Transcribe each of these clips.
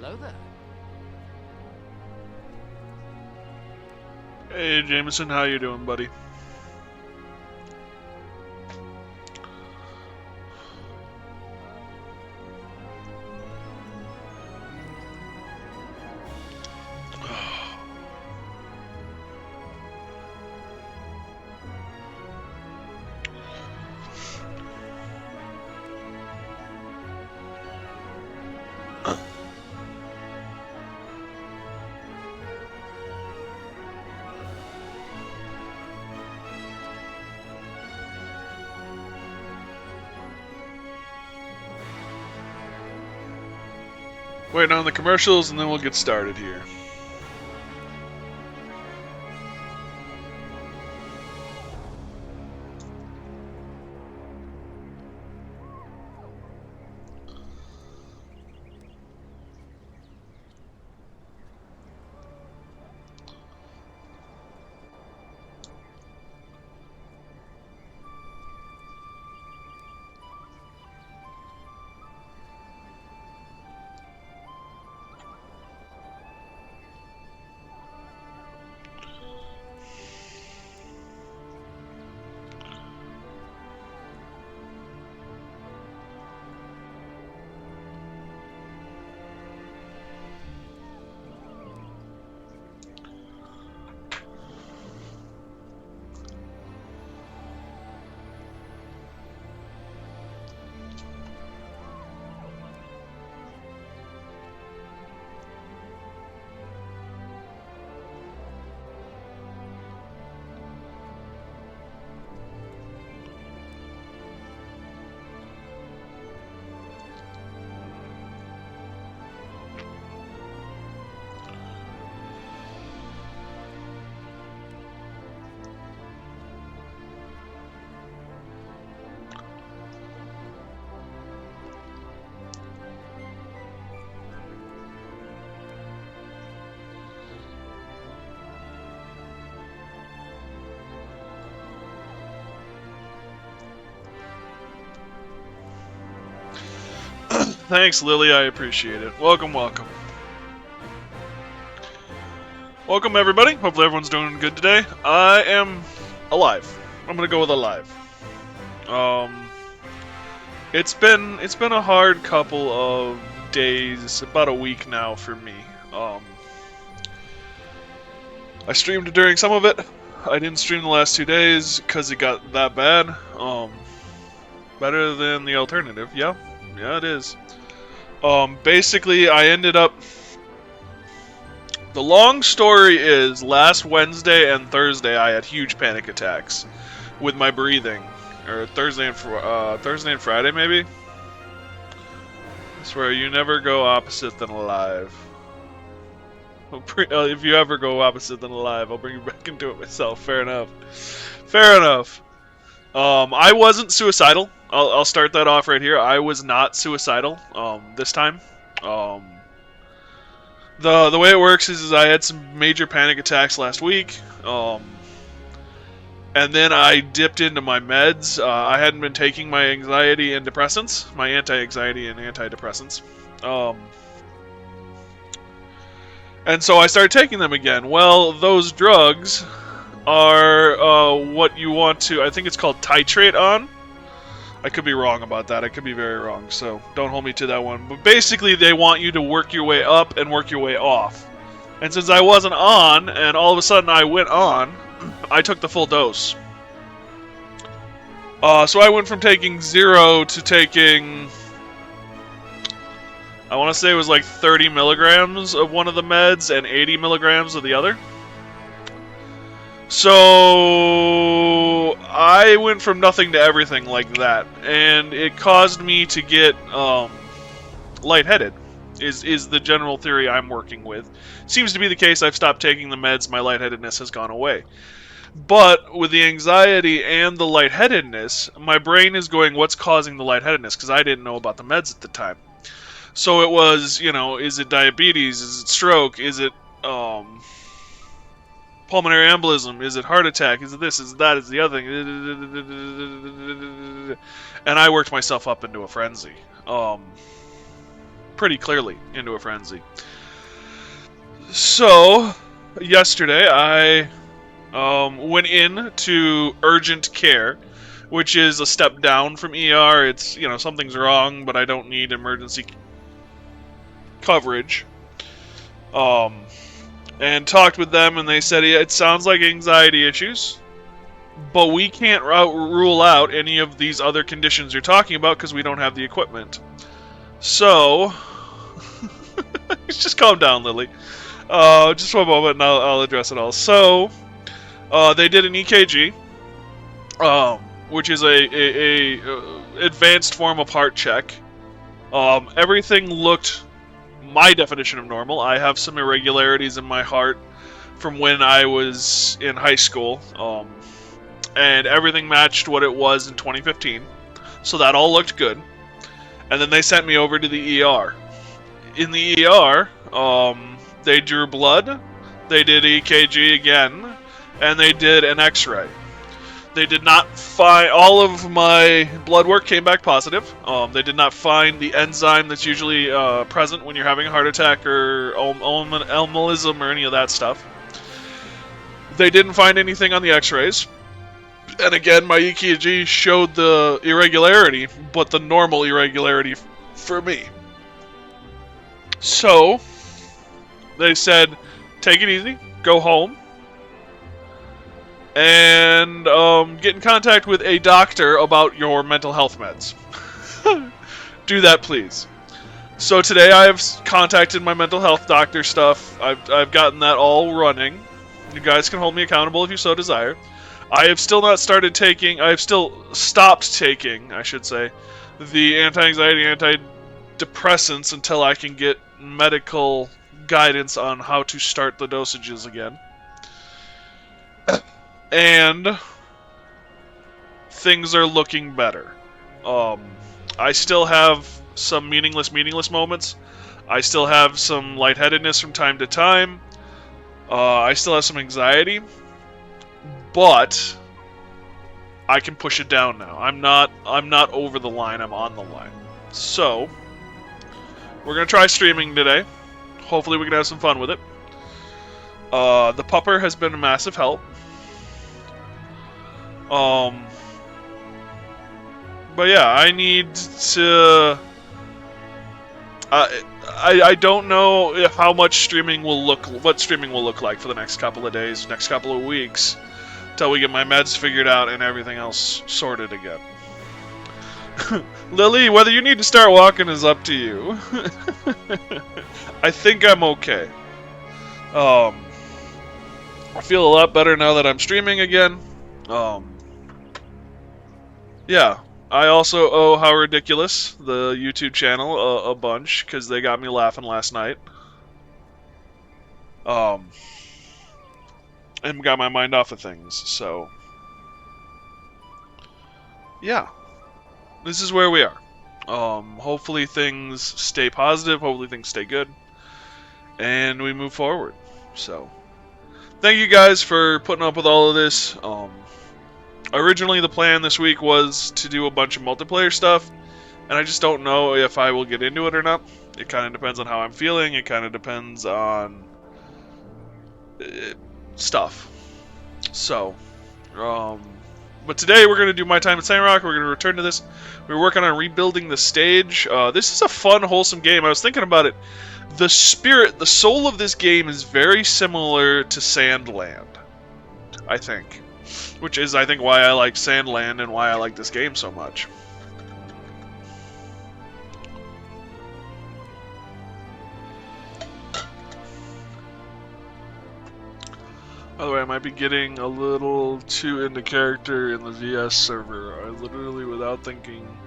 Hello there. Hey, Jameson, how you doing, buddy? Waiting on the commercials, and then we'll get started here. Thanks, Lily. I appreciate it. Welcome, welcome. Welcome, everybody. Hopefully everyone's doing good today. I am alive. I'm gonna go with alive. It's been a hard couple of days, about a week now for me. I streamed during some of it. I didn't stream the last 2 days because it got that bad. Better than the alternative. Yeah, it is. Basically, I ended up... The long story is, last Wednesday and Thursday I had huge panic attacks with my breathing. Or Thursday and Friday, maybe? I swear, you never go opposite than alive. If you ever go opposite than alive, I'll bring you back into it myself. Fair enough. Fair enough. I wasn't suicidal. I'll start that off right here. I was not suicidal this time. The way it works is I had some major panic attacks last week, and then I dipped into my meds. I hadn't been taking my anxiety and depressants, my anti-anxiety and antidepressants, and so I started taking them again. Well, those drugs are what you want to, I think it's called titrate on. I could be wrong about that. I could be very wrong, so don't hold me to that one. But basically, they want you to work your way up and work your way off. And since I wasn't on, and all of a sudden I went on, I took the full dose. So I went from taking 0 to taking... I want to say it was like 30 milligrams of one of the meds and 80 milligrams of the other. So I went from nothing to everything like that, and it caused me to get lightheaded. Is the general theory I'm working with. Seems to be the case. I've stopped taking the meds. My lightheadedness has gone away. But with the anxiety and the lightheadedness, my brain is going, what's causing the lightheadedness? Because I didn't know about the meds at the time. So it was, is it diabetes? Is it stroke? Is it pulmonary embolism? Is it heart attack? Is it this? Is it that? Is it the other thing? And I worked myself up into a frenzy. pretty clearly into a frenzy. So, yesterday I went in to urgent care, which is a step down from ER. It's, something's wrong, but I don't need emergency coverage. And talked with them, and they said it sounds like anxiety issues, but we can't rule out any of these other conditions you're talking about because we don't have the equipment. So, just calm down, Lily. Just one moment, and I'll address it all. So, they did an EKG, which is a advanced form of heart check. Everything looked my definition of normal. I have some irregularities in my heart from when I was in high school, and everything matched what it was in 2015, so that all looked good. And then they sent me over to the ER. In the ER, they drew blood, they did EKG again, and they did an X-ray. They did not find, all of my blood work came back positive. They did not find the enzyme that's usually present when you're having a heart attack or alcoholism or any of that stuff. They didn't find anything on the X-rays. And again, my EKG showed the irregularity, but the normal irregularity for me. So, they said, take it easy, go home, and get in contact with a doctor about your mental health meds. Do that, please. So today I have contacted my mental health doctor stuff. I've gotten that all running. You guys can hold me accountable if you so desire. I have still not started taking, I have still stopped taking, I should say, the anti-anxiety, antidepressants until I can get medical guidance on how to start the dosages again. And things are looking better. I still have some meaningless moments. I still have some lightheadedness from time to time. I still have some anxiety. But I can push it down now. I'm not over the line, I'm on the line. So, we're going to try streaming today. Hopefully we can have some fun with it. The pupper has been a massive help. But yeah, I need to... I don't know how much streaming will look... what streaming will look like for the next couple of days, next couple of weeks, until we get my meds figured out and everything else sorted again. Lily, whether you need to start walking is up to you. I think I'm okay. I feel a lot better now that I'm streaming again. Yeah, I also owe How Ridiculous, the YouTube channel, a bunch, because they got me laughing last night. And got my mind off of things, so... yeah. This is where we are. Hopefully things stay positive, hopefully things stay good, and we move forward. So, thank you guys for putting up with all of this. Originally the plan this week was to do a bunch of multiplayer stuff, and I just don't know if I will get into it or not. It kind of depends on how I'm feeling, it kind of depends on stuff. So, but today we're going to do My Time at Sandrock. We're going to return to this. We're working on rebuilding the stage. This is a fun, wholesome game. I was thinking about it. The spirit, the soul of this game is very similar to Sandland, I think. Which is, I think, why I like Sandland and why I like this game so much. By the way, I might be getting a little too into character in the VS server. I literally, without thinking,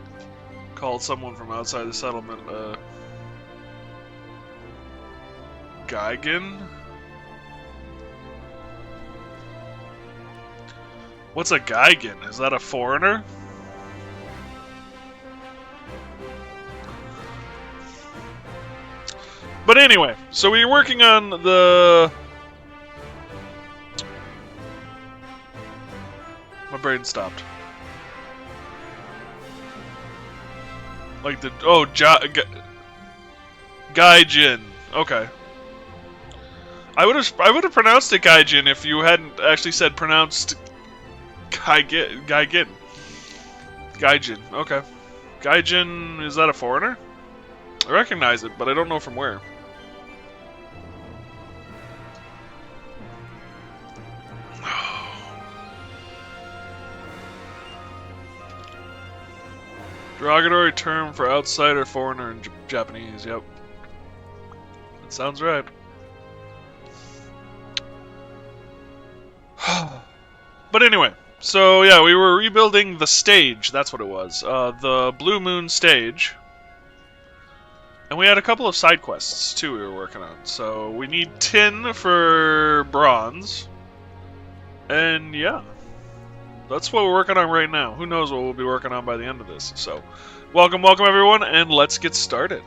called someone from outside the settlement Geigen? What's a Geigen? Is that a foreigner? But anyway, so we're working on the... My brain stopped. Like the... Oh, Gaijin. Okay. I would have pronounced it Gaijin if you hadn't actually said pronounced Gaijin. Gaijin. Okay. Gaijin, is that a foreigner? I recognize it, but I don't know from where. Derogatory term for outsider, foreigner in Japanese. Yep. That sounds right. But anyway, so yeah, we were rebuilding the stage. That's what it was. The Blue Moon stage. And we had a couple of side quests, too, we were working on. So we need tin for bronze. And yeah. That's what we're working on right now. Who knows what we'll be working on by the end of this. So, welcome everyone, and let's get started.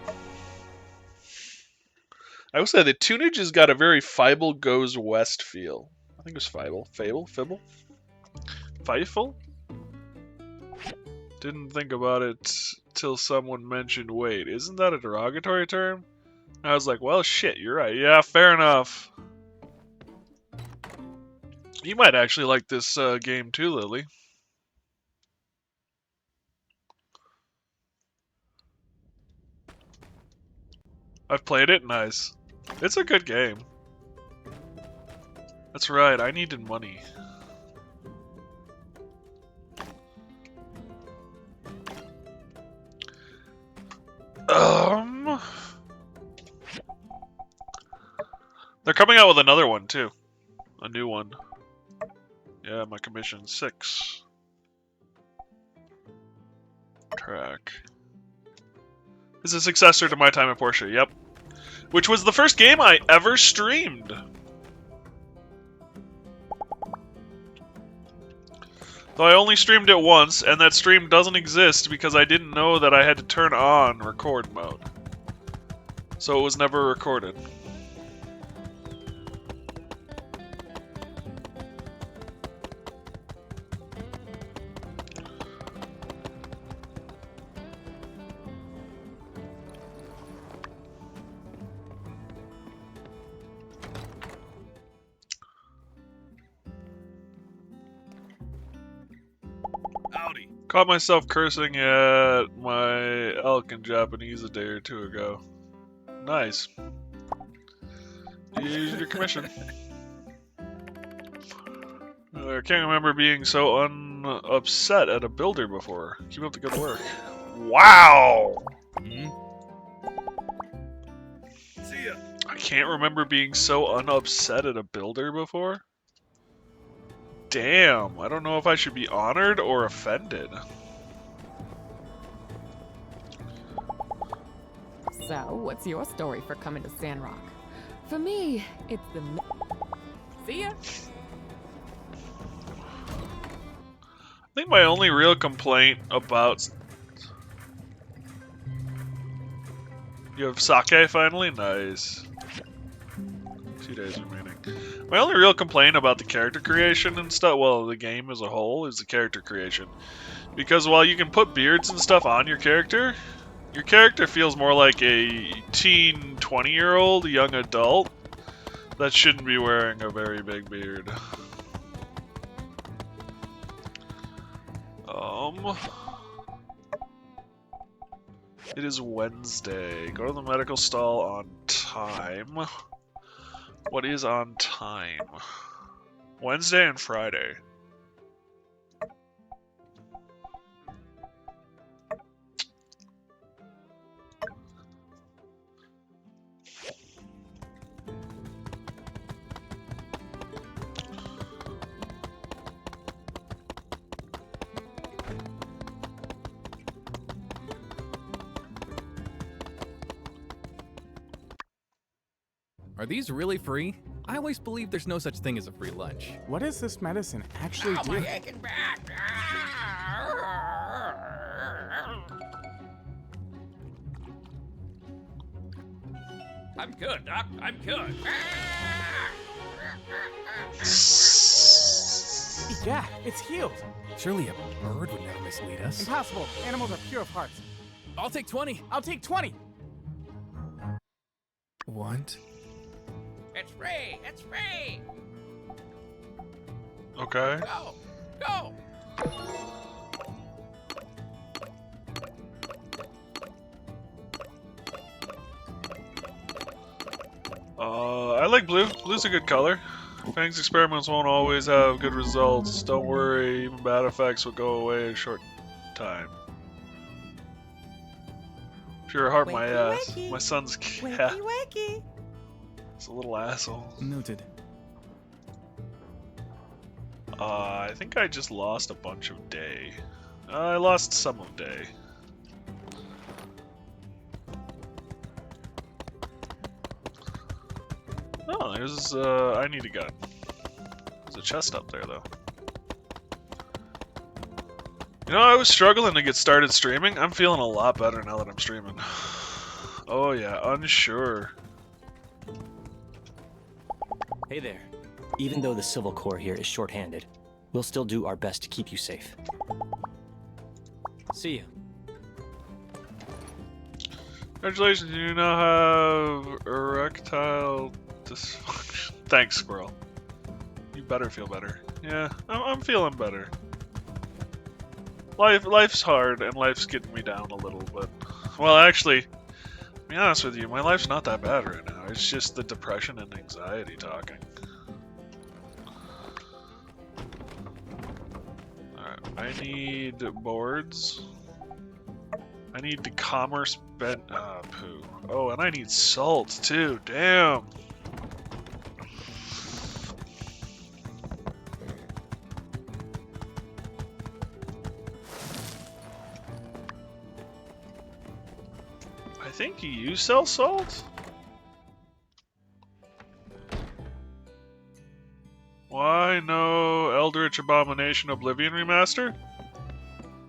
I will say the tunage has got a very Fievel Goes West feel. I think it was Fievel. Fibble? Fievel? Didn't think about it till someone mentioned, wait, isn't that a derogatory term? And I was like, well, shit, you're right. Yeah, fair enough. You might actually like this game too, Lily. I've played it, nice. It's a good game. That's right, I needed money. They're coming out with another one too. A new one. Yeah, my commission 6. Track. It's a successor to My Time at Portia, yep. Which was the first game I ever streamed. Though I only streamed it once, and that stream doesn't exist because I didn't know that I had to turn on record mode. So it was never recorded. Howdy. Caught myself cursing at my elk in Japanese a day or two ago. Nice. You used your commission. I can't remember being so upset at a builder before. Keep up the good work. Wow! See ya. I can't remember being so unupset at a builder before. Damn, I don't know if I should be honored or offended. So, what's your story for coming to Sandrock? For me, it's the... See ya! I think my only real complaint about... You have sake finally? Nice. 2 days remaining. My only real complaint about the character creation and stuff, well, the game as a whole, is the character creation. Because while you can put beards and stuff on your character feels more like a teen 20-year-old, young adult, that shouldn't be wearing a very big beard. It is Wednesday. Go to the medical stall on time. What is on time? Wednesday and Friday. Are these really free? I always believe there's no such thing as a free lunch. What does this medicine actually do? My aching back! I'm good, Doc. I'm good. Yeah, it's healed. Surely a bird would never mislead us. Impossible. Animals are pure of heart. I'll take 20. I'll take 20. What? It's free! It's free! Okay. Go! Go! I like blue. Blue's a good color. Fang's experiments won't always have good results. Don't worry, even bad effects will go away in a short time. Pure heart, my Wakey, ass. wakey. My son's Wakey, cat. wakey. It's a little asshole. Noted. I think I just lost a bunch of day. I lost some of day. Oh, there's, I need a gun. There's a chest up there, though. You know, I was struggling to get started streaming. I'm feeling a lot better now that I'm streaming. Oh yeah, unsure. Hey there. Even though the Civil Corps here is short-handed, we'll still do our best to keep you safe. See you. Congratulations, you now have erectile dysfunction. Thanks, Squirrel. You better feel better. Yeah, I'm feeling better. Life's hard, and life's getting me down a little, but... Well, actually, to be honest with you, my life's not that bad right now. It's just the depression and anxiety talking. Alright, I need boards. I need the commerce bent... poo. Oh, and I need salt, too. Damn! I think you sell salt? Why no Eldritch Abomination Oblivion Remaster?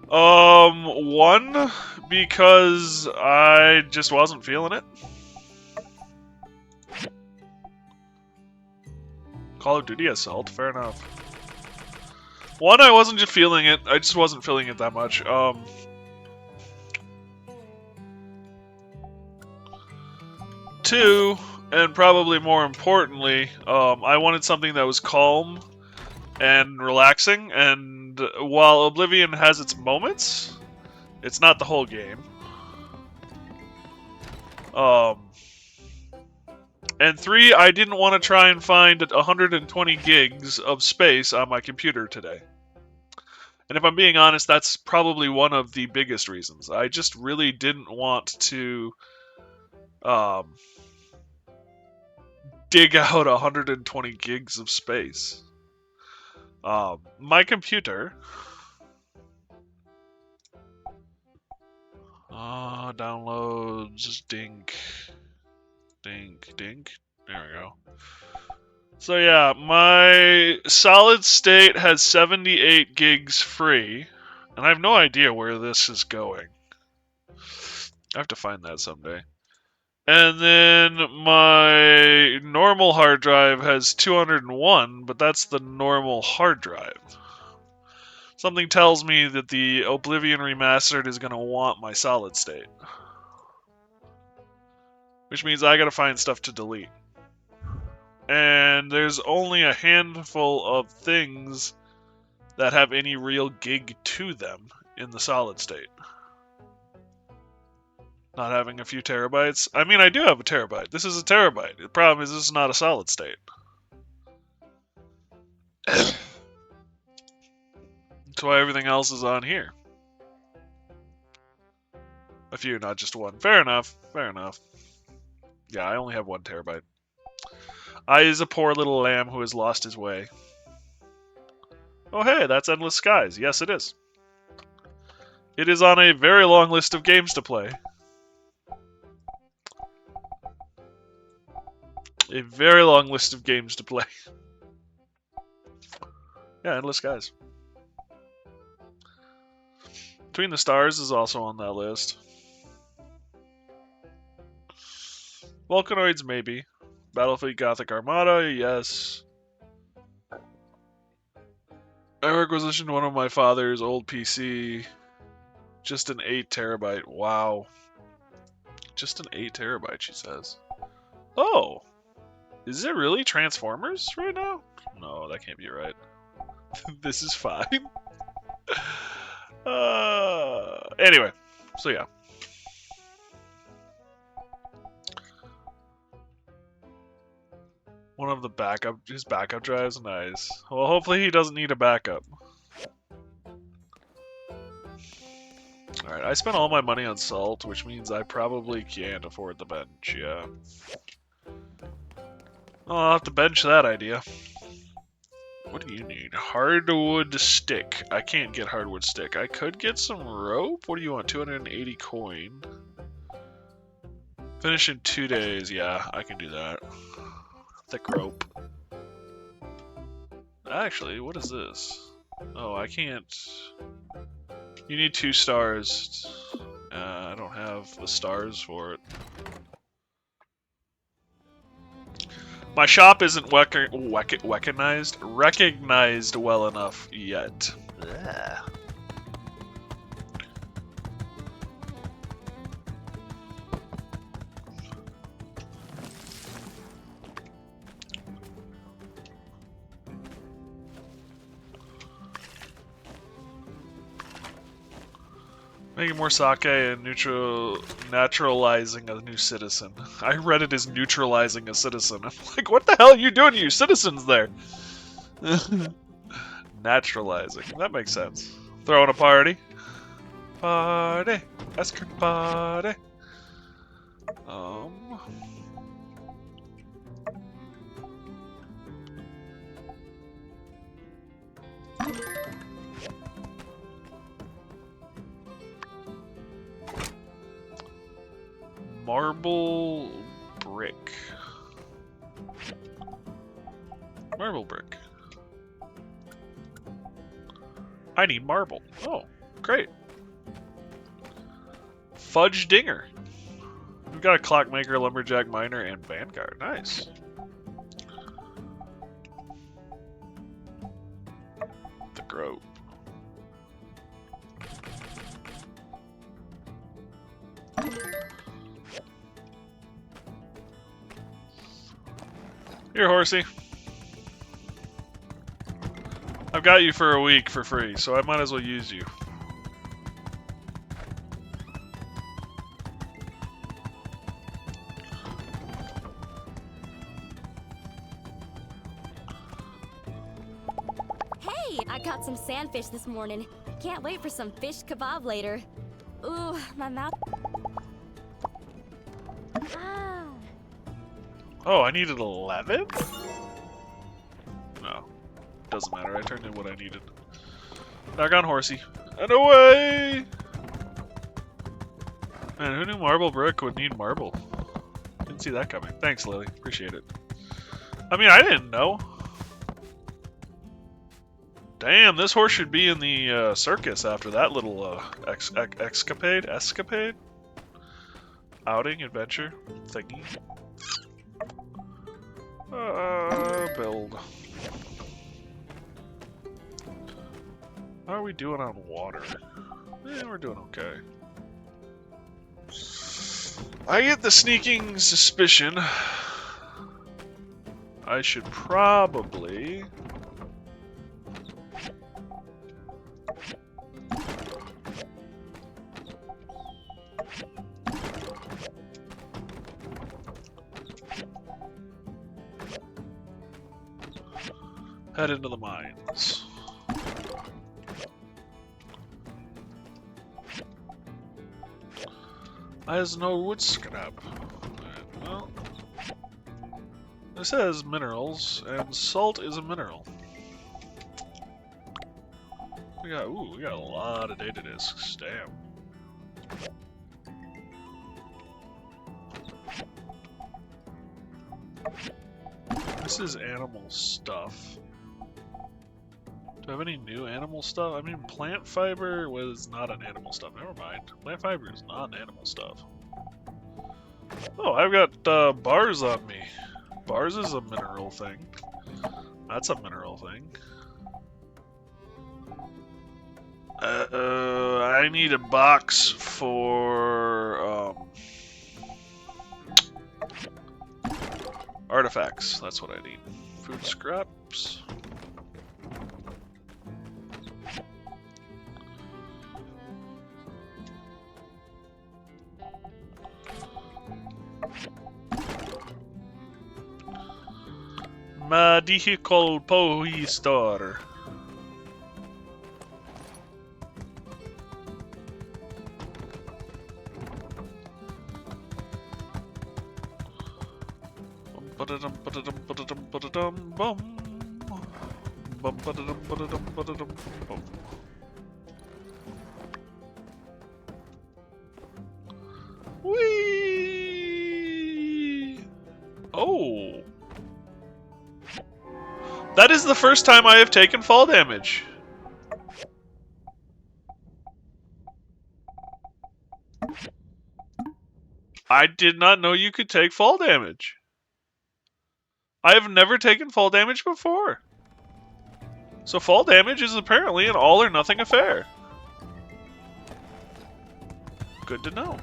One, because I just wasn't feeling it. Call of Duty has salt, fair enough. One, I wasn't just feeling it, I just wasn't feeling it that much. Two, and probably more importantly, I wanted something that was calm and relaxing, and while Oblivion has its moments, it's not the whole game. And three, I didn't want to try and find 120 gigs of space on my computer today. And if I'm being honest, that's probably one of the biggest reasons. I just really didn't want to dig out 120 gigs of space. My computer... downloads, dink, dink, dink. There we go. So yeah, my solid state has 78 gigs free, and I have no idea where this is going. I have to find that someday. And then my normal hard drive has 201, but that's the normal hard drive. Something tells me that the Oblivion Remastered is going to want my solid state. Which means I gotta find stuff to delete. And there's only a handful of things that have any real gig to them in the solid state. Not having a few terabytes. I mean, I do have a terabyte. This is a terabyte. The problem is this is not a solid state. That's why everything else is on here. A few, not just one. Fair enough. Fair enough. Yeah, I only have 1 terabyte. I is a poor little lamb who has lost his way. Oh hey, that's Endless Skies. Yes, it is. It is on a very long list of games to play. A very long list of games to play. Yeah, Endless Skies. Between the Stars is also on that list. Volcanoids, maybe. Battlefield Gothic Armada, yes. I requisitioned one of my father's old PC. Just an 8 terabyte. Wow. Just an 8 terabyte, she says. Oh. Is it really Transformers right now? No, that can't be right. This is fine. Anyway, so yeah. One of the his backup drives, nice. Well, hopefully he doesn't need a backup. Alright, I spent all my money on salt, which means I probably can't afford the bench, yeah. I'll have to bench that idea. What do you need? Hardwood stick. I can't get hardwood stick. I could get some rope? What do you want? 280 coin. Finish in 2 days. Yeah, I can do that. Thick rope. Actually, what is this? Oh, I can't... You need 2 stars. I don't have the stars for it. My shop isn't recognized well enough yet. Ugh. Making more sake and naturalizing a new citizen. I read it as neutralizing a citizen. I'm like, what the hell are you doing to your citizens there? Naturalizing. That makes sense. Throwing a party. Party. Escort party. Marble brick. Marble brick. I need marble. Oh, great. Fudge dinger. We've got a clockmaker, lumberjack, miner, and vanguard. Nice. The grove. Here, horsey. I've got you for a week for free, so I might as well use you. Hey, I caught some sandfish this morning. Can't wait for some fish kebab later. Ooh, my mouth. Ah. Oh, I needed 11? No. Doesn't matter, I turned in what I needed. Back on horsey. And away! Man, who knew marble brick would need marble? Didn't see that coming. Thanks, Lily. Appreciate it. I mean, I didn't know. Damn, this horse should be in the circus after that little escapade? Outing, adventure, thingy. Build. How are we doing on water? We're doing okay. I get the sneaking suspicion I should probably... head into the mines. There's no wood scrap. Well, this says minerals, and salt is a mineral. We got a lot of data disks. Damn. This is animal stuff. Do I have any new animal stuff? I mean, plant fiber was not an animal stuff. Never mind. Plant fiber is not an animal stuff. Oh, I've got bars on me. Bars is a mineral thing. That's a mineral thing. I need a box for Artifacts, that's what I need. Food scraps. Medical Pohistor. Whee! Oh. That is the first time I have taken fall damage. I did not know you could take fall damage. I have never taken fall damage before. So fall damage is apparently an all or nothing affair. Good to know.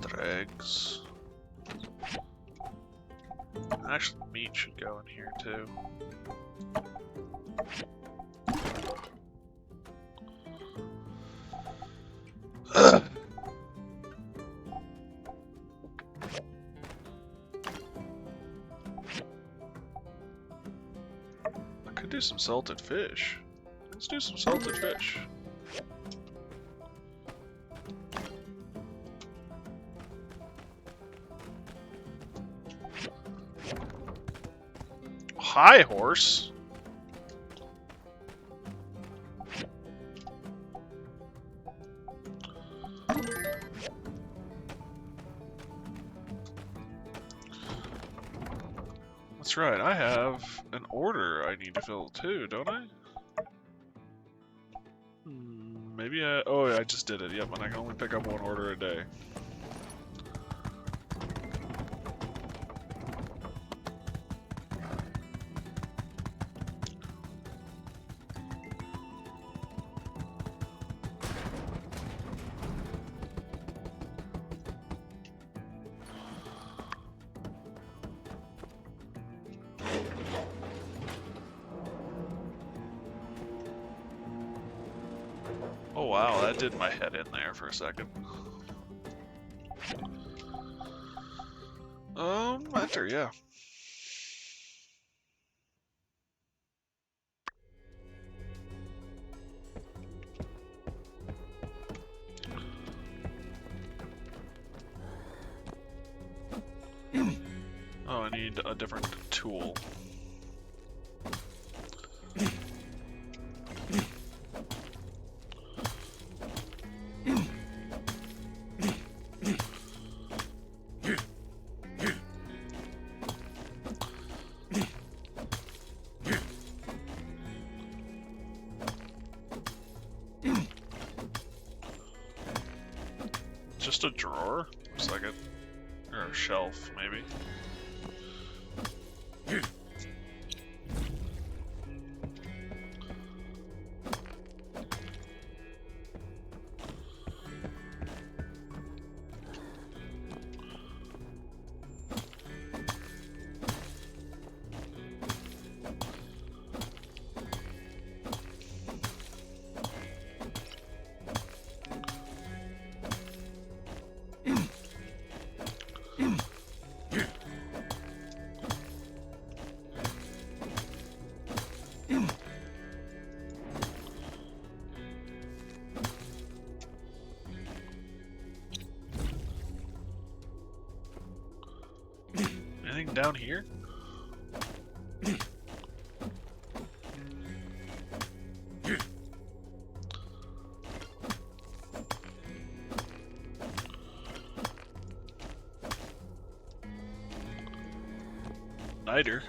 Dregs. Actually, meat should go in here too. I could do some salted fish. Let's do some salted fish. Hi, horse. That's right, I have an order I need to fill too, don't I? Maybe I... Oh, I just did it, yep, and I can only pick up one order a day. Oh wow, that did my head in there for a second. Enter, yeah. Oh, I need a different tool. Just a drawer? Looks like it. Or a shelf, maybe. Anything down here? igniter.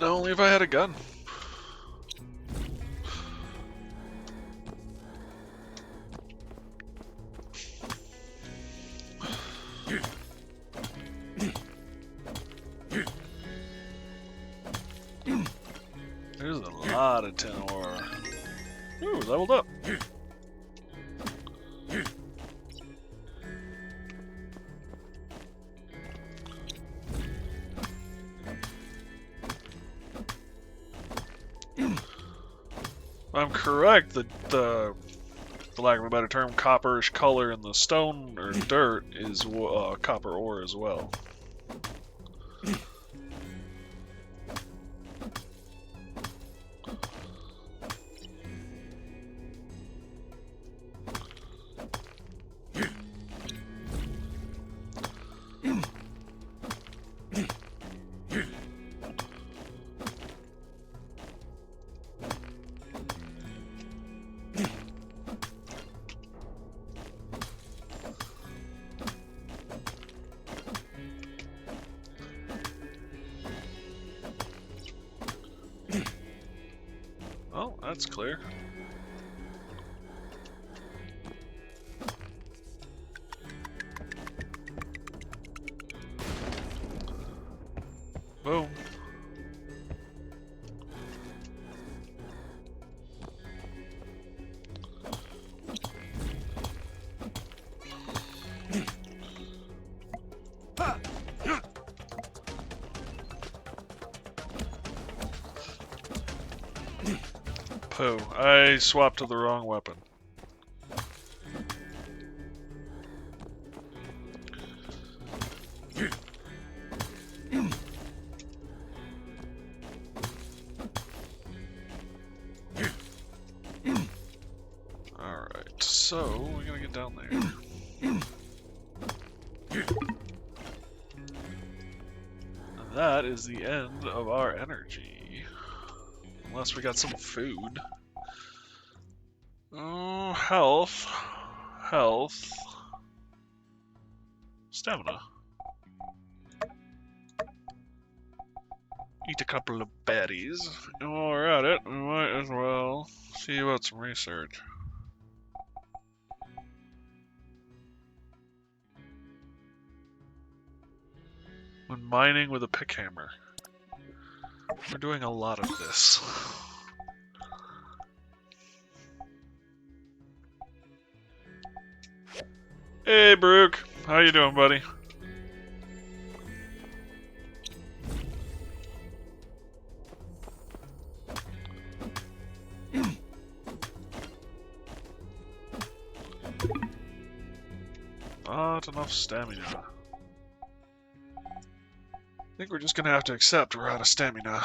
No, only if I had a gun. There's a lot of tin ore. Ooh, leveled up. I'm correct that for lack of a better term, copperish color in the stone or dirt is copper ore as well. Oh, that's clear. Boom. Pooh, I swapped to the wrong weapon. Alright, so we gotta get down there. And that is the end of our energy. Unless we got some food. Oh, health. Health. Stamina. Eat a couple of berries. And while we're at it, we might as well see about some research. When mining with a pickhammer. We're doing a lot of this. Hey, Brooke. How you doing, buddy? Not enough stamina. I think we're just gonna have to accept we're out of stamina.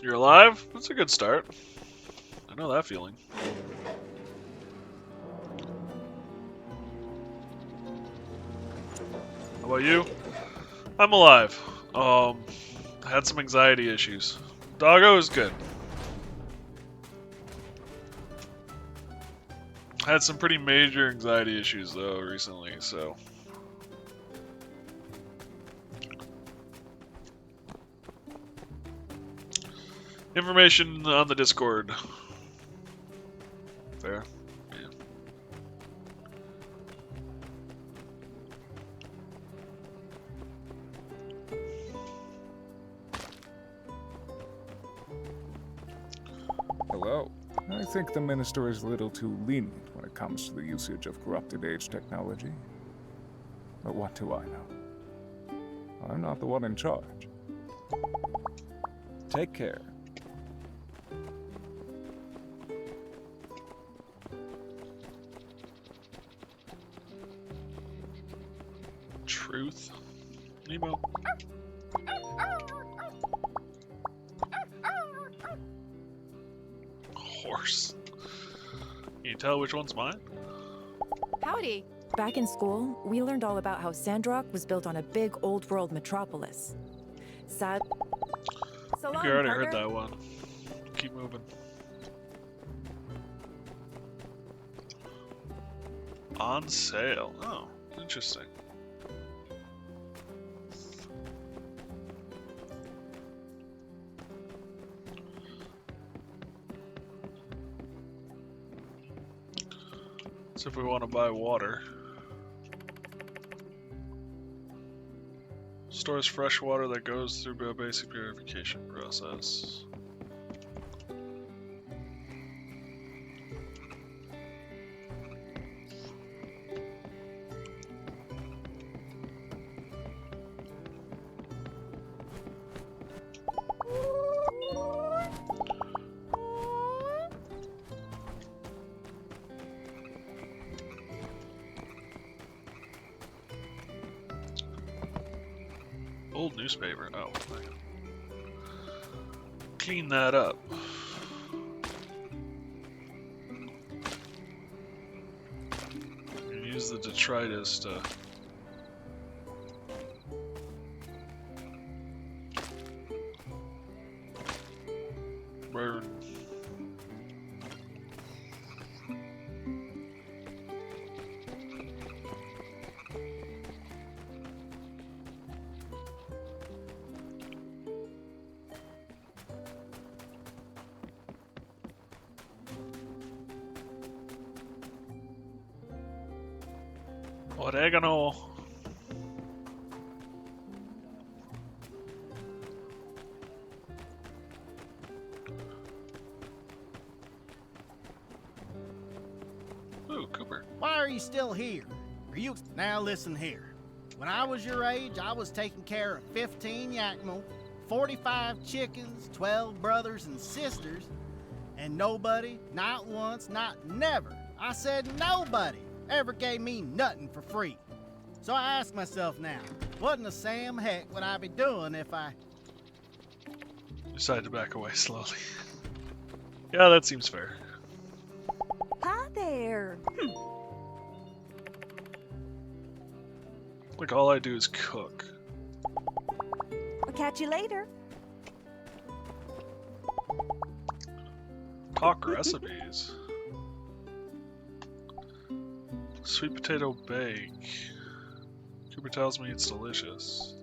You're alive? That's a good start. I know that feeling. How about you? I'm alive. Had some anxiety issues. Doggo is good. Had some pretty major anxiety issues though recently, so. Information on the Discord. Fair. Yeah. Hello. I think the Minister is a little too lenient when it comes to the usage of corrupted age technology. But what do I know? I'm not the one in charge. Take care. Truth. Nemo. Horse. Can you tell which one's mine? Howdy. Back in school, we learned all about how Sandrock was built on a big old world metropolis. Sad. So I think long, we already partner. heard that one. Keep moving. On sale. Oh, interesting. So if we want to buy water. Stores fresh water that goes through a basic purification process. Old newspaper. Oh, hang on. Clean that up. Use the detritus to burn. Oregano. Ooh, Cooper. Why are you still here? Are you... Now listen here. When I was your age, I was taking care of 15 Yakmo, 45 chickens, 12 brothers and sisters, and nobody, not once, not never, I said nobody, ever gave me nothing for free. So I ask myself now, what in the Sam heck would I be doing if I... Decide to back away slowly. Yeah, that seems fair. Hi there. Like, all I do is cook. I'll catch you later. Talk recipes. Sweet potato bake. Cooper tells me it's delicious.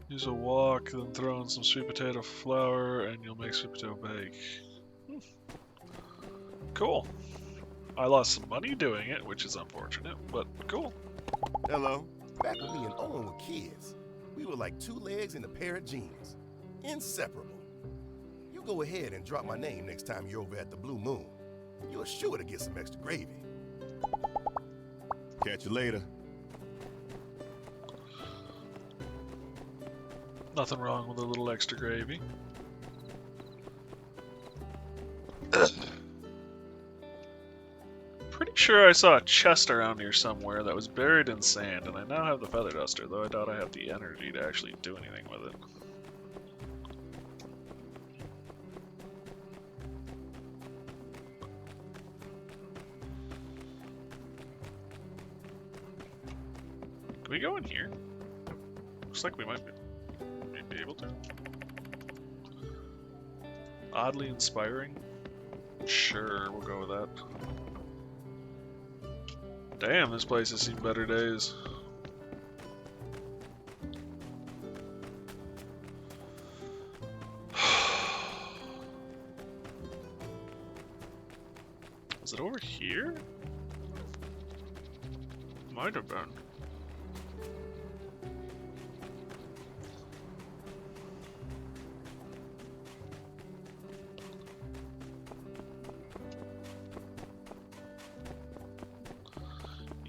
Use a wok, then throw in some sweet potato flour, and you'll make sweet potato bake. Cool. I lost some money doing it, which is unfortunate, but cool. Hello. Back when me and Owen were kids, we were like two legs and a pair of jeans. Inseparable. You go ahead and drop my name next time you're over at the Blue Moon. You're sure to get some extra gravy. Catch you later. Nothing wrong with a little extra gravy. Pretty sure I saw a chest around here somewhere that was buried in sand, and I now have the feather duster, though I doubt I have the energy to actually do anything with it. Can we go in here? Looks like we might be able to. Oddly inspiring? Sure, we'll go with that. Damn, this place has seen better days. Is it over here? Might have been.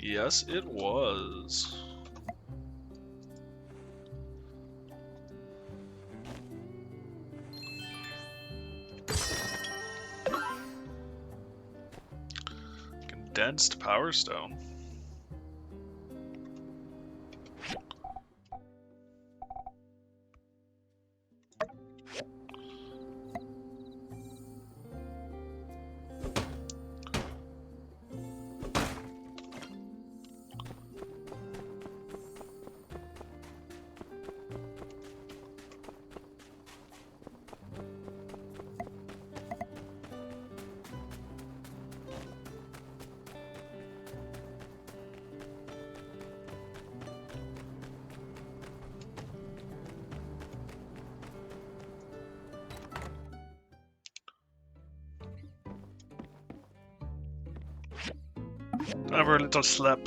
Yes, it was. Condensed power stone. Have a little slap.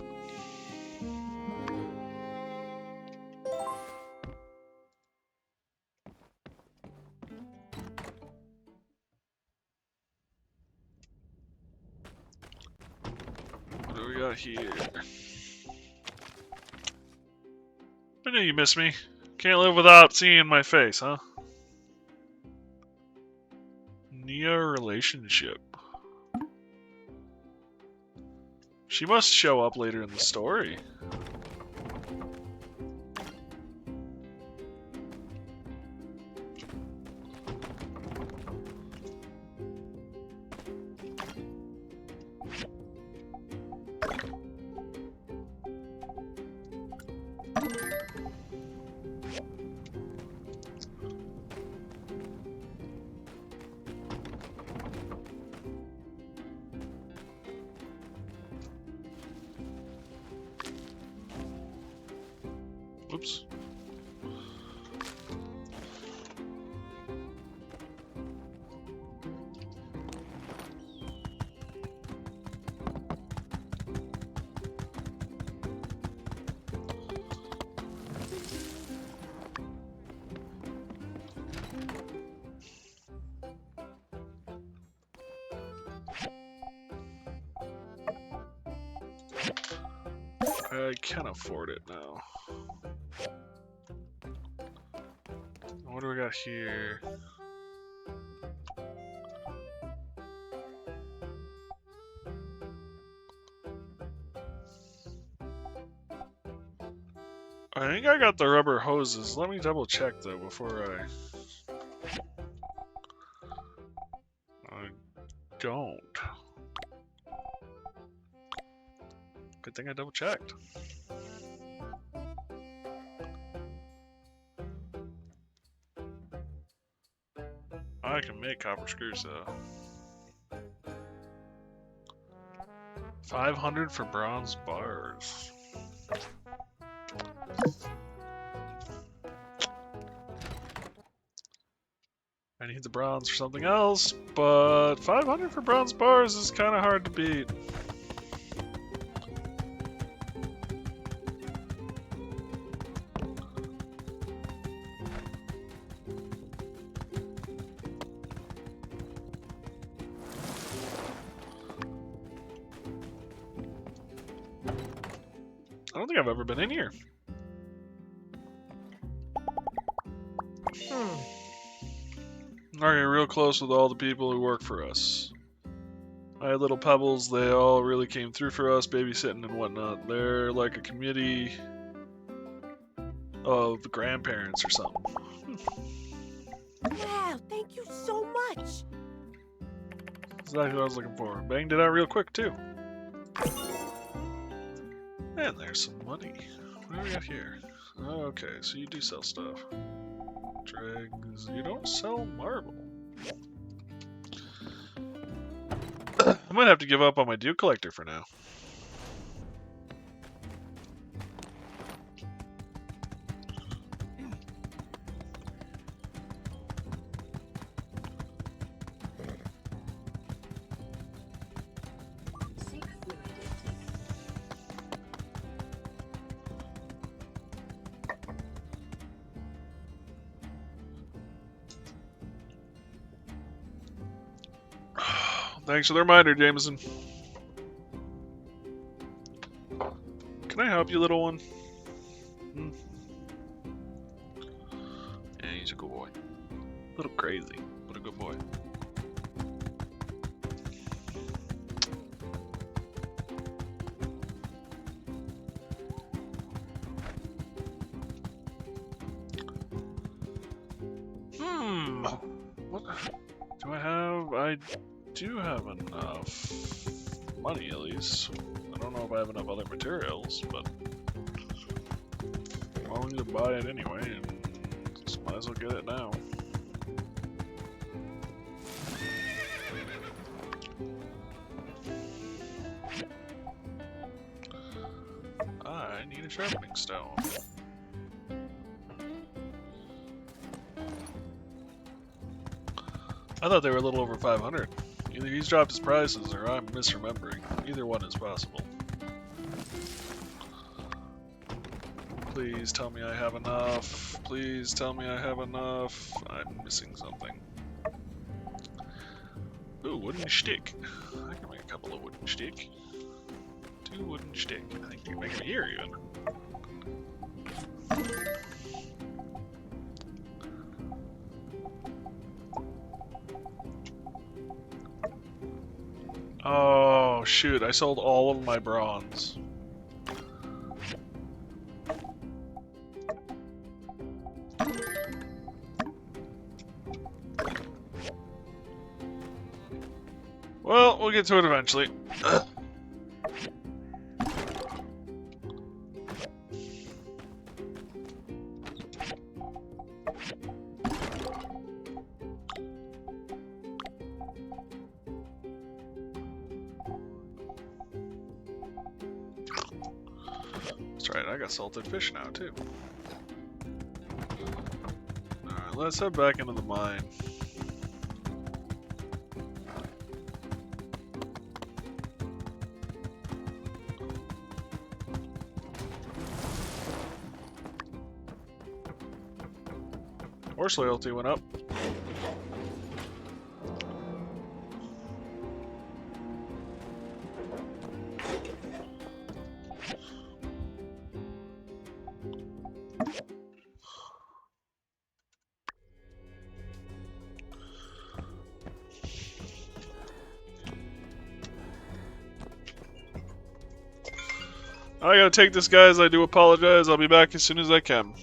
What do we got here? I knew you missed me. Can't live without seeing my face, huh? Nia relationship. She must show up later in the story. Oops. I can afford it now. What do we got here? I think I got the rubber hoses. Let me double check though before I don't. Good thing I double checked. I can make copper screws though. 500 for bronze bars. I need the bronze for something else, but 500 for bronze bars is kind of hard to beat. I don't think I've ever been in here. Alright, real close with all the people who work for us. I had little pebbles, they all really came through for us, babysitting and whatnot. They're like a community of grandparents or something. Wow, thank you so much. Exactly what I was looking for. Banged it out real quick too. And there's some money. What do we got here? Okay, so you do sell stuff. Dregs, you don't sell marble. I might have to give up on my Dew Collector for now. Thanks for the reminder, Jameson. Can I help you, little one? Yeah, he's a good boy. A little crazy, but a good boy. What do I have? I do have enough money, at least. I don't know if I have enough other materials, but I'm willing to buy it anyway, and just might as well get it now. I need a sharpening stone. I thought they were a little over 500. Either he's dropped his prices or I'm misremembering. Either one is possible. Please tell me I have enough. Please tell me I have enough. I'm missing something. Ooh, wooden stick. I can make a couple of wooden stick. 2 wooden stick. I think you can make them here even. Oh shoot, I sold all of my bronze. Well, we'll get to it eventually. That's right, I got salted fish now too. Alright, let's head back into the mine. Horse loyalty went up. I gotta take this, guys. I do apologize. I'll be back as soon as I can.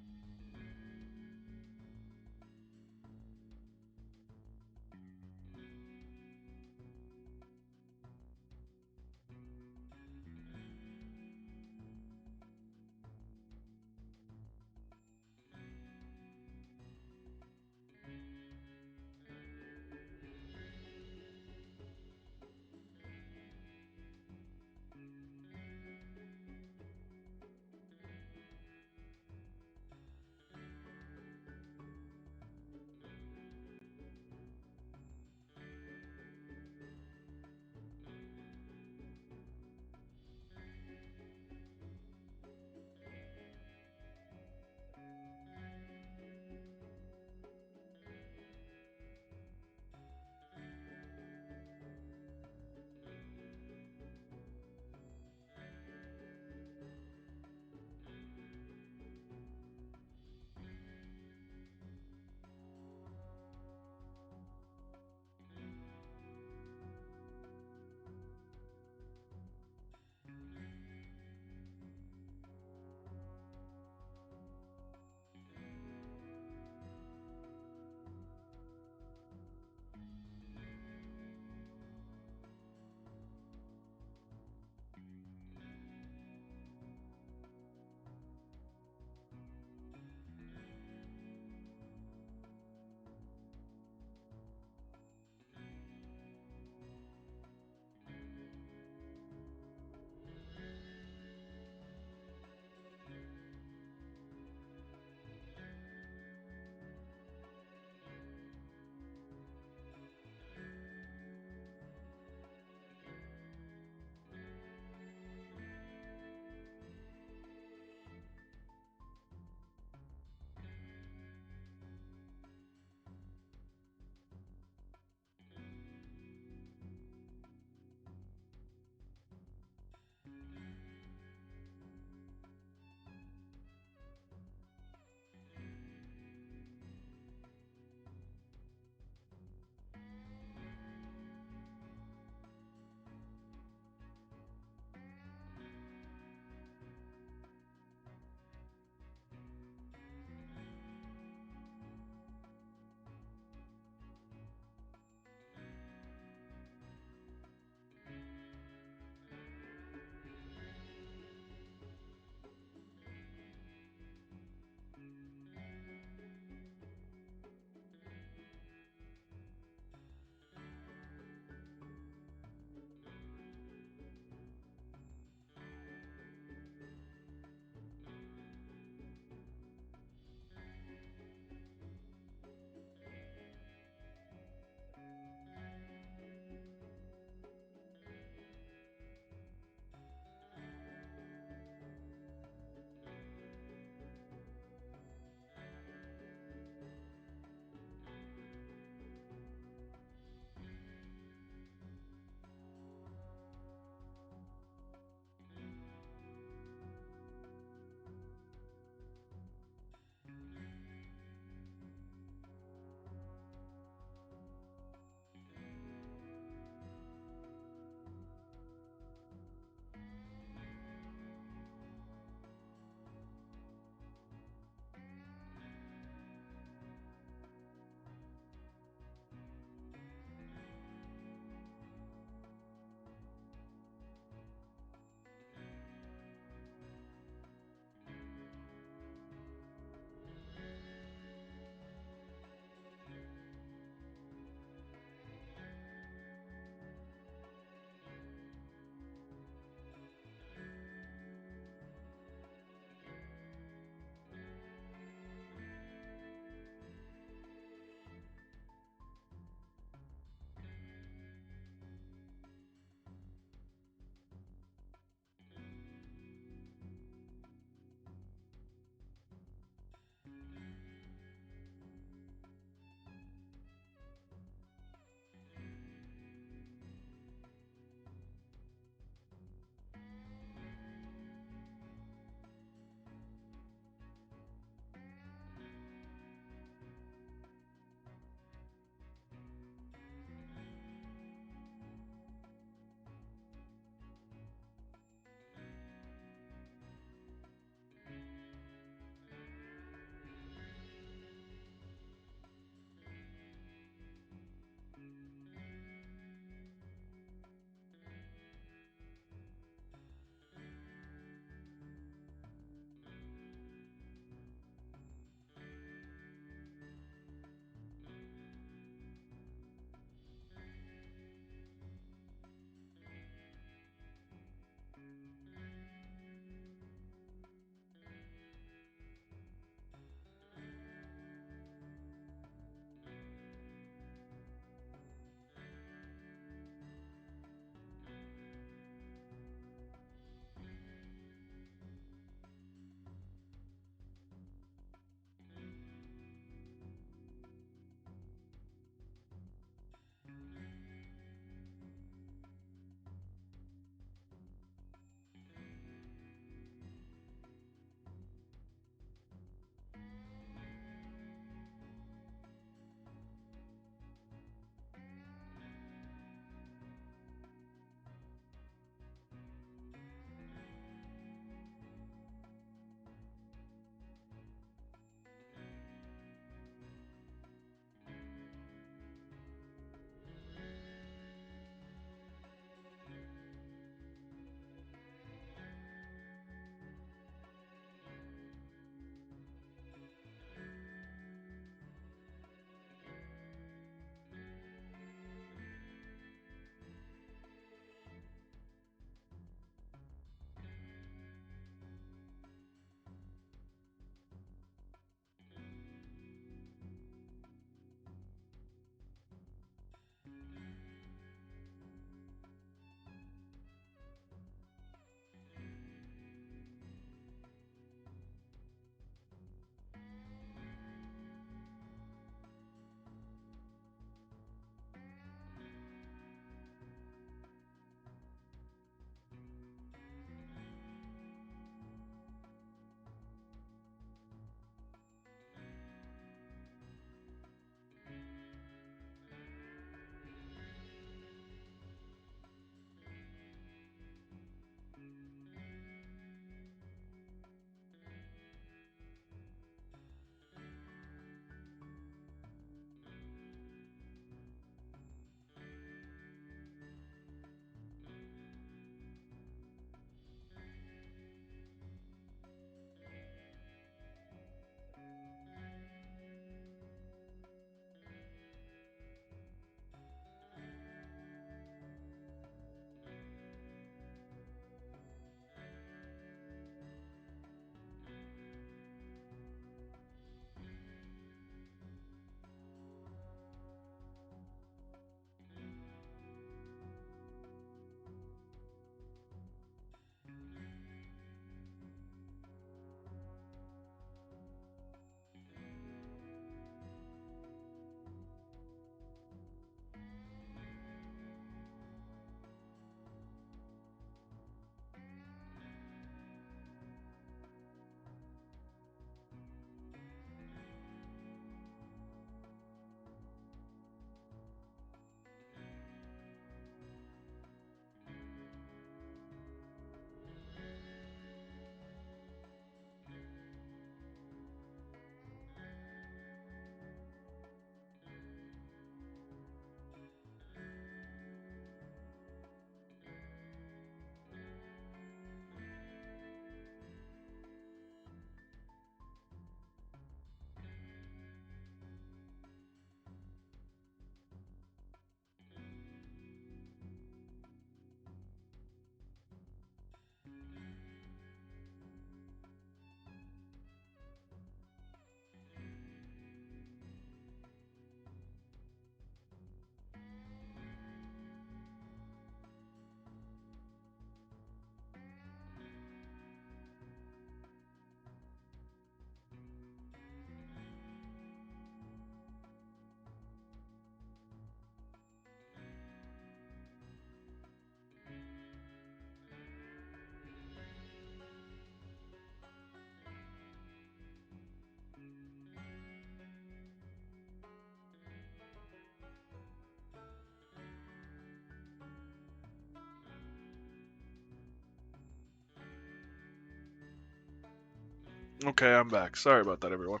Okay, I'm back. Sorry about that, everyone.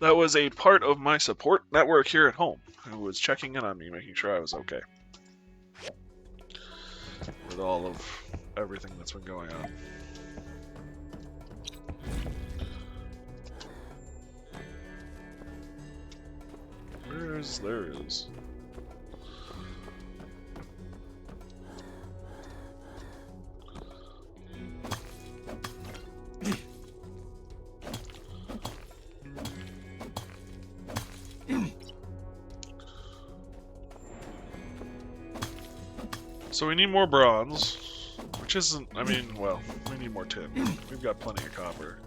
That was a part of my support network here at home who was checking in on me, making sure I was okay. With all of everything that's been going on. There is. So we need more bronze, which isn't, I mean, well, we need more tin. We've got plenty of copper.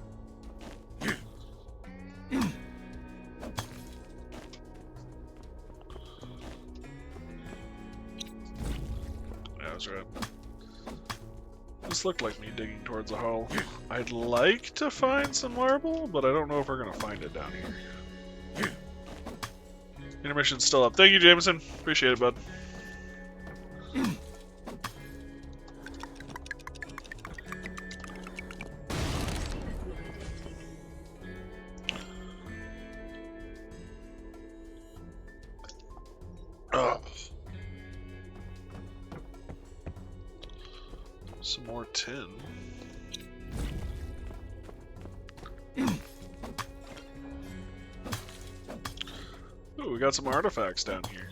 Yeah, that's right. This looked like me digging towards a hole. I'd like to find some marble, but I don't know if we're going to find it down here. Intermission's still up. Thank you, Jameson. Appreciate it, bud. Some more tin. Ooh, we got some artifacts down here.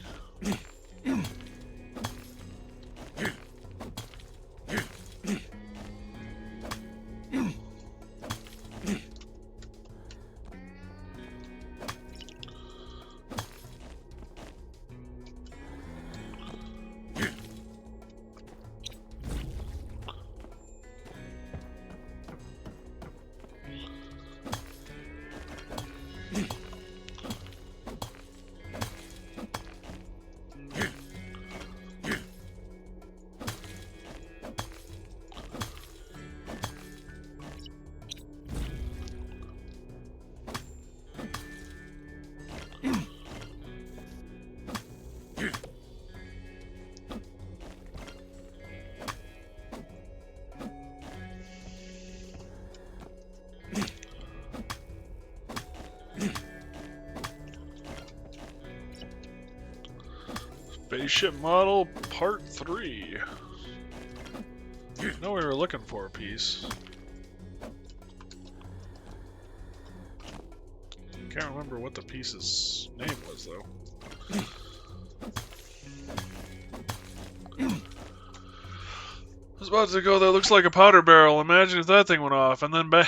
Spaceship model part 3. I know we were looking for a piece. Can't remember what the piece's name was though. I was about to go, that looks like a powder barrel. Imagine if that thing went off and then bang.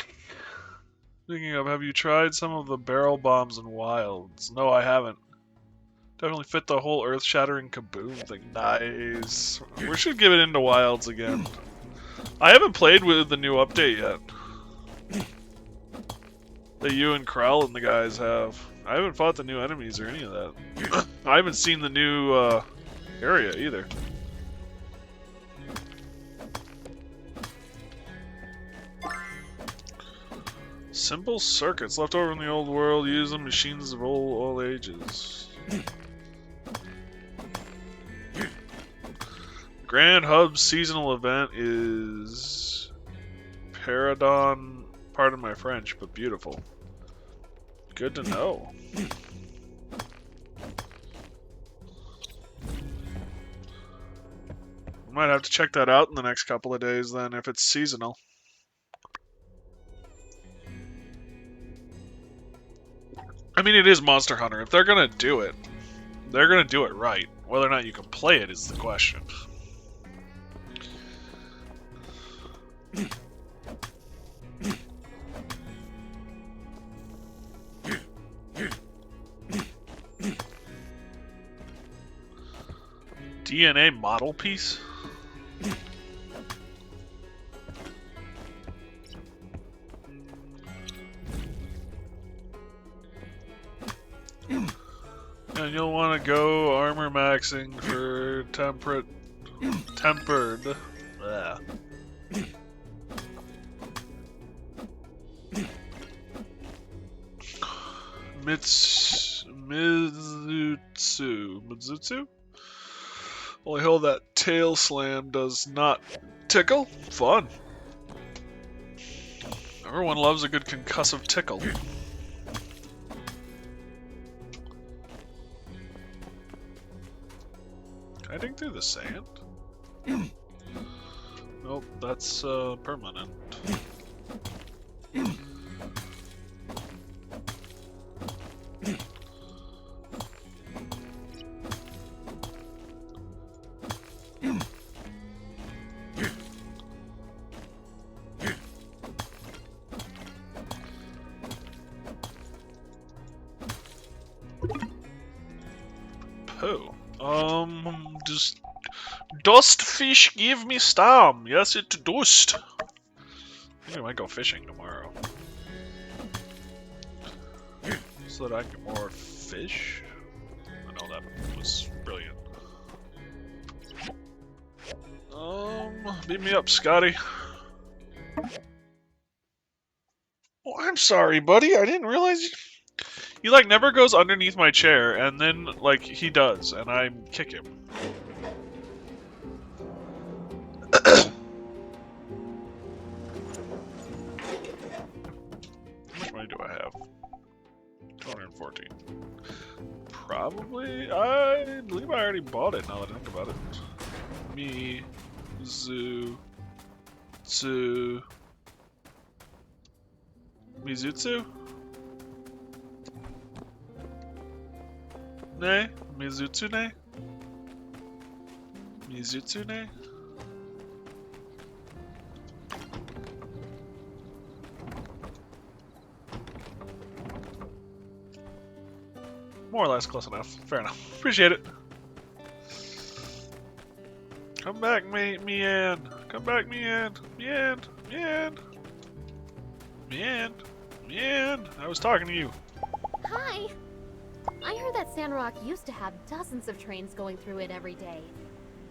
Speaking of, have you tried some of the barrel bombs in Wilds? No, I haven't. Definitely fit the whole earth-shattering kaboom thing. Nice. We should give it into Wilds again. I haven't played with the new update yet. That you and Krell and the guys have. I haven't fought the new enemies or any of that. I haven't seen the new area either. Simple circuits left over in the old world. Use them machines of all ages. Grand Hub seasonal event is Paradon, pardon my French, but beautiful. Good to know. We might have to check that out in the next couple of days then, if it's seasonal. I mean, it is Monster Hunter. If they're gonna do it, they're gonna do it right. Whether or not you can play it is the question. DNA model piece? And you'll want to go armor maxing for tempered. Yeah. Mizutsu? Only hole that tail slam does not tickle. Fun. Everyone loves a good concussive tickle. Can I dig through the sand? Nope, that's permanent. Pooh. Just dust fish give me storm. Yes, it dust. I think I might go fishing tomorrow. So that I can get more fish. I know that was brilliant. Beat me up, Scotty. Oh, I'm sorry, buddy. I didn't realize he like never goes underneath my chair, and then like he does, and I kick him. How much money do I have? 214. Probably. I believe I already bought it. Now that I think about it. Me, Zoo, Tsu, Mizutsu. Ne? Mizutsune? Mizutsune? More or less close enough. Fair enough. Appreciate it. Come back, Mian. Come back, Mian. Mian. Mian. Mian. Mian. I was talking to you. Hi. I heard that Sandrock used to have dozens of trains going through it every day.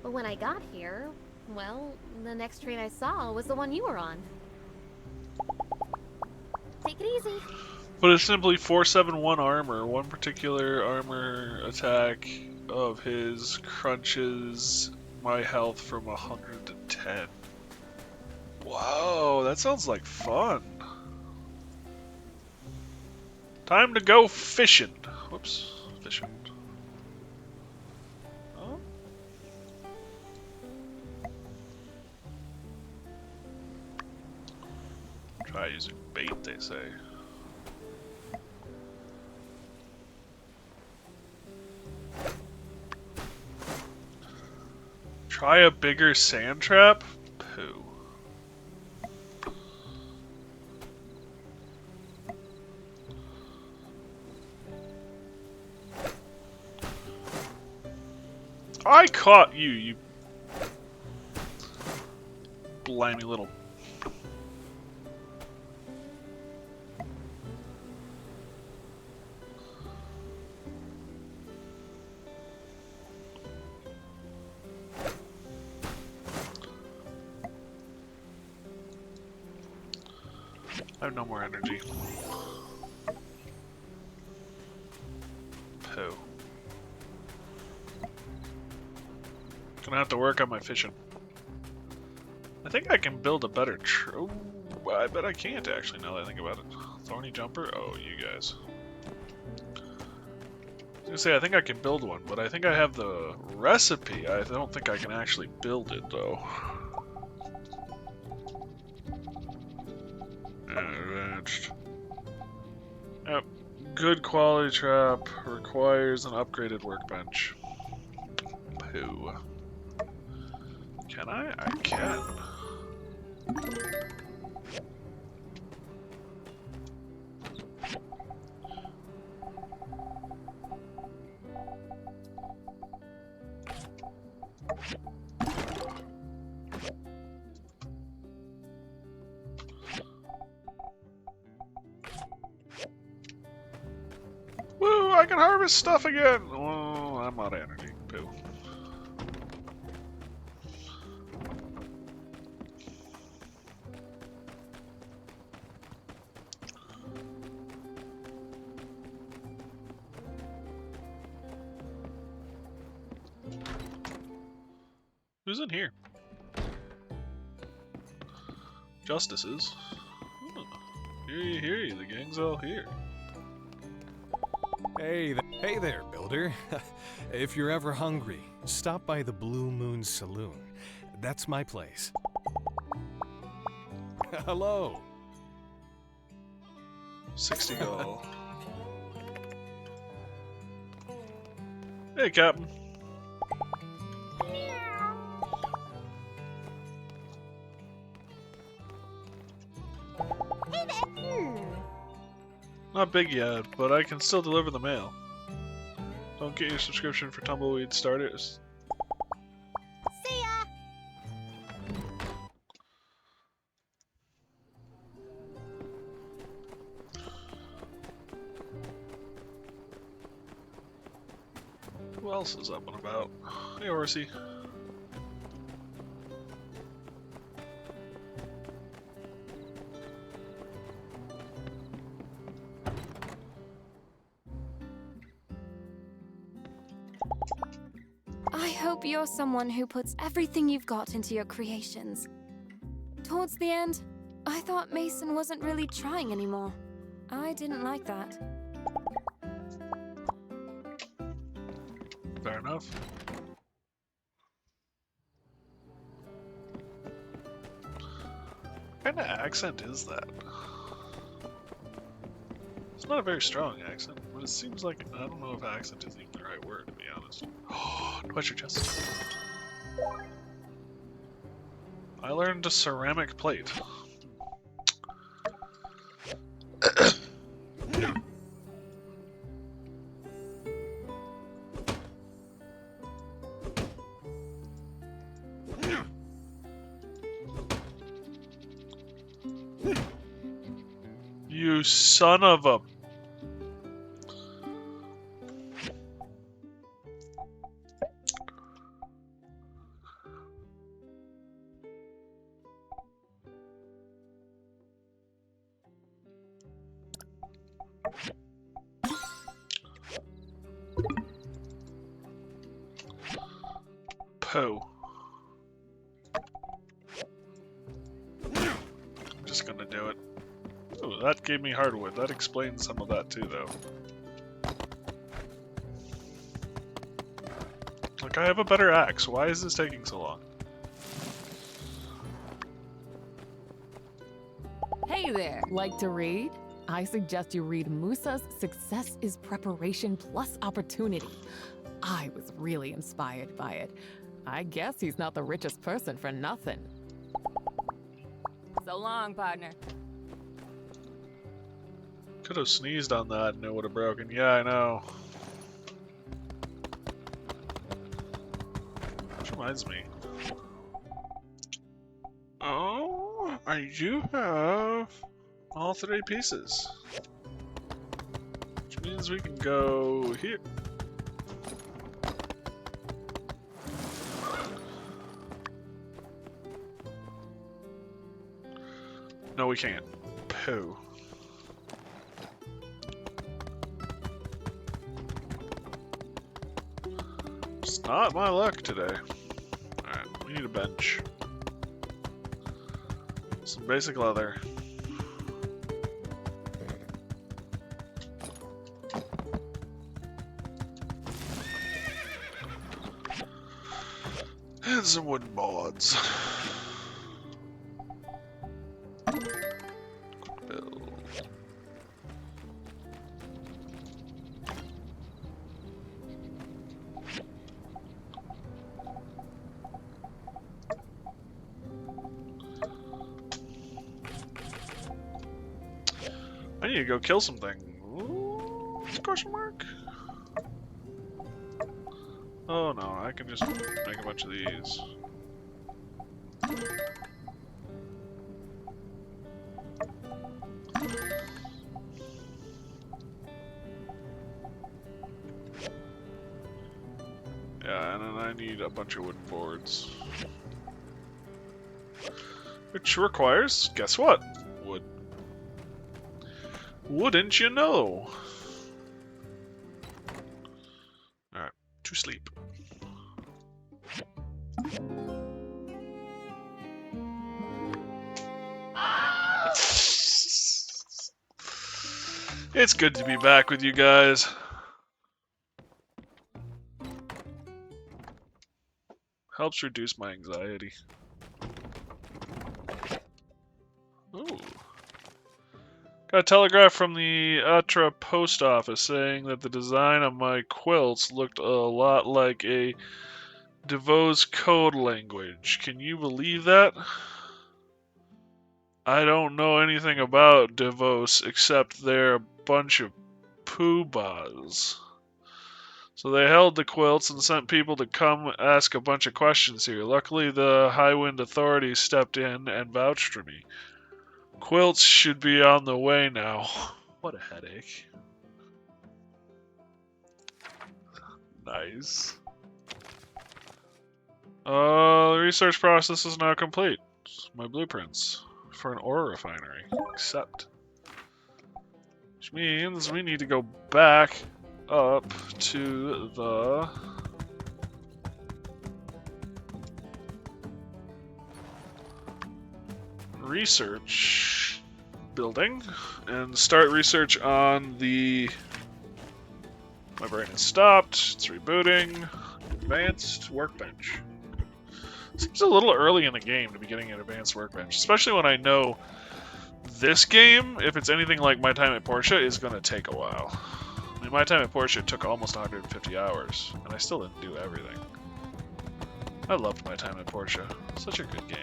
But when I got here, well, the next train I saw was the one you were on. Take it easy. But it's simply 471 armor. One particular armor attack of his crunches my health from 100 to 10. Wow, that sounds like fun. Time to go fishing. Whoops, fishing. Oh. Try using bait, they say. Try a bigger sand trap? Pooh. I caught you, you blimey little. I have no more energy. Pooh. Gonna have to work on my fishing. I think I can build a better I bet I can't actually, now that I think about it. Thorny jumper? Oh, you guys. I was gonna say, I think I can build one, but I think I have the recipe. I don't think I can actually build it, though. Advanced. Yep. Good quality trap requires an upgraded workbench. Pooh. Can I? I can. Woo! I can harvest stuff again! Oh, I'm out of energy. Pooh. Who's in here? Justices. Hear you, the gang's all here. Hey there, builder. If you're ever hungry, stop by the Blue Moon Saloon. That's my place. Hello. 60 gold. Hey, Captain. Not big yet, but I can still deliver the mail. Don't get your subscription for Tumbleweed starters. See ya! Who else is up and about? Hey, Horsey. I hope you're someone who puts everything you've got into your creations. Towards the end, I thought Mason wasn't really trying anymore. I didn't like that. Fair enough. What kind of accent is that? It's not a very strong accent, but it seems like, I don't know if accent is even the right word, to be honest. Touch your chest. I learned a ceramic plate. You son of a... Poe. I'm just gonna do it. Oh, that gave me hardwood. That explains some of that too, though. Like, I have a better axe. Why is this taking so long? Hey there! Like to read? I suggest you read Musa's Success is Preparation Plus Opportunity. I was really inspired by it. I guess he's not the richest person for nothing. So long, partner. Could have sneezed on that and it would have broken. Yeah, I know. Which reminds me. Oh, I do have all 3 pieces. Which means we can go here. No, we can't. Pooh. It's not my luck today. Alright, we need a bench. Some basic leather. And some wooden boards. I need to go kill something. Ooh, question mark? Oh no, I can just make a bunch of these. Yeah, and then I need a bunch of wooden boards. Which requires, guess what? Wood. Wouldn't you know? Alright, to sleep. It's good to be back with you guys. Helps reduce my anxiety. Ooh. Got a telegraph from the Atra post office saying that the design of my quilts looked a lot like a DeVos code language. Can you believe that? I don't know anything about DeVos except they're a bunch of poobahs. So they held the quilts and sent people to come ask a bunch of questions here. Luckily, the Highwind authorities stepped in and vouched for me. Quilts should be on the way now. What a headache. Nice. The research process is now complete. My blueprints for an ore refinery. Accept. Which means we need to go back up to the research building and start research on the... My brain has stopped. It's rebooting. Advanced workbench. Seems a little early in the game to be getting an advanced workbench, especially when I know this game, if it's anything like My Time at Portia, is going to take a while. I mean, My Time at Portia took almost 150 hours, and I still didn't do everything. I loved My Time at Portia. Such a good game.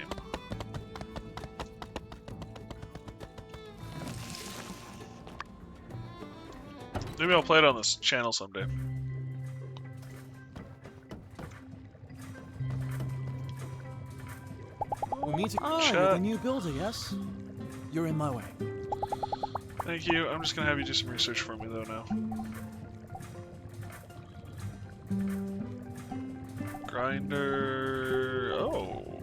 Maybe I'll play it on this channel someday. We meet to Shut. the new builder, yes? You're in my way. Thank you. I'm just gonna have you do some research for me though now. Grinder. Oh.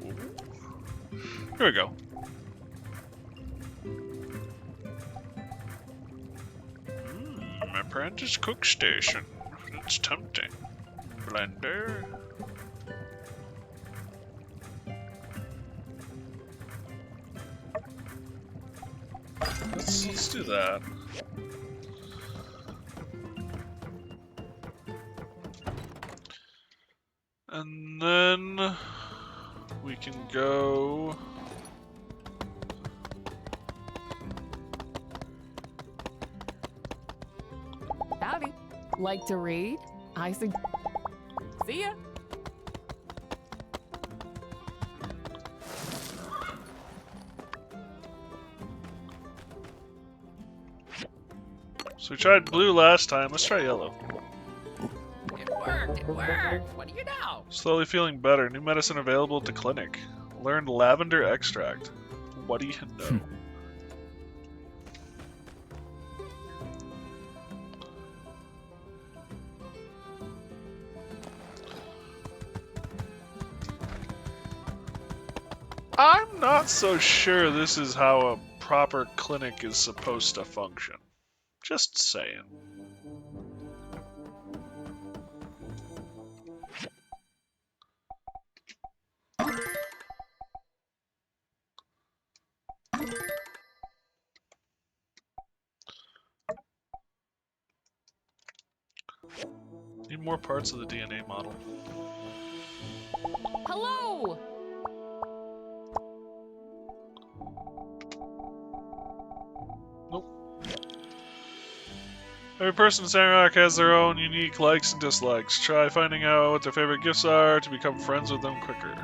Here we go. Apprentice cook station. It's tempting. Blender. Let's do that. And then we can go. Howdy. Like to read? See ya. So we tried blue last time. Let's try yellow. It worked. It worked. What do you know? Slowly feeling better. New medicine available at the clinic. Learned lavender extract. What do you know? I'm not so sure this is how a proper clinic is supposed to function. Just saying. Need more parts of the DNA model. Hello! Every person in Sandrock has their own unique likes and dislikes. Try finding out what their favorite gifts are to become friends with them quicker.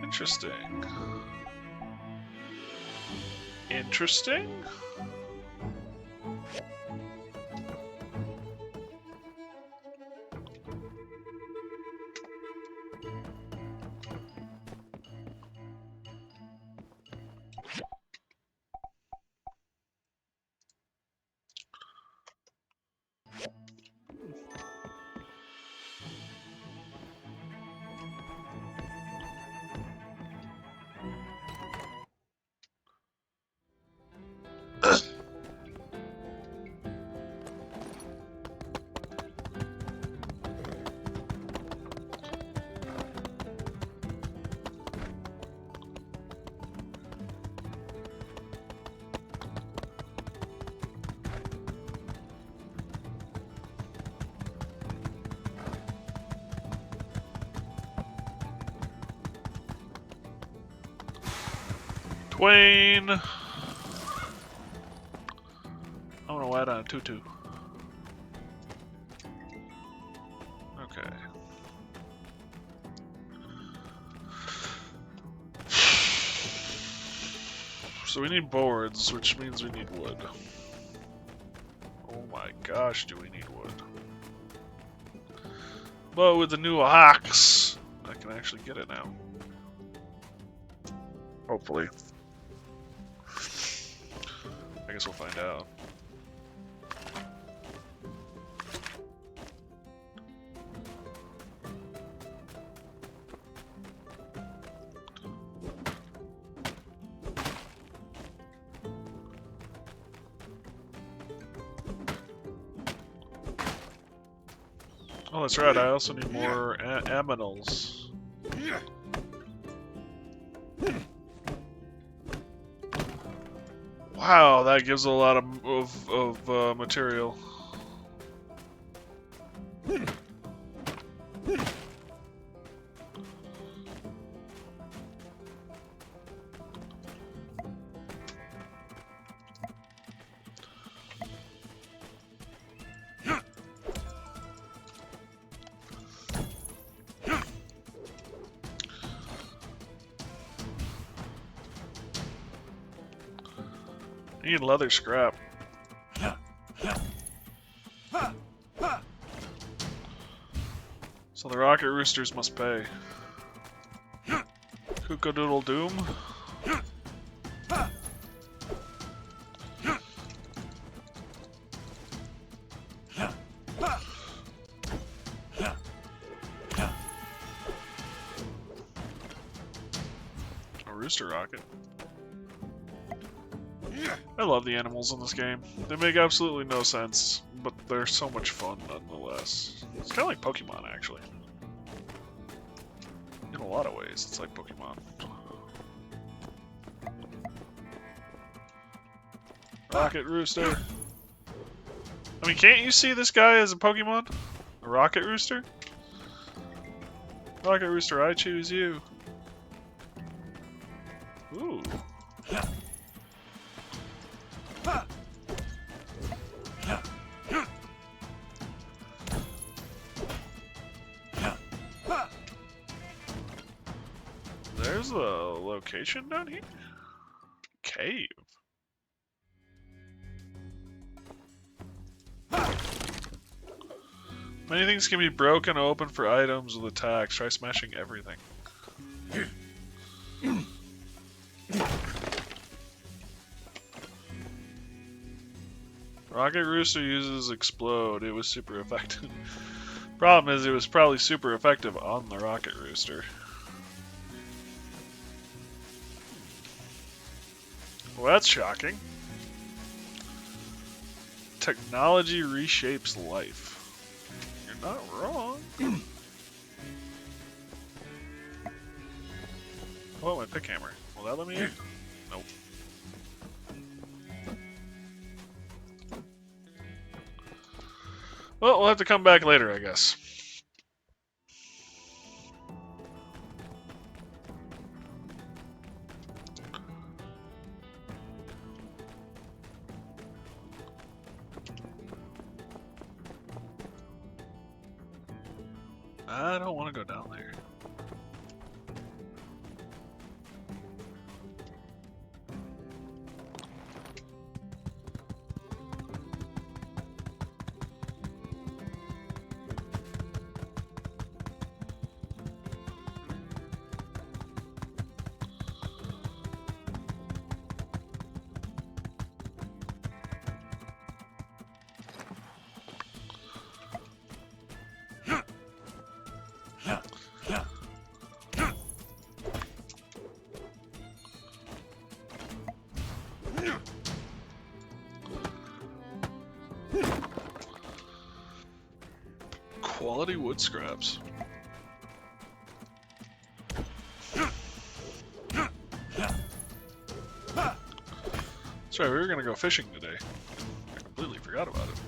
Interesting. Interesting? Queen. I'm gonna add on a tutu. Okay. So we need boards, which means we need wood. Oh my gosh, do we need wood. But with the new axe, I can actually get it now. Hopefully. I guess we'll find out. Oh, that's right, I also need more aminals. Wow, that gives a lot of material. I need leather scrap. So the rocket roosters must pay. Kookadoodle Doom. A rooster rocket. I love the animals in this game. They make absolutely no sense, but they're so much fun nonetheless. It's kind of like Pokemon, actually. In a lot of ways, it's like Pokemon. Rocket Rooster. I mean, can't you see this guy as a Pokemon? A Rocket Rooster? Rocket Rooster, I choose you. Ooh. There's a location down here? Cave. Many things can be broken open for items with attacks. Try smashing everything. Rocket Rooster uses Explode. It was super effective. Problem is, it was probably super effective on the Rocket Rooster. Well, that's shocking. Technology reshapes life. You're not wrong. Oh, my pick hammer. Will that let me in? Nope. Well, we'll have to come back later, I guess. I don't want to go down there. Quality wood scraps. That's right, we were gonna go fishing today. I completely forgot about it.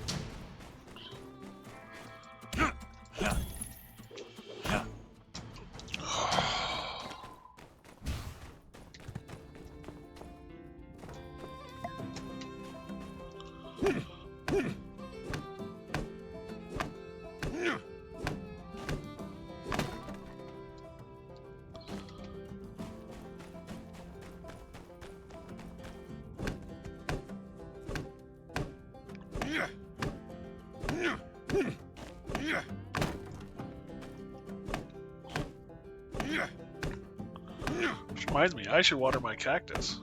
Which reminds me, I should water my cactus.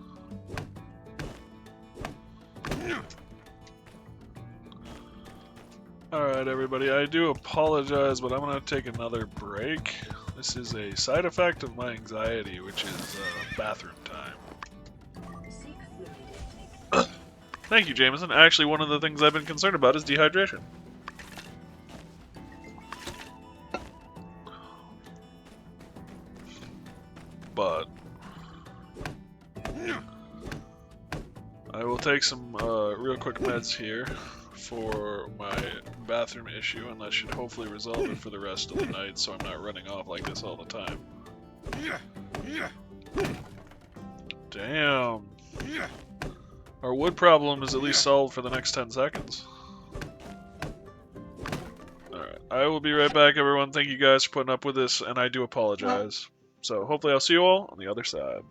Alright, everybody, I do apologize, but I'm going to take another break. This is a side effect of my anxiety, which is bathroom time. Thank you, Jameson. Actually, one of the things I've been concerned about is dehydration. But I will take some real quick meds here for my bathroom issue, and that should hopefully resolve it for the rest of the night, so I'm not running off like this all the time. Damn. Our wood problem is at least solved for the next 10 seconds. Alright, I will be right back, everyone. Thank you guys for putting up with this, and I do apologize. So hopefully I'll see you all on the other side.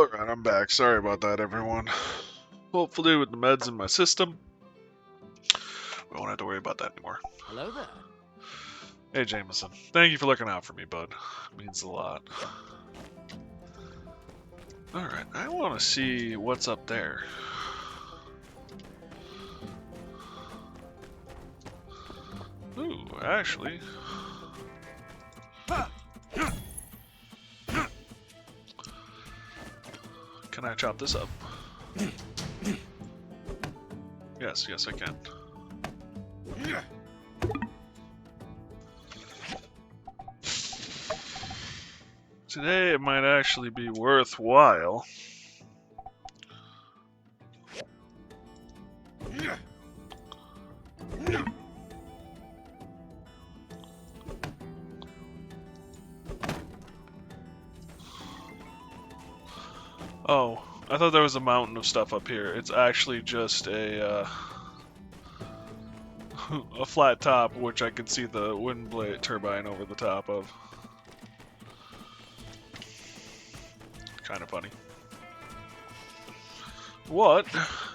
Alright, I'm back. Sorry about that, everyone. Hopefully, with the meds in my system, we won't have to worry about that anymore. Hello there. Hey, Jameson. Thank you for looking out for me, bud. It means a lot. Alright, I want to see what's up there. Ooh, actually. Can I chop this up? Yes, I can. Today it might actually be worthwhile. Oh, I thought there was a mountain of stuff up here. It's actually just a a flat top, which I can see the wind blade turbine over the top of. Kind of funny. What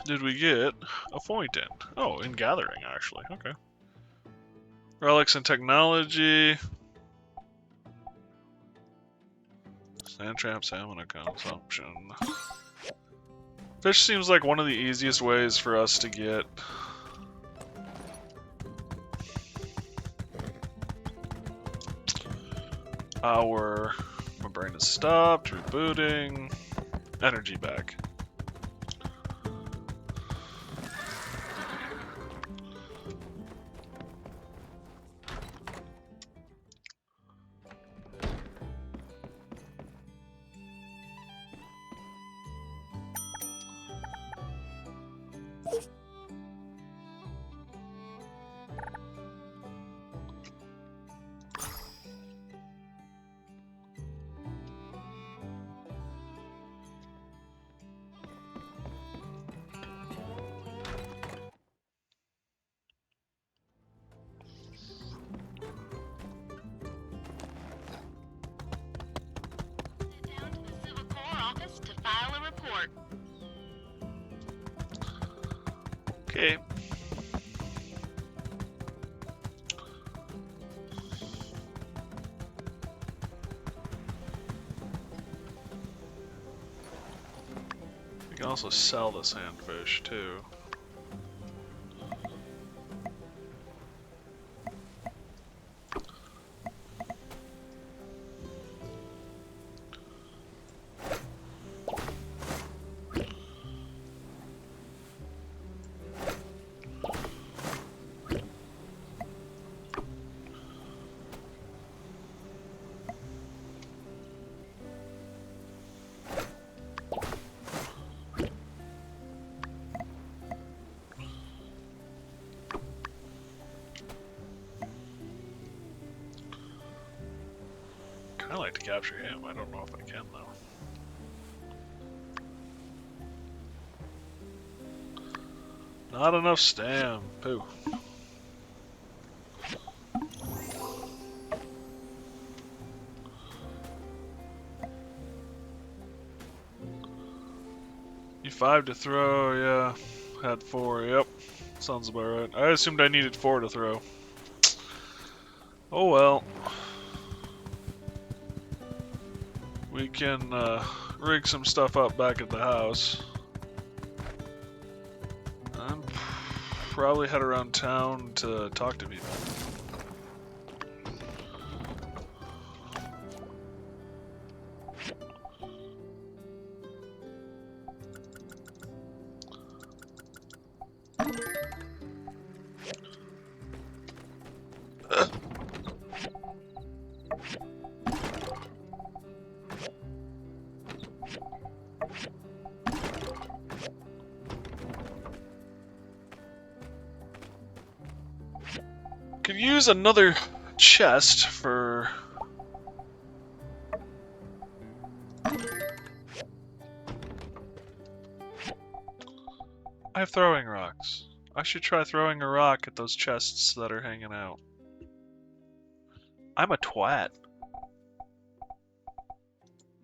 did we get a point in? Oh, in gathering, actually. Okay. Relics and technology. Sand trap, salmon consumption. Fish seems like one of the easiest ways for us to get our... My brain is stopped, rebooting, energy back. Okay. We can also sell the sandfish too. I like to capture him. I don't know if I can though. Not enough stam. Pooh. You 5 to throw, yeah. Had 4, yep. Sounds about right. I assumed I needed 4 to throw. Oh well. We can rig some stuff up back at the house. And probably head around town to talk to people. Could use another chest for... I have throwing rocks. I should try throwing a rock at those chests that are hanging out. I'm a twat.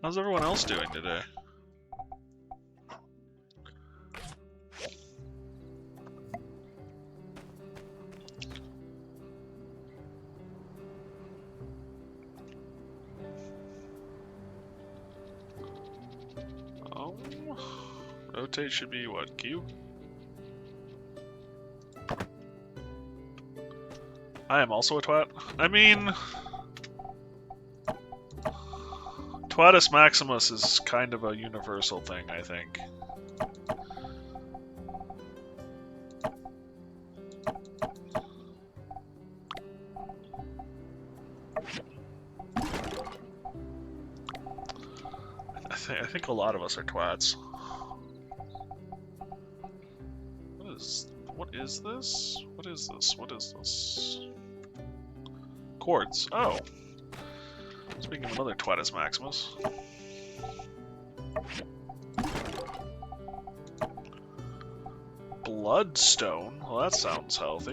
How's everyone else doing today? Rotate should be what? Q? I am also a twat. I mean, Twatus Maximus is kind of a universal thing, I think. I think a lot of us are twats. What is this? What is this? What is this? Quartz. Oh. Speaking of another Twatus Maximus. Bloodstone? Well, that sounds healthy.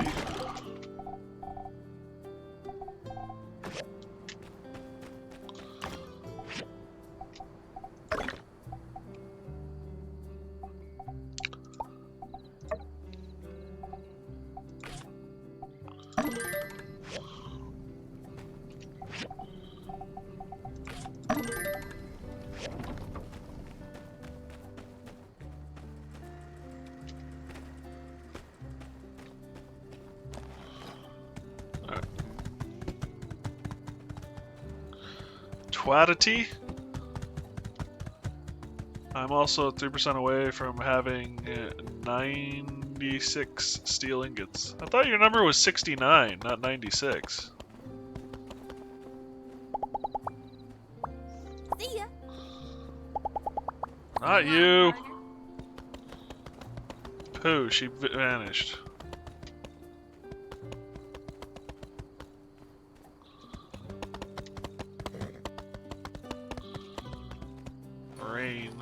Twatity. I'm also 3% away from having 96 steel ingots. I thought your number was 69, not 96. See ya. Not you. Pooh, she vanished. Rain.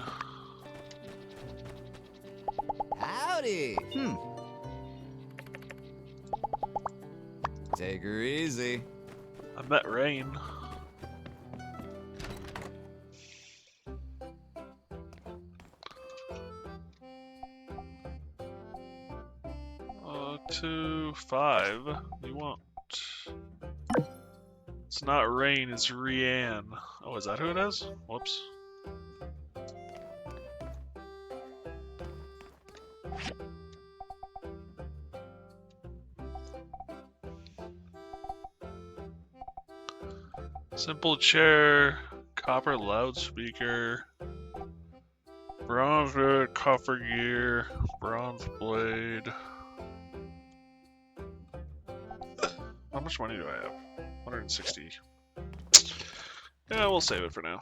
Howdy. Take her easy. I met Rain. To 5. You want? It's not Rain, it's Rianne. Oh, is that who it is? Whoops. Simple chair, copper loudspeaker, bronze wood, copper gear, bronze blade. How much money do I have? 160. Yeah, we'll save it for now.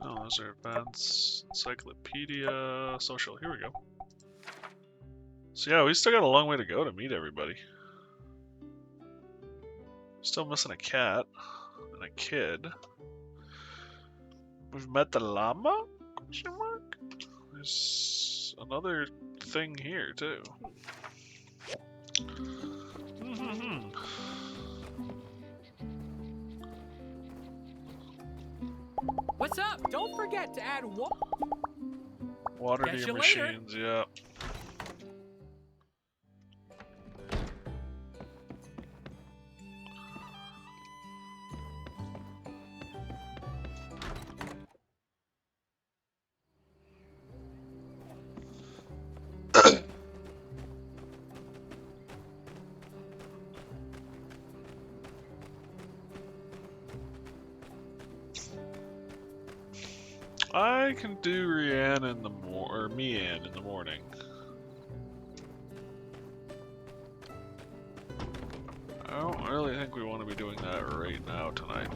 Oh, those are events, encyclopedia, social. Here we go. So yeah, we still got a long way to go to meet everybody. Still missing a cat and a kid. We've met the llama? Question mark? There's another thing here too. What's up? Don't forget to add water to Catch your you later. machines, yeah. I can do Rianne in the or Mian in the morning. I don't really think we want to be doing that right now tonight.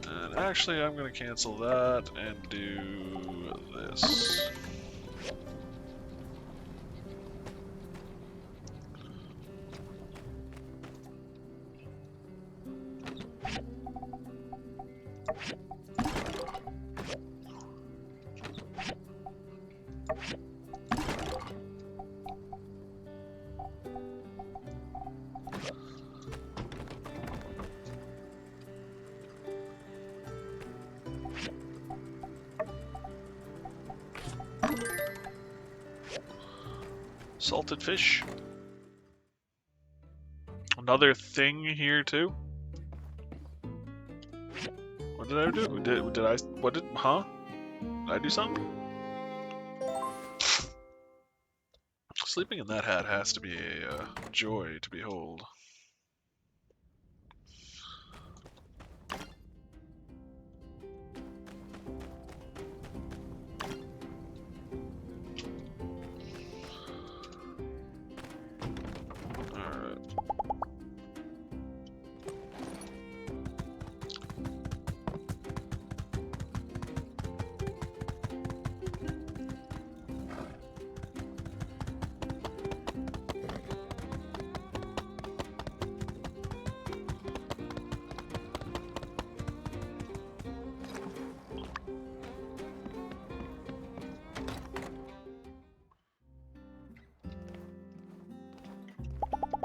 And actually, I'm going to cancel that and do this. Salted fish. Another thing here too. What did I do? Huh? Did I do something? Sleeping in that hat has to be a joy to behold.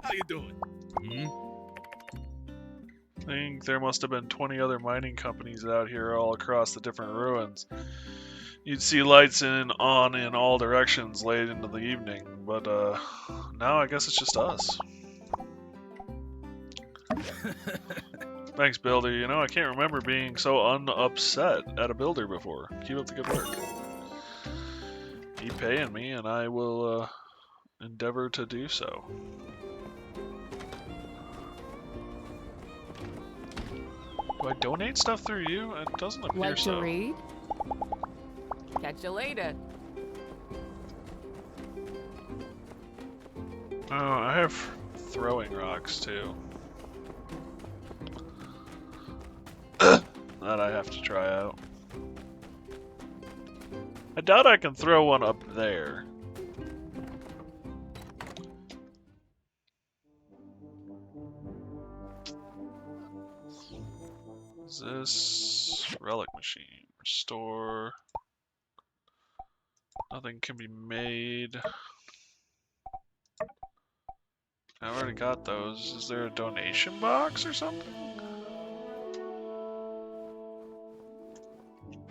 How you doing? I think there must have been 20 other mining companies out here all across the different ruins. You'd see lights on in all directions late into the evening, but now I guess it's just us. Thanks, Builder. You know, I can't remember being so unupset at a builder before. Keep up the good work. Keep paying me, and I will endeavor to do so. Do I donate stuff through you? It doesn't appear Like so. to read? Catch you later. Oh, I have throwing rocks too. That I have to try out. I doubt I can throw one up there. Is this relic machine? Restore. Nothing can be made. I already got those. Is there a donation box or something?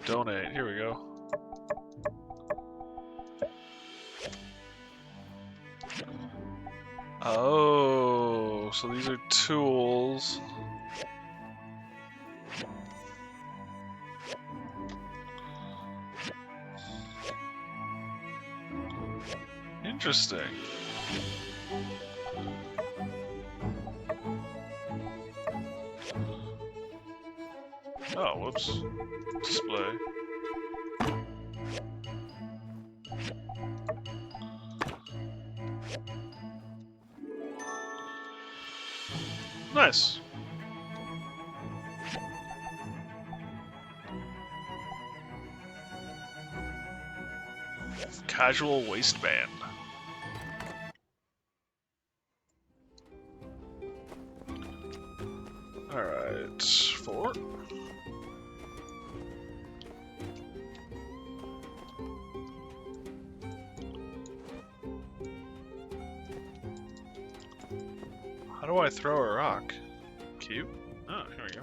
Donate. Here we go. Oh, so these are tools. Interesting. Oh, whoops. Display. Nice. Casual waistband. Alright, 4. How do I throw a rock? Cute. Oh, here we go.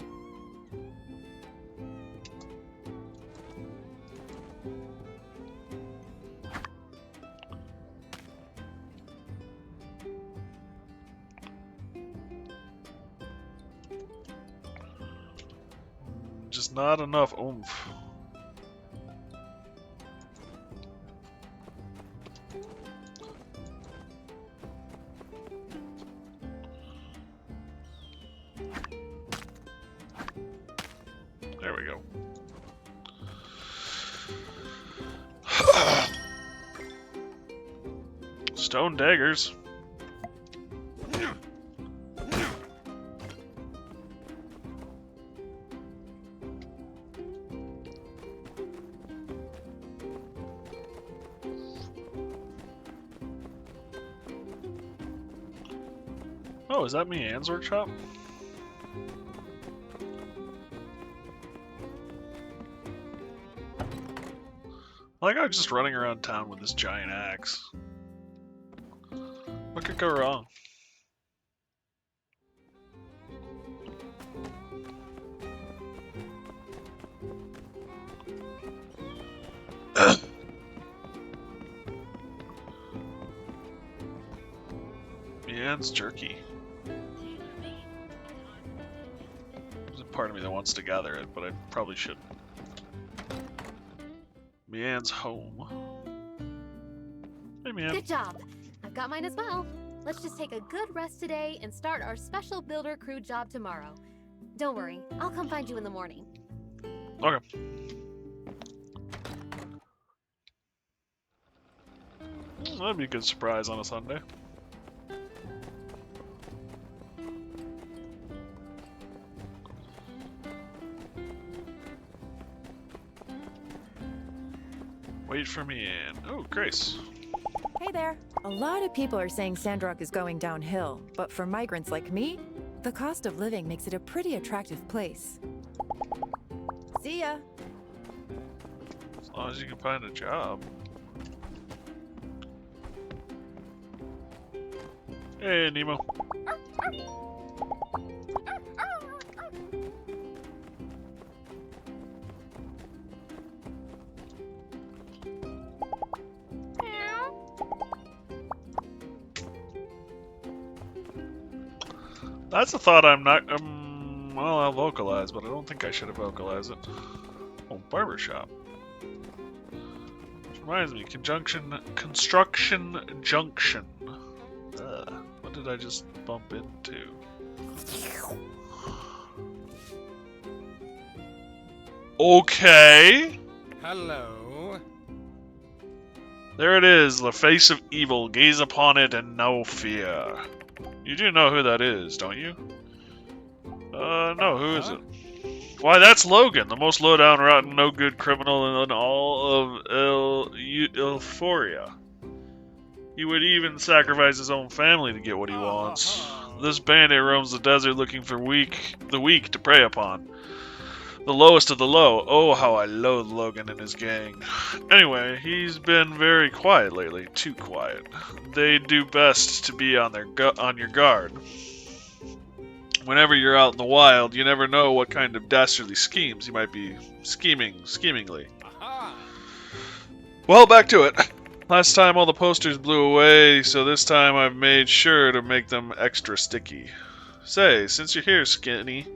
Just not enough oomph. There we go. Stone daggers. Oh, is that me, Anne's workshop? Like I was just running around town with this giant axe. What could go wrong? Yeah, it's jerky. There's a part of me that wants to gather it, but I probably shouldn't. Mian's home. Hey, Mian. Good job. I've got mine as well. Let's just take a good rest today and start our special builder crew job tomorrow. Don't worry, I'll come find you in the morning. Okay. That'd be a good surprise on a Sunday. Wait for me and... Oh, Grace. Hey there. A lot of people are saying Sandrock is going downhill, but for migrants like me, the cost of living makes it a pretty attractive place. See ya. As long as you can find a job. Hey, Nemo. That's a thought I'm not, well, I'll vocalize, but I don't think I should have vocalized it. Oh, barbershop. Which reminds me, construction junction. What did I just bump into? Okay. Hello. There it is, the face of evil. Gaze upon it and no fear. You do know who that is, don't you? No, who is it? Why, that's Logan, the most low-down, rotten, no-good criminal in all of Euphoria. He would even sacrifice his own family to get what he wants. This bandit roams the desert looking for the weak to prey upon. The lowest of the low. Oh, how I loathe Logan and his gang. Anyway, he's been very quiet lately. Too quiet. They do best to be on your guard. Whenever you're out in the wild, you never know what kind of dastardly schemes he might be schemingly. Well, back to it. Last time all the posters blew away, so this time I've made sure to make them extra sticky. Say, since you're here, Skinny,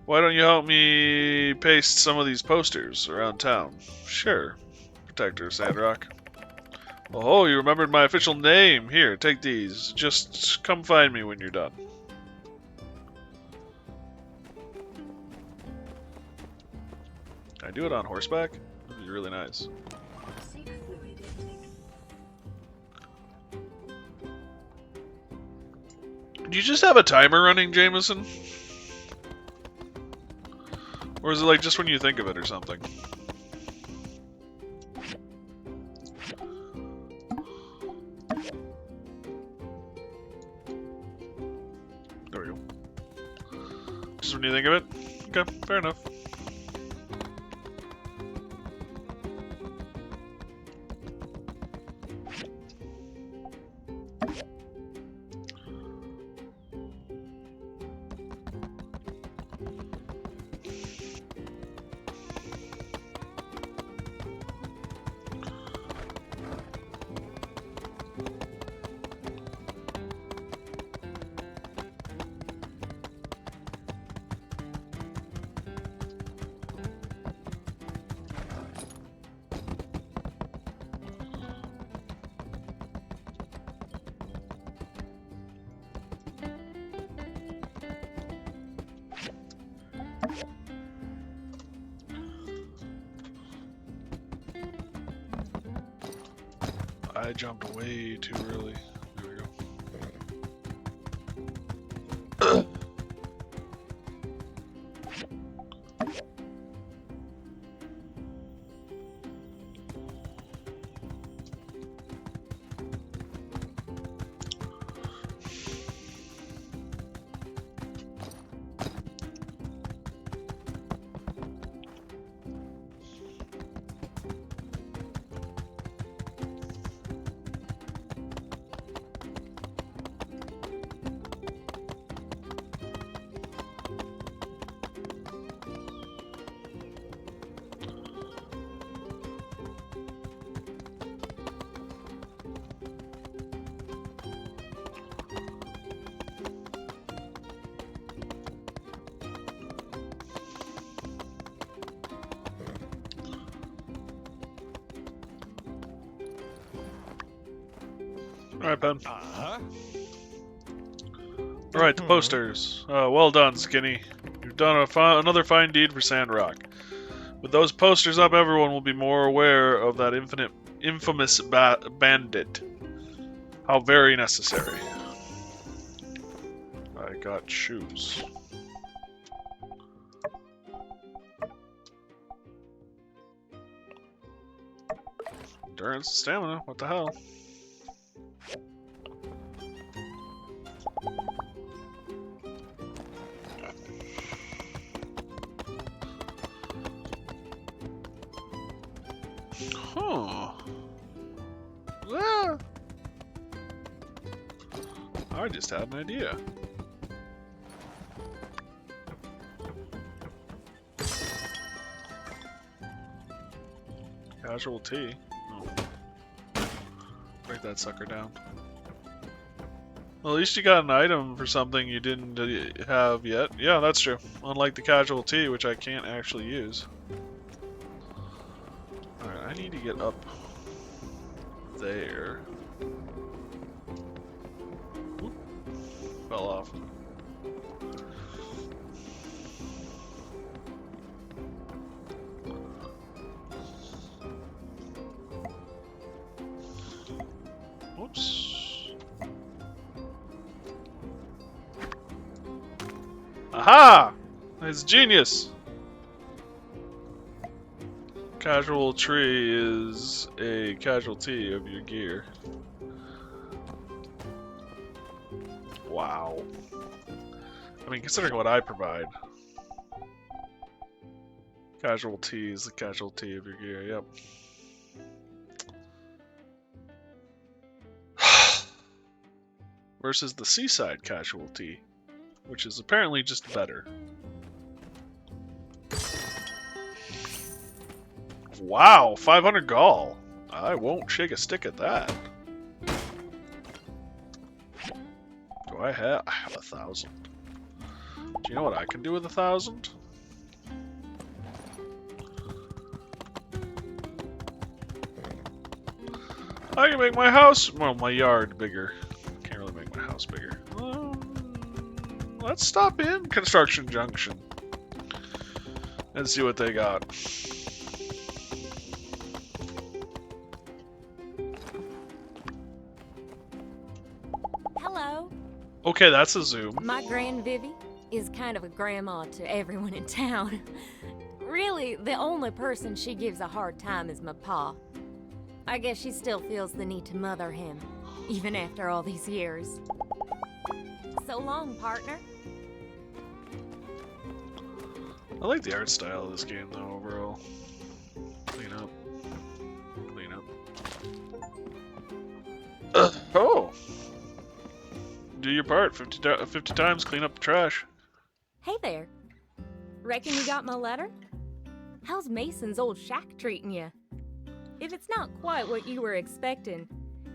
why don't you help me paste some of these posters around town? Sure, Protector Sandrock. Oh, you remembered my official name. Here, take these. Just come find me when you're done. Can I do it on horseback? That'd be really nice. Do you just have a timer running, Jameson? Or is it like just when you think of it or something? There we go. Just when you think of it? Okay, fair enough. I jumped way too early. There we go. Alright, Ben. Alright, the posters. Well done, Skinny. You've done another fine deed for Sandrock. With those posters up, everyone will be more aware of that infamous bandit. How very necessary. I got shoes. Endurance, stamina, what the hell? Huh. Yeah. I just had an idea. Casualty. Oh. Break that sucker down. Well, at least you got an item for something you didn't have yet. Yeah, that's true. Unlike the casualty, which I can't actually use. Alright, I need to get up there. Whoop. Fell off. Whoops. Aha! It's genius! Casual tree is a casualty of your gear. Wow. I mean, considering what I provide. Casualty is the casualty of your gear, yep. Versus the seaside casualty, which is apparently just better. Wow, 500 gall. I won't shake a stick at that. Do I have 1,000? Do you know what I can do with 1,000? I can make my house, well, my yard bigger. Can't really make my house bigger. Let's stop in Construction Junction and see what they got. Hello. Okay, that's a zoom. My Grand Vivi is kind of a grandma to everyone in town. Really, the only person she gives a hard time is my pa. I guess she still feels the need to mother him, even after all these years. So long, partner. I like the art style of this game, though, overall. Clean up. Clean up. Oh! Do your part. 50 times, clean up the trash. Hey there. Reckon you got my letter? How's Mason's old shack treating you? If it's not quite what you were expecting,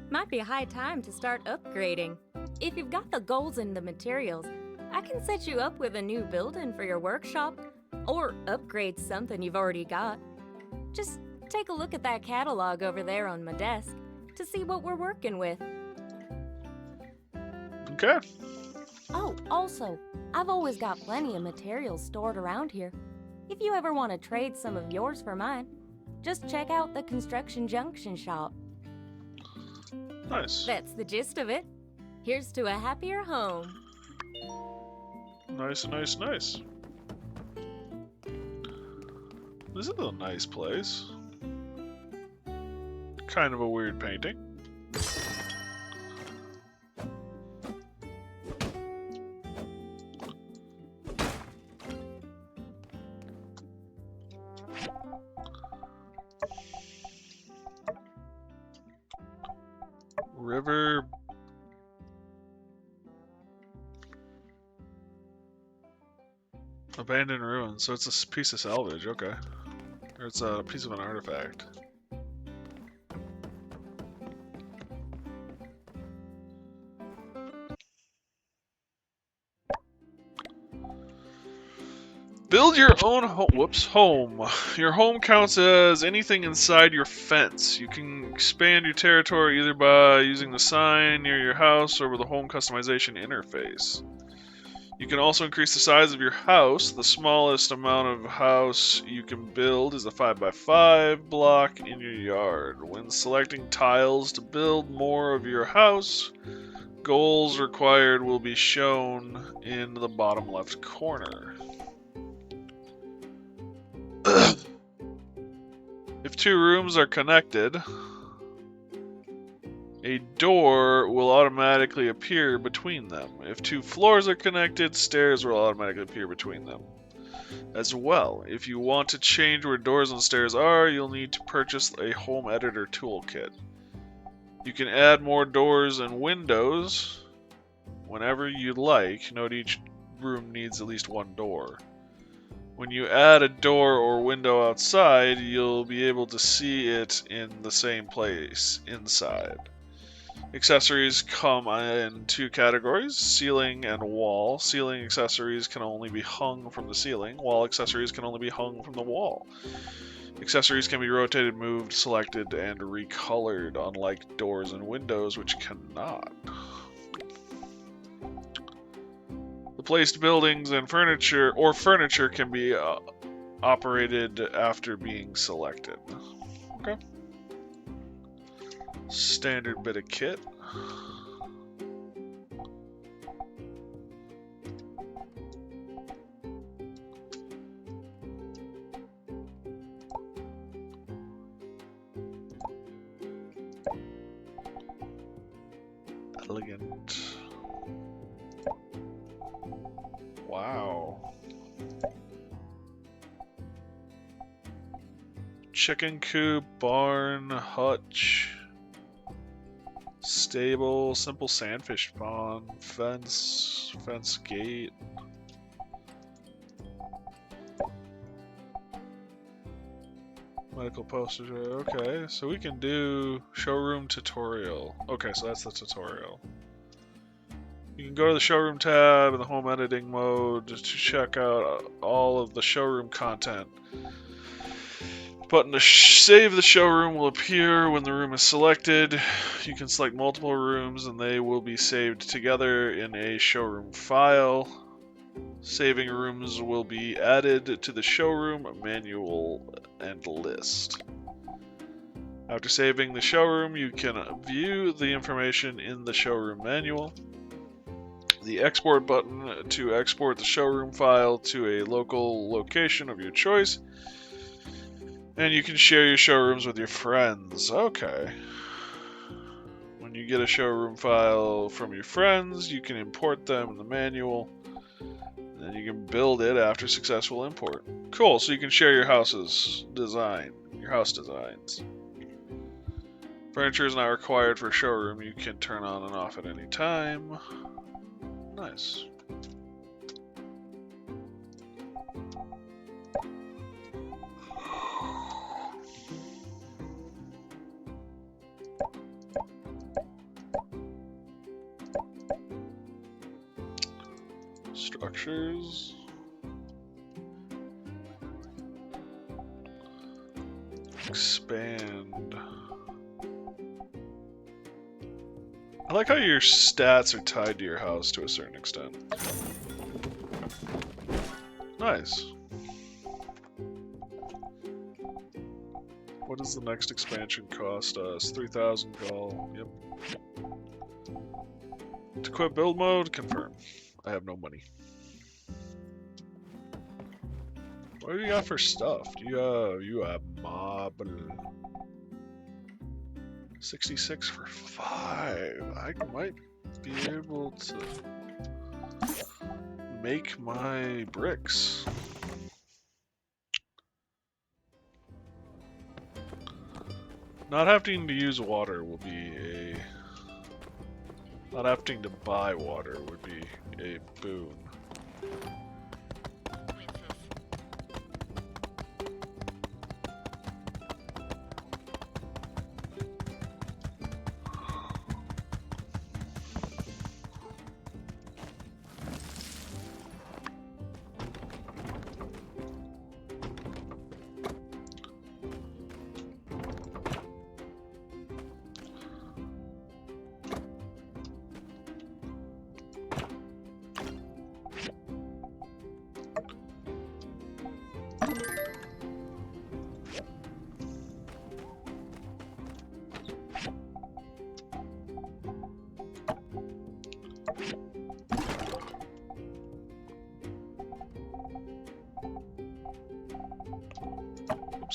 might be a high time to start upgrading. If you've got the goals and the materials, I can set you up with a new building for your workshop, or upgrade something you've already got. Just take a look at that catalog over there on my desk to see what we're working with. Okay. Oh, also, I've always got plenty of materials stored around here. If you ever want to trade some of yours for mine, just check out the Construction Junction shop. Nice. That's the gist of it. Here's to a happier home. Nice, nice, nice. This is a nice place. Kind of a weird painting. River. Abandoned ruins, so it's a piece of salvage, okay. Or it's a piece of an artifact. Build your own home. Your home counts as anything inside your fence. You can expand your territory either by using the sign near your house or with the home customization interface. You can also increase the size of your house. The smallest amount of house you can build is a 5x5 block in your yard. When selecting tiles to build more of your house, goals required will be shown in the bottom left corner. If two rooms are connected, a door will automatically appear between them. If two floors are connected, stairs will automatically appear between them. As well, if you want to change where doors and stairs are, you'll need to purchase a home editor toolkit. You can add more doors and windows whenever you like. Note each room needs at least one door. When you add a door or window outside, you'll be able to see it in the same place inside. Accessories come in two categories, ceiling and wall. Ceiling accessories can only be hung from the ceiling. Wall accessories can only be hung from the wall. Accessories can be rotated, moved, selected, and recolored, unlike doors and windows, which cannot. The placed buildings and furniture can be operated after being selected. Okay. Standard bit of kit. Elegant. Wow. Chicken coop, barn, hutch, stable, simple sandfish pond, fence gate. Medical postage. Okay, so we can do showroom tutorial. Okay, so that's the tutorial. You can go to the showroom tab in the home editing mode to check out all of the showroom content. Button to save the showroom will appear when the room is selected. You can select multiple rooms and they will be saved together in a showroom file. Saving rooms will be added to the showroom manual and list. After saving the showroom, you can view the information in the showroom manual. The export button to export the showroom file to a local location of your choice. And you can share your showrooms with your friends. Okay. When you get a showroom file from your friends, you can import them in the manual. And then you can build it after successful import. Cool, so you can share your house designs. Furniture is not required for a showroom. You can turn on and off at any time. Nice. Structures. Expand. I like how your stats are tied to your house to a certain extent. Nice. What does the next expansion cost us? 3,000 gold. Yep. To quit build mode, confirm. I have no money. What do you got for stuff? You have marble. 66 for 5. I might be able to make my bricks. Not having to use water will be a... Not having to buy water would be a boon.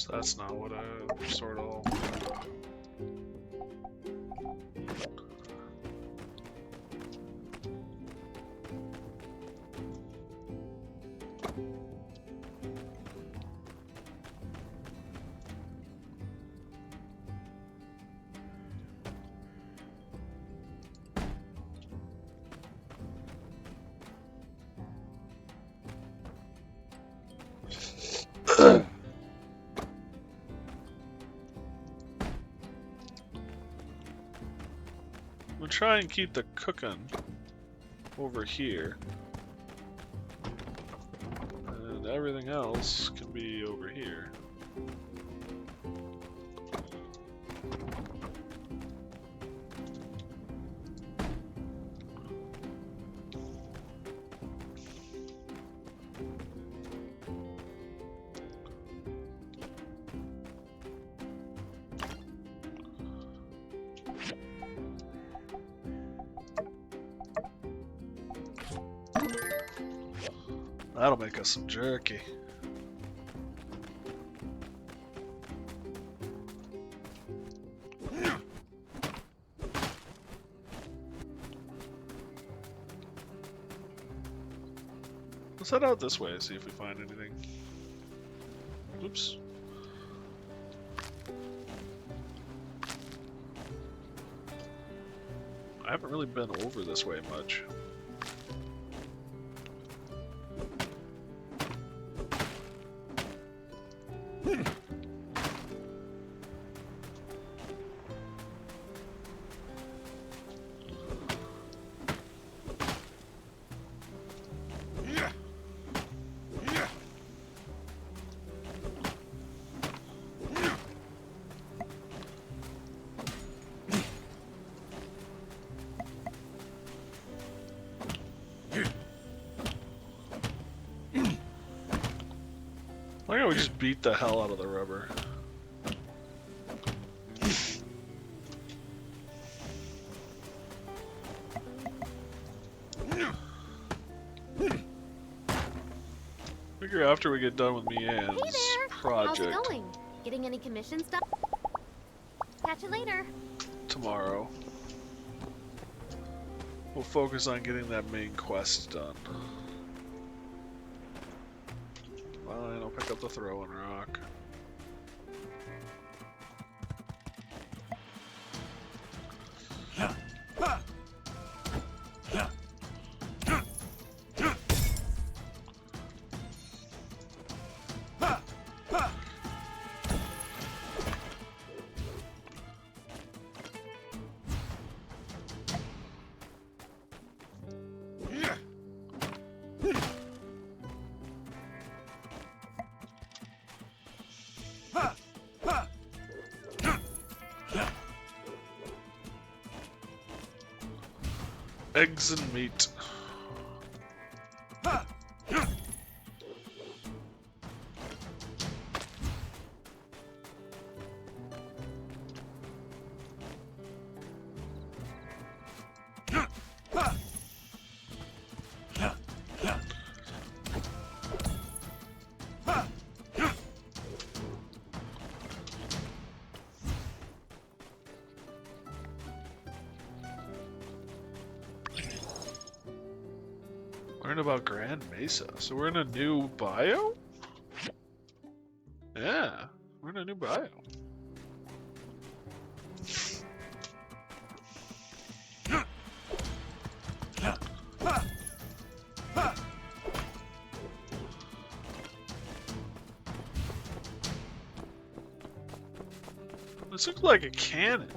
Oops, that's not what I sort of. We'll try and keep the cooking over here. And everything else can be over here. That'll make us some jerky. Let's head out this way and see if we find anything. Oops. I haven't really been over this way much. Why don't we just beat the hell out of the rubber? Figure after we get done with Mian's project How's it going? Getting any commission stuff? Catch you later. tomorrow, we'll focus on getting that main quest done. Fine, I'll pick up the throwing rock. Eggs and meat. Learn about Grand Mesa. So we're in a new bio? Yeah, we're in a new bio. This looks like a cannon.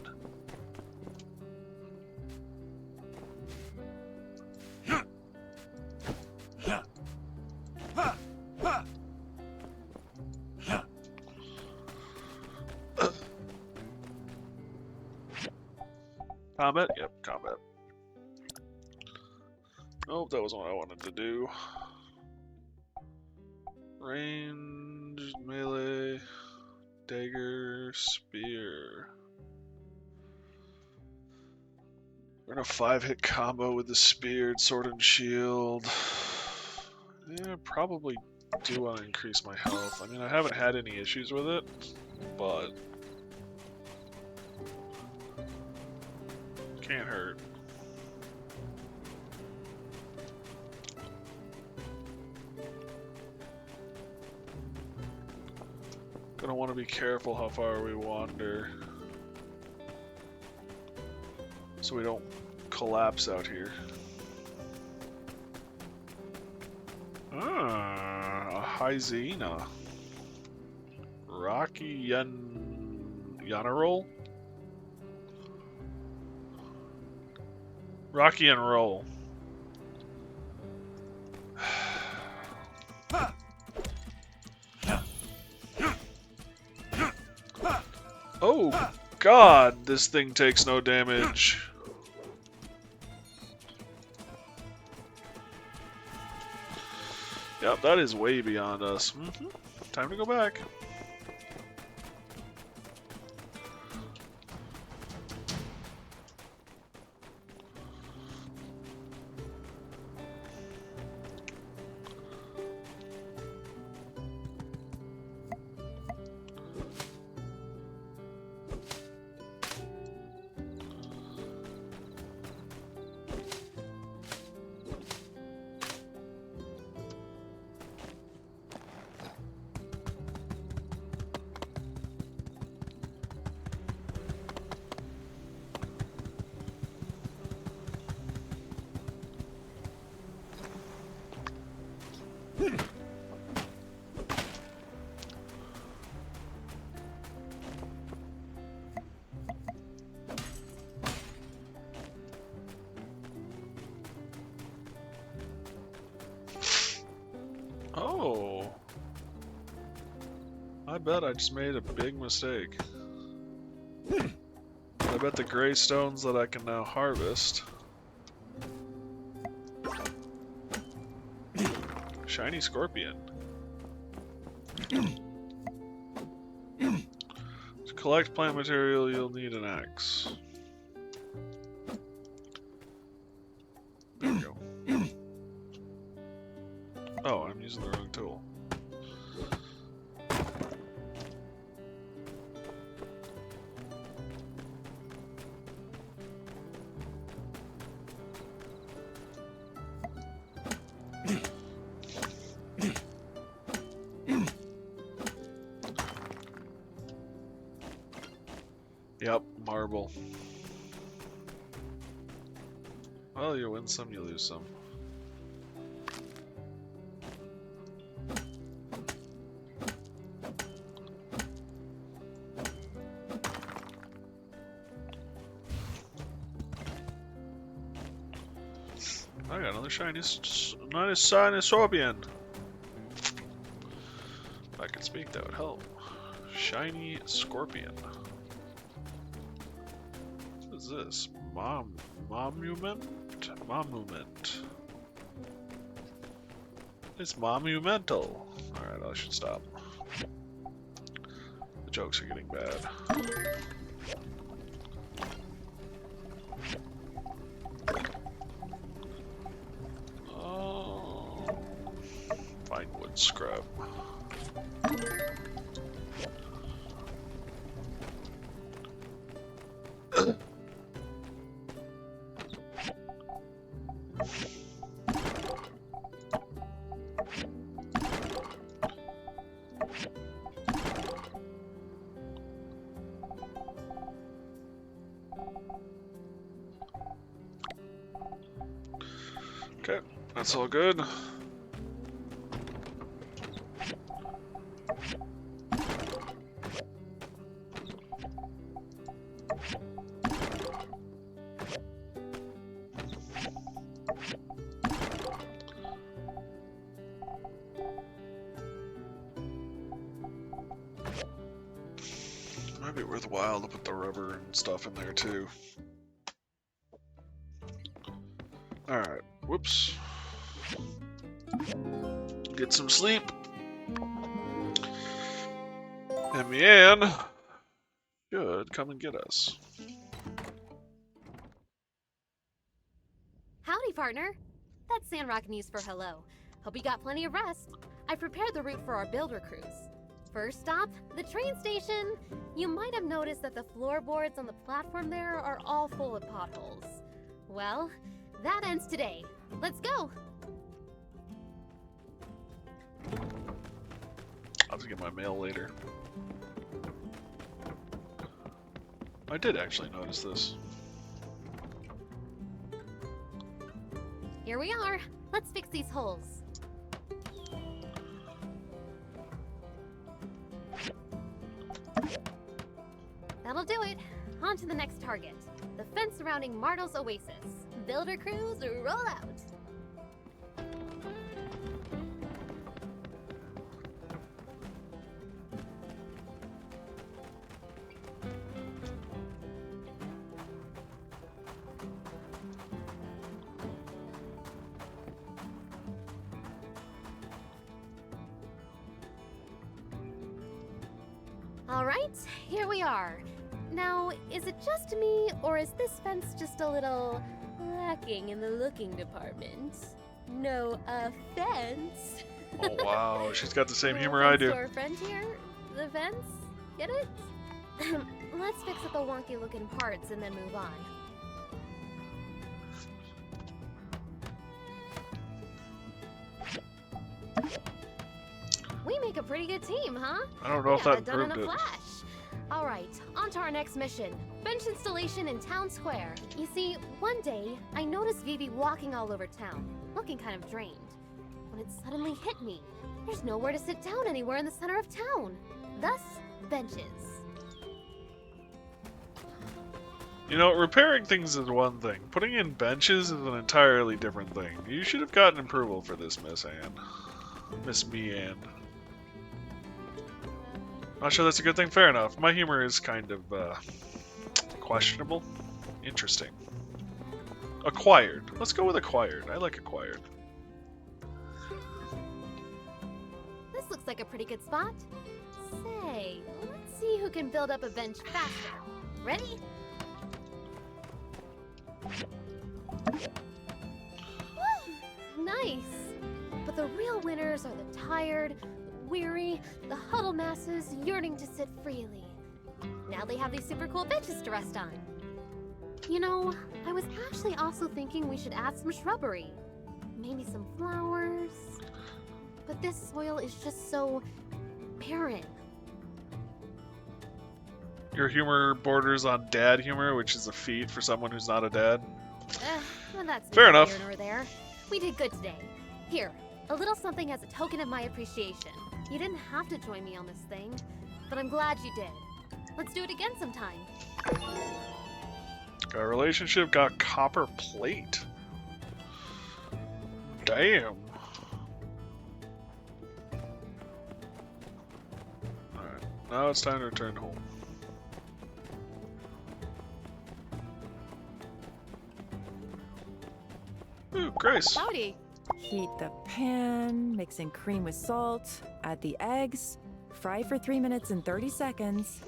Combat? Yep, combat. Oh, that wasn't what I wanted to do. Range, melee, dagger, spear. We're in a 5-hit combo with the spear, sword and shield. Yeah, probably do want to increase my health. I mean, I haven't had any issues with it, but can't hurt. Gonna want to be careful how far we wander, so we don't collapse out here. A Hyena. Rocky Yanarol? Rocky and Roll. Oh god, this thing takes no damage. Yep, that is way beyond us. Time to go back. Oh. I bet I just made a big mistake. I bet the gray stones that I can now harvest. Shiny scorpion. To collect plant material, you'll need an axe. There we go. Oh, I'm using the wrong tool. Yep, marble. Well, you win some, you lose some. I got another shiny scorpion. If I could speak, that would help. Shiny scorpion. What is this? Monument? Monument. It's monumental. Alright, I should stop. The jokes are getting bad. Fine wood scrap. Okay, that's all good. Might be worthwhile to put the rubber and stuff in there too. Alright, whoops. Get some sleep. And Mian should come and get us. Howdy, partner. That's Sandrock news for hello. Hope you got plenty of rest. I've prepared the route for our builder cruise. First stop, the train station. You might have noticed that the floorboards on the platform there are all full of potholes. Well, that ends today. Let's go! I'll have to get my mail later. I did actually notice this. Here we are. Let's fix these holes. That'll do it. On to the next target. The fence surrounding Martel's Oasis. Builder crews, roll out! Alright, here we are. Now, is it just me, or is this fence just a little lacking in the looking department? No offense. Oh wow, she's got the same No humor I offense do. to our friend here, the fence. Get it? Let's fix up the wonky looking parts and then move on. We make a pretty good team, huh? I don't know if that done in improved a it. flash. All right, on to our next mission. Bench installation in town square. You see, one day, I noticed Vivi walking all over town, looking kind of drained. When it suddenly hit me, there's nowhere to sit down anywhere in the center of town. Thus, benches. You know, repairing things is one thing. Putting in benches is an entirely different thing. You should have gotten approval for this, Miss Anne. Miss Me Anne. Not sure that's a good thing. Fair enough. My humor is kind of, questionable. Interesting. Acquired. Let's go with acquired. I like acquired. This looks like a pretty good spot. Say, let's see who can build up a bench faster. Ready? Woo! Nice! But the real winners are the tired, weary, the huddle masses yearning to sit freely. Now they have these super cool benches to rest on. You know, I was actually also thinking we should add some shrubbery. Maybe some flowers. But this soil is just so barren. Your humor borders on dad humor, which is a feat for someone who's not a dad. Well, that's Fair neither enough. here nor there. We did good today. Here, a little something as a token of my appreciation. You didn't have to join me on this thing, but I'm glad you did. Let's do it again sometime. Got a relationship, got copper plate. Damn. Alright, now it's time to return home. Ooh, Grace. Howdy. Heat the pan, mix in cream with salt, add the eggs, fry for 3 minutes and 30 seconds.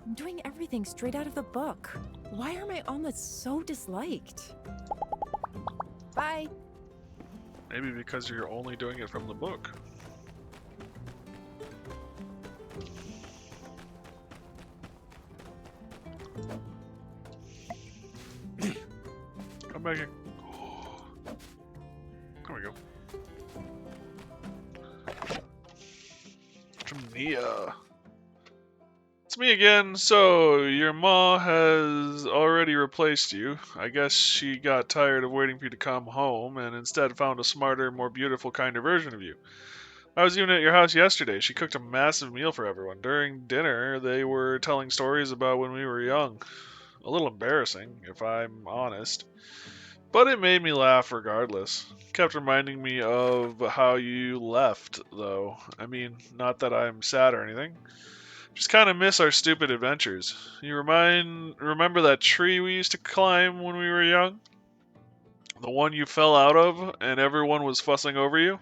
I'm doing everything straight out of the book. Why are my omelets so disliked? Bye. Maybe because you're only doing it from the book. Come back here. There we go. Mia. It's me again. So, your ma has already replaced you. I guess she got tired of waiting for you to come home and instead found a smarter, more beautiful kind of version of you. I was even at your house yesterday. She cooked a massive meal for everyone. During dinner, they were telling stories about when we were young. A little embarrassing, if I'm honest. But it made me laugh regardless. Kept reminding me of how you left, though. I mean, not that I'm sad or anything. Just kind of miss our stupid adventures. You remember that tree we used to climb when we were young? The one you fell out of and everyone was fussing over you?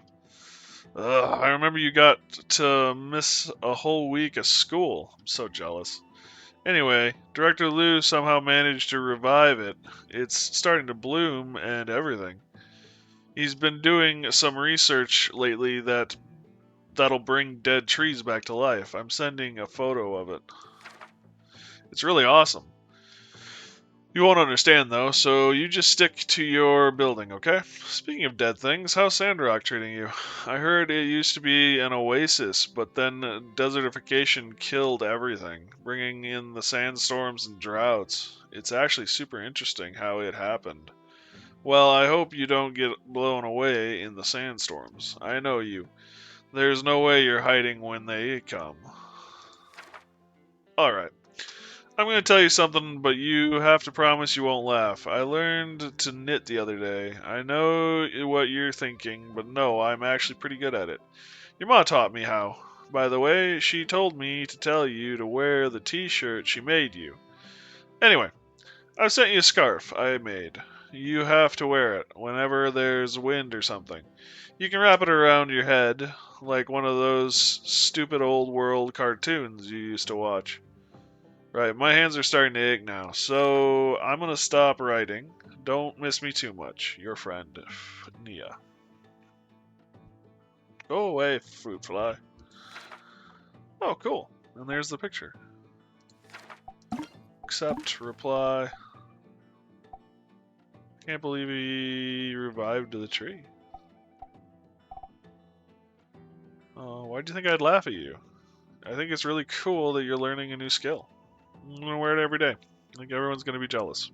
Ugh, I remember you got to miss a whole week of school. I'm so jealous. Anyway, Director Liu somehow managed to revive it. It's starting to bloom and everything. He's been doing some research lately that that'll bring dead trees back to life. I'm sending a photo of it. It's really awesome. You won't understand though, so you just stick to your building, okay? Speaking of dead things, how's Sandrock treating you? I heard it used to be an oasis, but then desertification killed everything, bringing in the sandstorms and droughts. It's actually super interesting how it happened. Well, I hope you don't get blown away in the sandstorms. I know you. There's no way you're hiding when they come. Alright. I'm going to tell you something, but you have to promise you won't laugh. I learned to knit the other day. I know what you're thinking, but no, I'm actually pretty good at it. Your ma taught me how. By the way, she told me to tell you to wear the t-shirt she made you. Anyway, I've sent you a scarf I made. You have to wear it whenever there's wind or something. You can wrap it around your head, like one of those stupid old world cartoons you used to watch. Right, my hands are starting to ache now, so I'm gonna stop writing. Don't miss me too much. Your friend, Nia. Go away, fruit fly. Oh, cool. And there's the picture. Accept, reply. Can't believe he revived the tree. Oh, why do you think I'd laugh at you? I think it's really cool that you're learning a new skill. I'm gonna wear it every day. I think everyone's gonna be jealous.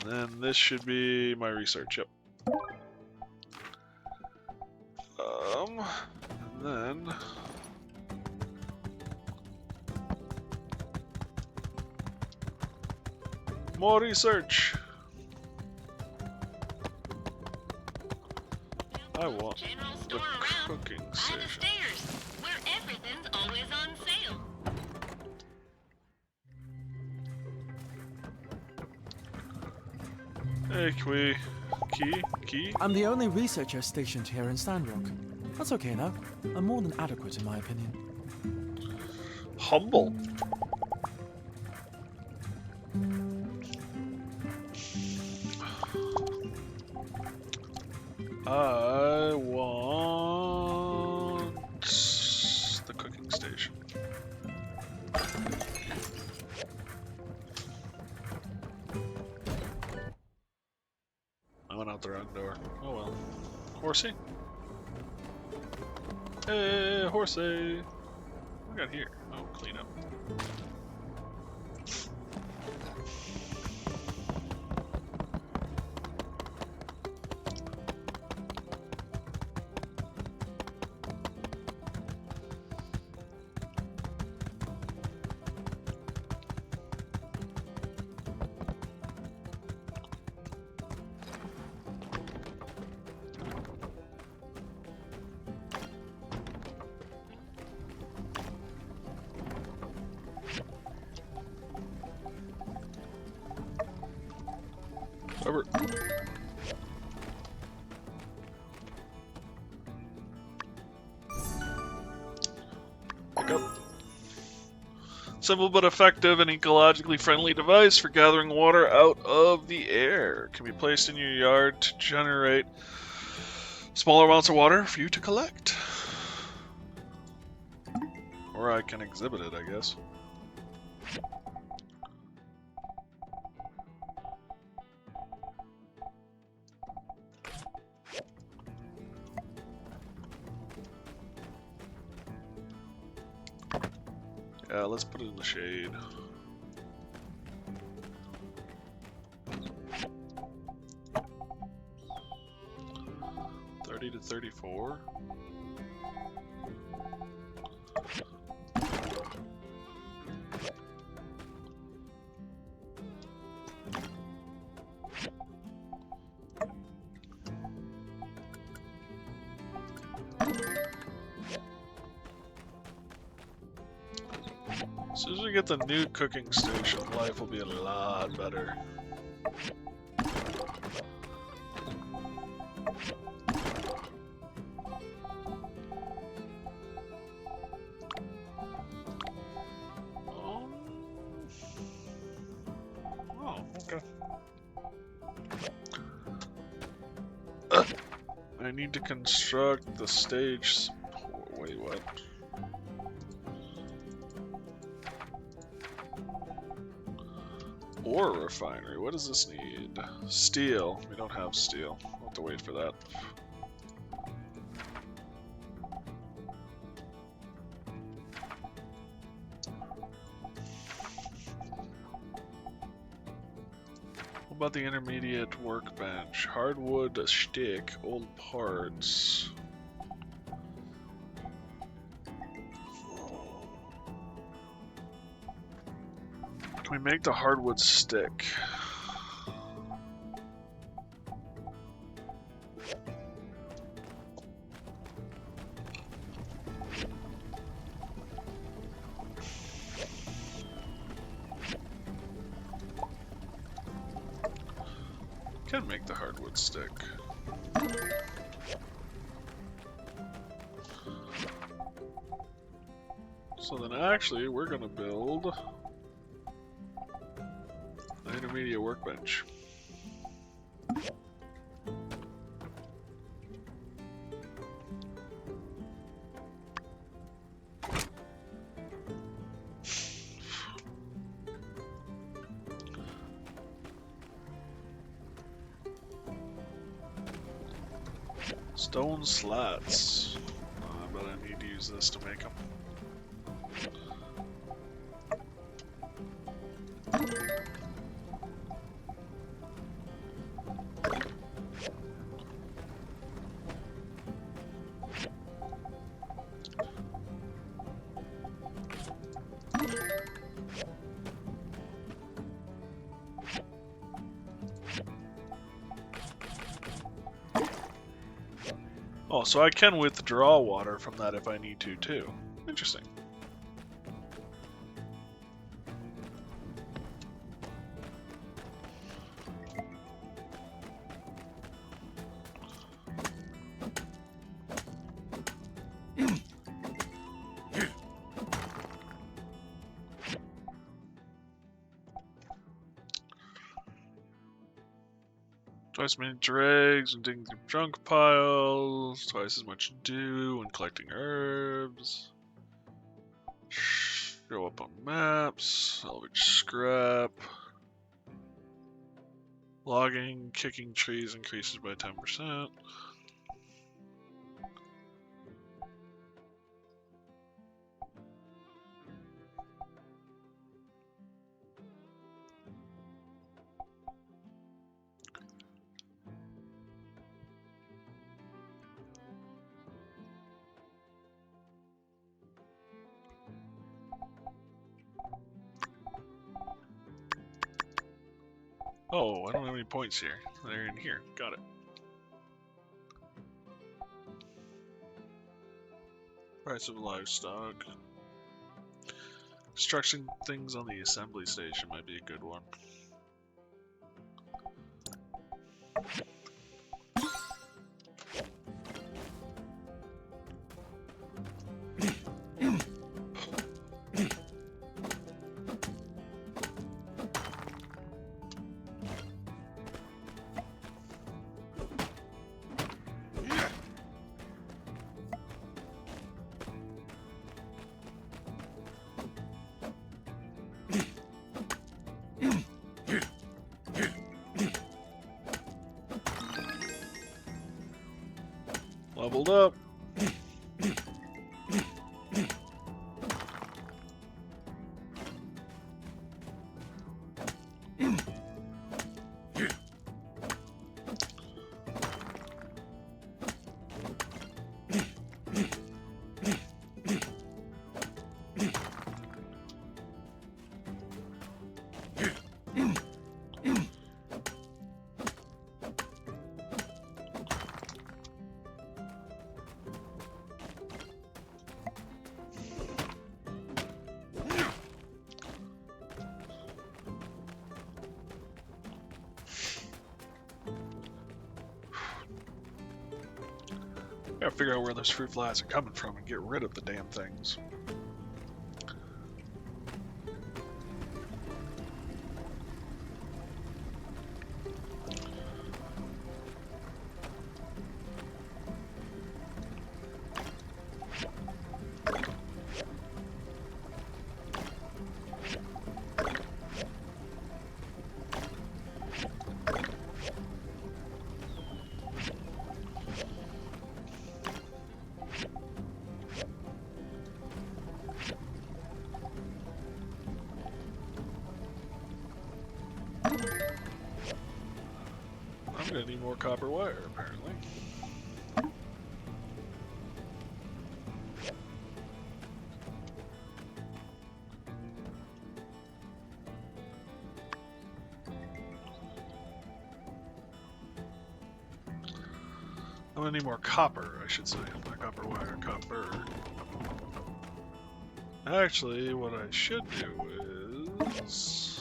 And then this should be my research, yep. And then... more research! I want the cooking station. Where everything's always on sale. Hey, Key? I'm the only researcher stationed here in Sandrock. That's okay though. I'm more than adequate in my opinion. Humble. I want the cooking station. I went out the wrong door. Oh well. Horsey? Hey, horsey! What we got here? Oh, clean up. Over. Pick up. Simple but effective and ecologically friendly device for gathering water out of the air. Can be placed in your yard to generate smaller amounts of water for you to collect. Or I can exhibit it, I guess. Yeah, let's put it in the shade. $30 to $34. As soon as we get the new cooking station, life will be a lot better. Oh, okay. I need to construct the stage support. Wait, what? Ore refinery. What does this need? Steel. We don't have steel. We'll have to wait for that. What about the intermediate workbench? Hardwood, a stick, old parts. Can we make the hardwood stick? Can make the hardwood stick. So then actually we're gonna build an intermediate workbench. Stone slats. But I need to use this to make them. Oh, so I can withdraw water from that if I need to, too. Interesting. Twice as many dregs when digging through junk piles, twice as much dew when collecting herbs. Show up on maps, salvage scrap. Logging, kicking trees increases by 10%. Oh, I don't have any points here. They're in here. Got it. Price of livestock. Construction things on the assembly station might be a good one. Leveled up. Gotta figure out where those fruit flies are coming from and get rid of the damn things. gonna need more copper wire, apparently. I'm gonna need more copper, I should say. Not copper wire, copper. Actually, what I should do is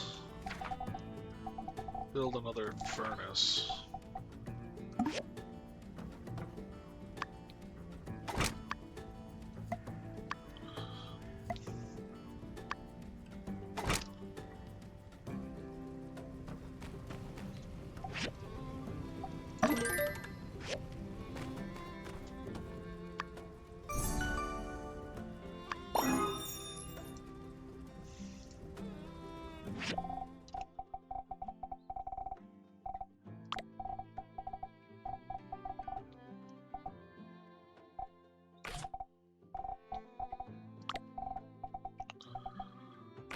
build another furnace.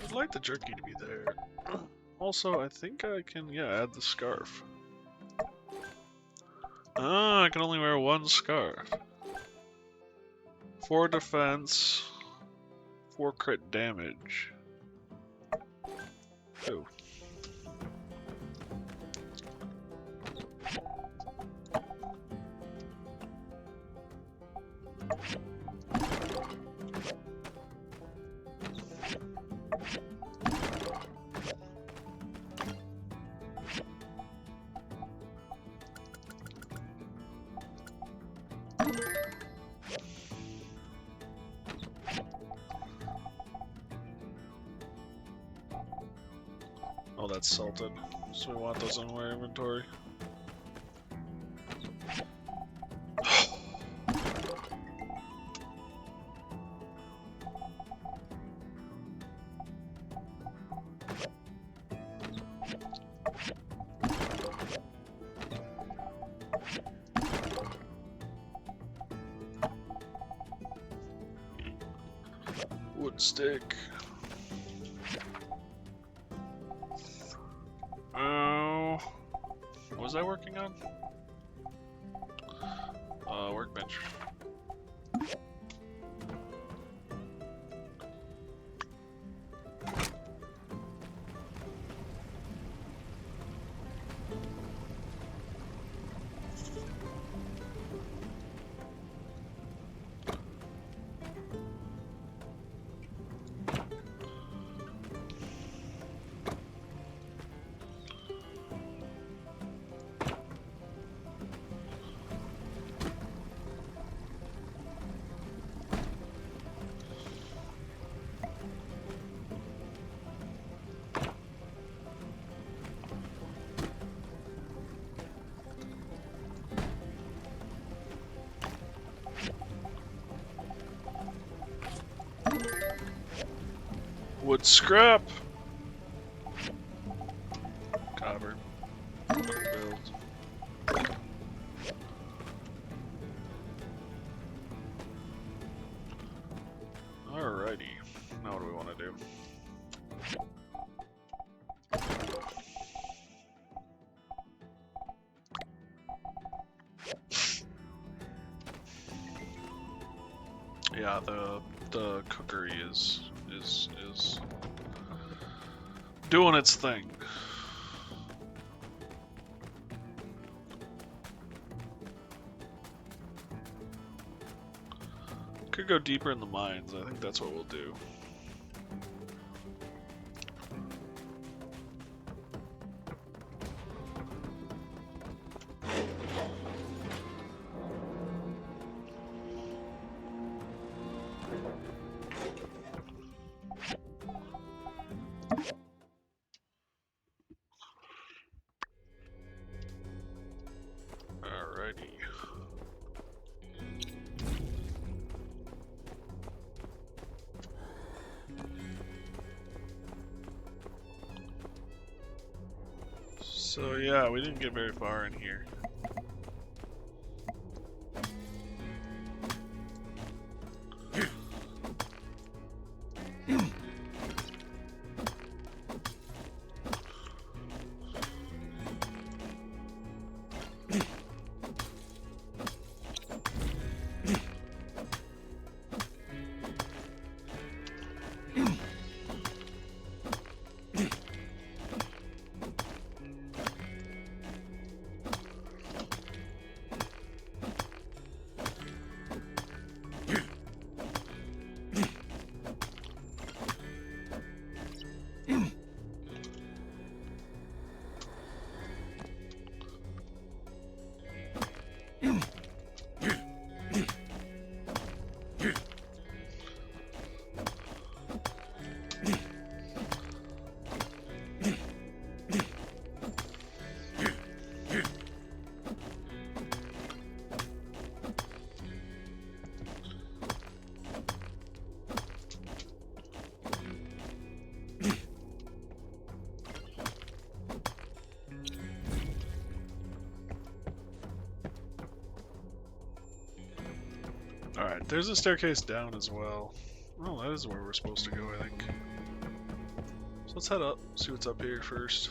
I'd like the jerky to be there. Also, I think I can, yeah, add the scarf. Ah, I can only wear one scarf. 4 defense, 4 crit damage. Oh. Oh, that's salted. So we want those in our inventory. Wood stick. Oh, what was I working on? Workbench. Wood scrap. Copper. Build. Alrighty. Now what do we want to do? Yeah, the cookery is doing its thing. Could go deeper in the mines. I think that's what we'll do. Alrighty. So yeah, we didn't get very far in here. But there's a staircase down as well. Oh, that is where we're supposed to go, I think. So let's head up, see what's up here first.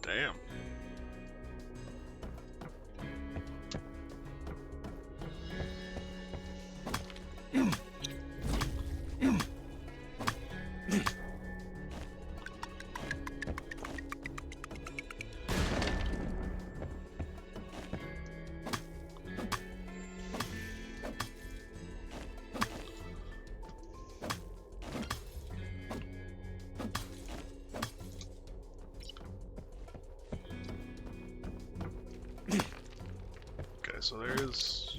Damn. Okay, so there is.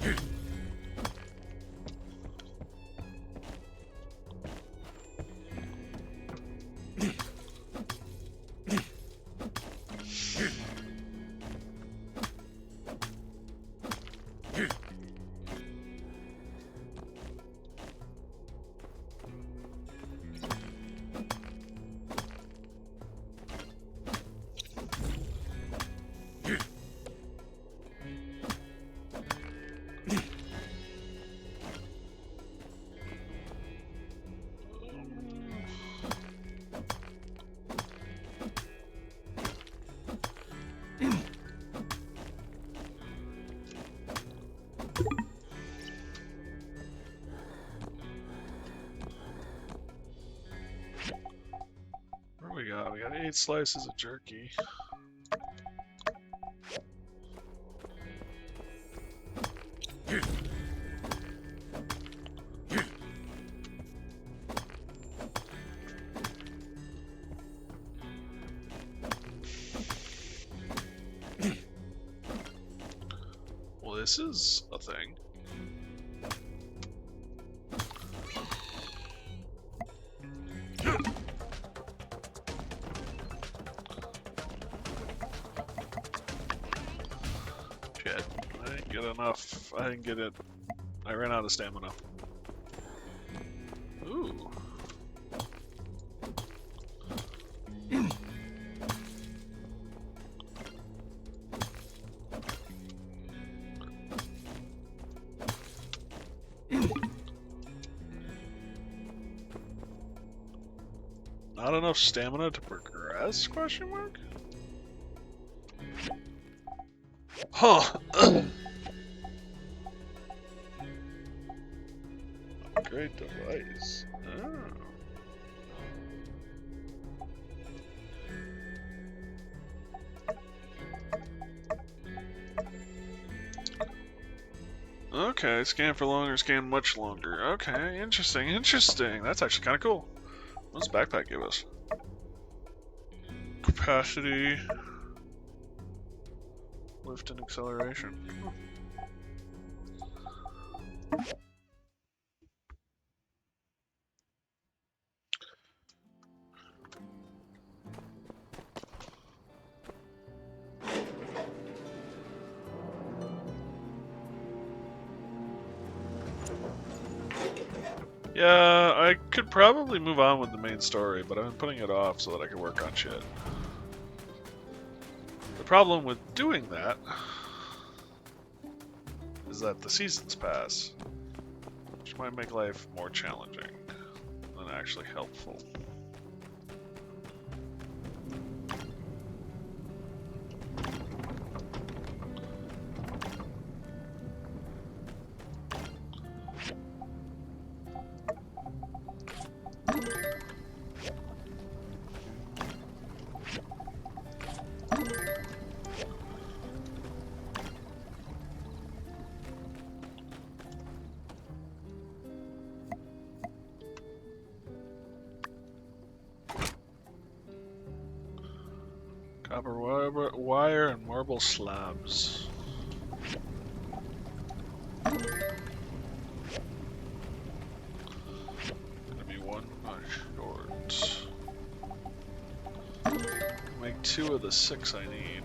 What do we got? We got 8 slices of jerky. Well, this is a thing. Shit, I didn't get enough. I didn't get it. I ran out of stamina. Ooh. Not enough stamina to progress? Question mark? Huh. Great device. Oh. Okay, scan for longer, scan much longer. Okay, interesting, interesting. That's actually kind of cool. What does backpack give us? Capacity, lift and acceleration. Yeah, I could probably move on with the main story, but I've been putting it off so that I can work on shit. The problem with doing that is that the seasons pass, which might make life more challenging than actually helpful. Copper wire and marble slabs. Gonna be one short. Make 2 of the 6 I need.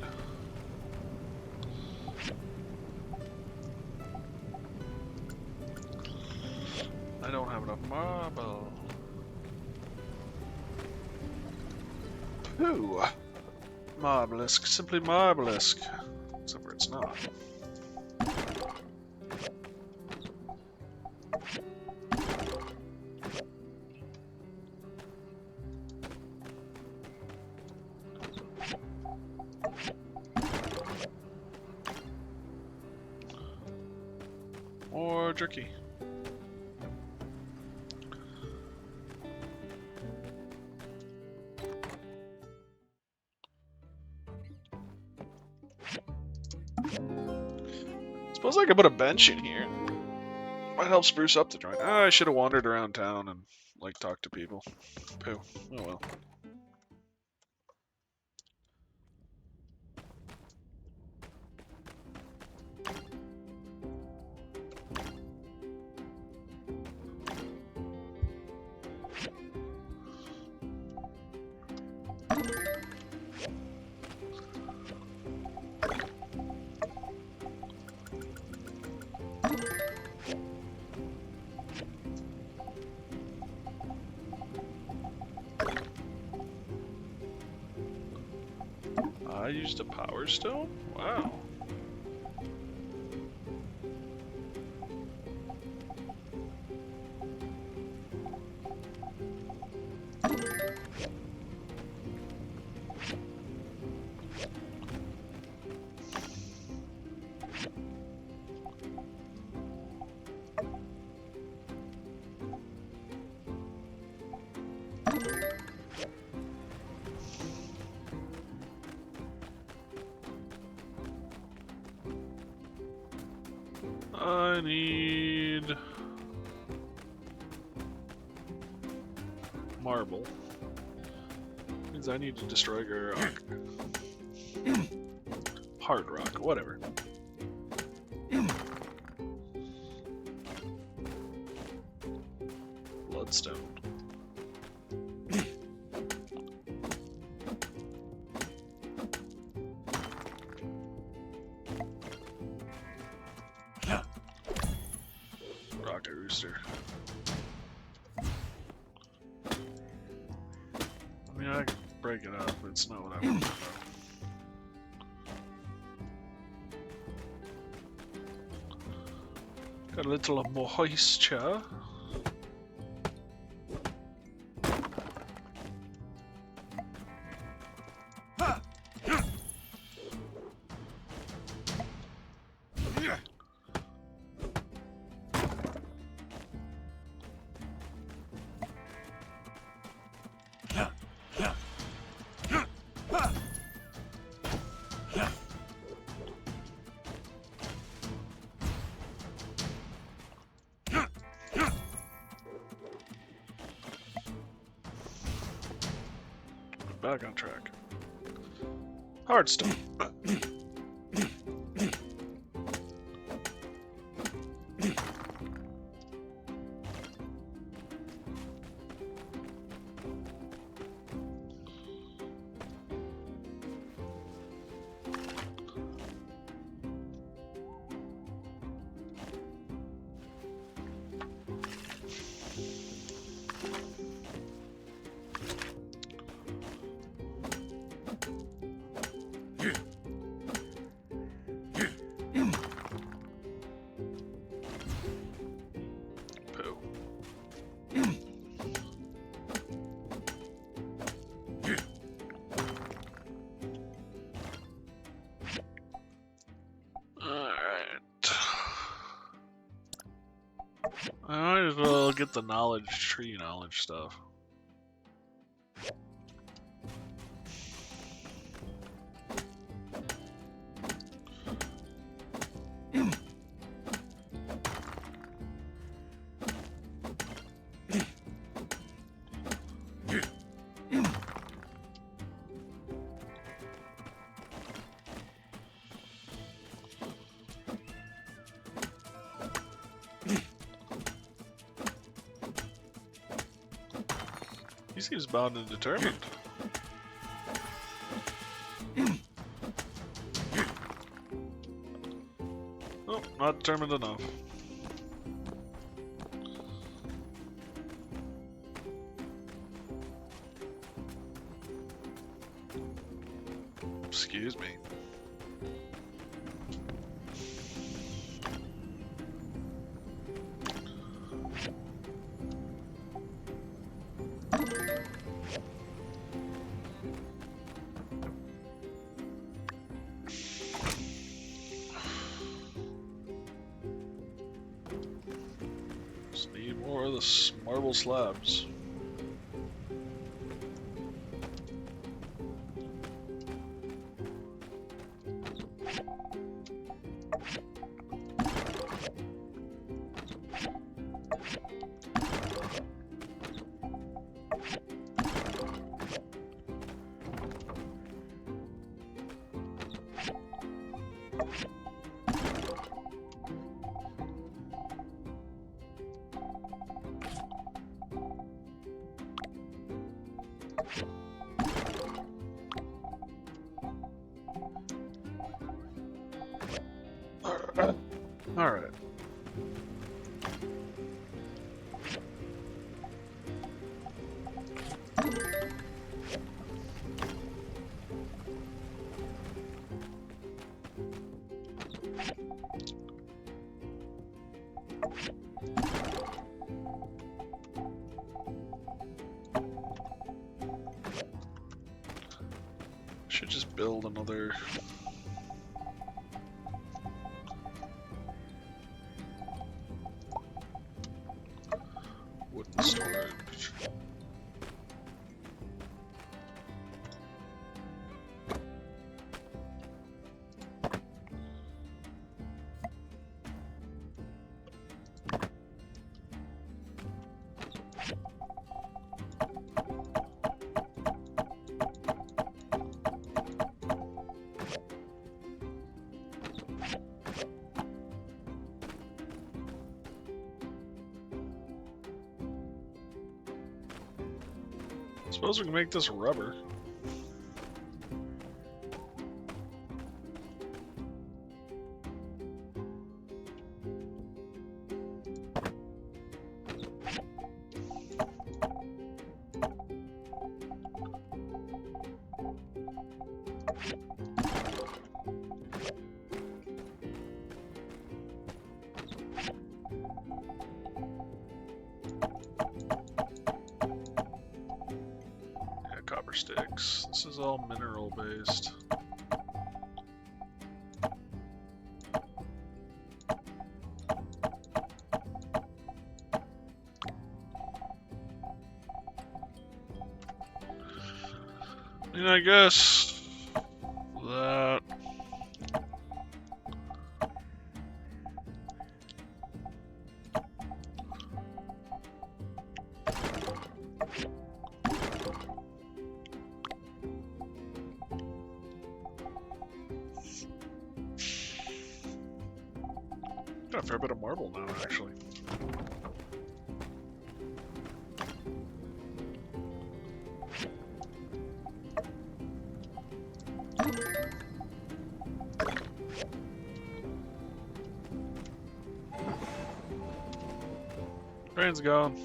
I don't have enough marble. Ooh. Marvelous. Simply marvelous. Except for it's not. More jerky. Suppose I could put a bench in here. Might help spruce up the joint. Ah, I should have wandered around town and, like, talked to people. Pooh. Oh well. I used a power stone? Wow. I need marble. Means I need to destroy a rock. Hard rock, whatever. Bloodstone. Rocket rooster. I mean, I can break it up, but it's not what I want to know. Got a little moisture. Back on track. Hardstone. I might as well get the knowledge tree knowledge stuff. He seems bound and determined. Oh, not determined enough. Excuse me. Just need more of the marble slabs. Alright. Should just build another wooden storage. Suppose we can make this rubber. Copper sticks. This is all mineral based. And I guess that got a fair bit of marble now, actually. Rain's gone.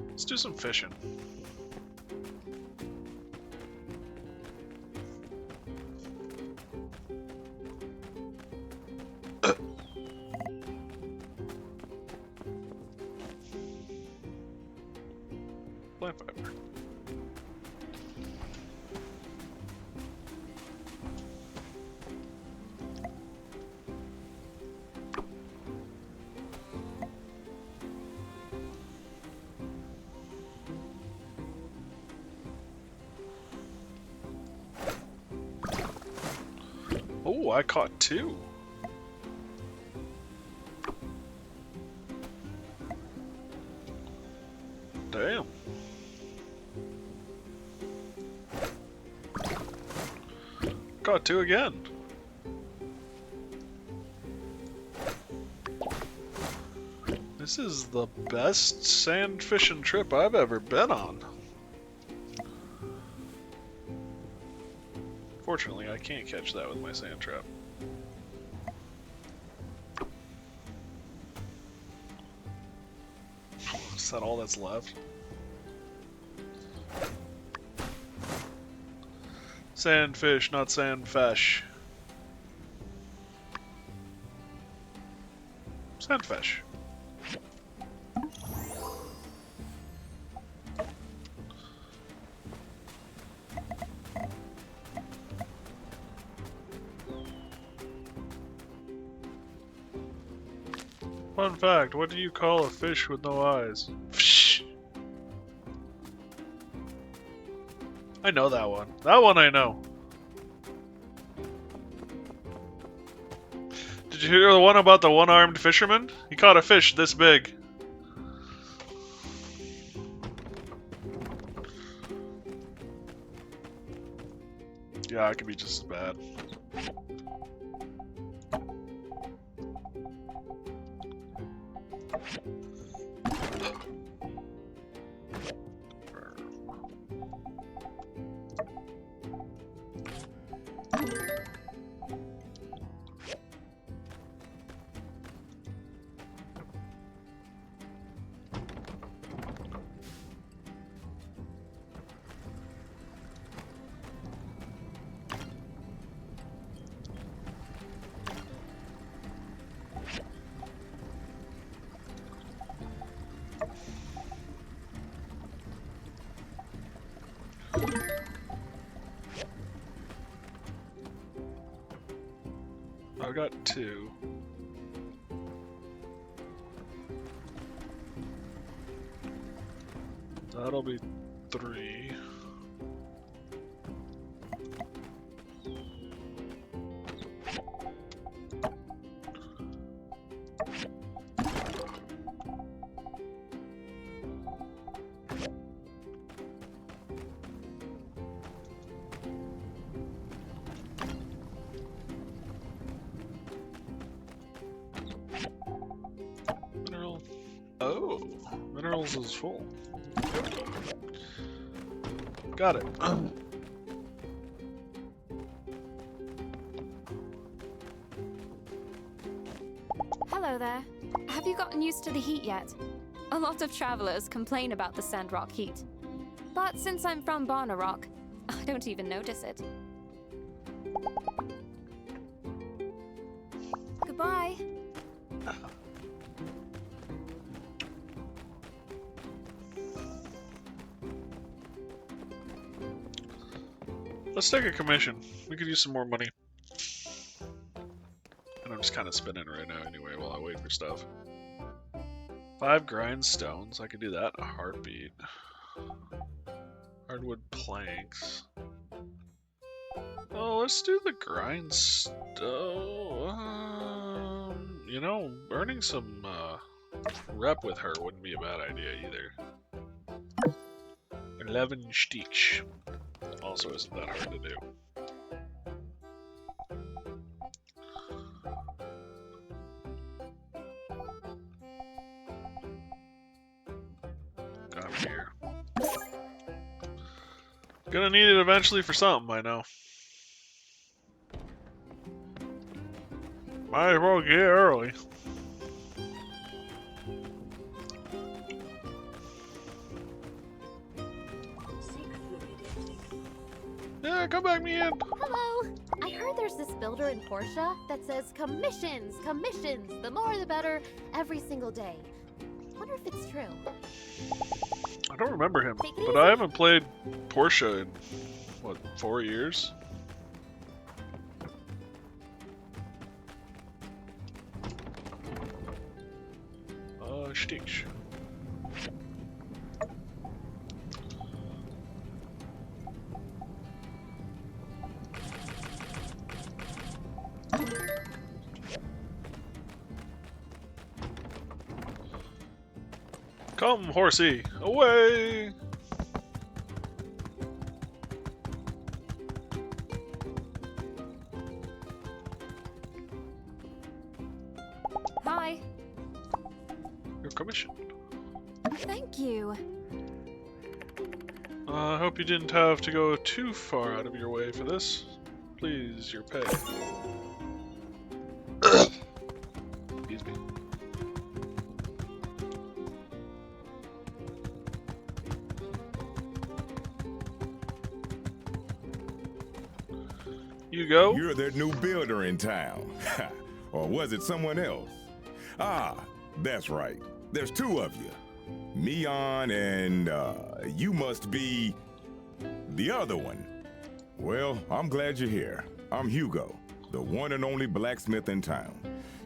Let's do some fishing. Plant fiber. Oh, I caught two. Damn. Caught two again. This is the best sand fishing trip I've ever been on. Fortunately, I can't catch that with my sand trap. Is that all that's left? Sandfish, not sandfish. Sandfish. Fun fact, what do you call a fish with no eyes? Psh. I know that one. That one I know. Did you hear the one about the one-armed fisherman? He caught a fish this big. Yeah, it could be just as bad. I've got 2. That'll be 3. Mineral. Oh, minerals is full. Got it. Hello there. Have you gotten used to the heat yet? A lot of travelers complain about the Sandrock heat. But since I'm from Barnarock, I don't even notice it. Goodbye. Let's take a commission. We could use some more money. And I'm just kind of spinning right now anyway while I wait for stuff. 5 grindstones. I could do that in a heartbeat. Hardwood planks. Oh, let's do the grindstone. You know, earning some rep with her wouldn't be a bad idea either. 11 stitch. Also isn't that hard to do. Got here. Gonna need it eventually for something, I know. Might as well get early. Yeah, come back me in. Hello! I heard there's this builder in Portia that says commissions, commissions, the more the better, every single day. Wonder if it's true. I don't remember him, Take it but easy. I haven't played Portia in, what, 4 years? Stitch. Come, horsey, away! Hi. Your commission. Thank you. I hope you didn't have to go too far out of your way for this. Please, your pay. Excuse me. Hugo? You're their new builder in town. Or was it someone else? Ah, that's right. There's two of you. Mion and, you must be the other one. Well, I'm glad you're here. I'm Hugo, the one and only blacksmith in town.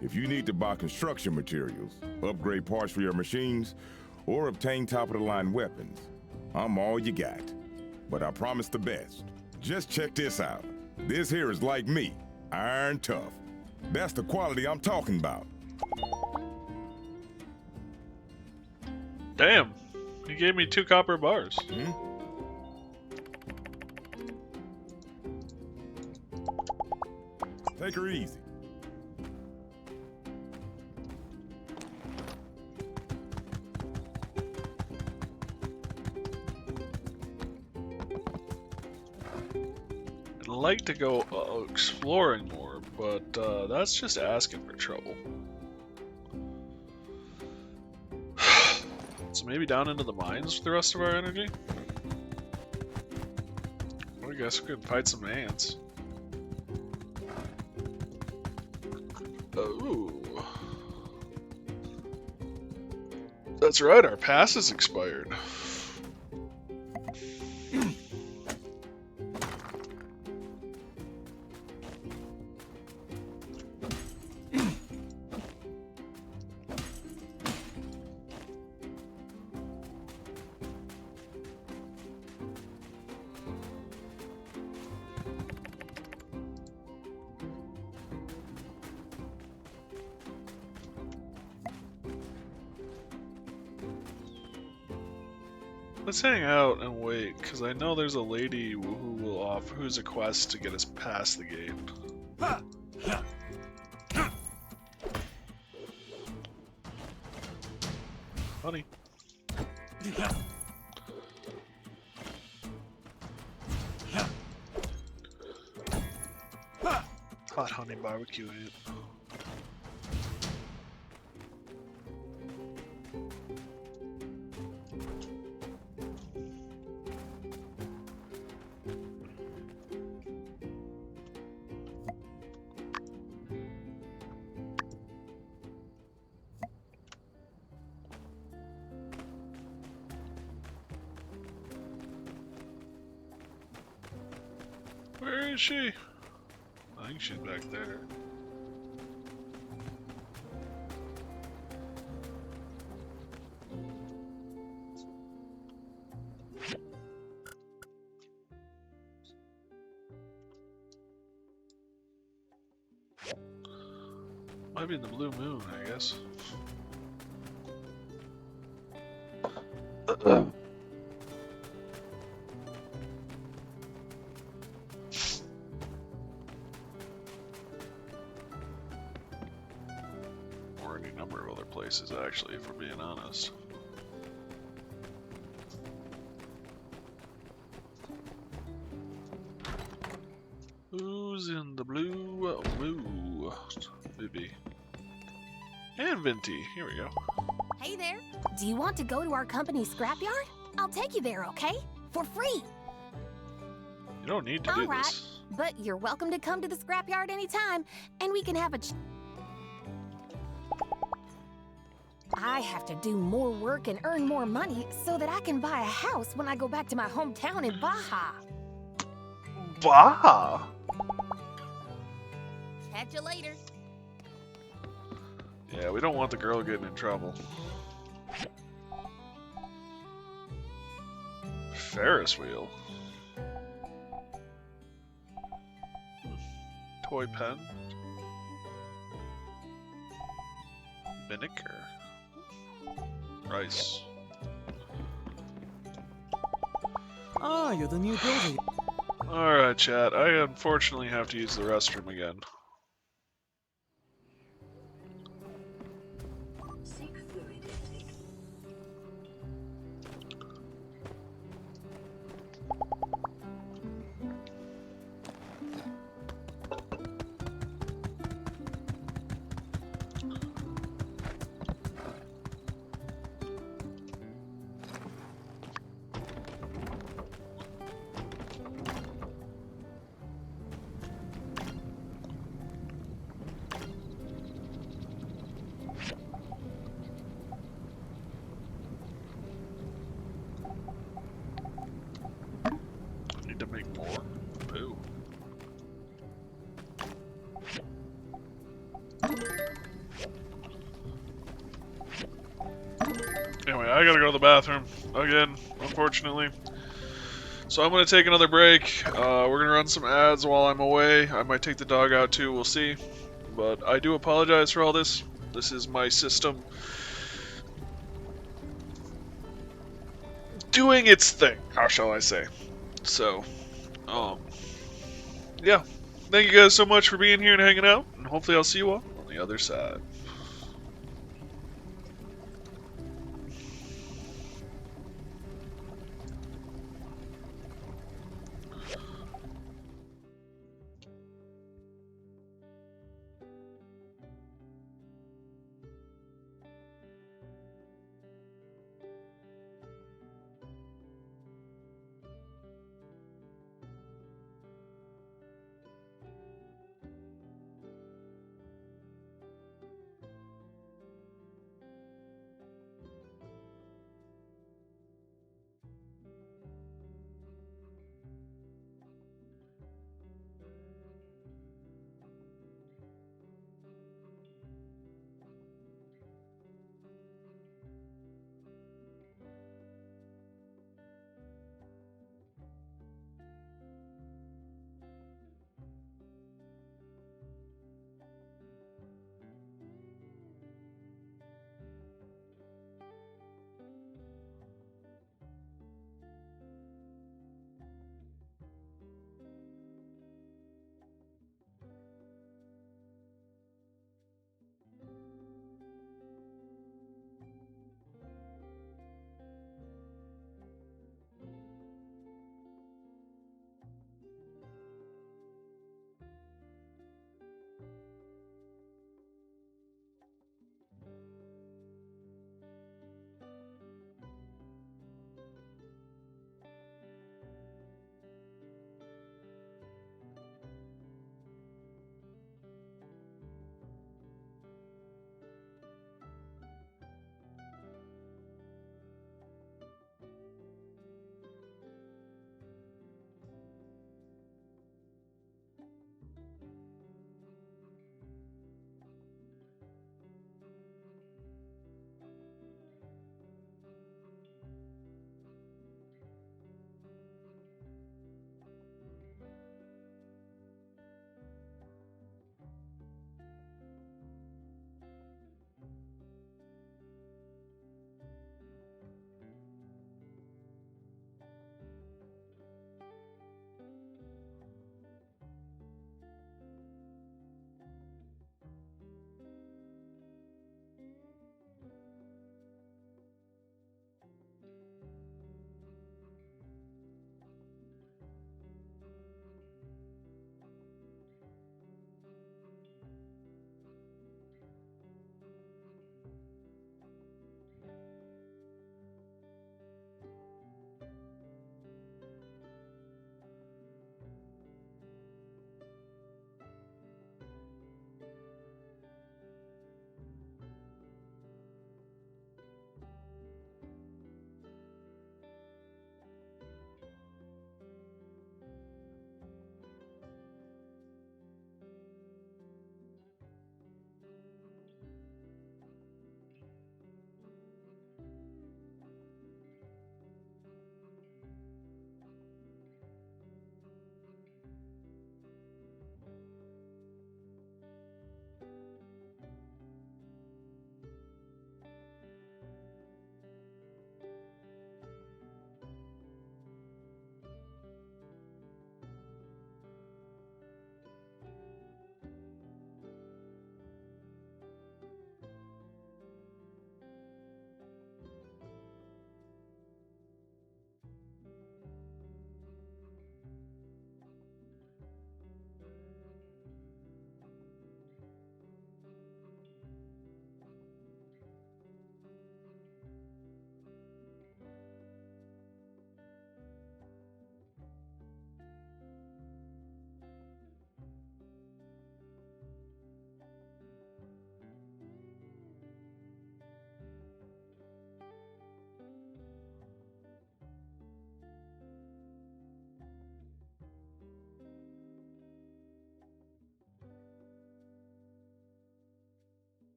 If you need to buy construction materials, upgrade parts for your machines, or obtain top-of-the-line weapons, I'm all you got. But I promise the best. Just check this out. This here is like me, iron tough. That's the quality I'm talking about. Damn, he gave me 2 copper bars. Take her easy. I'd like to go exploring more, but that's just asking for trouble. So maybe down into the mines with the rest of our energy? I guess we could fight some ants. Oh. That's right, our pass is expired. Let's hang out and wait, because I know there's a lady who will offer who's a quest to get us past the gate. Honey. Hot honey barbecue ant. Where is she? I think she's back there. Might be in the blue moon, I guess. Or any number of other places, actually, if we're being honest. Who's in the blue woo? Maybe. And Venti. Here we go. Hey there. Do you want to go to our company's scrapyard? I'll take you there, okay? For free. You don't need to All do right, this. but you're welcome to come to the scrapyard anytime, and we can have a I have to do more work and earn more money so that I can buy a house when I go back to my hometown in Baja. Baja? Catch you later. Yeah, we don't want the girl getting in trouble. Ferris wheel. Toy pen. Vinegar. Rice. Ah, you're the new builder. Alright, chat. I unfortunately have to use the restroom again. I gotta go to the bathroom again, unfortunately. So I'm gonna take another break. We're gonna run some ads while I'm away. I might take the dog out too, we'll see. But I do apologize for all this. This is my system doing its thing, how shall I say. So, yeah. Thank you guys so much for being here and hanging out, and hopefully I'll see you all on the other side.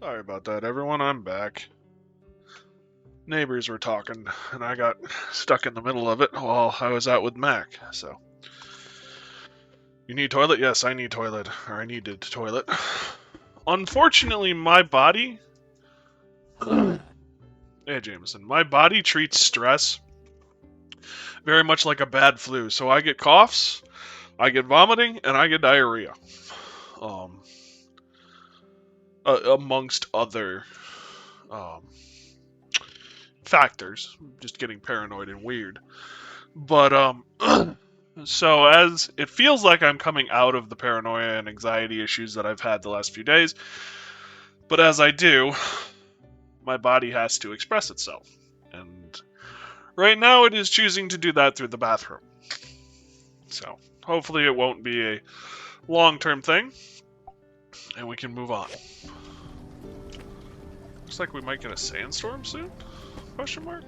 Sorry about that, everyone. I'm back. Neighbors were talking, and I got stuck in the middle of it while I was out with Mac, so. You need toilet? Yes, I need toilet. Or I needed toilet. Unfortunately, my body... Hey, Jameson. My body treats stress very much like a bad flu. So I get coughs, I get vomiting, and I get diarrhea. Amongst other factors. Just getting paranoid and weird. But, so as it feels like I'm coming out of the paranoia and anxiety issues that I've had the last few days, but as I do, my body has to express itself. And right now it is choosing to do that through the bathroom. So hopefully it won't be a long-term thing, and we can move on. Looks like we might get a sandstorm soon? Question mark?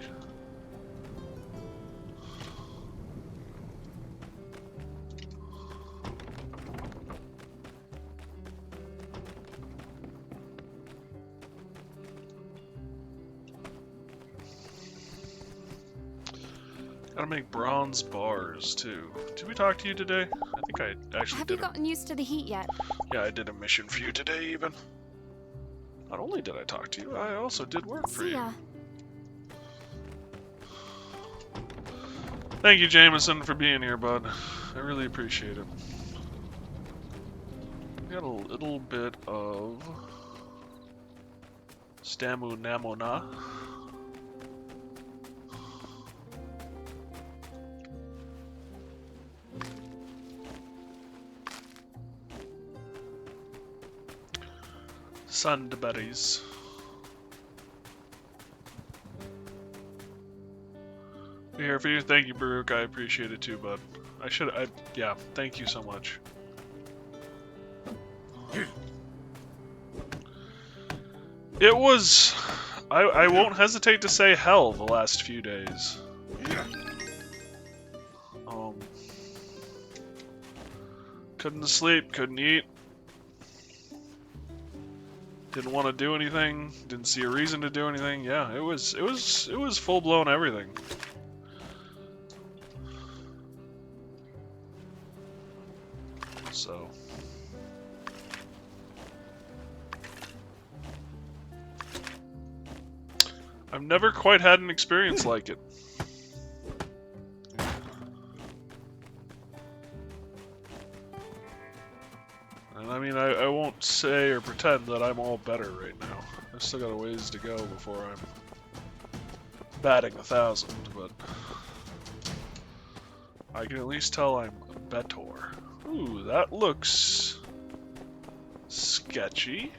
Gotta make bronze bars, too. Did we talk to you today? I think I actually Have did. you gotten used to the heat yet? Yeah, I did a mission for you today, even. Not only did I talk to you, I also did work for See you. ya. Thank you, Jameson, for being here, bud. I really appreciate it. We got a little bit of Stamu Namona. Sandberries. Be here for you. Thank you, Baruch. I appreciate it too, bud. Yeah, thank you so much. It was, I won't hesitate to say hell the last few days. Couldn't sleep, couldn't eat. Didn't want to do anything, didn't see a reason to do anything. Yeah, it was full-blown everything. So I've never quite had an experience like it. And I mean, I won't say or pretend that I'm all better right now. I've still got a ways to go before I'm batting 1,000, but I can at least tell I'm better. Ooh, that looks sketchy.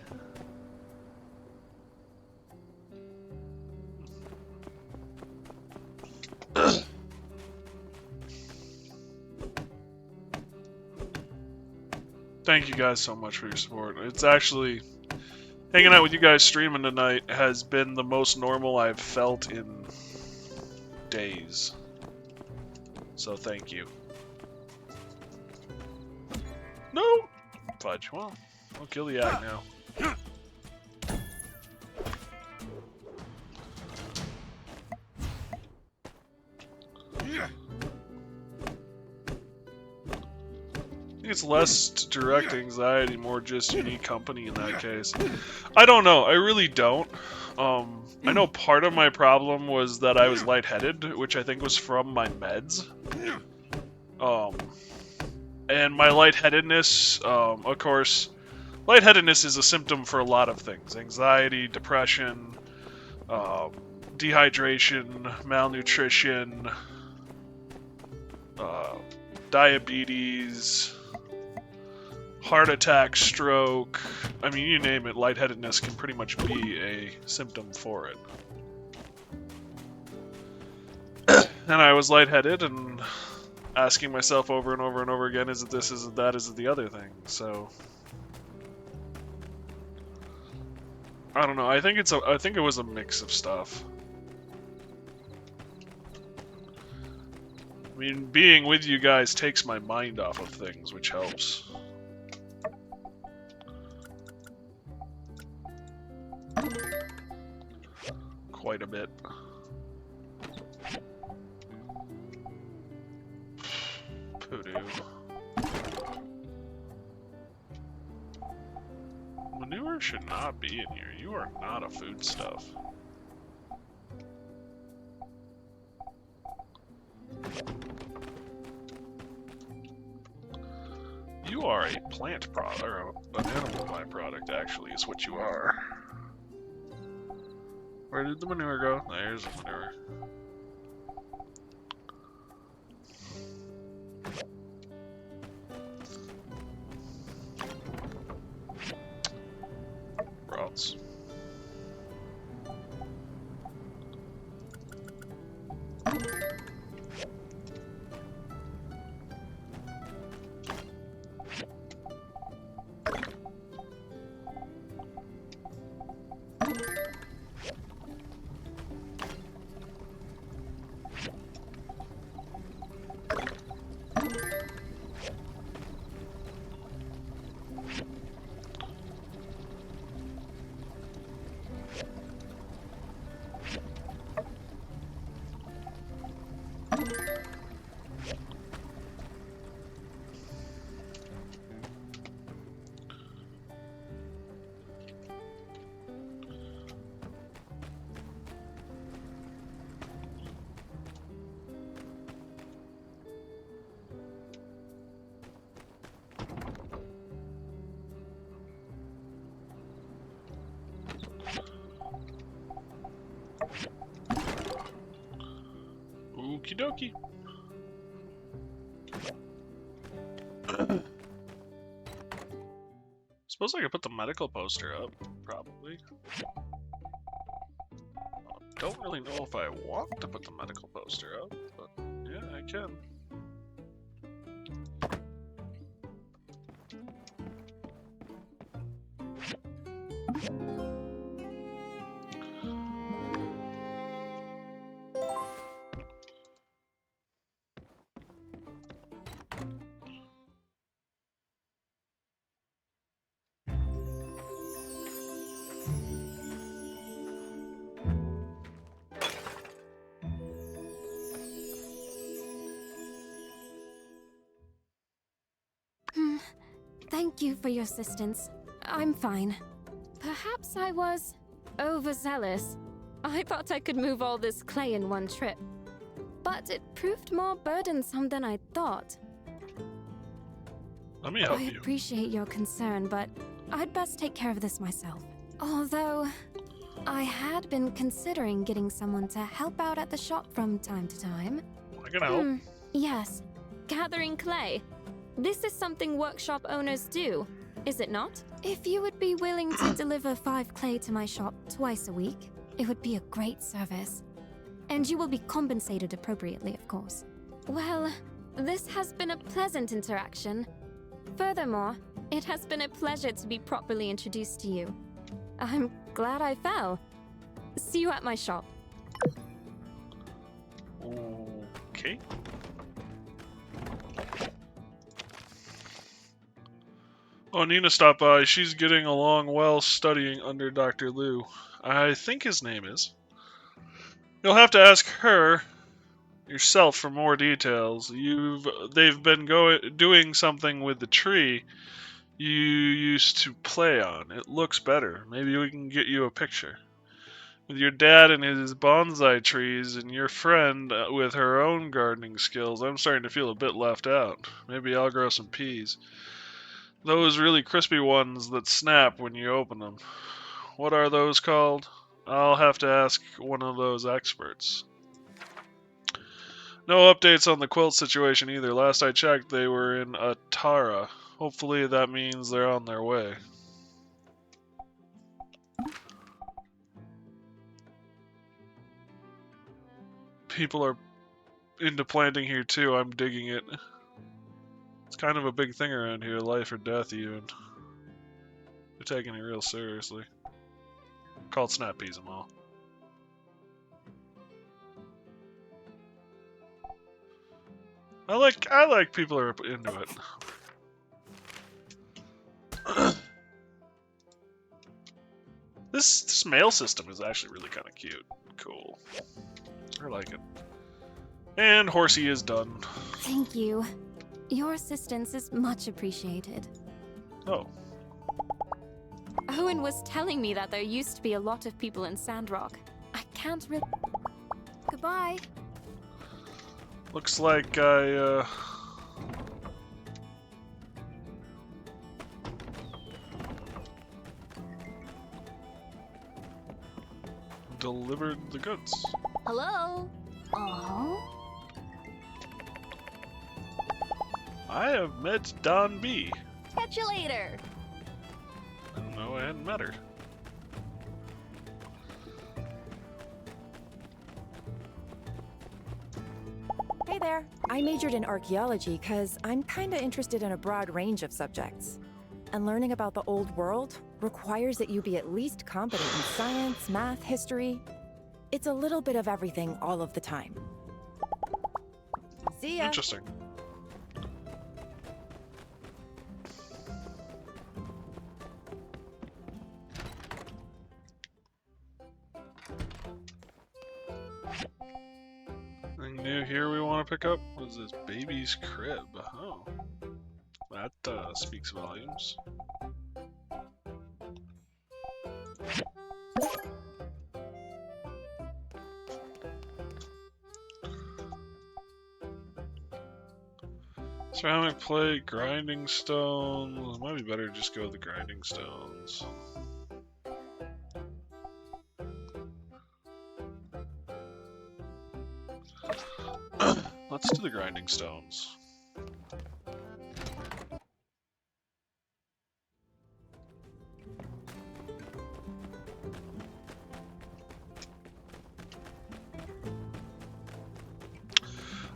Thank you guys so much for your support. It's actually, hanging out with you guys streaming tonight has been the most normal I've felt in days. So thank you. No! Fudge. Well, I'll kill the yak now. I think it's less direct anxiety, more just you need company in that case. I don't know. I really don't. I know part of my problem was that I was lightheaded, which I think was from my meds. And my lightheadedness, of course, lightheadedness is a symptom for a lot of things. Anxiety, depression, dehydration, malnutrition, diabetes, heart attack, stroke. I mean, you name it, lightheadedness can pretty much be a symptom for it. And I was lightheaded and asking myself over and over and over again, is it this, is it that, is it the other thing? So I don't know. I think it was a mix of stuff. I mean, being with you guys takes my mind off of things, which helps. quite a bit. Poodoo. Manure should not be in here. You are not a foodstuff. You are a plant product, or an animal byproduct, actually, is what you are. Where did the manure go? There's the manure. Broths. Okie dokie. Suppose I could put the medical poster up, probably. Don't really know if I want to put the medical poster up, but yeah, I can. Thank you for your assistance. I'm fine. Perhaps I was overzealous. I thought I could move all this clay in one trip. But it proved more burdensome than I thought. Let me help I you. appreciate your concern, but I'd best take care of this myself. Although, I had been considering getting someone to help out at the shop from time to time. I can help. Yes, gathering clay. This is something workshop owners do, is it not? If you would be willing to deliver 5 clay to my shop twice a week, it would be a great service. And you will be compensated appropriately, of course. Well, this has been a pleasant interaction. Furthermore, it has been a pleasure to be properly introduced to you. I'm glad I fell. See you at my shop. Okay. Oh, Nina stopped by. She's getting along well studying under Dr. Liu. I think his name is. You'll have to ask her yourself for more details. They've been doing something with the tree you used to play on. It looks better. Maybe we can get you a picture. With your dad and his bonsai trees and your friend with her own gardening skills, I'm starting to feel a bit left out. Maybe I'll grow some peas. Those really crispy ones that snap when you open them. What are those called? I'll have to ask one of those experts. No updates on the quilt situation either. Last I checked, they were in Atara. Hopefully that means they're on their way. People are into planting here too. I'm digging it. It's kind of a big thing around here, life or death even. They're taking it real seriously. Called snap peas and all. I like people are into it. This mail system is actually really kind of cute. cool. I like it. And Horsey is done. Thank you. Your assistance is much appreciated. Oh. Owen was telling me that there used to be a lot of people in Sandrock. I can't really... Goodbye. Looks like I, delivered the goods. Hello? I have met Don B. Catch you later. I don't know, I hadn't met her. Hey there. I majored in archaeology because I'm kinda interested in a broad range of subjects. And learning about the old world requires that you be at least competent in science, math, history. It's a little bit of everything all of the time. See ya. Interesting. Anything new here we want to pick up? What is this? Baby's crib. Oh. That speaks volumes. Ceramic plate, grinding stones. It might be better to just go with the grinding stones. Let's do the grinding stones.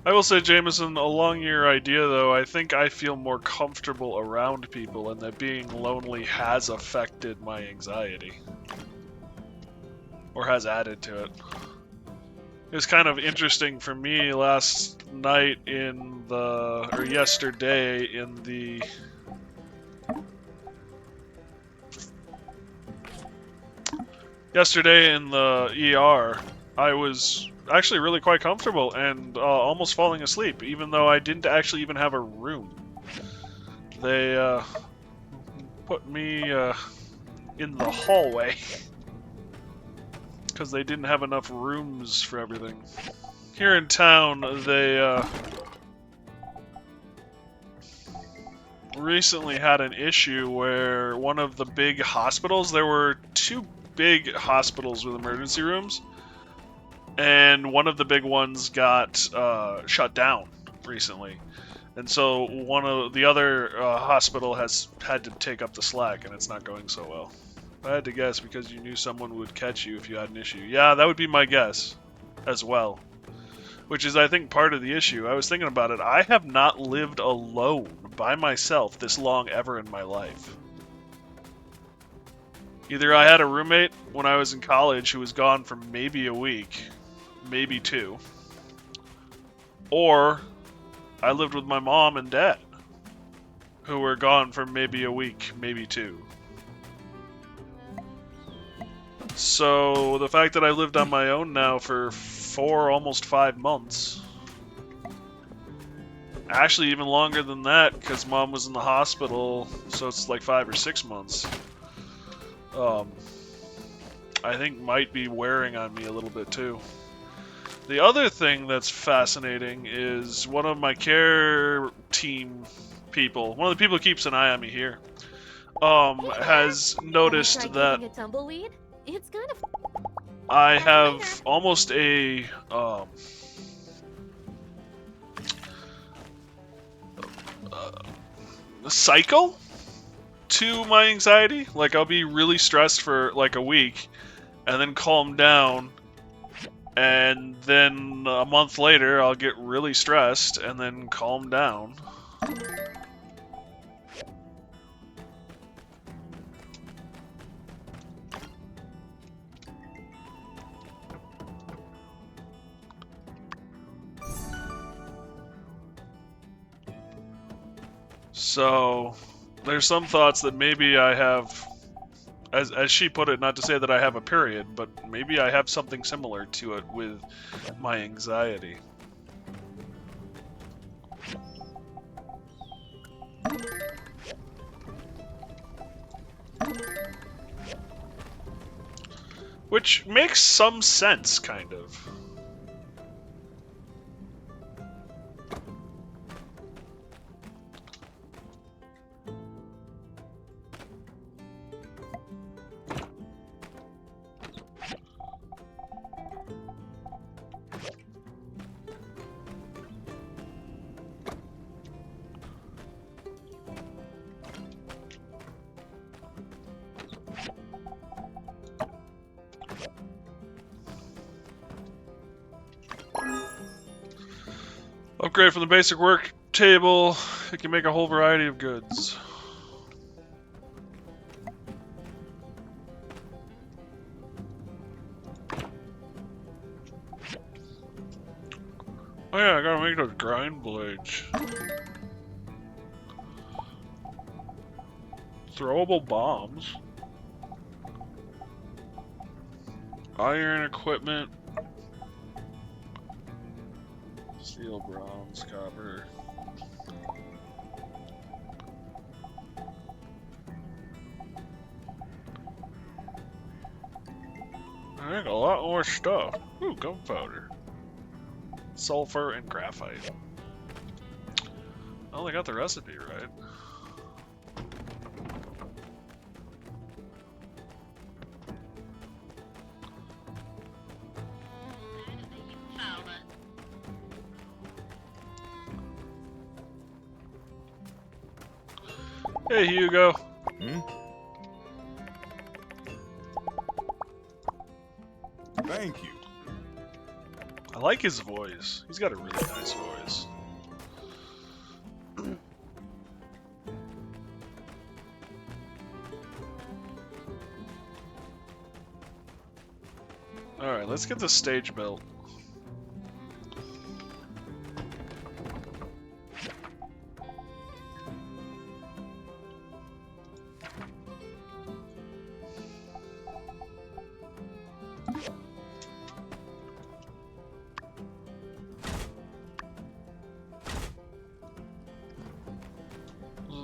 I will say, Jameson, along your idea though, I think I feel more comfortable around people and that being lonely has affected my anxiety. Or has added to it. It was kind of interesting for me last night in the, or yesterday in the ER, I was actually really quite comfortable and almost falling asleep, even though I didn't actually even have a room. They put me in the hallway because they didn't have enough rooms for everything. Here in town, they recently had an issue where one of the big hospitals, there were two big hospitals with emergency rooms, and one of the big ones got shut down recently. And so one of the other hospital has had to take up the slack, and it's not going so well. I had to guess because you knew someone would catch you if you had an issue. Yeah, that would be my guess as well. Which is, I think, part of the issue. I was thinking about it. I have not lived alone by myself this long ever in my life. Either I had a roommate when I was in college who was gone for maybe a week, maybe two, or I lived with my mom and dad who were gone for maybe a week, maybe two. So the fact that I lived on my own now for 4, almost 5 months, actually even longer than that because mom was in the hospital, so it's like 5 or 6 months, I think might be wearing on me a little bit too. The other thing that's fascinating is one of my care team people, one of the people who keeps an eye on me here, has noticed Try that taking a tumbleweed? It's kind of... I have almost a cycle to my anxiety. Like, I'll be really stressed for like a week and then calm down, and then a month later I'll get really stressed and then calm down. So, there's some thoughts that maybe I have as she put it, not to say that I have a period, but maybe I have something similar to it with my anxiety. Which makes some sense, kind of. Upgrade from the basic work table. It can make a whole variety of goods. Oh yeah, I gotta make those grind blades. Throwable bombs. Iron equipment. Steel, bronze, copper. I think a lot more stuff. Ooh, gunpowder. Sulfur and graphite. I only got the recipe right. Hey, Hugo. Hmm? Thank you. I like his voice. He's got a really nice voice. Alright, let's get the stage built.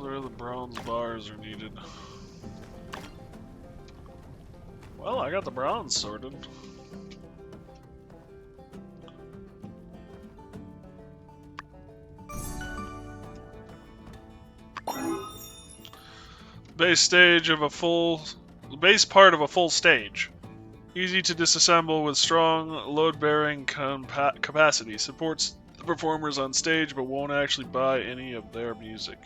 Where the bronze bars are needed. Well, I got the bronze sorted. Base stage of a full... base part of a full stage. Easy to disassemble with strong load-bearing capacity. Supports the performers on stage but won't actually buy any of their music.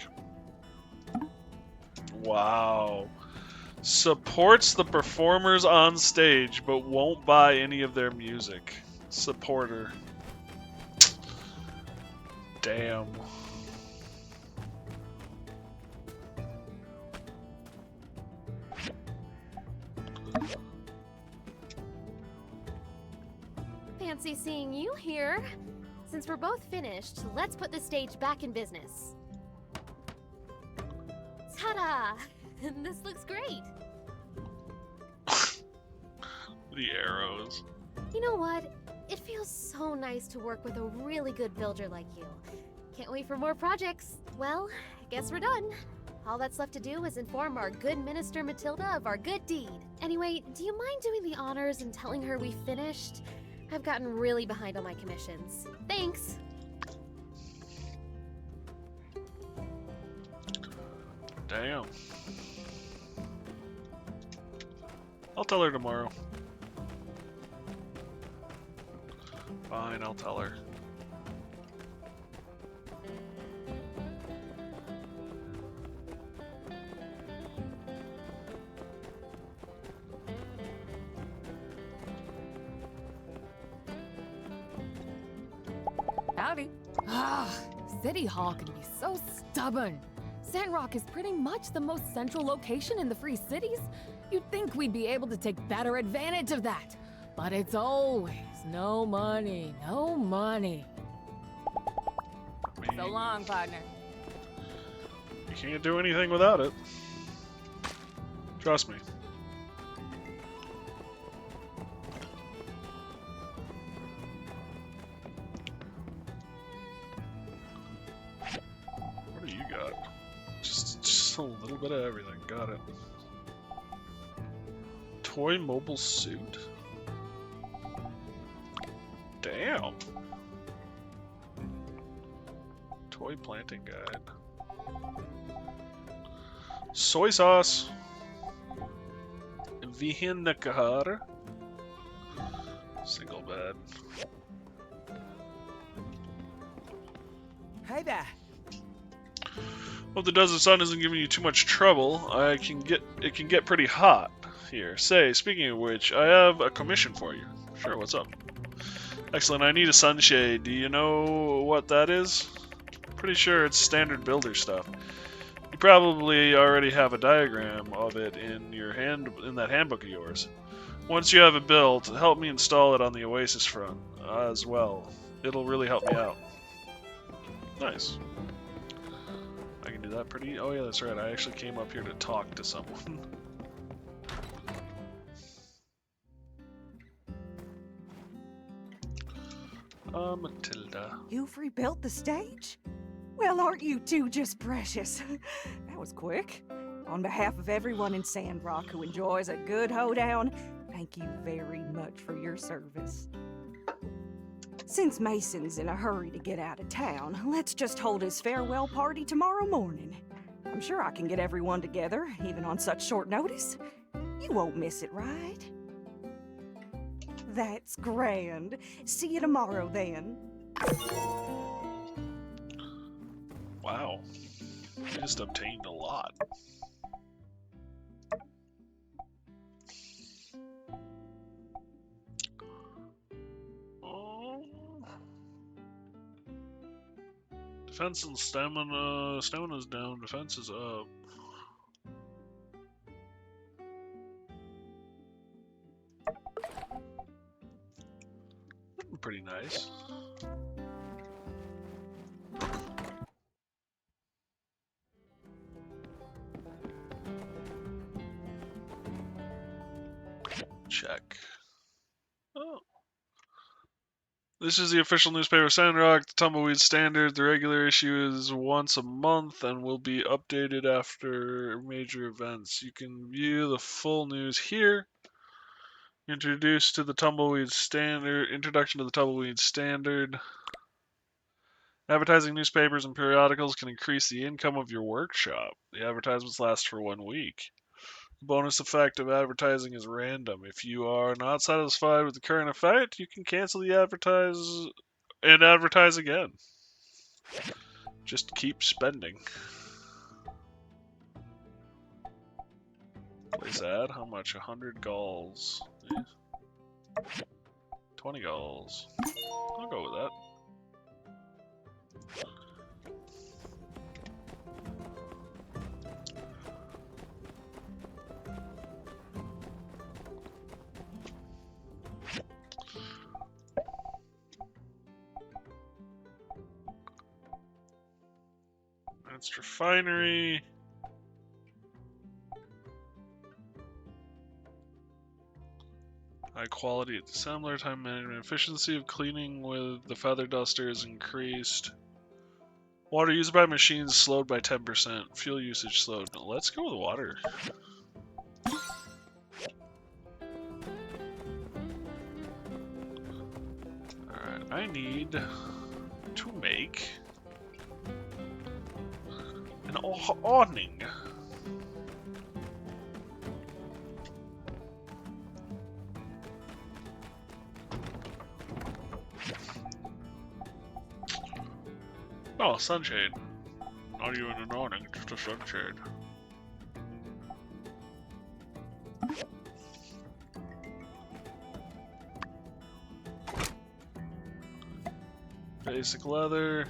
Wow. Supports the performers on stage but won't buy any of their music. Supporter. Damn. Fancy seeing you here. Since we're both finished, let's put the stage back in business. Ta-da! This looks great. The arrows. You know what? It feels so nice to work with a really good builder like you. Can't wait for more projects. Well, I guess we're done. All that's left to do is inform our good Minister Matilda of our good deed. Anyway, do you mind doing the honors and telling her we finished? I've gotten really behind on my commissions. Thanks! Damn. I'll tell her tomorrow. Fine, I'll tell her. Howdy. Ah, City Hall can be so stubborn. Sandrock is pretty much the most central location in the Free Cities. You'd think we'd be able to take better advantage of that. But it's always no money, no money. So long, partner. You can't do anything without it. Trust me. bit of everything. Got it. Toy mobile suit. Damn. Toy planting guide. Soy sauce. Vihinakar. Single bed. Hey there. Hope the desert sun isn't giving you too much trouble. It can get pretty hot here. Say, speaking of which, I have a commission for you. Sure, what's up? Excellent, I need a sunshade. Do you know what that is? Pretty sure it's standard builder stuff. You probably already have a diagram of it in that handbook of yours. Once you have it built, help me install it on the Oasis front as well. It'll really help me out. Nice. I can do that pretty... Oh yeah, that's right. I actually came up here to talk to someone. Matilda. You've rebuilt the stage? Well, aren't you two just precious? That was quick. On behalf of everyone in Sandrock who enjoys a good hoedown, thank you very much for your service. Since Mason's in a hurry to get out of town, let's just hold his farewell party tomorrow morning. I'm sure I can get everyone together, even on such short notice. You won't miss it, right? That's grand. See you tomorrow, then. Wow. I just obtained a lot. Defense and stamina. Stamina's down, defense is up. Pretty nice. Check. Oh. This is the official newspaper of Sandrock, the Tumbleweed Standard. The regular issue is once a month and will be updated after major events. You can view the full news here. Introduced to the Tumbleweed Standard. Introduction to the Tumbleweed Standard. Advertising newspapers and periodicals can increase the income of your workshop. The advertisements last for 1 week. The bonus effect of advertising is random. If you are not satisfied with the current effect, you can cancel the advertise again. Just keep spending. Place ad, how much? 100 galls. 20 galls. I'll go with that. That's refinery. High quality at assembler, time management, efficiency of cleaning with the feather duster is increased. Water used by machines slowed by 10%. Fuel usage slowed. Let's go with water. Alright, I need to make an awning. Oh, sunshade. Not even an awning, just a sunshade. Basic leather.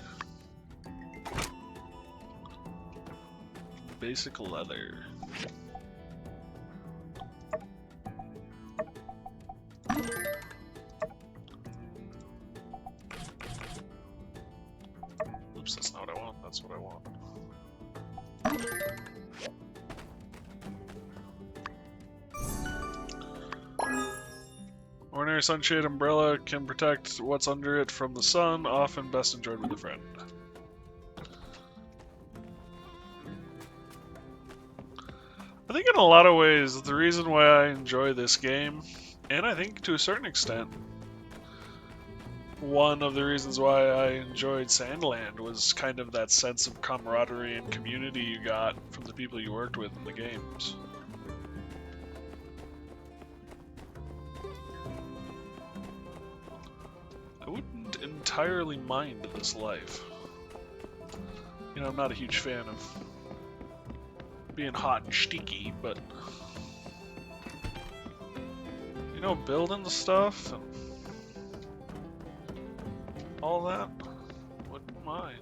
Basic leather. Oops, that's not what I want. That's what I want. Ordinary sunshade umbrella can protect what's under it from the sun, often best enjoyed with a friend. I think in a lot of ways, the reason why I enjoy this game, and I think to a certain extent, one of the reasons why I enjoyed Sandland was kind of that sense of camaraderie and community you got from the people you worked with in the games. I wouldn't entirely mind this life. You know, I'm not a huge fan of being hot and sticky, but you know, building the stuff and all that, wouldn't mind.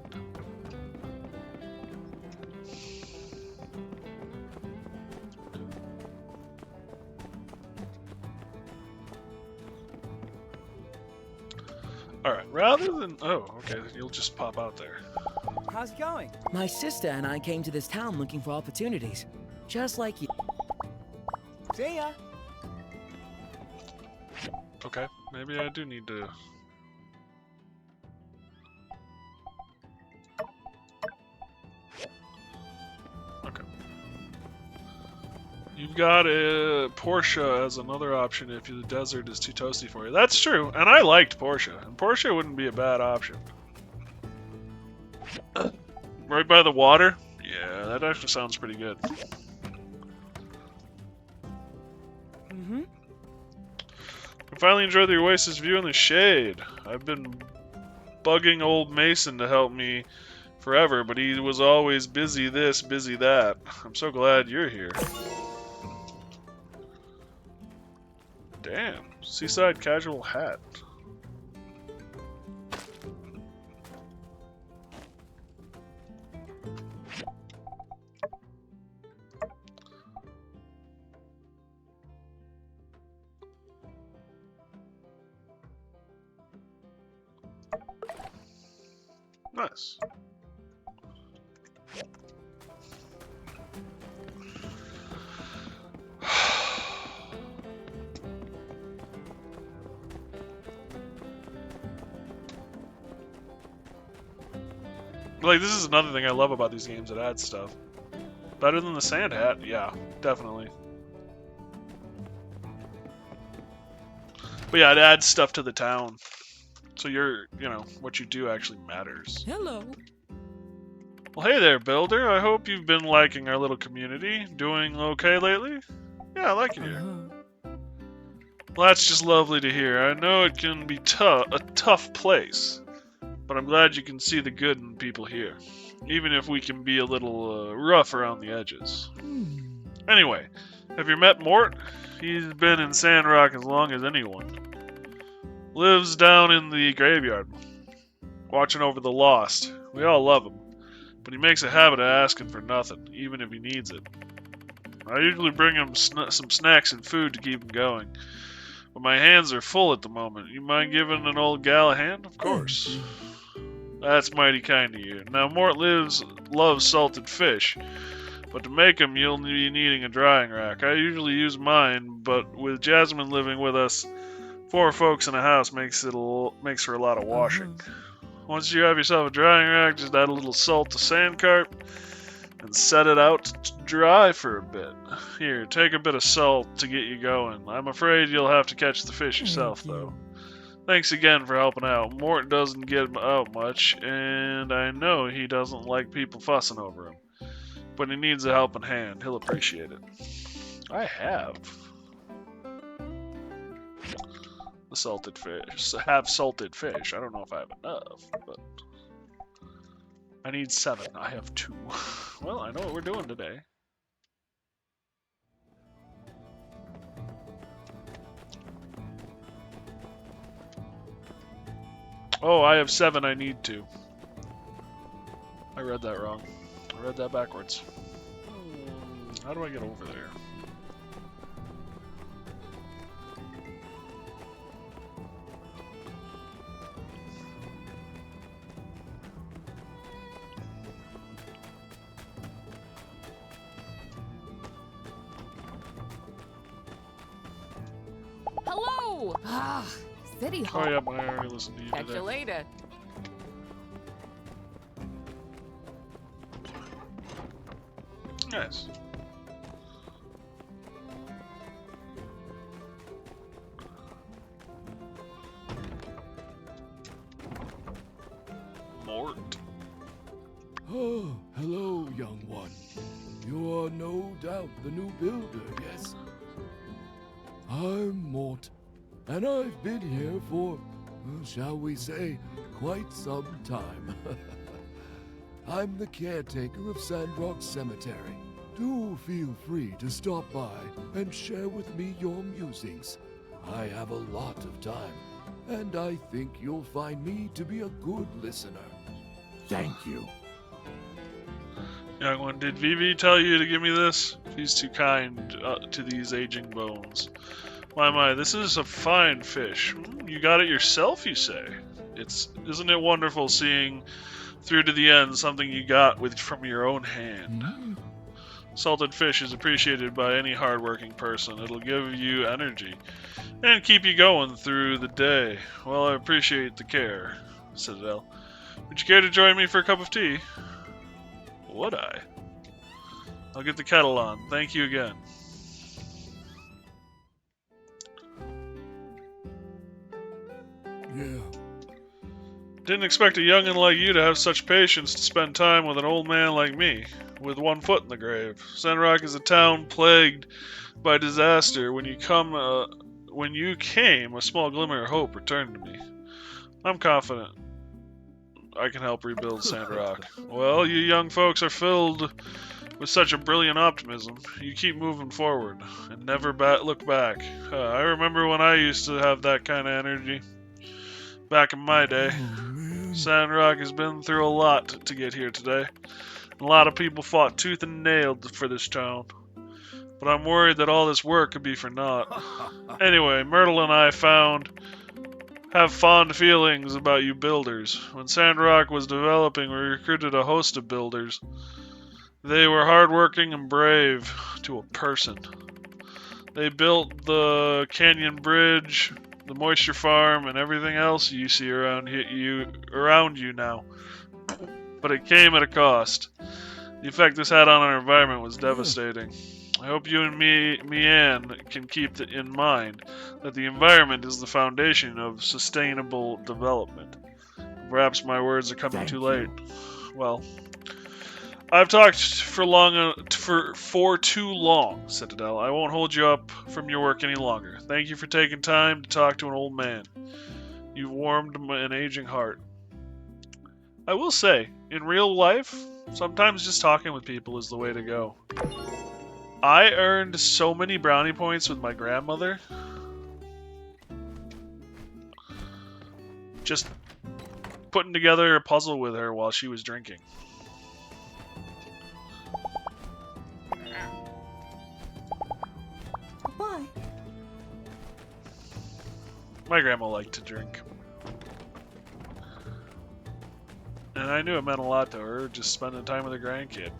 Alright, rather than... Oh, okay, you'll just pop out there. How's it going? My sister and I came to this town looking for opportunities. Just like you. See ya! Okay, maybe I do need to... Okay. You've got a Porsche as another option if the desert is too toasty for you. That's true, and I liked Porsche, and Porsche wouldn't be a bad option. Right by the water? Yeah, that actually sounds pretty good. Mm-hmm. I finally enjoyed the Oasis view in the shade. I've been bugging old Mason to help me forever, but he was always busy this, busy that. I'm so glad you're here. Damn, seaside casual hat. Nice. Like, this is another thing I love about these games that add stuff. Better than the sand hat? Yeah, definitely. But yeah, it adds stuff to the town. So you know, what you do actually matters. Hello. Well, hey there, Builder. I hope you've been liking our little community. Doing okay lately? Yeah, I like it here. Well, that's just lovely to hear. I know it can be a tough place, but I'm glad you can see the good in people here, even if we can be a little rough around the edges. Anyway, have you met Mort? He's been in Sandrock as long as anyone. Lives down in the graveyard, watching over the lost. We all love him, but he makes a habit of asking for nothing, even if he needs it. I usually bring him some snacks and food to keep him going, but my hands are full at the moment. You mind giving an old gal a hand? Of course. That's mighty kind of you. Now, Mort loves salted fish, but to make them, you'll be needing a drying rack. I usually use mine, but with Jasmine living with us, 4 folks in a house makes for a lot of washing. Once you have yourself a drying rack, just add a little salt to sand carp and set it out to dry for a bit. Here, take a bit of salt to get you going. I'm afraid you'll have to catch the fish yourself, though. Thanks again for helping out. Mort doesn't get out much, and I know he doesn't like people fussing over him. But he needs a helping hand. He'll appreciate it. I have the salted fish. Salted fish. I don't know if I have enough, but I need 7. I have 2. Well, I know what we're doing today. Oh, I have 7. I need 2. I read that wrong. I read that backwards. How do I get over there? Hello! Ah, City Hall. Oh yeah, I already listened to you Catch today. you later. Nice. doubt the new builder, yes? I'm Mort, and I've been here for, shall we say, quite some time. I'm the caretaker of Sandrock Cemetery. Do feel free to stop by and share with me your musings. I have a lot of time, and I think you'll find me to be a good listener. Thank you. Young one, did Vivi tell you to give me this? She's too kind to these aging bones. My, this is a fine fish. You got it yourself, you say? Isn't it wonderful seeing through to the end something you got from your own hand? Salted fish is appreciated by any hardworking person. It'll give you energy and keep you going through the day. Well, I appreciate the care, Citadel. Would you care to join me for a cup of tea? Would I? I'll get the kettle on. Thank you again. Yeah. Didn't expect a youngin' like you to have such patience to spend time with an old man like me, with one foot in the grave. Sandrock is a town plagued by disaster. When you came, a small glimmer of hope returned to me. I'm confident I can help rebuild Sandrock. Well, you young folks are filled with such a brilliant optimism. You keep moving forward and never look back. I remember when I used to have that kind of energy. Back in my day. Sandrock has been through a lot to get here today. A lot of people fought tooth and nail for this town. But I'm worried that all this work could be for naught. Anyway, Myrtle and I have fond feelings about you builders. When Sandrock was developing, we recruited a host of builders. They were hardworking and brave to a person. They built the Canyon Bridge, the Moisture Farm, and everything else you see around you now. But it came at a cost. The effect this had on our environment was devastating. I hope you and Mian can keep in mind that the environment is the foundation of sustainable development. Perhaps my words are coming too late. Well, I've talked for too long, Citadel. I won't hold you up from your work any longer. Thank you for taking time to talk to an old man. You've warmed an aging heart. I will say, in real life, sometimes just talking with people is the way to go. I earned so many brownie points with my grandmother. Just putting together a puzzle with her while she was drinking. Why? My grandma liked to drink. And I knew it meant a lot to her, just spending time with her grandkid.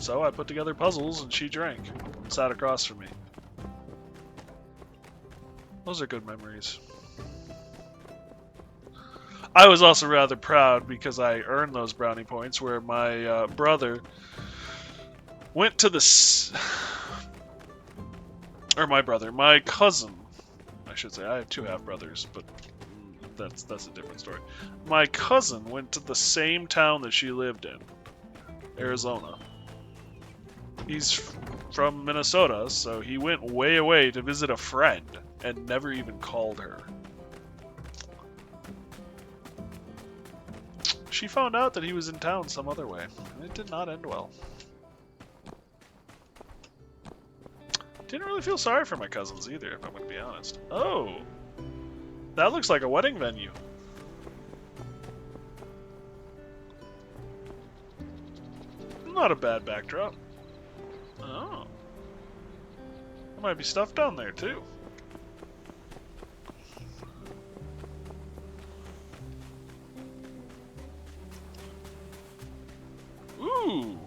So I put together puzzles and she drank. Sat across from me. Those are good memories. I was also rather proud because I earned those brownie points where my brother went to my cousin, I should say. I have two half-brothers, but that's a different story. My cousin went to the same town that she lived in, Arizona. He's from Minnesota, so he went way away to visit a friend and never even called her. She found out that he was in town some other way, and it did not end well. Didn't really feel sorry for my cousins either, if I'm going to be honest. Oh! That looks like a wedding venue. Not a bad backdrop. Oh. There might be stuff down there, too. Ooh!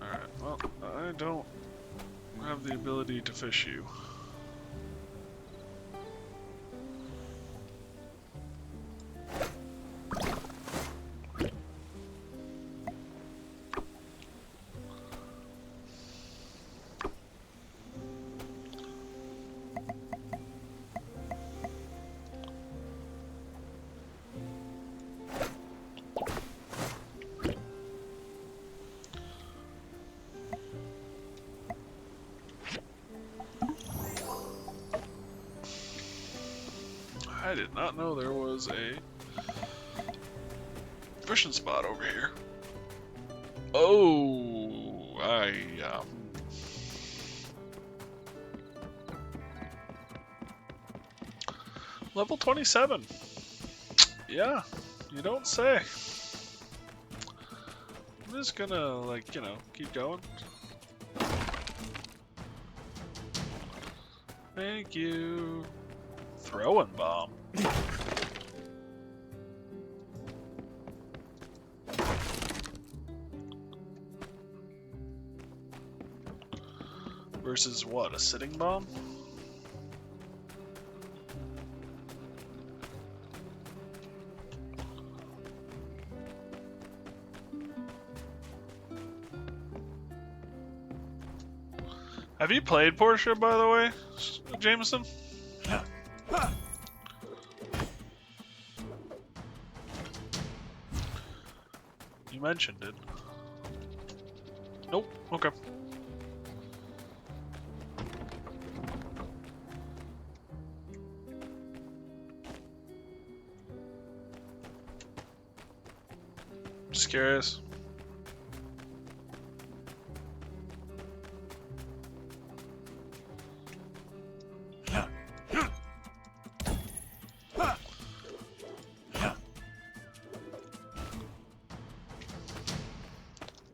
Alright, well, I don't have the ability to fish you. I did not know there was a fishing spot over here. Oh, level 27. Yeah, you don't say. I'm just gonna, like, you know, keep going. Thank you. Throwing bomb. Versus what? A sitting bomb? Have you played Portia, by the way, Jameson? You mentioned it. Nope. Okay. Just curious.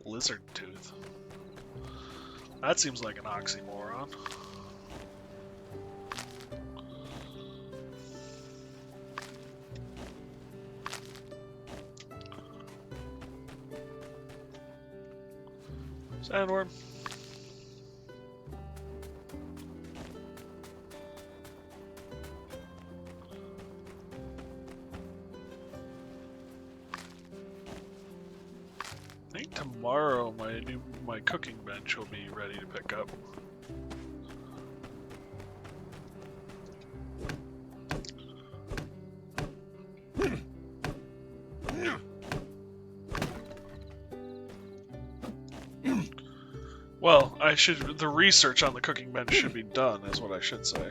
Lizard tooth. That seems like an oxymoron. Sandworm. I think tomorrow my cooking bench will be ready to pick up. Well, the research on the cooking bench should be done, is what I should say.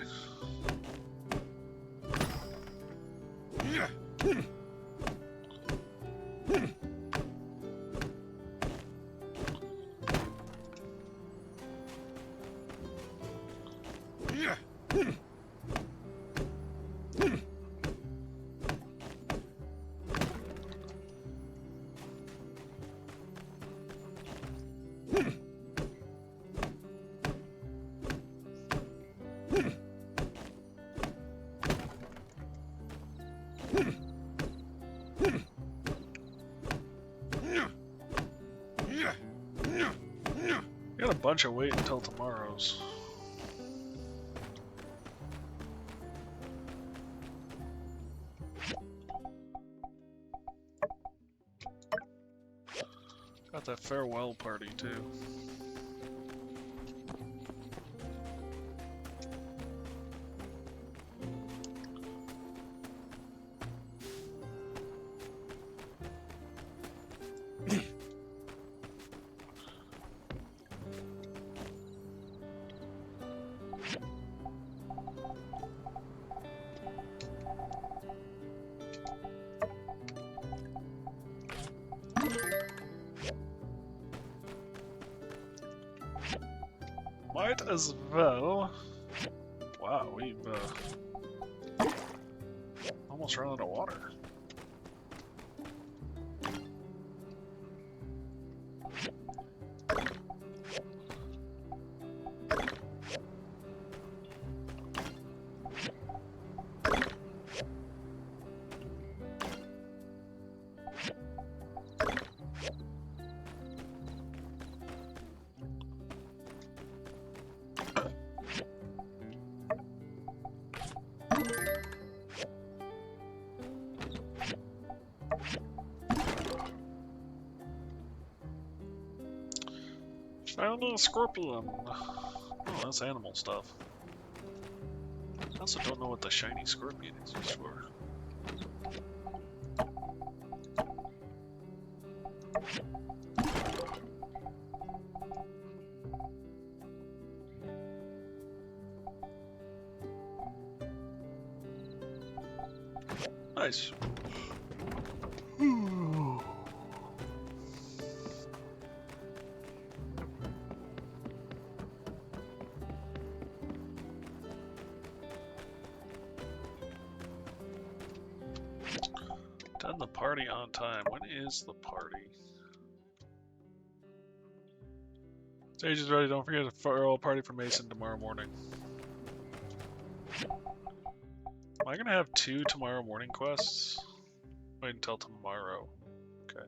Got a bunch of wait until tomorrow's. Got that farewell party too. Might as well. Wow, we've almost run out of water. Found a scorpion. Oh, that's animal stuff. I also don't know what the shiny scorpion is used for. Nice. Done the party on time. When is the party? Stage is ready. Don't forget to throw a party for Mason tomorrow morning. Am I gonna have 2 tomorrow morning quests? Wait until tomorrow. Okay.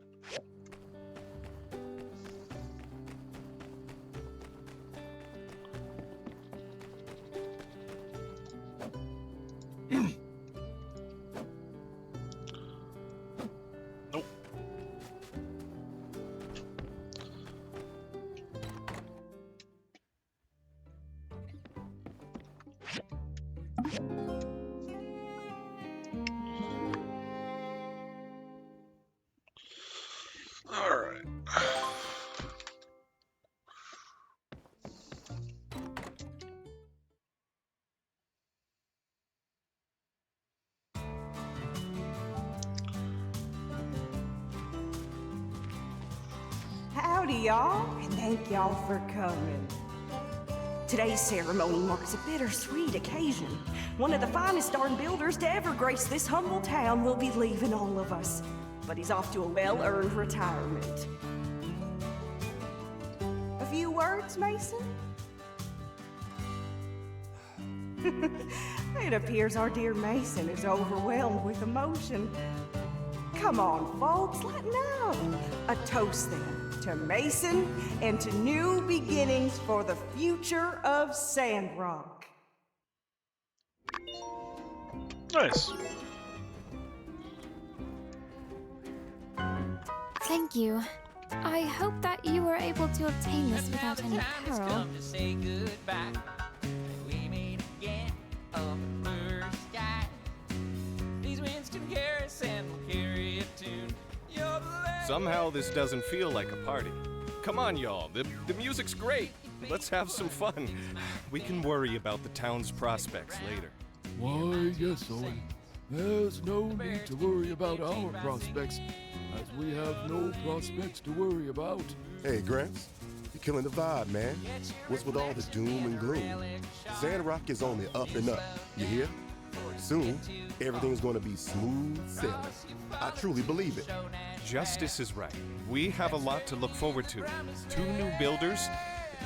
Nope. Alright. Howdy, y'all, and thank y'all for coming. Today's ceremony marks a bittersweet occasion. One of the finest darn builders to ever grace this humble town will be leaving all of us, but he's off to a well-earned retirement. A few words, Mason? It appears our dear Mason is overwhelmed with emotion. Come on, folks, let know. A toast then to Mason and to new beginnings for the future of Sandrock. Nice. Thank you. I hope that you were able to obtain this without any peril. Come to say goodbye. We meet again up in blue sky. These winds can carry us and will carry a tune. Somehow this doesn't feel like a party. Come on, y'all. The music's great. Let's have some fun. We can worry about the town's prospects later. Why, yes, Owen. There's no need to worry about our prospects, as we have no prospects to worry about. Hey, Gramps, you're killing the vibe, man. What's with all the doom and gloom? Sandrock is on the up and up, you hear? Soon, everything's gonna be smooth sailing. I truly believe it. Justice is right. We have a lot to look forward to. 2 new builders.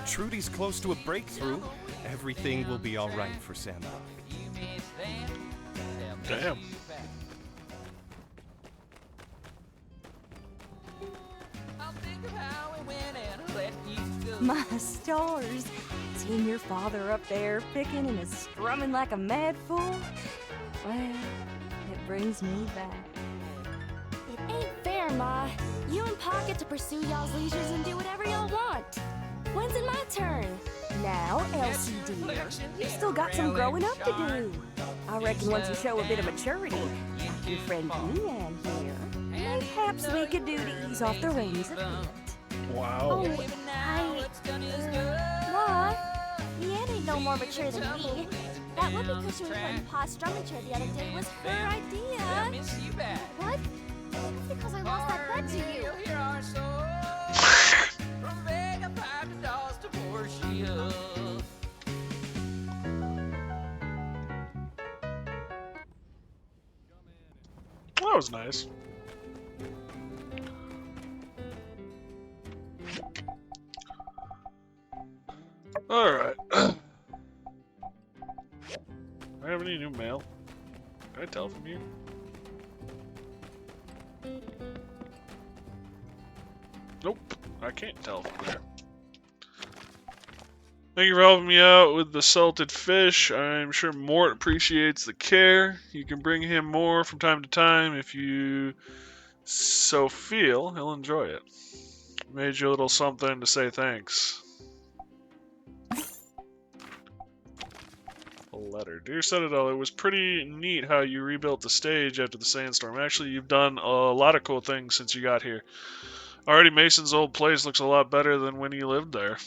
Trudy's close to a breakthrough. Everything will be all right for Sandrock. Damn. My stars. Seeing your father up there picking and strumming like a mad fool. Well, it brings me back. It ain't fair, Ma. You and Pa get to pursue y'all's leisures and do whatever y'all want. When's it my turn? Now, Elsie dear, you've still got some growing up to do. I reckon once you show a bit of maturity, like your friend Leanne here, perhaps we could do to ease off the reins a bit. Wow. Oh, Ma, Leanne ain't no more mature than me. That whoopee cushion we put in Pa's strumming chair the other day was her idea. What? That's because I lost that bet to you. That was nice. Alright. Do I have any new mail? Can I tell from you? Nope, I can't tell from there. Thank you for helping me out with the salted fish. I'm sure Mort appreciates the care. You can bring him more from time to time if you so feel. He'll enjoy it. Made you a little something to say thanks. A letter. Dear Citadel, it was pretty neat how you rebuilt the stage after the sandstorm. Actually, you've done a lot of cool things since you got here. Already, Mason's old place looks a lot better than when he lived there.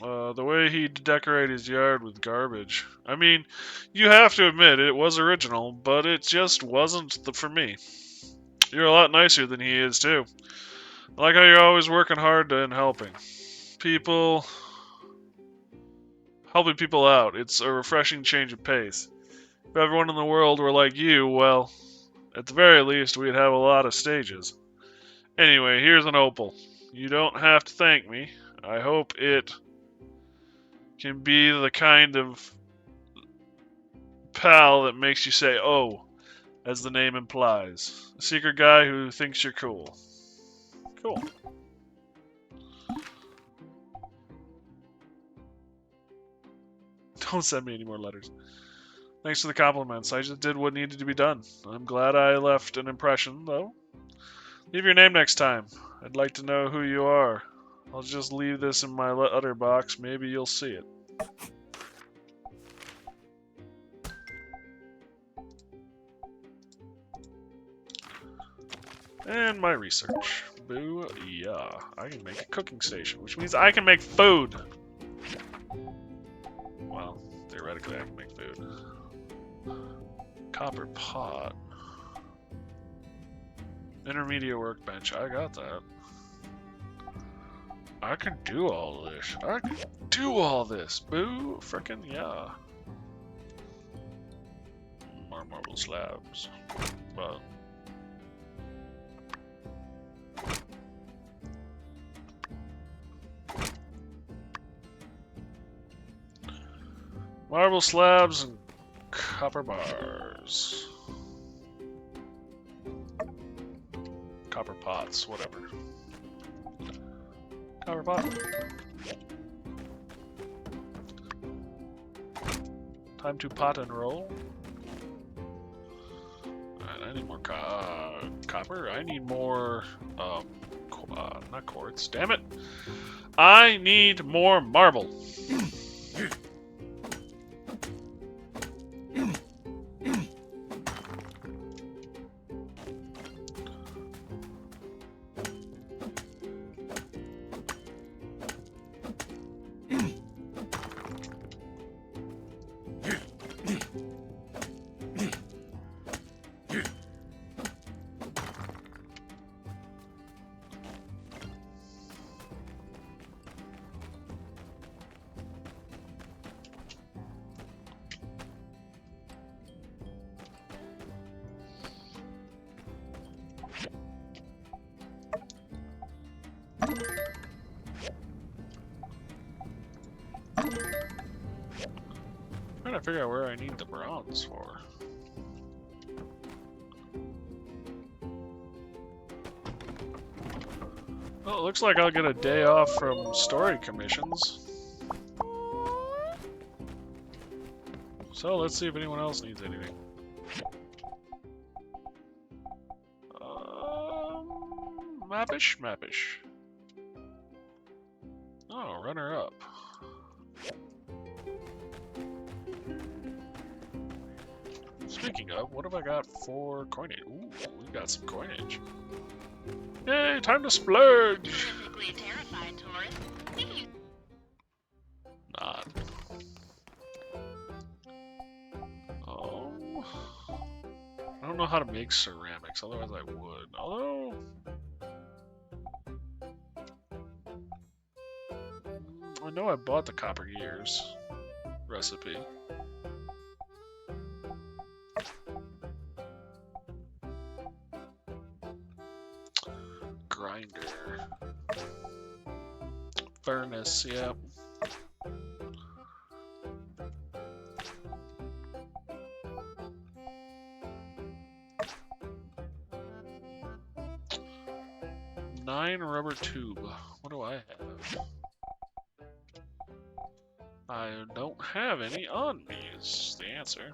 The way he decorated his yard with garbage. I mean, you have to admit, it was original, but it just wasn't for me. You're a lot nicer than he is, too. I like how you're always working hard and helping people out. It's a refreshing change of pace. If everyone in the world were like you, well, at the very least, we'd have a lot of stages. Anyway, here's an opal. You don't have to thank me. I hope it can be the kind of pal that makes you say, oh, as the name implies. A secret guy who thinks you're cool. Cool. Don't send me any more letters. Thanks for the compliments. I just did what needed to be done. I'm glad I left an impression, though. Leave your name next time. I'd like to know who you are. I'll just leave this in my letter box. Maybe you'll see it. And my research. Boo, yeah. I can make a cooking station, which means I can make food. Well, theoretically I can make food. Copper pot. Intermediate workbench. I got that. I can do all this. I can do all this. Boo, frickin' yeah. More marble slabs. But marble slabs and copper bars. Copper pots, whatever. Copper pot. Time to pot and roll. Alright, I need more copper. I need more, not quartz. Damn it! I need more marble. Trying to figure out where I need the bronze for. Well, it looks like I'll get a day off from story commissions. So let's see if anyone else needs anything. Mappish. Oh, runner up. Speaking of, what have I got for coinage? Ooh, we got some coinage. Yay, time to splurge! Not. Oh. I don't know how to make ceramics, otherwise I would. Although... I know I bought the copper gears recipe. Grinder. Furnace, yep. Nine rubber tube. What do I have? I don't have any on me is the answer.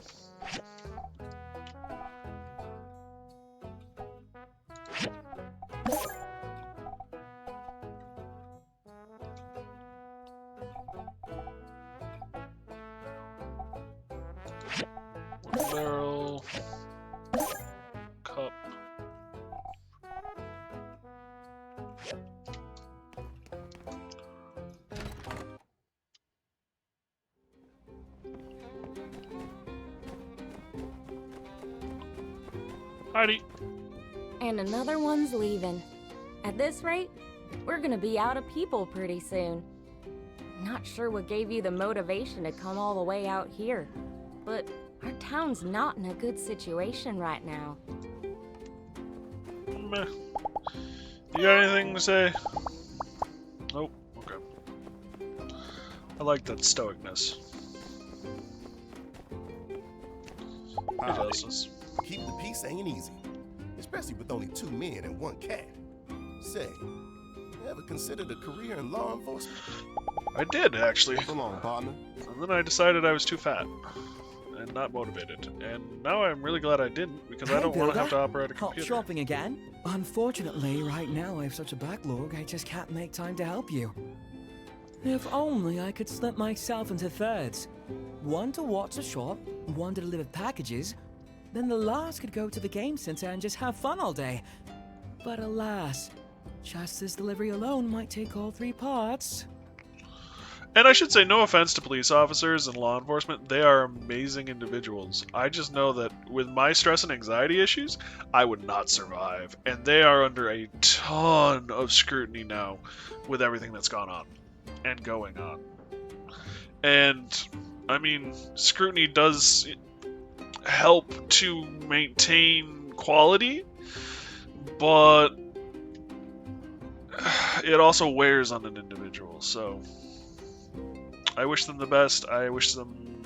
Barrel, cup. Heidi. And another one's leaving. At this rate, we're gonna be out of people pretty soon. Not sure what gave you the motivation to come all the way out here, but our town's not in a good situation right now. Meh. You got anything to say? Nope. Okay. I like that stoicness. Keep the peace ain't easy, especially with only 2 men and 1 cat. Say, you ever considered a career in law enforcement? I did, actually. Come on, partner. And then I decided I was too fat and not motivated. And now I'm really glad I didn't, because I don't want to have to operate a Hot computer. shopping again? Unfortunately, right now I have such a backlog, I just can't make time to help you. If only I could split myself into thirds. One to watch the shop, one to deliver packages, then the last could go to the game center and just have fun all day. But alas, just this delivery alone might take all 3 parts. And I should say, no offense to police officers and law enforcement, they are amazing individuals. I just know that with my stress and anxiety issues, I would not survive. And they are under a ton of scrutiny now with everything that's gone on and going on. And, I mean, scrutiny does help to maintain quality, but it also wears on an individual, so I wish them the best. I wish them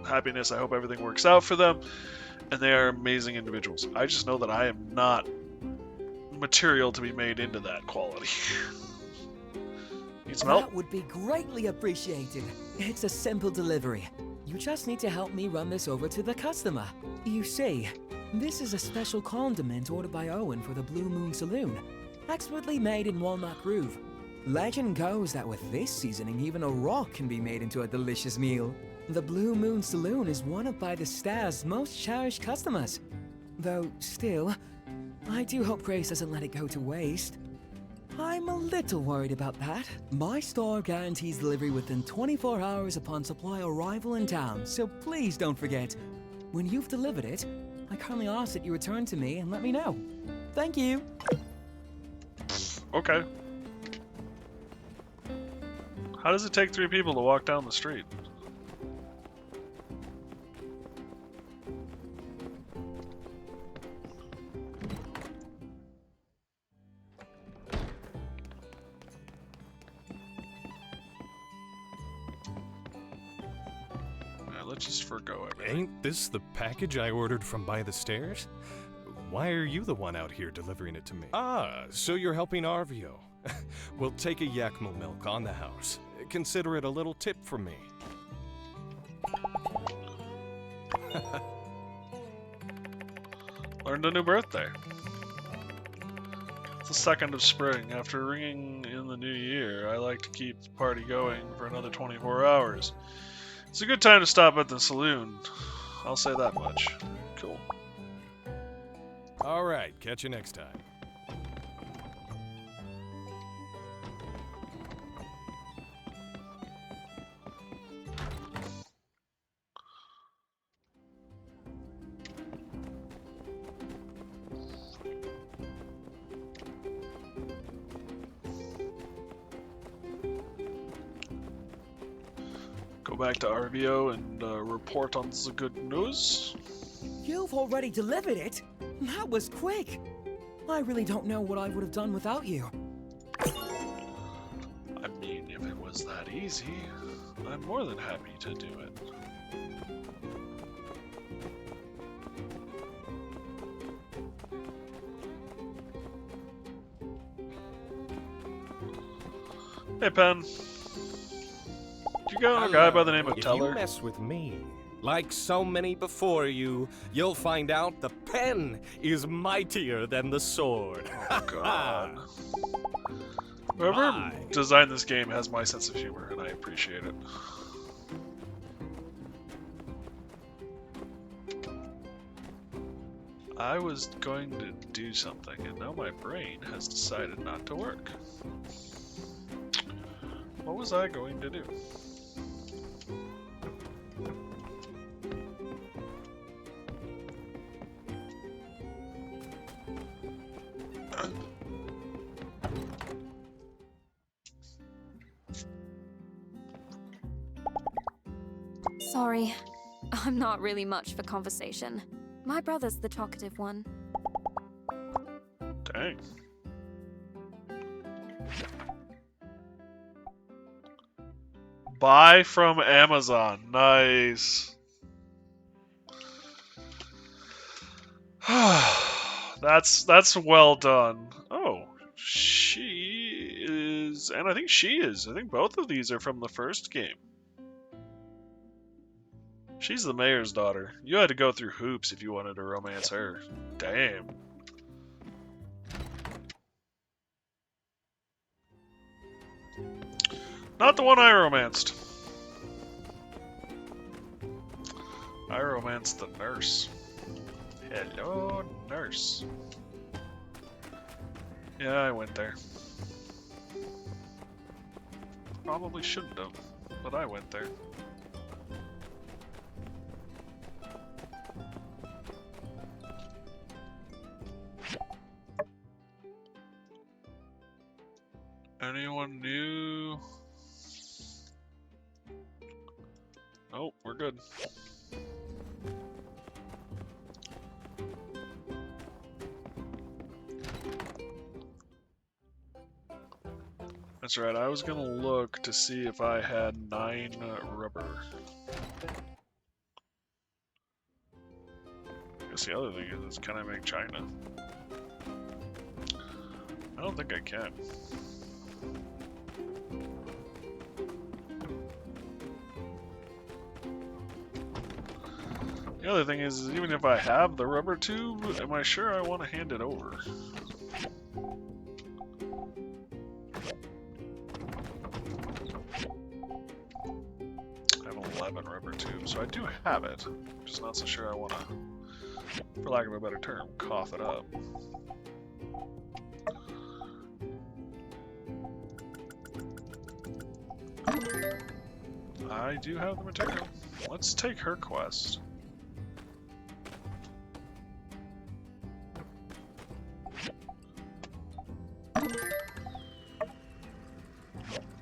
happiness. I hope everything works out for them. And they are amazing individuals. I just know that I am not material to be made into that quality. Need some help? That would be greatly appreciated. It's a simple delivery. You just need to help me run this over to the customer. You see, this is a special condiment ordered by Owen for the Blue Moon Saloon. Expertly made in Walnut Groove. Legend goes that with this seasoning, even a rock can be made into a delicious meal. The Blue Moon Saloon is one of By the Star's most cherished customers. Though, still, I do hope Grace doesn't let it go to waste. I'm a little worried about that. My store guarantees delivery within 24 hours upon supply arrival in town, so please don't forget. When you've delivered it, I kindly ask that you return to me and let me know. Thank you. Okay. How does it take 3 people to walk down the street? Let's just forgo everything. Ain't this the package I ordered from By the Stairs? Why are you the one out here delivering it to me? Ah, so you're helping Arvio. We'll take a Yakima milk on the house. Consider it a little tip from me. Learned a new birthday. It's the 2nd of spring. After ringing in the new year, I like to keep the party going for another 24 hours. It's a good time to stop at the saloon. I'll say that much. Cool. Alright, catch you next time. Go back to RVO and report on the good news. You've already delivered it? That was quick. I really don't know what I would have done without you. I mean, if it was that easy, I'm more than happy to do it. Hey, Pen. You got a guy by the name of Teller? If you mess with me, like so many before you, you'll find out the pen is mightier than the sword. Oh, God. Whoever designed this game has my sense of humor, and I appreciate it. I was going to do something, and now my brain has decided not to work. What was I going to do? Sorry. I'm not really much for conversation. My brother's the talkative one. Dang. Buy from Amazon. Nice. That's well done. Oh, she is, and I think she is. I think both of these are from the first game. She's the mayor's daughter. You had to go through hoops if you wanted to romance her. Damn. Not the one I romanced. I romanced the nurse. Hello, nurse. Yeah, I went there. Probably shouldn't have, but I went there. Anyone new? Oh, we're good. That's right, I was gonna look to see if I had 9 rubber. I guess the other thing is can I make China? I don't think I can. The other thing is even if I have the rubber tube, am I sure I want to hand it over? Rubber tube, so I do have it. I'm just not so sure I want to, for lack of a better term, cough it up. I do have the material. Let's take her quest.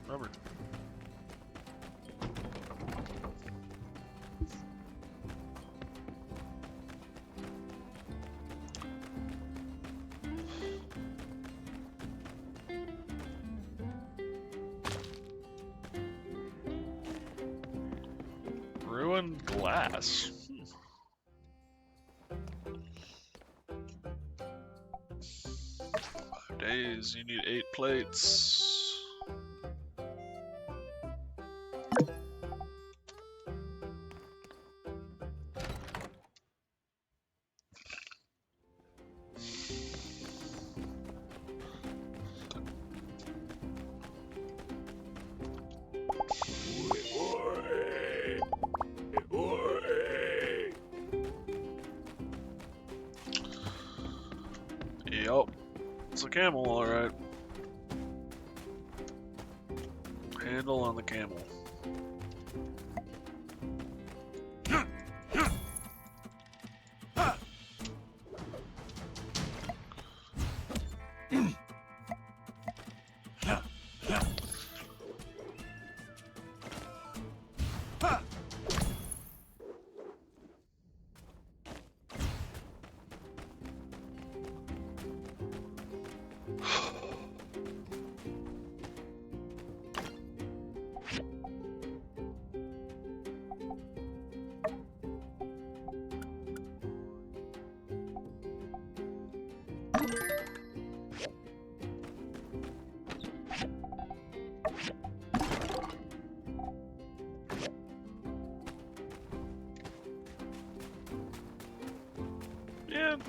Rubber. Ruined glass. 5 days, you need 8 plates. Yup. It's a camel, alright. Handle on the camel.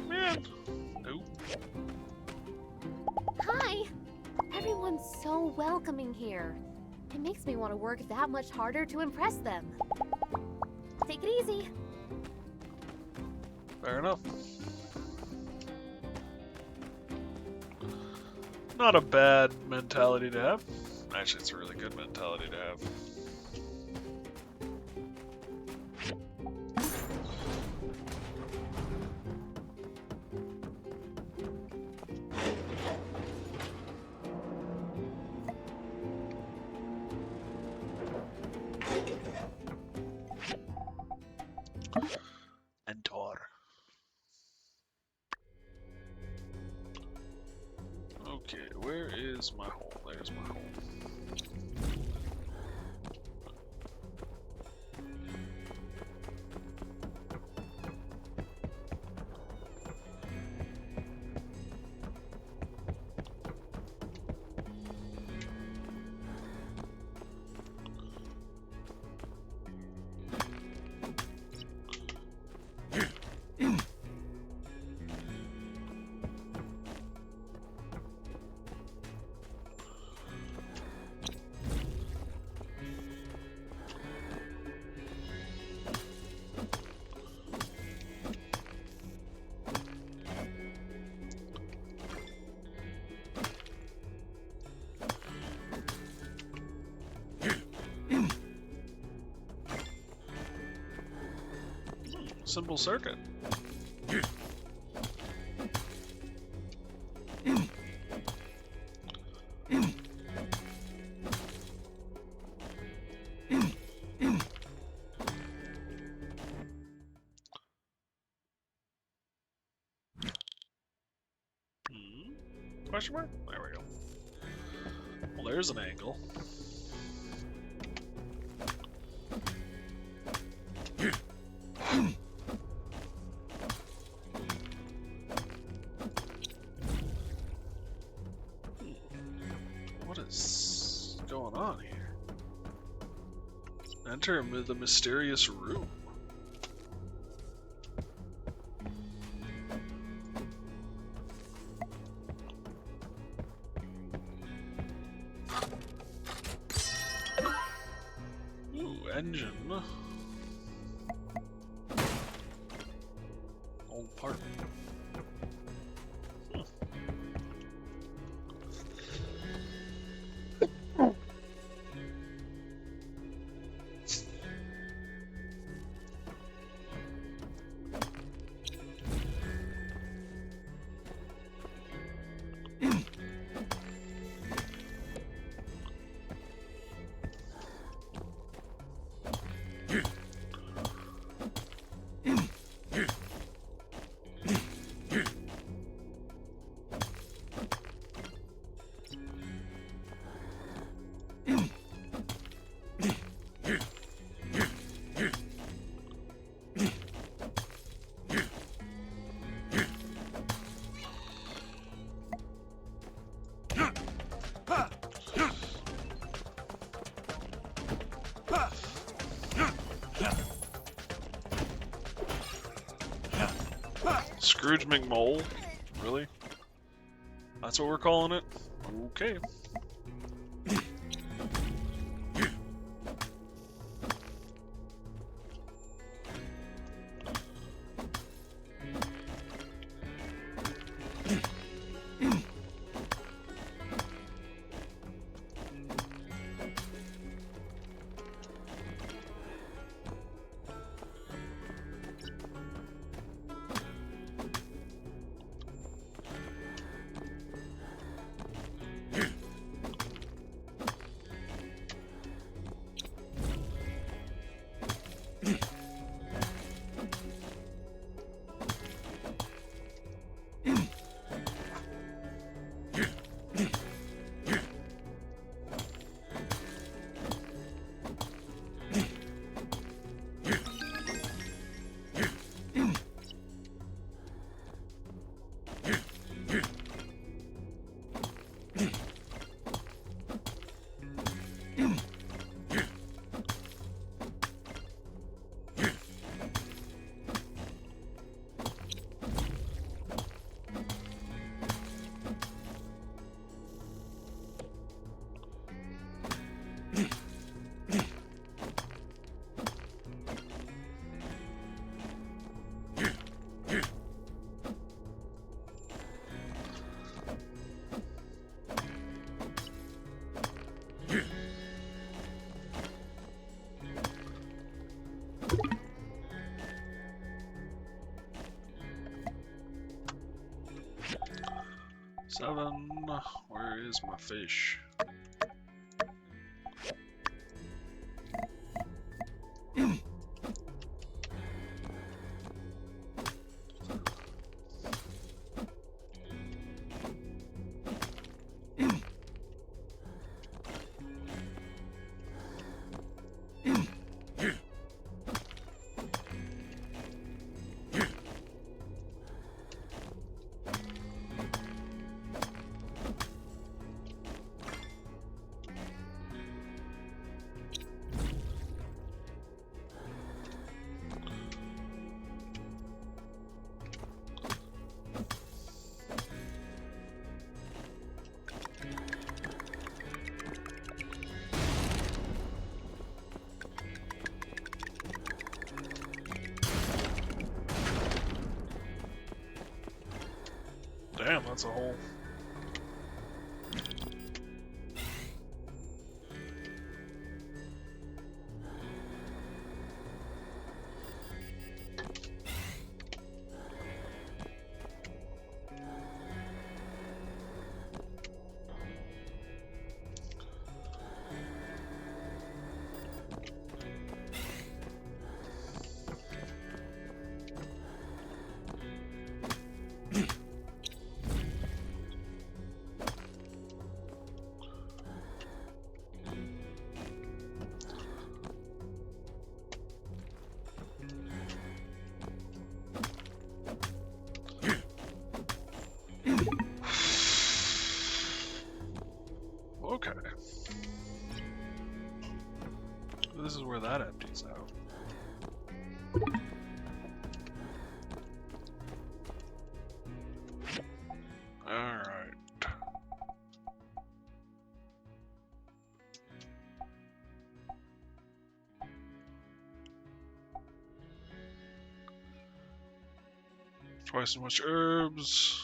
Man. Nope. Hi! Everyone's so welcoming here. It makes me want to work that much harder to impress them. Take it easy. Fair enough. Not a bad mentality to have. Actually, it's a really good mentality to have. Enter. Okay, where is my hole? There's my hole. Simple circuit. Question mark? There we go. Well, there's an angle. What is going on here? Enter the mysterious room. Engine. Old part. Scrooge McMole? Really? That's what we're calling it? Okay. Seven. Where is my fish? Damn, that's a hole. Okay. This is where that empties out. Alright. Twice as much herbs.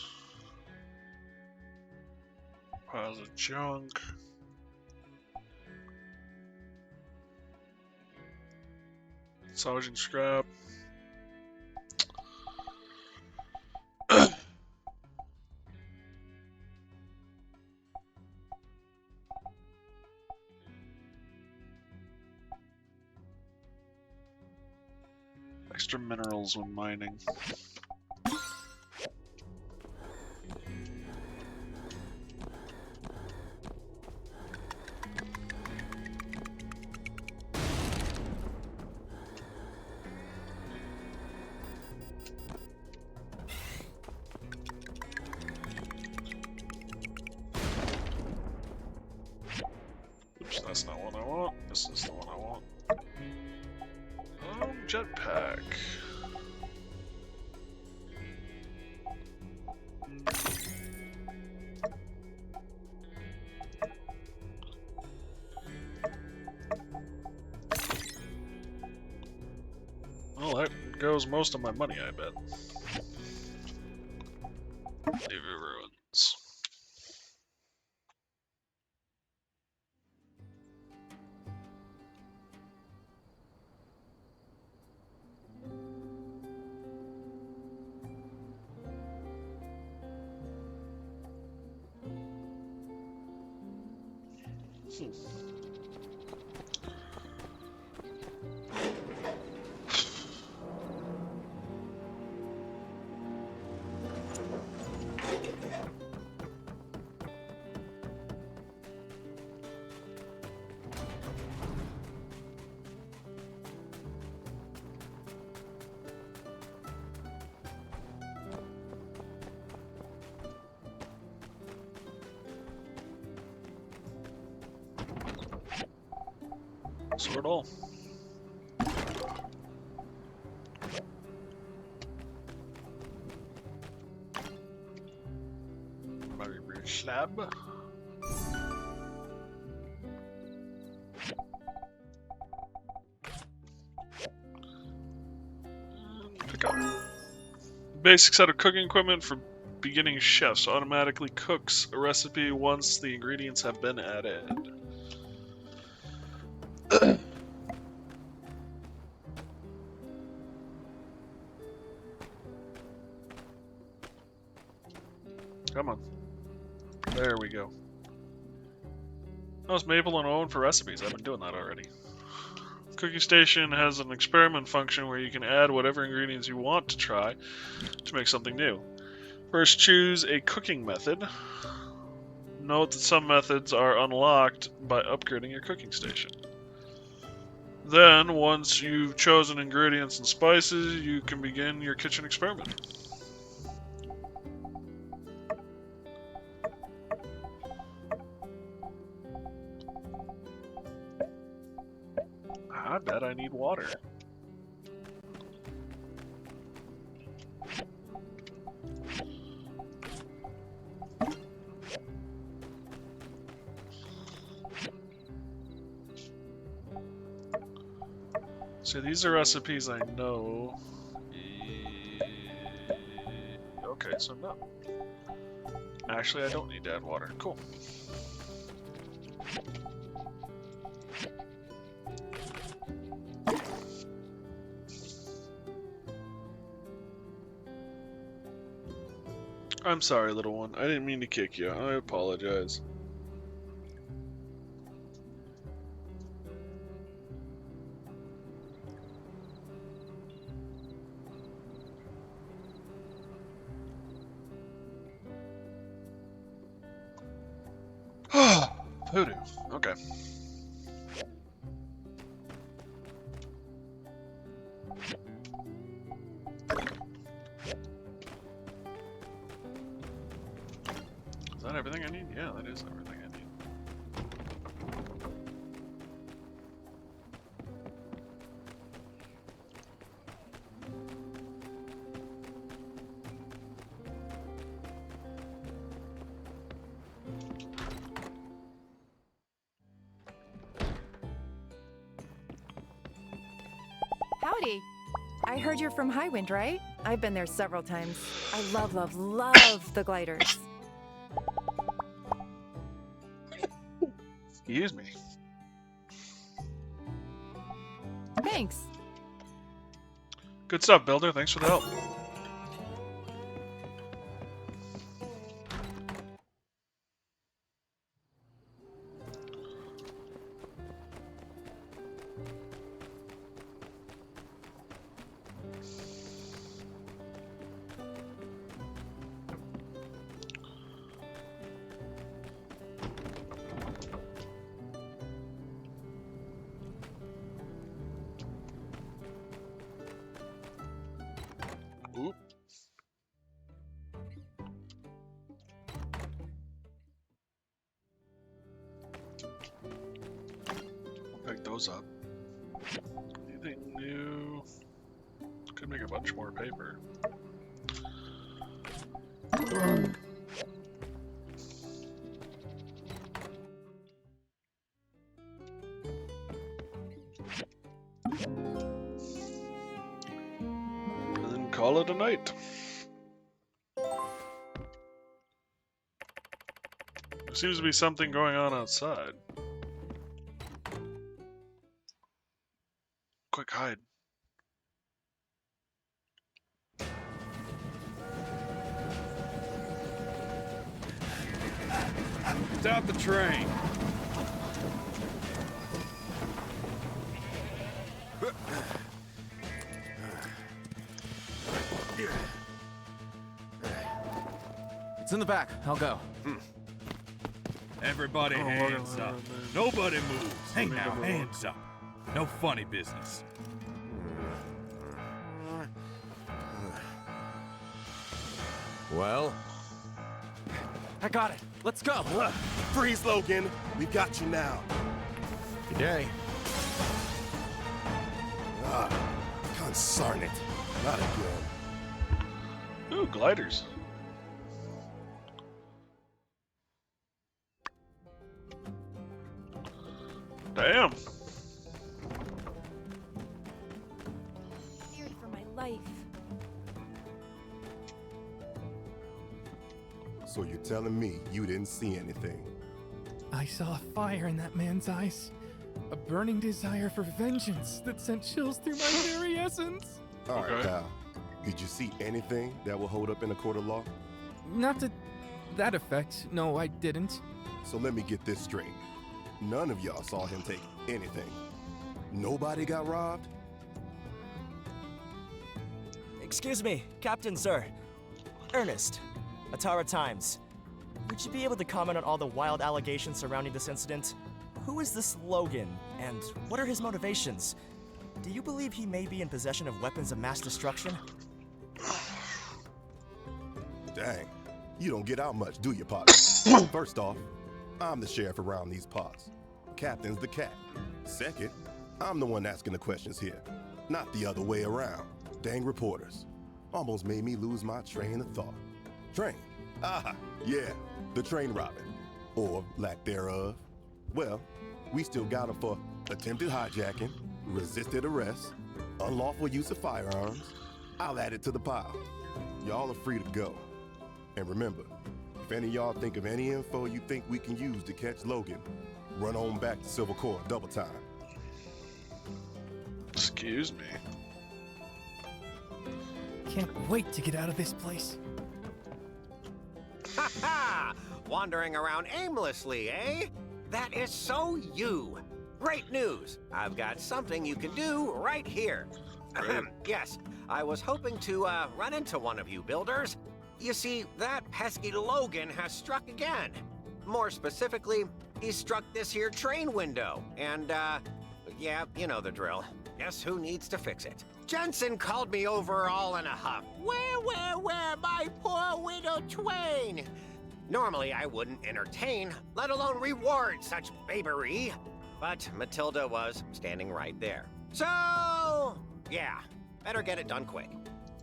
Piles of junk. Salvaging scrap. Extra minerals when mining. Oops, that's not what I want. This is the one I want. Jetpack. Well, that goes most of my money, I bet. Navy ruins. Sort all. Maybe bring slab. Pick up. Basic set of cooking equipment for beginning chefs. Automatically cooks a recipe once the ingredients have been added. Come on. There we go. Oh, it's Maple and Owen for recipes. I've been doing that already. Cooking Station has an experiment function where you can add whatever ingredients you want to try to make something new. First, choose a cooking method. Note that some methods are unlocked by upgrading your cooking station. Then, once you've chosen ingredients and spices, you can begin your kitchen experiment. I bet I need water. So these are recipes I know. Okay, so no. Actually, I don't need to add water. Cool. I'm sorry, little one. I didn't mean to kick you. I apologize. Voodoo. Okay. Is that everything I need? Yeah, that is everything I need. Howdy. I heard you're from Highwind, right? I've been there several times. I love, love, love the gliders. Excuse me. Thanks. Good stuff, Builder. Thanks for the help. Oop. Pick those up. Anything new? Could make a bunch more paper. And then call it a night. There seems to be something going on outside. Quick, hide. Stop the train. It's in the back. I'll go. Everybody hands up. Nobody moves. Hey now, hands up. No funny business. Well? I got it. Let's go. Freeze, Logan. We got you now. Good day. Ah, consarn it. Not again. Ooh, gliders. Damn. Feared for my life. So you're telling me you didn't see anything? I saw a fire in that man's eyes. A burning desire for vengeance that sent chills through my very essence. All right, pal. Did you see anything that will hold up in a court of law? Not to that effect. No, I didn't. So let me get this straight. None of y'all saw him take anything. Nobody got robbed? Excuse me, Captain, sir. Ernest, Atara Times. Would you be able to comment on all the wild allegations surrounding this incident? Who is this Logan, and what are his motivations? Do you believe he may be in possession of weapons of mass destruction? Dang, you don't get out much, do you, Potter? First off, I'm the sheriff around these parts. Captain's the cat. Second, I'm the one asking the questions here, not the other way around. Dang reporters. Almost made me lose my train of thought. Train? Ah, yeah, the train robbing. Or lack thereof. Well, we still got him for attempted hijacking, resisted arrest, unlawful use of firearms. I'll add it to the pile. Y'all are free to go. And remember, if any of y'all think of any info you think we can use to catch Logan, run on back to Silver Core double time. Excuse me. Can't wait to get out of this place. Ha ha! Wandering around aimlessly, eh? That is so you. Great news. I've got something you can do right here. Yes, I was hoping to run into one of you builders. You see, that pesky Logan has struck again. More specifically, he struck this here train window. And, yeah, you know the drill. Guess who needs to fix it? Jensen called me over all in a huff. Where, my poor widow twain? Normally, I wouldn't entertain, let alone reward such babery. But Matilda was standing right there. So, yeah, better get it done quick.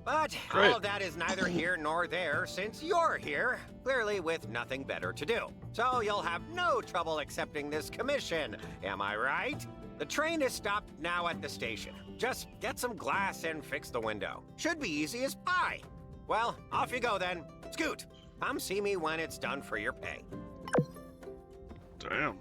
But all of that is neither here nor there since you're here, clearly with nothing better to do. So you'll have no trouble accepting this commission, am I right? The train is stopped now at the station. Just get some glass and fix the window. Should be easy as pie. Well, off you go then. Scoot, come see me when it's done for your pay. Damn.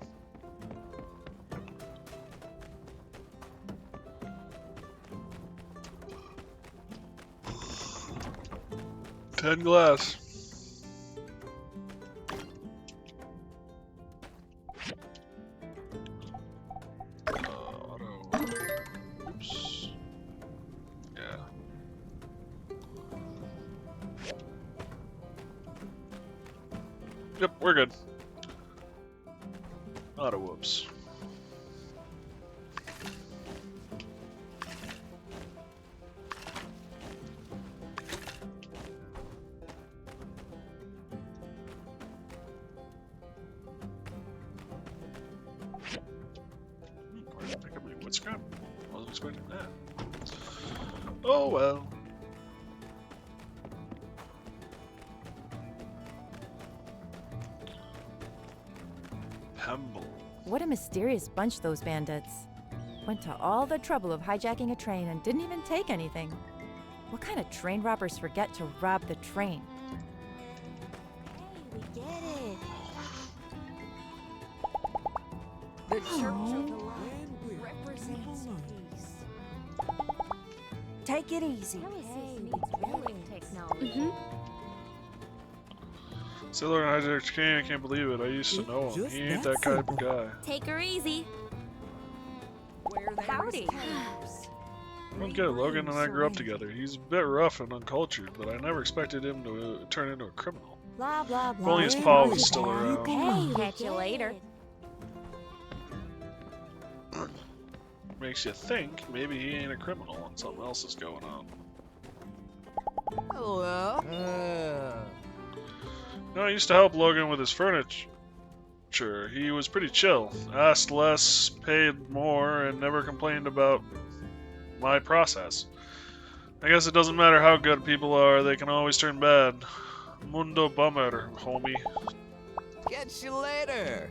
$10 glass. Auto. Oops. Yeah. Yep, we're good. Auto whoops. Pick up my wood scrap. Wasn't expecting that. Oh well. Pemble. What a mysterious bunch, those bandits. Went to all the trouble of hijacking a train and didn't even take anything. What kind of train robbers forget to rob the train? We get it. The Church of the Light Represents peace. Take it easy. Technology. Sailor and hijacked Kane, I can't believe it. I used to know him. He ain't that kind of guy. Take her easy. Howdy. I don't get it. Logan and I grew up together. He's a bit rough and uncultured, but I never expected him to turn into a criminal. Blah, blah, If blah. only his paw was still around. Hey, catch you later. Makes you think maybe he ain't a criminal and something else is going on. Hello. No, I used to help Logan with his furniture. He was pretty chill. Asked less, paid more, and never complained about my process. I guess it doesn't matter how good people are, they can always turn bad. Mundo bummer, homie. Catch you later.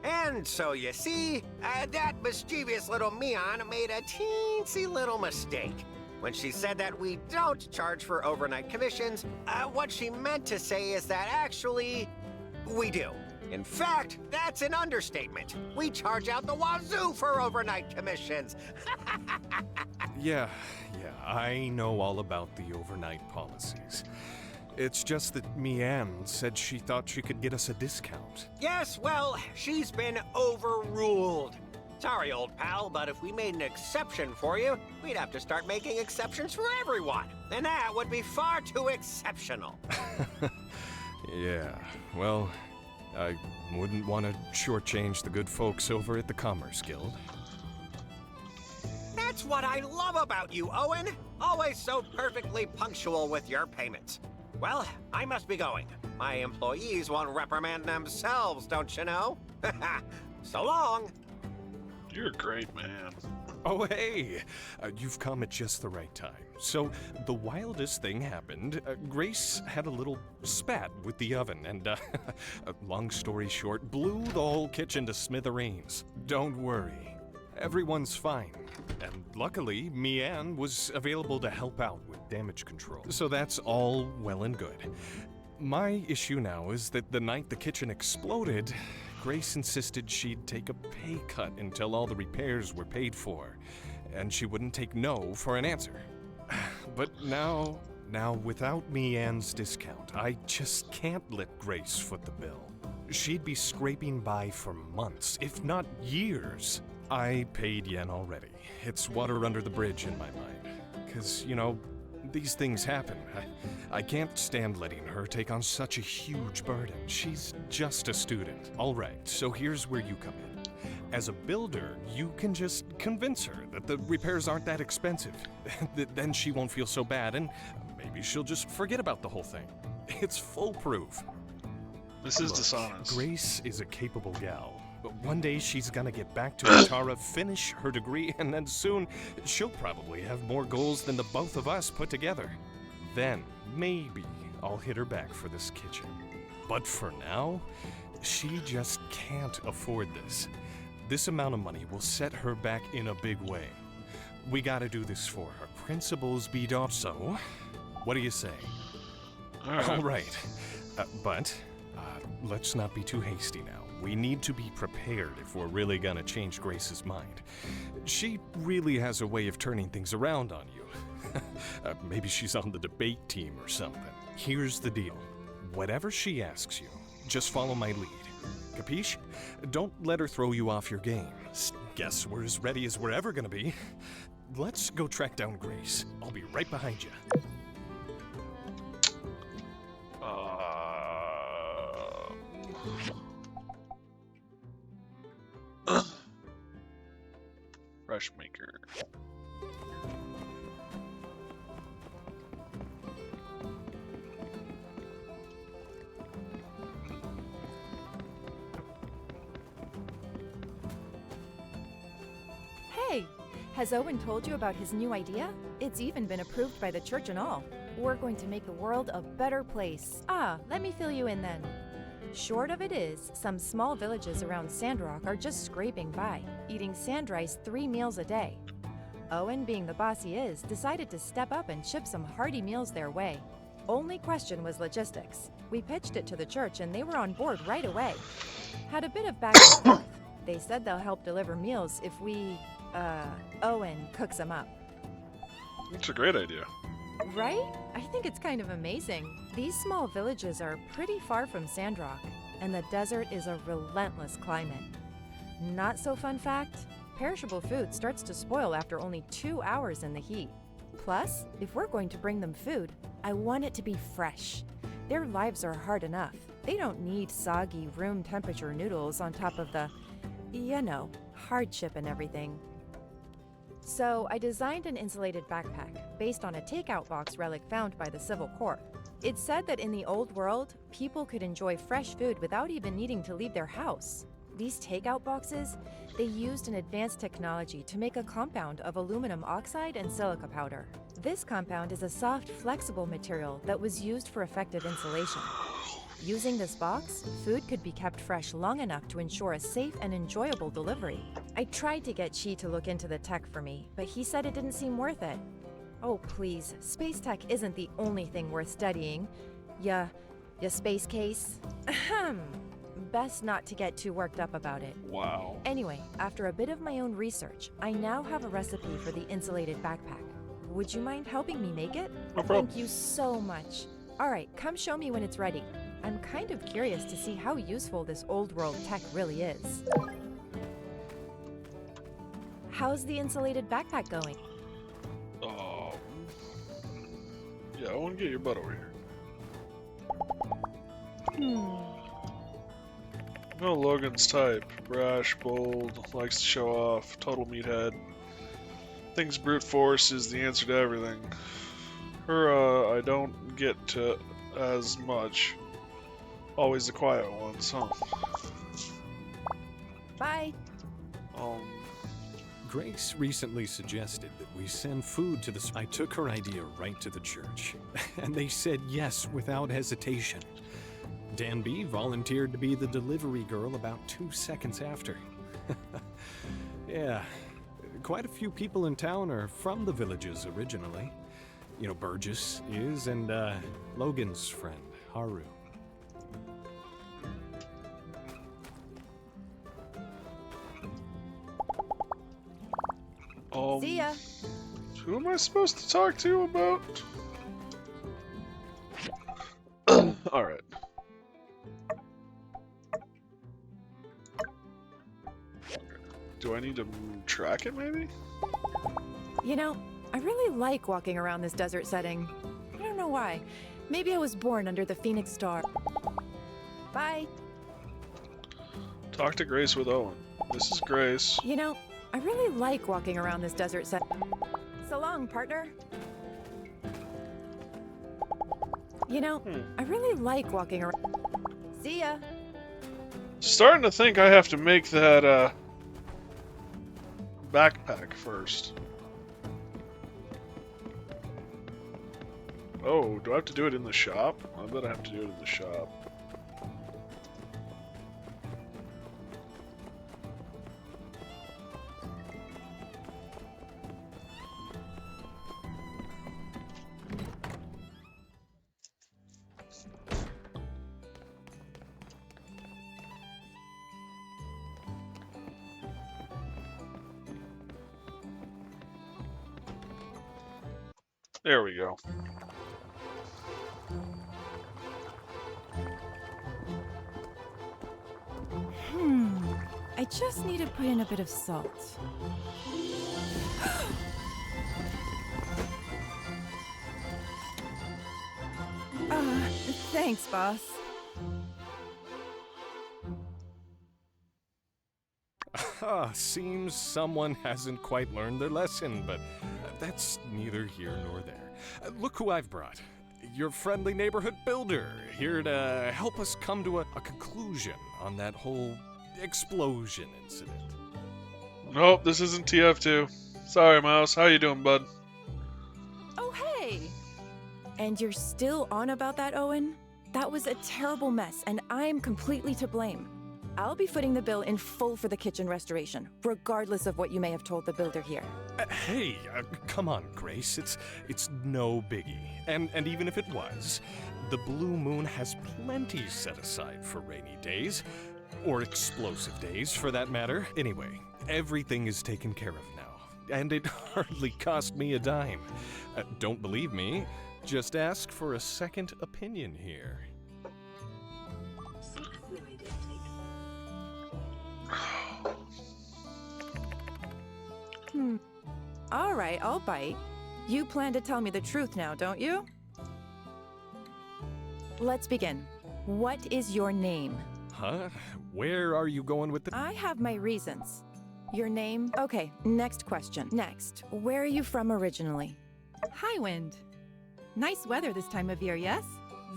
And so you see, that mischievous little Mion made a teensy little mistake. When she said that we don't charge for overnight commissions, what she meant to say is that actually, we do. In fact, that's an understatement. We charge out the wazoo for overnight commissions. Yeah, I know all about the overnight policies. It's just that Mianne said she thought she could get us a discount. Yes, well, she's been overruled. Sorry, old pal, but if we made an exception for you, we'd have to start making exceptions for everyone. And that would be far too exceptional. Yeah, well, I wouldn't want to shortchange the good folks over at the Commerce Guild. That's what I love about you, Owen. Always so perfectly punctual with your payments. Well, I must be going. My employees won't reprimand themselves, don't you know? So long. You're a great man. Oh, hey! You've come at just the right time. So, the wildest thing happened. Grace had a little spat with the oven, and, long story short, blew the whole kitchen to smithereens. Don't worry. Everyone's fine. And luckily, Mianne was available to help out with damage control. So that's all well and good. My issue now is that the night the kitchen exploded, Grace insisted she'd take a pay cut until all the repairs were paid for, and she wouldn't take no for an answer. But now without me Anne's discount, I just can't let Grace foot the bill. She'd be scraping by for months, if not years. I paid Yen already. It's water under the bridge in my mind. 'Cause, you know, these things happen. I can't stand letting her take on such a huge burden. She's just a student. All right, so here's where you come in. As a builder, you can just convince her that the repairs aren't that expensive. Then she won't feel so bad, and maybe she'll just forget about the whole thing. It's foolproof. This is Look, dishonest. Grace is a capable gal, but one day she's gonna get back to Atara, finish her degree, and then soon she'll probably have more goals than the both of us put together. Then maybe I'll hit her back for this kitchen. But for now, she just can't afford this. This amount of money will set her back in a big way. We gotta do this for her. Principles be taught. So, what do you say? All right. But let's not be too hasty now. We need to be prepared if we're really gonna change Grace's mind. She really has a way of turning things around on you. Maybe she's on the debate team or something. Here's the deal. Whatever she asks you, just follow my lead. Capiche? Don't let her throw you off your game. Guess we're as ready as we're ever gonna be. Let's go track down Grace. I'll be right behind you. Fresh maker. Hey, has Owen told you about his new idea? It's even been approved by the church and all. We're going to make the world a better place. Let me fill you in then. Short of it is, some small villages around Sandrock are just scraping by, eating sand rice 3 meals a day. Owen, being the boss he is, decided to step up and ship some hearty meals their way. Only question was logistics. We pitched it to the church and they were on board right away. Had a bit of back and forth. They said they'll help deliver meals if Owen cooks them up. That's a great idea. Right? I think it's kind of amazing. These small villages are pretty far from Sandrock, and the desert is a relentless climate. Not so fun fact, perishable food starts to spoil after only 2 hours in the heat. Plus, if we're going to bring them food, I want it to be fresh. Their lives are hard enough. They don't need soggy room temperature noodles on top of the, hardship and everything. So I designed an insulated backpack based on a takeout box relic found by the Civil Corps. It said that in the old world, people could enjoy fresh food without even needing to leave their house. These takeout boxes, they used an advanced technology to make a compound of aluminum oxide and silica powder. This compound is a soft, flexible material that was used for effective insulation. Using this box, food could be kept fresh long enough to ensure a safe and enjoyable delivery. I tried to get Chi to look into the tech for me, but he said it didn't seem worth it. Oh please, space tech isn't the only thing worth studying. Ya space case? Ahem. Best not to get too worked up about it. Wow. Anyway, after a bit of my own research, I now have a recipe for the insulated backpack. Would you mind helping me make it? No problem. Thank you so much. Alright, come show me when it's ready. I'm kind of curious to see how useful this old world tech really is. How's the insulated backpack going? Yeah, I want to get your butt over here. No, Logan's type. Brash, bold, likes to show off, total meathead. Thinks brute force is the answer to everything. Her, I don't get to as much. Always the quiet ones, huh? Bye. Grace recently suggested that we send food to the... I took her idea right to the church, and they said yes without hesitation. Dan B volunteered to be the delivery girl about 2 seconds after. Yeah, quite a few people in town are from the villages originally. You know, Burgess is, and Logan's friend, Haru. See ya. Who am I supposed to talk to about? Alright. Do I need to track it, maybe? You know, I really like walking around this desert setting. I don't know why. Maybe I was born under the Phoenix Star. Bye. Talk to Grace with Owen. This is Grace. You know, I really like walking around this desert set. So long, partner. You know, I really like walking around. See ya. Starting to think I have to make that, backpack first. Oh, do I have to do it in the shop? I bet I have to do it in the shop. There we go. I just need to put in a bit of salt. Thanks, boss. Seems someone hasn't quite learned their lesson, but that's neither here nor there. Look who I've brought. Your friendly neighborhood builder, here to help us come to a conclusion on that whole explosion incident. Nope, this isn't TF2. Sorry, Mouse. How you doing, bud? Oh, hey! And you're still on about that, Owen? That was a terrible mess, and I'm completely to blame. I'll be footing the bill in full for the kitchen restoration, regardless of what you may have told the builder here. Hey, come on, Grace. It's no biggie. And even if it was, the Blue Moon has plenty set aside for rainy days. Or explosive days, for that matter. Anyway, everything is taken care of now. And it hardly cost me a dime. Don't believe me? Just ask for a second opinion here. All right, I'll bite. You plan to tell me the truth now, don't you? Let's begin. What is your name? Huh? Where are you going with the— I have my reasons. Your name? Okay, next question. Next, where are you from originally? Highwind. Nice weather this time of year, yes?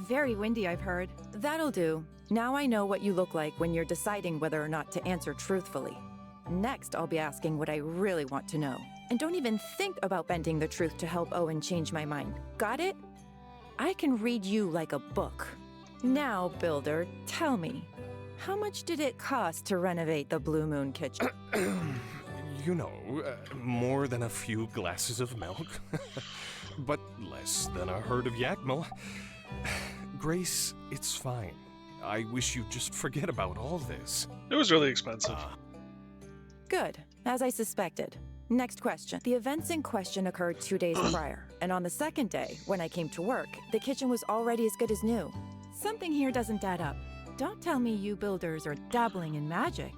Very windy, I've heard. That'll do. Now I know what you look like when you're deciding whether or not to answer truthfully. Next, I'll be asking what I really want to know. And don't even think about bending the truth to help Owen change my mind. Got it? I can read you like a book. Now, Builder, tell me, how much did it cost to renovate the Blue Moon kitchen? You know, more than a few glasses of milk. But less than a herd of yakmel. Grace, it's fine. I wish you'd just forget about all this. It was really expensive. Good, as I suspected. Next question. The events in question occurred 2 days prior, and on the second day, when I came to work, the kitchen was already as good as new. Something here doesn't add up. Don't tell me you builders are dabbling in magic.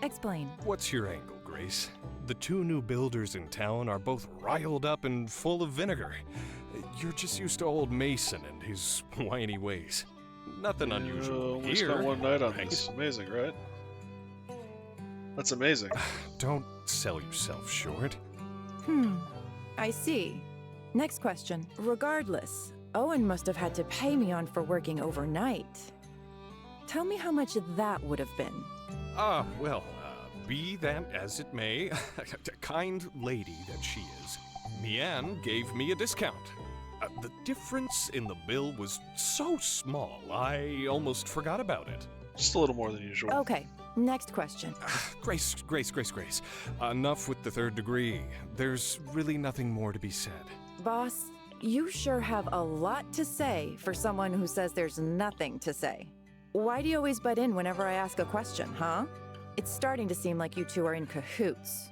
Explain. What's your angle, Grace? The two new builders in town are both riled up and full of vinegar. You're just used to old Mason and his whiny ways. Nothing unusual We here. spent one night on right? this. Amazing, right? That's amazing. Don't sell yourself short. I see. Next question. Regardless, Owen must have had to pay me on for working overnight. Tell me how much that would have been. Well, be that as it may, a kind lady that she is, Mian gave me a discount. The difference in the bill was so small, I almost forgot about it. Just a little more than usual. Okay, next question. Grace. Enough with the third degree. There's really nothing more to be said. Boss, You sure have a lot to say for someone who says there's nothing to say. Why do you always butt in whenever I ask a question, huh? It's starting to seem like you two are in cahoots.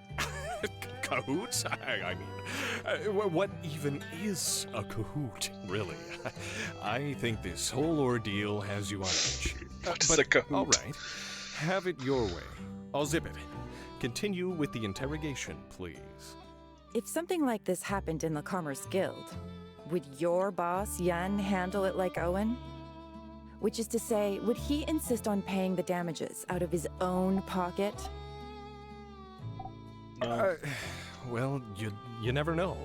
Cahoots? I mean, what even is a cahoot, really? I think this whole ordeal has you on edge. What's a cahoot? All right, have it your way. I'll zip it. Continue with the interrogation, please. If something like this happened in the Commerce Guild, would your boss, Yen, handle it like Owen? Which is to say, would he insist on paying the damages out of his own pocket? Well, you never know.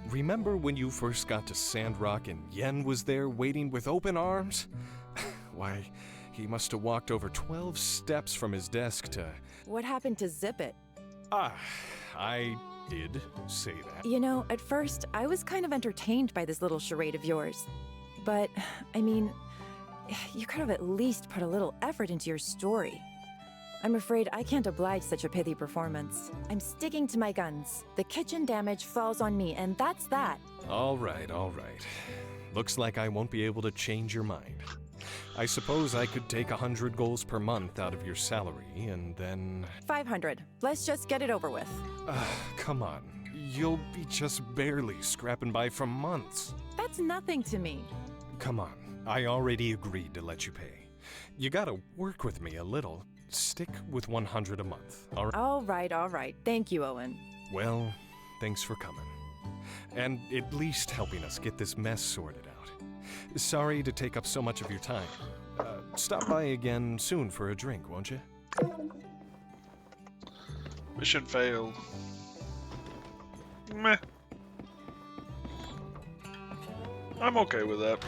Remember when you first got to Sandrock and Yen was there waiting with open arms? Why, he must have walked over 12 steps from his desk to... What happened to Zip It? I did say that. You know, at first, I was kind of entertained by this little charade of yours. But, I mean, you could have at least put a little effort into your story. I'm afraid I can't oblige such a pithy performance. I'm sticking to my guns. The kitchen damage falls on me, and that's that. All right. Looks like I won't be able to change your mind. I suppose I could take 100 goals per month out of your salary, and then... 500. Let's just get it over with. Come on. You'll be just barely scrapping by for months. That's nothing to me. Come on. I already agreed to let you pay. You gotta work with me a little. Stick with 100 a month, all right? All right. Thank you, Owen. Well, thanks for coming. And at least helping us get this mess sorted out. Sorry to take up so much of your time. Stop by again soon for a drink, won't you? Mission failed. Meh. I'm okay with that.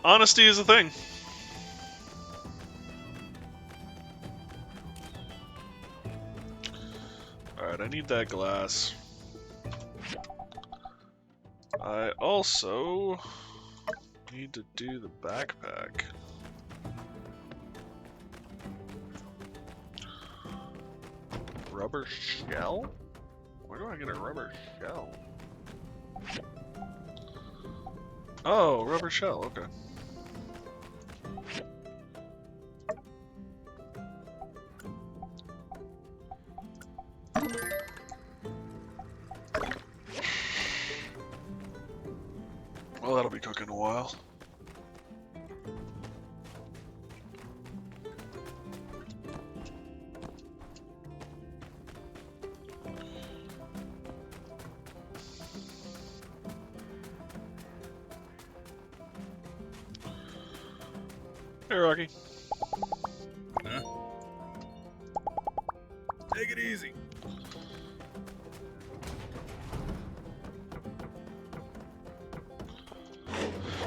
Honesty is a thing. Alright, I need that glass. I also need to do the backpack. Rubber shell? Where do I get a rubber shell? Oh, rubber shell, okay. Well, that'll be cooking a while. Hey, Rocky. Huh? Take it easy.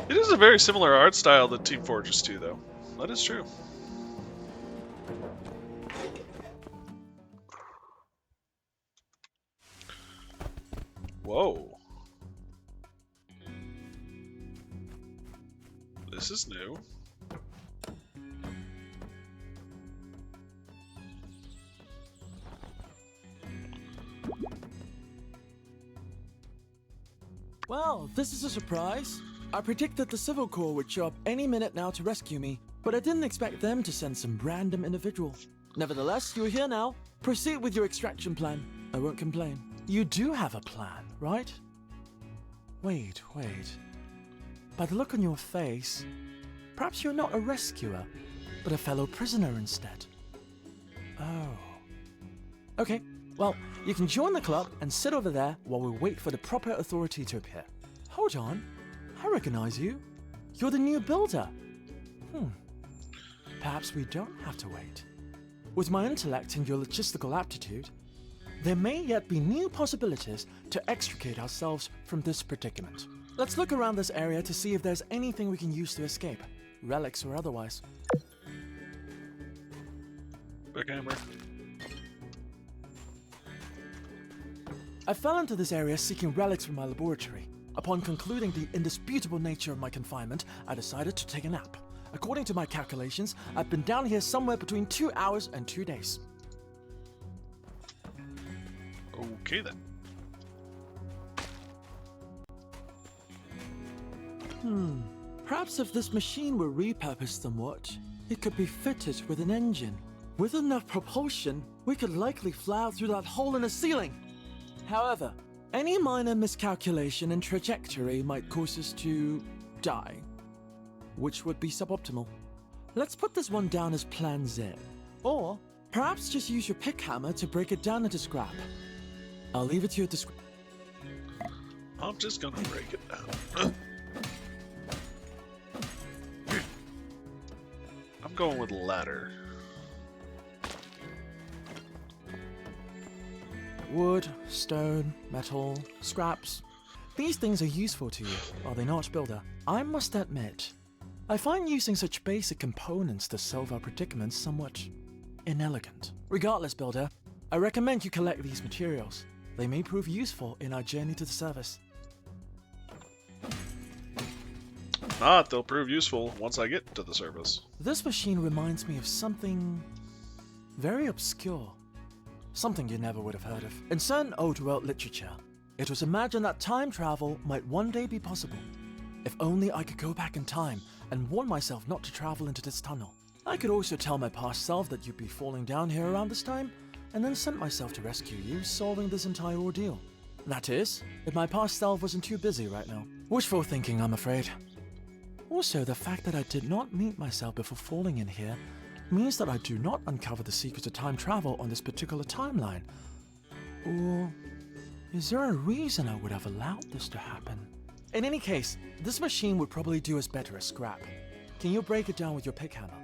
It is a very similar art style to Team Fortress 2, though. That is true. Whoa. This is new. Well, this is a surprise. I predicted the Civil Corps would show up any minute now to rescue me, but I didn't expect them to send some random individual. Nevertheless, you're here now. Proceed with your extraction plan. I won't complain. You do have a plan, right? Wait. By the look on your face, perhaps you're not a rescuer, but a fellow prisoner instead. Oh. Okay, well, you can join the club and sit over there while we wait for the proper authority to appear. Hold on. I recognize you. You're the new builder. Perhaps we don't have to wait. With my intellect and your logistical aptitude, there may yet be new possibilities to extricate ourselves from this predicament. Let's look around this area to see if there's anything we can use to escape, relics or otherwise. Big hammer. I fell into this area seeking relics from my laboratory. Upon concluding the indisputable nature of my confinement, I decided to take a nap. According to my calculations, I've been down here somewhere between 2 hours and 2 days. Okay, then. Perhaps if this machine were repurposed somewhat, it could be fitted with an engine. With enough propulsion, we could likely fly out through that hole in the ceiling. However, any minor miscalculation in trajectory might cause us to die, which would be suboptimal. Let's put this one down as Plan Z. Or perhaps just use your pick hammer to break it down into scrap. I'll leave it to your discretion. I'm just gonna break it down. I'm going with ladder. Wood, stone, metal, scraps. These things are useful to you, are they not, Builder? I must admit, I find using such basic components to solve our predicaments somewhat inelegant. Regardless, Builder, I recommend you collect these materials. They may prove useful in our journey to the surface. Not, they'll prove useful once I get to the surface. This machine reminds me of something very obscure. Something you never would have heard of. In certain old world literature, it was imagined that time travel might one day be possible. If only I could go back in time and warn myself not to travel into this tunnel. I could also tell my past self that you'd be falling down here around this time, and then sent myself to rescue you, solving this entire ordeal. That is, if my past self wasn't too busy right now. Wishful thinking, I'm afraid. Also, the fact that I did not meet myself before falling in here means that I do not uncover the secrets of time travel on this particular timeline. Or is there a reason I would have allowed this to happen? In any case, this machine would probably do us better as scrap. Can you break it down with your pick hammer?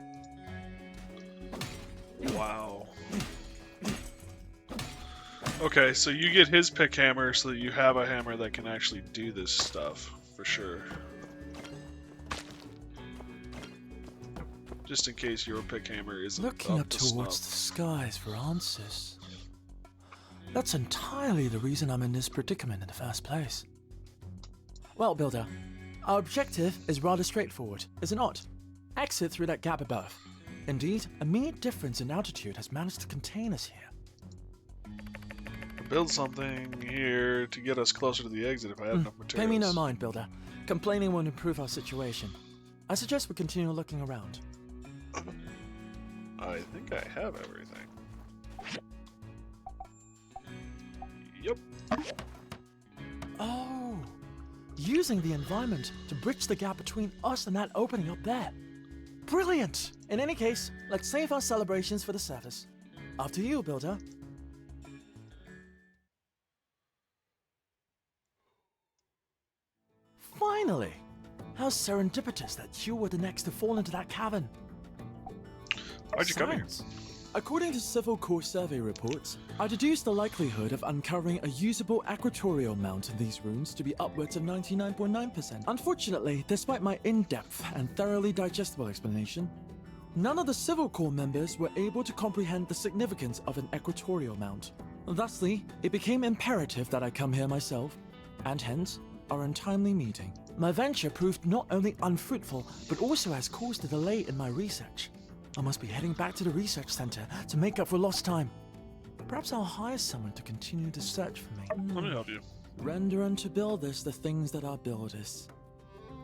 Wow. Okay, so you get his pick hammer so that you have a hammer that can actually do this stuff, for sure. Just in case your pick hammer isn't Looking up to towards the skies for answers. That's entirely the reason I'm in this predicament in the first place. Well, Builder, our objective is rather straightforward, is it not? Exit through that gap above. Indeed, a mere difference in altitude has managed to contain us here. Build something here to get us closer to the exit if I had enough materials. Pay me no mind, Builder. Complaining won't improve our situation. I suggest we continue looking around. I think I have everything. Yep. Oh, using the environment to bridge the gap between us and that opening up there. Brilliant! In any case, let's save our celebrations for the surface. After you, Builder. Finally! How serendipitous that you were the next to fall into that cavern. Why'd you come here? According to Civil Corps survey reports, I deduced the likelihood of uncovering a usable equatorial mount in these rooms to be upwards of 99.9%. Unfortunately, despite my in-depth and thoroughly digestible explanation, none of the Civil Corps members were able to comprehend the significance of an equatorial mount. Thusly, it became imperative that I come here myself, and hence, our untimely meeting. My venture proved not only unfruitful, but also has caused a delay in my research. I must be heading back to the research center to make up for lost time. Perhaps I'll hire someone to continue the search for me. Let me help you. Render unto builders the things that are builders.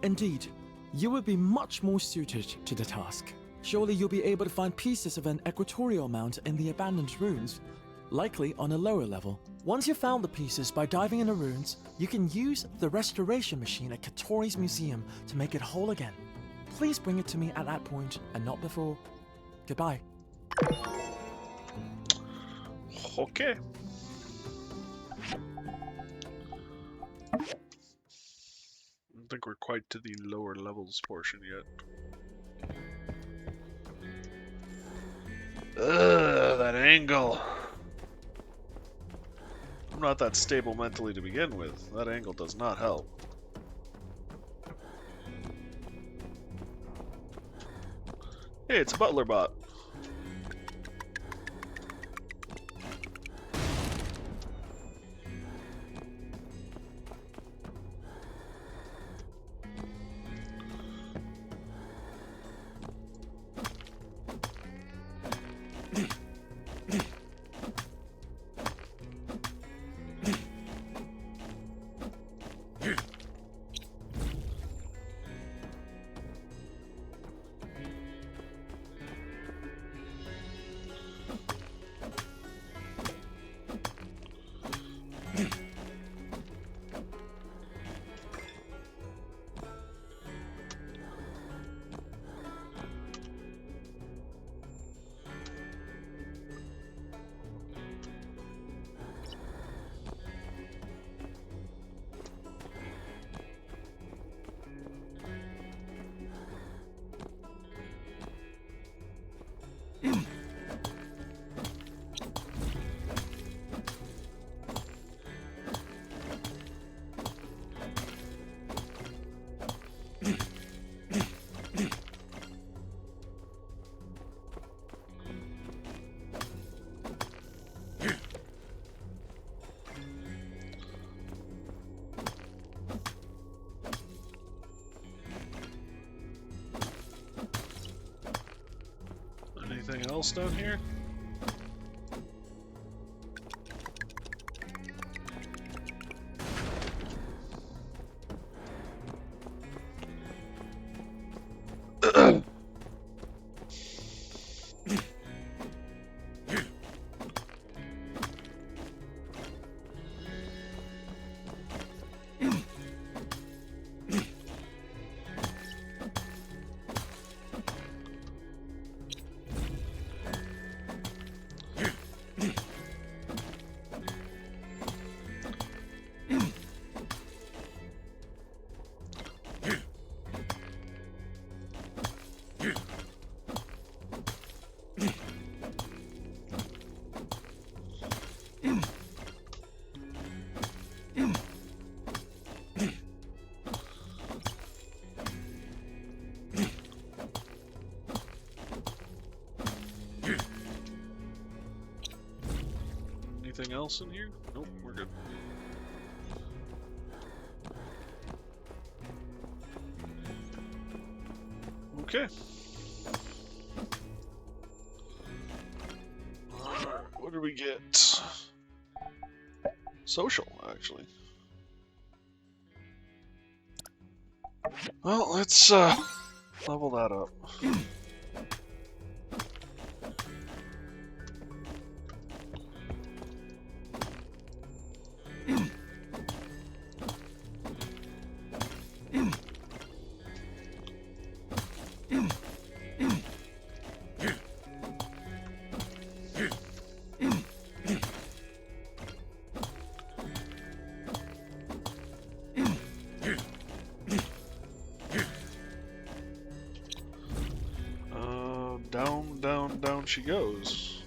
Indeed, you would be much more suited to the task. Surely you'll be able to find pieces of an equatorial mount in the abandoned ruins, likely on a lower level. Once you've found the pieces by diving in the ruins, you can use the restoration machine at Katori's museum to make it whole again. Please bring it to me at that point and not before. Goodbye. Okay. I don't think we're quite to the lower levels portion yet. Ugh, that angle. I'm not that stable mentally to begin with. That angle does not help. Hey, it's a butler bot. else down here? Anything else in here? Nope, we're good. Okay. Alright, what do we get? Social, actually. Well, let's level that up. Down she goes.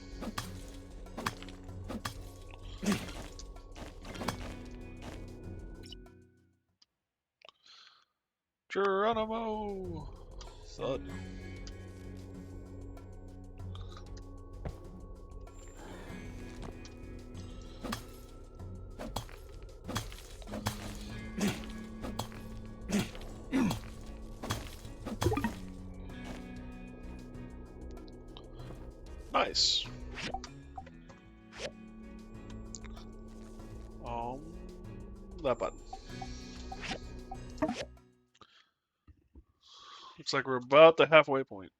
Geronimo! Thud. Nice. That button. Looks like we're about the halfway point.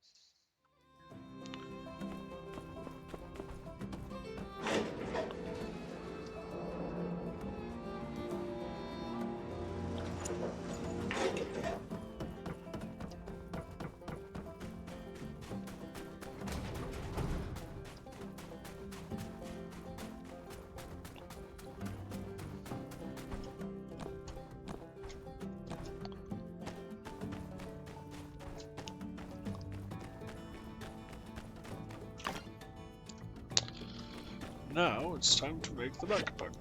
Now it's time to make the backpack.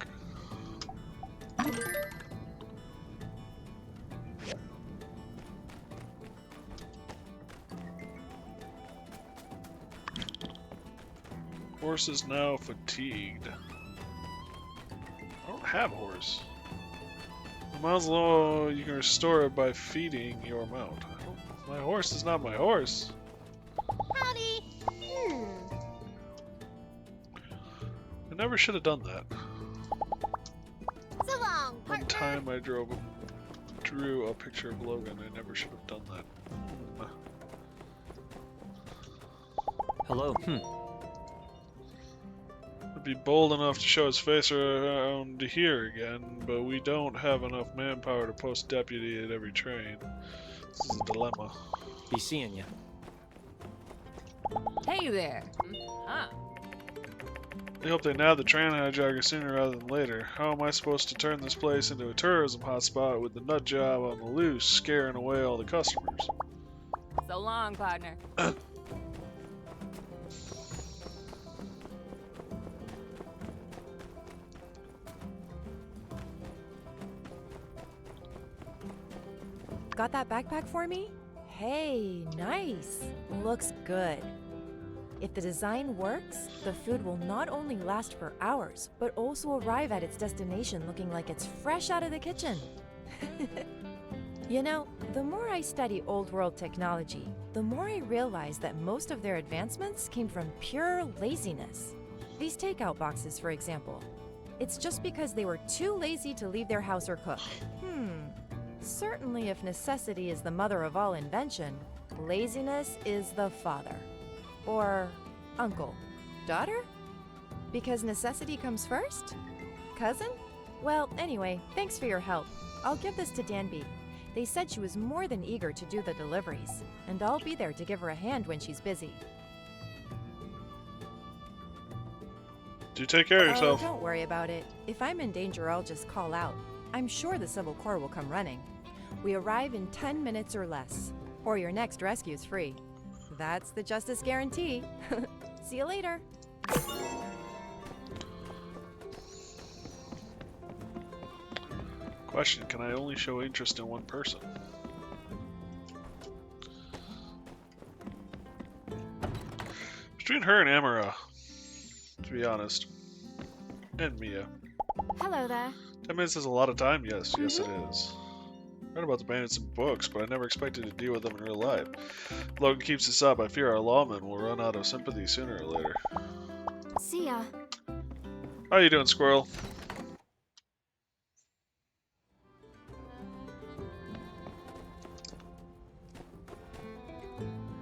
Horse is now fatigued. I don't have a horse. The mount's low, you can restore it by feeding your mount. My horse is not my horse. Howdy! I never should have done that. So long, One partner! time I drew a picture of Logan. I never should have done that. Hello. Would be bold enough to show his face around here again, but we don't have enough manpower to post deputy at every train. This is a dilemma. Be seeing ya. Hey there. Huh. I hope they nab the train hijacker sooner rather than later. How am I supposed to turn this place into a tourism hotspot with the nut job on the loose, scaring away all the customers? So long, partner. Got that backpack for me? Hey, nice. Looks good. If the design works, the food will not only last for hours, but also arrive at its destination looking like it's fresh out of the kitchen. You know, the more I study old world technology, the more I realize that most of their advancements came from pure laziness. These takeout boxes, for example. It's just because they were too lazy to leave their house or cook. Certainly if necessity is the mother of all invention, laziness is the father. Or uncle. Daughter? Because necessity comes first? Cousin? Well, anyway, thanks for your help. I'll give this to Danby. They said she was more than eager to do the deliveries, and I'll be there to give her a hand when she's busy. Do take care of yourself. Oh, don't worry about it. If I'm in danger, I'll just call out. I'm sure the Civil Corps will come running. We arrive in 10 minutes or less, or your next rescue's free. That's the Justice Guarantee. See you later. Question, can I only show interest in one person? Between her and Amara, to be honest. And Mia. Hello there. 10 minutes is a lot of time, yes, yes it is. I read about the bandits in books, but I never expected to deal with them in real life. If Logan keeps this up, I fear our lawmen will run out of sympathy sooner or later. See ya. How you doing, Squirrel?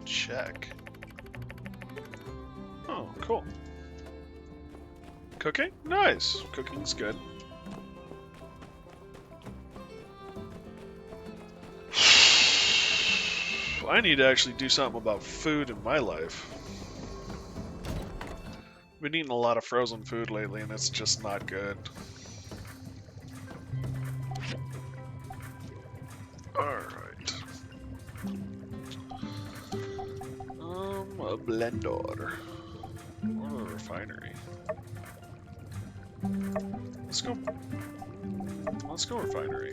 Check. Oh, cool. Cooking? Nice. Cooking's good. I need to actually do something about food in my life. I've been eating a lot of frozen food lately and it's just not good. Alright. A blender. Or a refinery. Let's go refinery.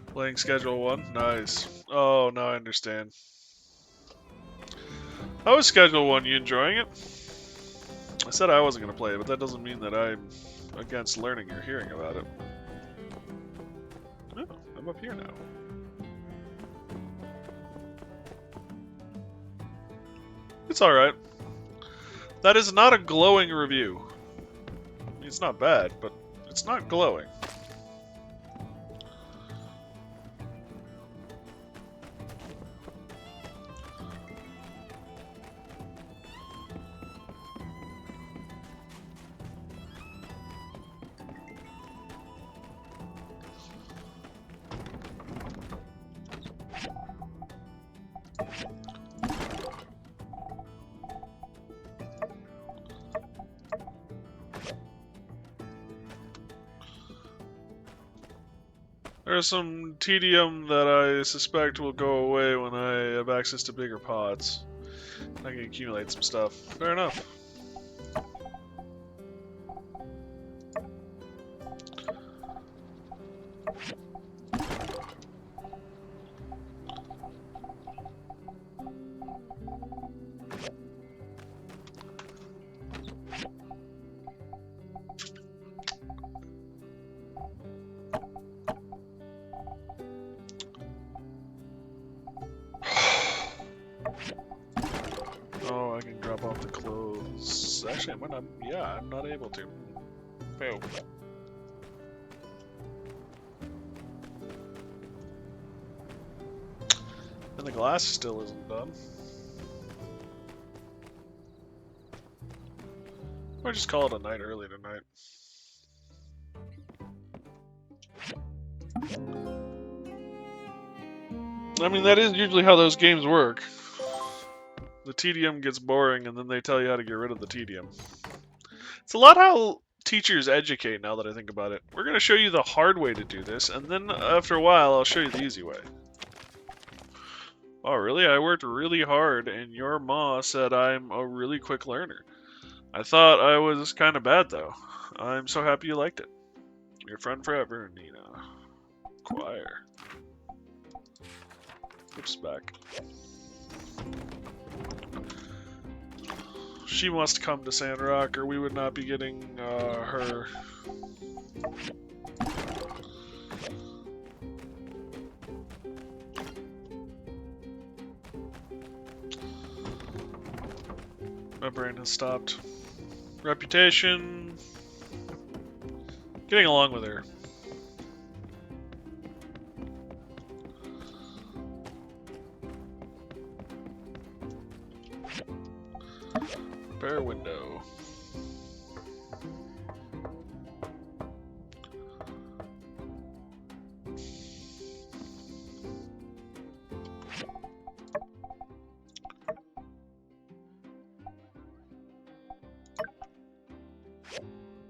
Playing Schedule 1? Nice. Oh, now I understand. How was Schedule 1? You enjoying it? I said I wasn't going to play it, but that doesn't mean that I'm against learning or hearing about it. Oh, I'm up here now. It's alright. That is not a glowing review. I mean, it's not bad, but it's not glowing. There's some tedium that I suspect will go away when I have access to bigger pods. I can accumulate some stuff. Fair enough. Oh, I can drop off the clothes. Actually, I'm not able to. Fail. And the glass still isn't done. Or just call it a night early tonight. I mean, that is usually how those games work. The tedium gets boring, and then they tell you how to get rid of the tedium. It's a lot how teachers educate, now that I think about it. We're going to show you the hard way to do this, and then after a while, I'll show you the easy way. Oh, really? I worked really hard, and your ma said I'm a really quick learner. I thought I was kind of bad, though. I'm so happy you liked it. Your friend forever, Nina. Choir. Oops, back. She must come to Sandrock, or we would not be getting her. My brain has stopped. Reputation. Getting along with her. Bare window.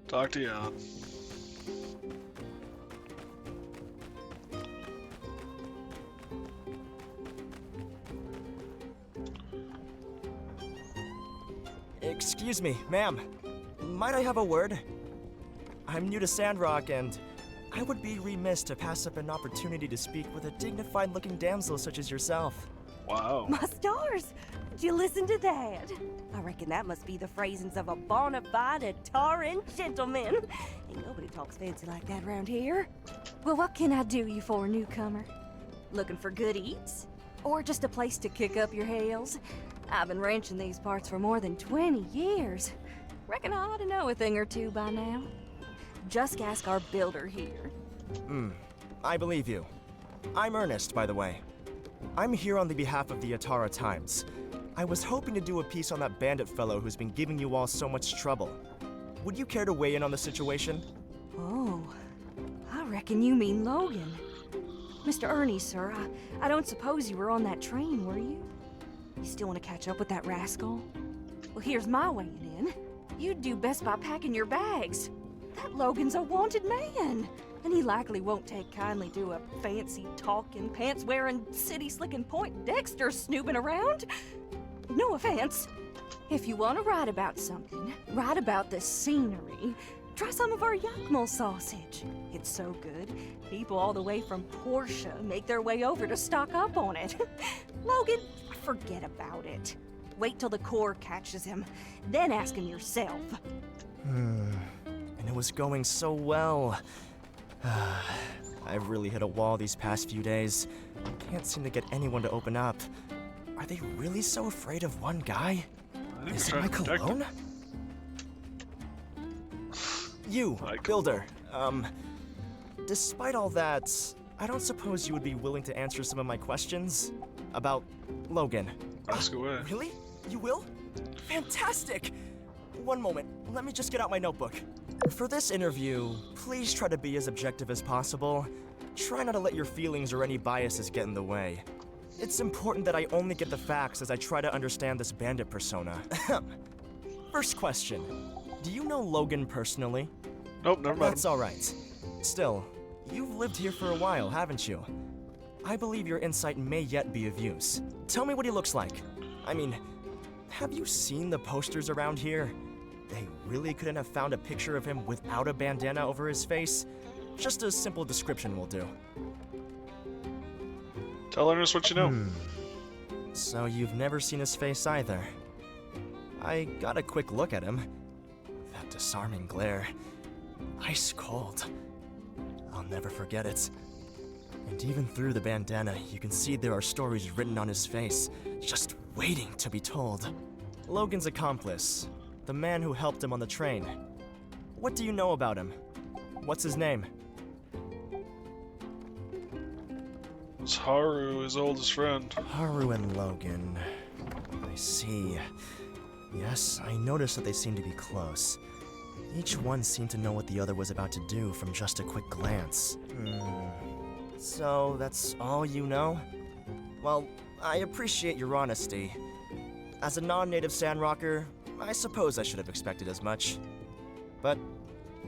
Talk to Jan. Excuse me, ma'am. Might I have a word? I'm new to Sandrock, and I would be remiss to pass up an opportunity to speak with a dignified-looking damsel such as yourself. Wow. My stars! Did you listen to that? I reckon that must be the phrasings of a bona fide Ataran gentleman. Ain't nobody talks fancy like that around here. Well, what can I do you for, newcomer? Looking for good eats? Or just a place to kick up your heels? I've been ranching these parts for more than 20 years. Reckon I ought to know a thing or two by now. Just ask our builder here. I believe you. I'm Ernest, by the way. I'm here on the behalf of the Atara Times. I was hoping to do a piece on that bandit fellow who's been giving you all so much trouble. Would you care to weigh in on the situation? Oh, I reckon you mean Logan. Mr. Ernie, sir, I don't suppose you were on that train, were you? You still want to catch up with that rascal? Well, here's my weighing in. You'd do best by packing your bags. That Logan's a wanted man, and he likely won't take kindly to a fancy talking, pants-wearing, city-slicking Point Dexter snooping around. No offense. If you want to write about something, write about the scenery. Try some of our Yakmul sausage. It's so good, people all the way from Portia make their way over to stock up on it. Logan, forget about it. Wait till the Corps catches him, then ask him yourself. And it was going so well. I've really hit a wall these past few days. Can't seem to get anyone to open up. Are they really so afraid of one guy? Is it my cologne? You, builder. Despite all that, I don't suppose you would be willing to answer some of my questions? About Logan. Ask away. Really? You will? Fantastic! One moment, let me just get out my notebook. For this interview, please try to be as objective as possible. Try not to let your feelings or any biases get in the way. It's important that I only get the facts as I try to understand this bandit persona. First question. Do you know Logan personally? Nope, never mind. That's alright. Still, you've lived here for a while, haven't you? I believe your insight may yet be of use. Tell me what he looks like. I mean, have you seen the posters around here? They really couldn't have found a picture of him without a bandana over his face? Just a simple description will do. Tell Ernest what you know. So you've never seen his face either. I got a quick look at him. That disarming glare. Ice cold. I'll never forget it. And even through the bandana, you can see there are stories written on his face, just waiting to be told. Logan's accomplice, the man who helped him on the train. What do you know about him? What's his name? It's Haru, his oldest friend. Haru and Logan. I see. Yes, I noticed that they seem to be close. Each one seemed to know what the other was about to do from just a quick glance. So, that's all you know? Well, I appreciate your honesty. As a non-native Sandrocker, I suppose I should have expected as much. But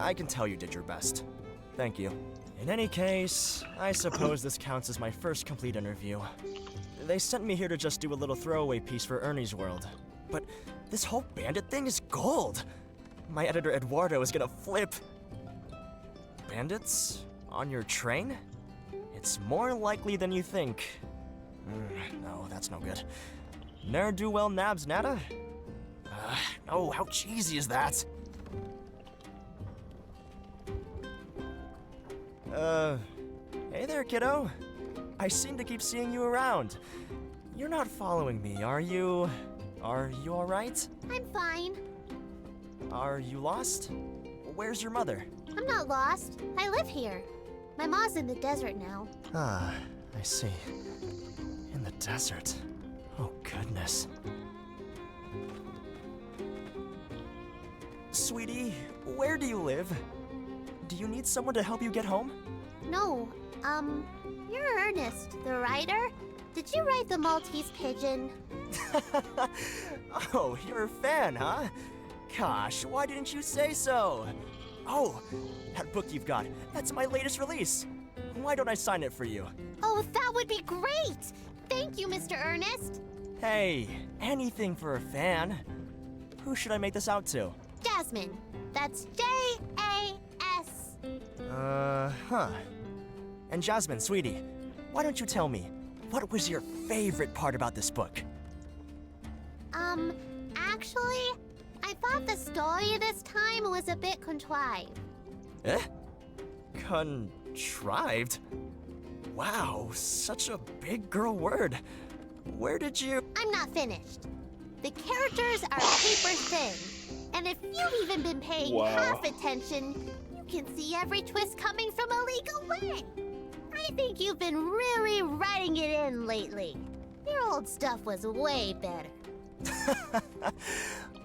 I can tell you did your best. Thank you. In any case, I suppose this counts as my first complete interview. They sent me here to just do a little throwaway piece for Ernie's World. But this whole bandit thing is gold! My editor Eduardo is gonna flip. Bandits? On your train? It's more likely than you think. No, that's no good. Ne'er-do-well nabs nada? Oh, how cheesy is that? Hey there, kiddo. I seem to keep seeing you around. You're not following me, are you? Are you alright? I'm fine. Are you lost? Where's your mother? I'm not lost. I live here. My mom's in the desert now. Ah, I see. In the desert. Oh, goodness. Sweetie, where do you live? Do you need someone to help you get home? No, you're Ernest, the writer? Did you write the Maltese pigeon? Oh, you're a fan, huh? Gosh, why didn't you say so? Oh, that book you've got, that's my latest release. Why don't I sign it for you? Oh, that would be great! Thank you, Mr. Ernest. Hey, anything for a fan. Who should I make this out to? Jasmine. That's Jas. Huh. And Jasmine, sweetie, why don't you tell me, what was your favorite part about this book? Actually, I thought the story this time was a bit contrived. Eh? Contrived? Wow, such a big girl word. Where did you... I'm not finished. The characters are paper thin. And if you've even been paying half attention, you can see every twist coming from a league away. I think you've been really writing it in lately. Your old stuff was way better.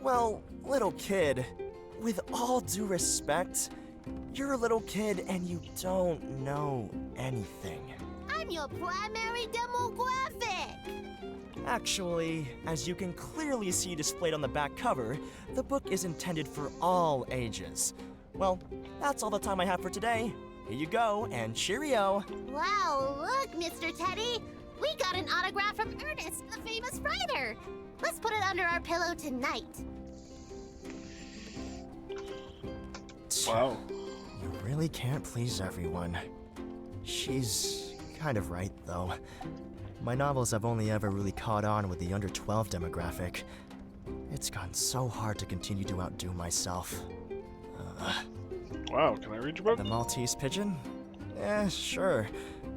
Well, little kid, with all due respect, you're a little kid and you don't know anything. I'm your primary demographic. Actually, as you can clearly see displayed on the back cover, the book is intended for all ages. Well, that's all the time I have for today. Here you go, and cheerio! Wow, look, Mr. Teddy! We got an autograph from Ernest, the famous writer! Let's put it under our pillow tonight. Wow. You really can't please everyone. She's kind of right, though. My novels have only ever really caught on with the under 12 demographic. It's gotten so hard to continue to outdo myself. Wow, can I read your book? The Maltese pigeon? Sure.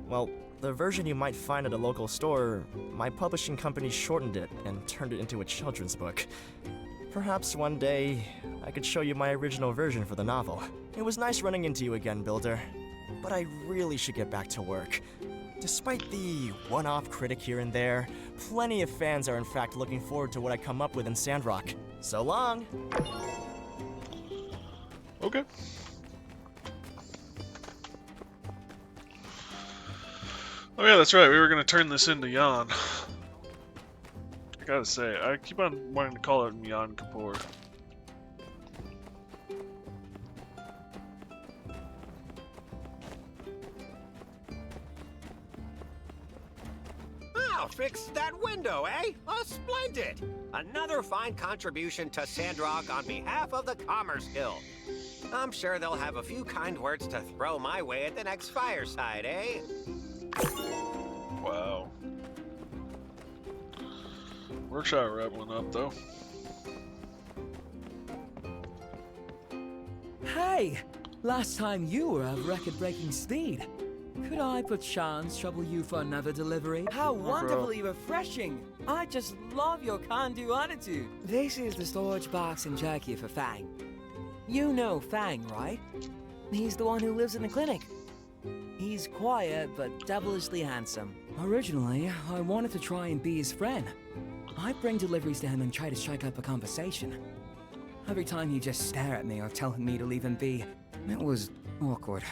Well, the version you might find at a local store, my publishing company shortened it and turned it into a children's book. Perhaps one day, I could show you my original version for the novel. It was nice running into you again, Builder. But I really should get back to work. Despite the one-off critic here and there, plenty of fans are in fact looking forward to what I come up with in Sandrock. So long! Okay. Oh yeah, that's right, we were gonna turn this into Jan. I gotta say, I keep on wanting to call it Jan Kapoor. I'll fix that window, eh? Oh, splendid! Another fine contribution to Sandrock on behalf of the Commerce Guild. I'm sure they'll have a few kind words to throw my way at the next fireside, eh? Wow. Workshop rep went up, though. Hey! Last time you were of record-breaking speed. Could I perchance trouble you for another delivery? How wonderfully refreshing! I just love your can-do attitude. This is the storage box in Turkey for Fang. You know Fang, right? He's the one who lives in the clinic. He's quiet, but devilishly handsome. Originally, I wanted to try and be his friend. I bring deliveries to him and try to strike up a conversation. Every time he'd just stare at me or tell me to leave him be. It was awkward.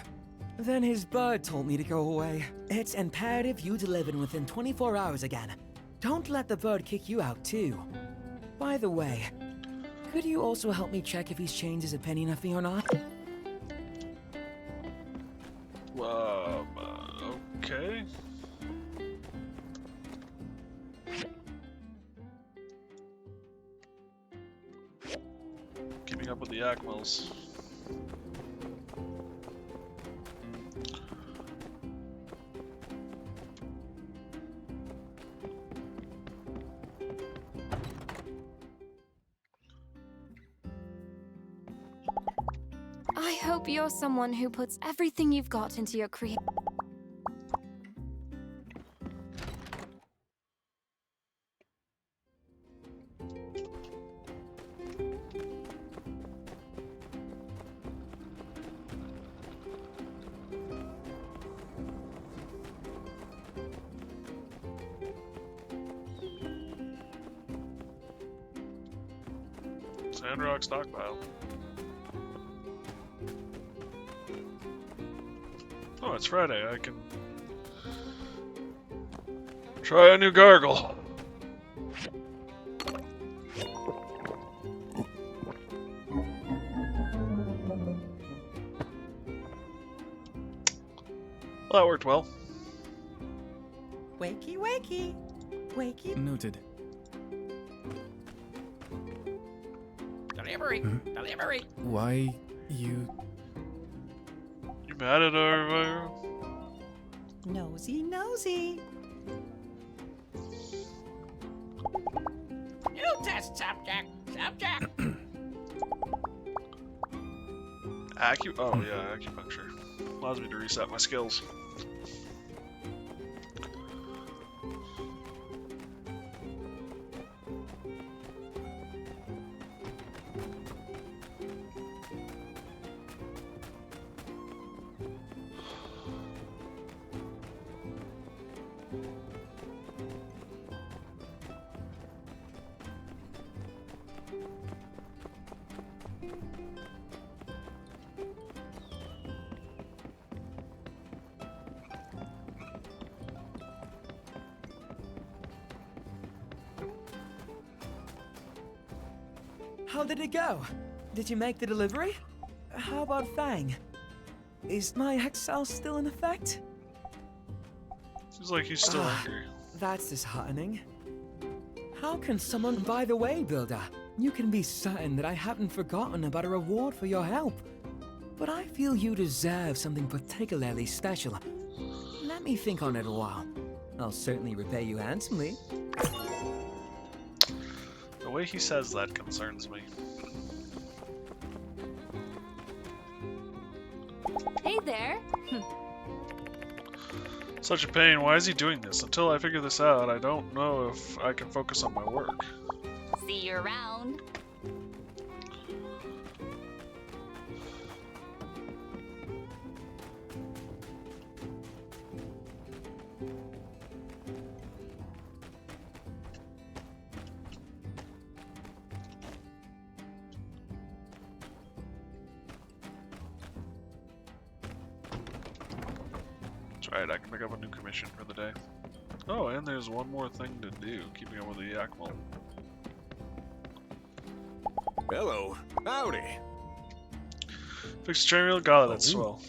Then his bird told me to go away. It's imperative you deliver within 24 hours again. Don't let the bird kick you out, too. By the way, could you also help me check if he's changed his opinion of me or not? Okay. Keeping up with the Acmels. I hope you're someone who puts everything you've got into your creation. Sandrock stockpile. Oh, it's Friday. I can try a new gargle. Well, that worked well. Wakey, wakey. Wakey. Noted. Delivery! Delivery! Why you... You mad at our... Nosy, nosy. New test subject! Subject! Oh yeah, acupuncture. Allows me to reset my skills. How did it go? Did you make the delivery? How about Fang? Is my Excel still in effect? Seems like he's still angry. That's disheartening. How can someone... By the way, Builder, you can be certain that I haven't forgotten about a reward for your help. But I feel you deserve something particularly special. Let me think on it a while. I'll certainly repay you handsomely. The way he says that concerns me. Hey there. Such a pain. Why is he doing this? Until I figure this out, I don't know if I can focus on my work. See you around. That's right, I can pick up a new commission for the day. Oh, and there's one more thing to do, keeping up with the Yakmal. Hello. Howdy. Fix the train wheel? God, that's swell.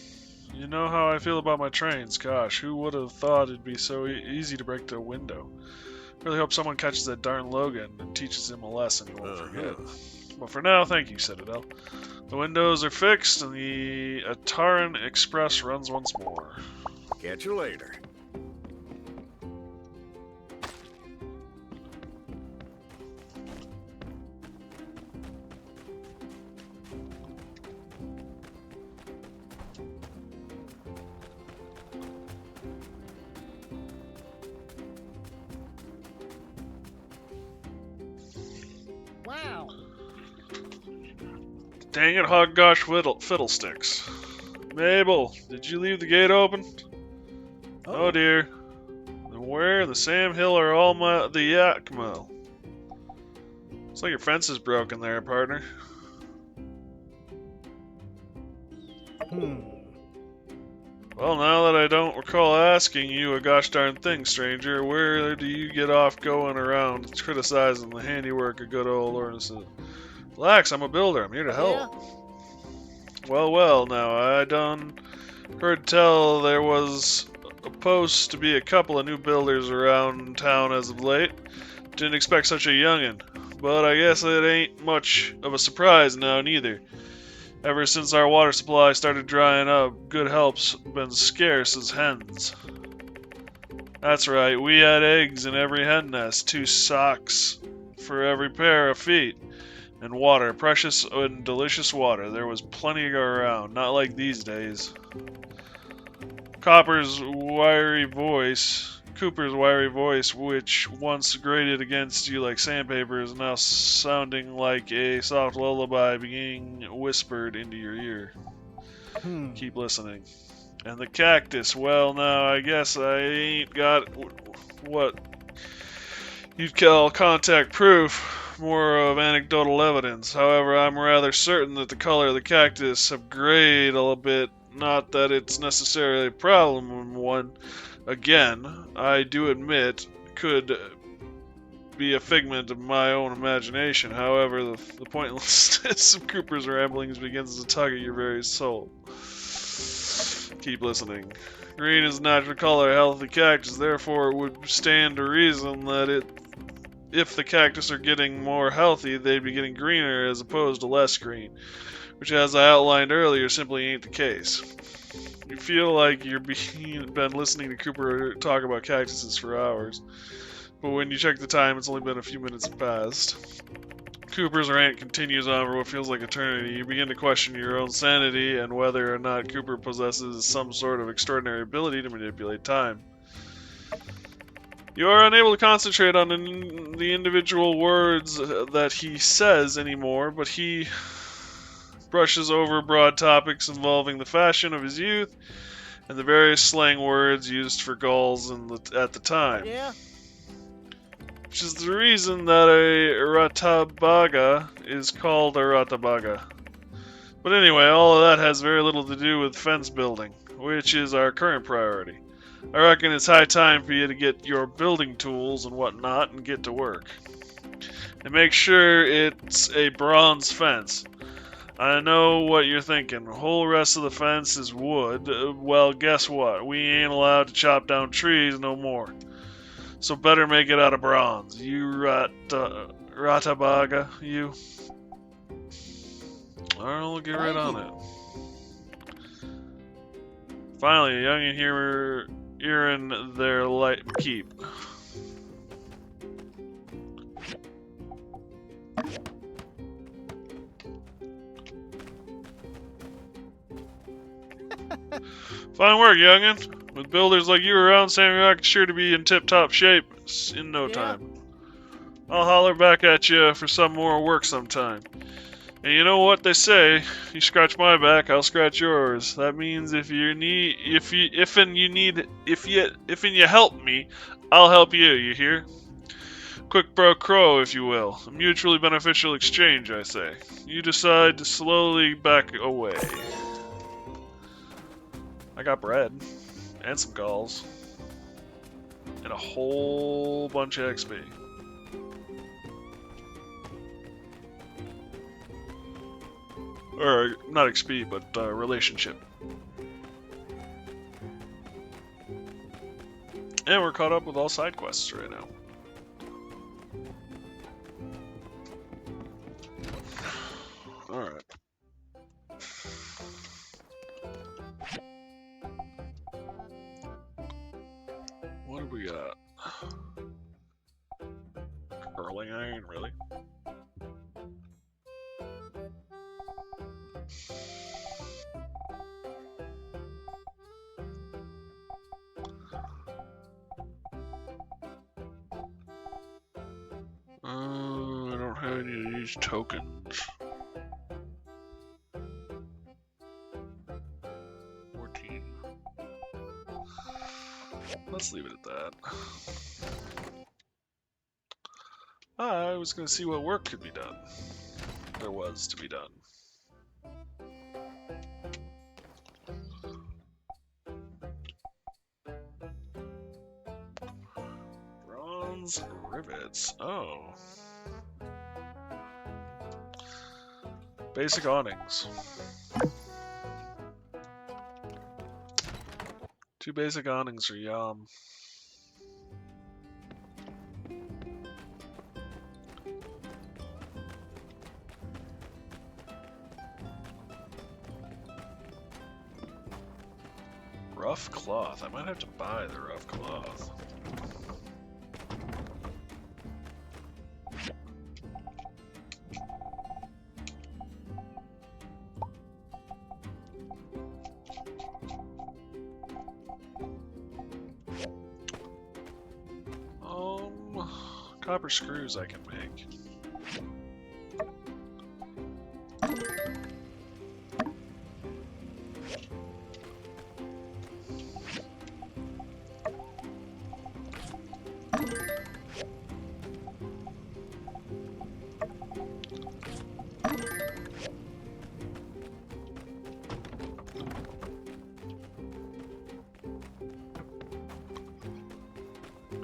You know how I feel about my trains. Gosh, who would have thought it'd be so easy to break the window? Really hope someone catches that darn Logan and teaches him a lesson he won't forget. But for now, thank you, Citadel. The windows are fixed and the Ataran Express runs once more. Catch you later. Wow! Dang it, hoggosh fiddlesticks. Mabel, did you leave the gate open? Oh dear. Then where in the Sam Hill are all the Yakmo? Looks like your fence is broken there, partner. Well, now that I don't recall asking you a gosh darn thing, stranger, where do you get off going around criticizing the handiwork of good old Ornus? Relax, I'm a builder. I'm here to help. Well, well, now, I done heard tell there was supposed to be a couple of new builders around town as of late. Didn't expect such a youngin', but I guess it ain't much of a surprise now, neither. Ever since our water supply started drying up, good help's been scarce as hens. That's right, we had eggs in every hen nest, 2 socks for every pair of feet. And water, precious and delicious water. There was plenty to go around, not like these days. Cooper's wiry voice, which once grated against you like sandpaper, is now sounding like a soft lullaby being whispered into your ear. Keep listening. And the cactus, well, now I guess I ain't got what you'd call contact proof, more of anecdotal evidence. However, I'm rather certain that the color of the cactus have grayed a little bit. Not that it's necessarily a problem one. Again, I do admit, could be a figment of my own imagination. However, the pointlessness of Cooper's ramblings begins to tug at your very soul. Keep listening. Green is a natural color, healthy cactus, therefore it would stand to reason that if the cactus are getting more healthy, they'd be getting greener as opposed to less green, which, as I outlined earlier, simply ain't the case. You feel like you've been listening to Cooper talk about cactuses for hours, but when you check the time, it's only been a few minutes past. Cooper's rant continues on for what feels like eternity. You begin to question your own sanity and whether or not Cooper possesses some sort of extraordinary ability to manipulate time. You are unable to concentrate on the individual words that he says anymore, but he brushes over broad topics involving the fashion of his youth and the various slang words used for gulls at the time. Yeah. Which is the reason that a ratabaga is called a ratabaga. But anyway, all of that has very little to do with fence building, which is our current priority. I reckon it's high time for you to get your building tools and whatnot and get to work. And make sure it's a bronze fence. I know what you're thinking. The whole rest of the fence is wood. Well, guess what? We ain't allowed to chop down trees no more. So better make it out of bronze. You ratabaga, you. I'll get right on it. Finally, a youngin' here in their light keep. Fine work, youngin'. With builders like you around, Sandrock is sure to be in tip-top shape in no time. I'll holler back at you for some more work sometime. And you know what they say, you scratch my back, I'll scratch yours. That means if you help me, I'll help you, you hear? Quick pro quo, if you will. A mutually beneficial exchange, I say. You decide to slowly back away. I got bread. And some galls. And a whole bunch of XP. Or, not XP, but relationship. And we're caught up with all side quests right now. Alright. What do we got? Curling iron, really? I don't have any of these tokens. 14. Let's leave it at that. I was going to see what work could be done. There was to be done. Bronze rivets. Oh. Basic awnings. 2 basic awnings are yum. Rough cloth. I might have to buy the rough cloth. copper screws I can make.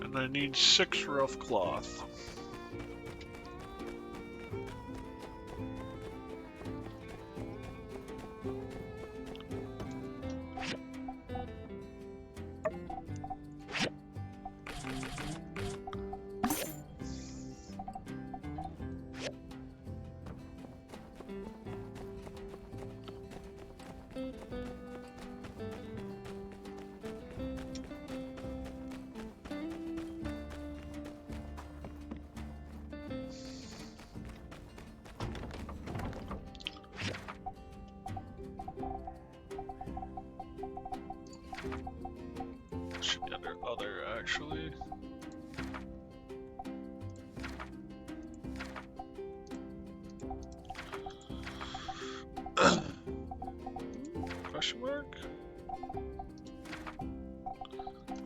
And I need 6 rough cloth. Should be under other, actually. Question mark?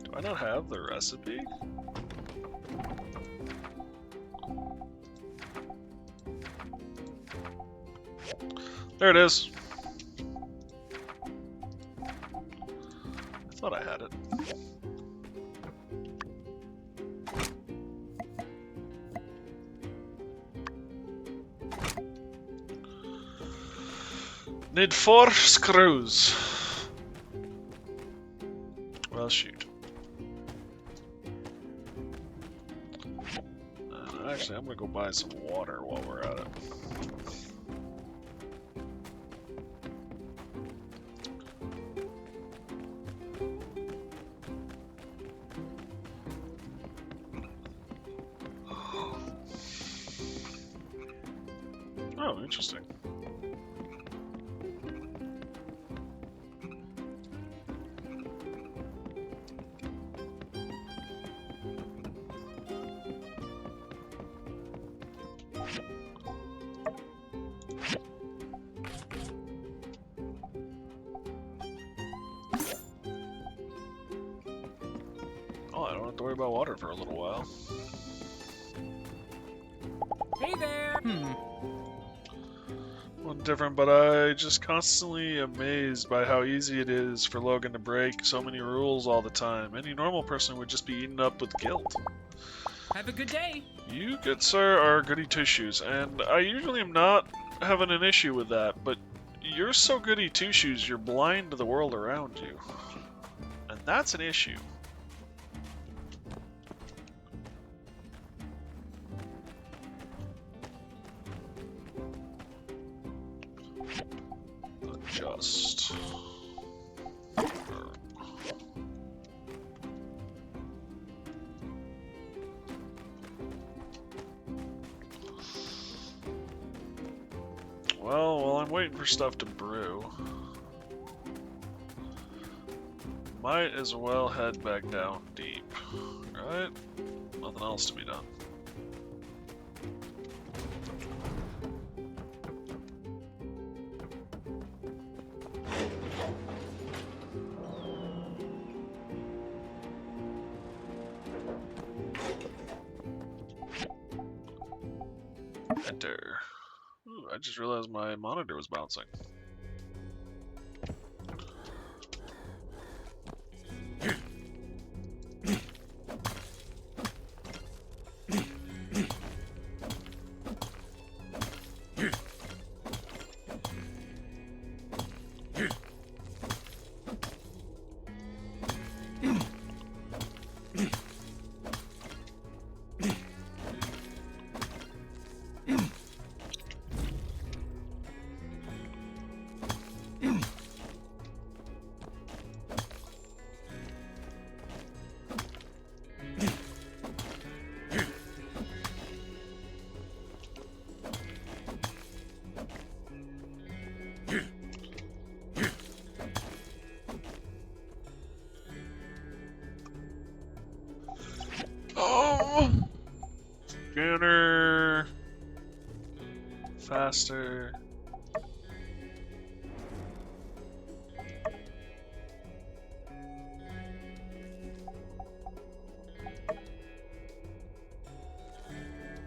Do I not have the recipe? There it is. I thought I had it. Need 4 screws. Well, shoot. Actually, I'm gonna go buy some water while we're at it. Oh, interesting. Oh, I don't have to worry about water for a little while. Hey there! Well, different, but I just constantly amazed by how easy it is for Logan to break so many rules all the time. Any normal person would just be eaten up with guilt. Have a good day! You, good sir, are goody two-shoes, and I usually am not having an issue with that, but you're so goody two-shoes you're blind to the world around you. And that's an issue. Adjust. Well, while I'm waiting for stuff to brew, might as well head back down deep, right? Nothing else to be done. Enter. Ooh, I just realized my monitor was bouncing. faster.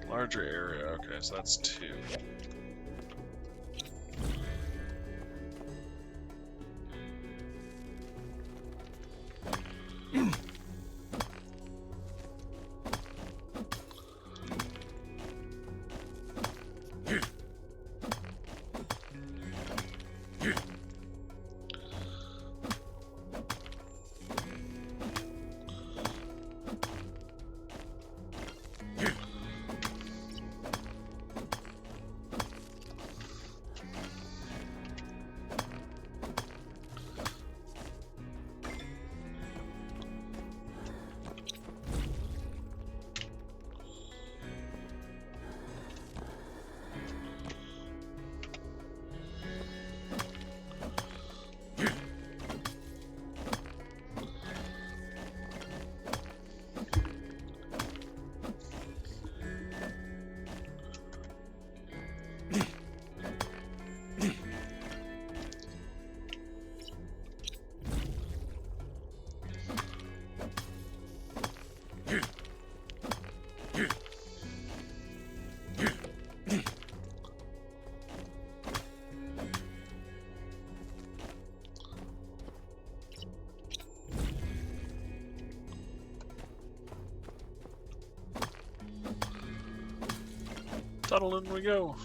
Larger area, okay, so that's 2. Tunnel in we go.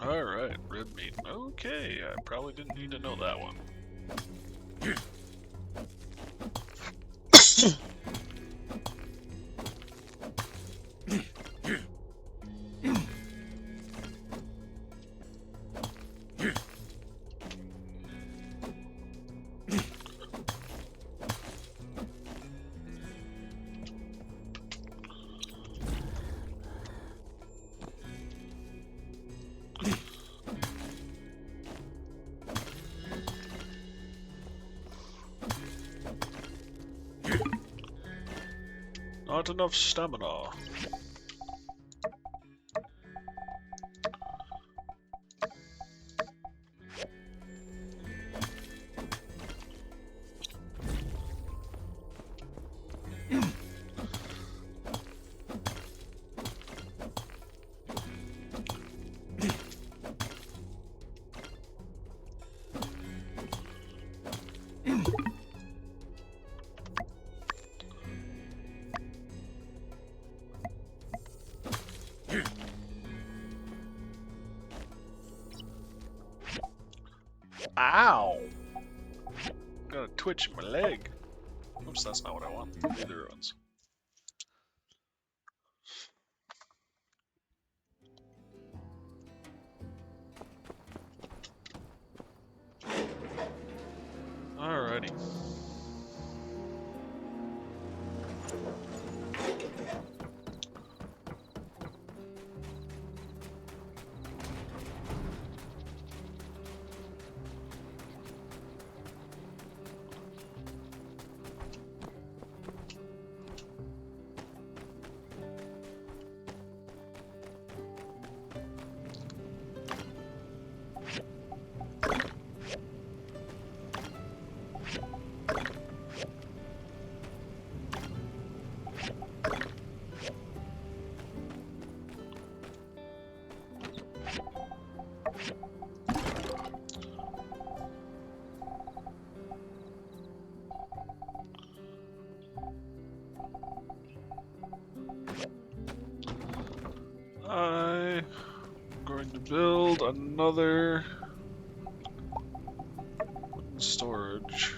Alright, rib meat. Okay, I probably didn't need to know that one. Not enough stamina. Ow! Got a twitch in my leg. Oops, that's not what I want. Leave the ruins. Alrighty. build another storage.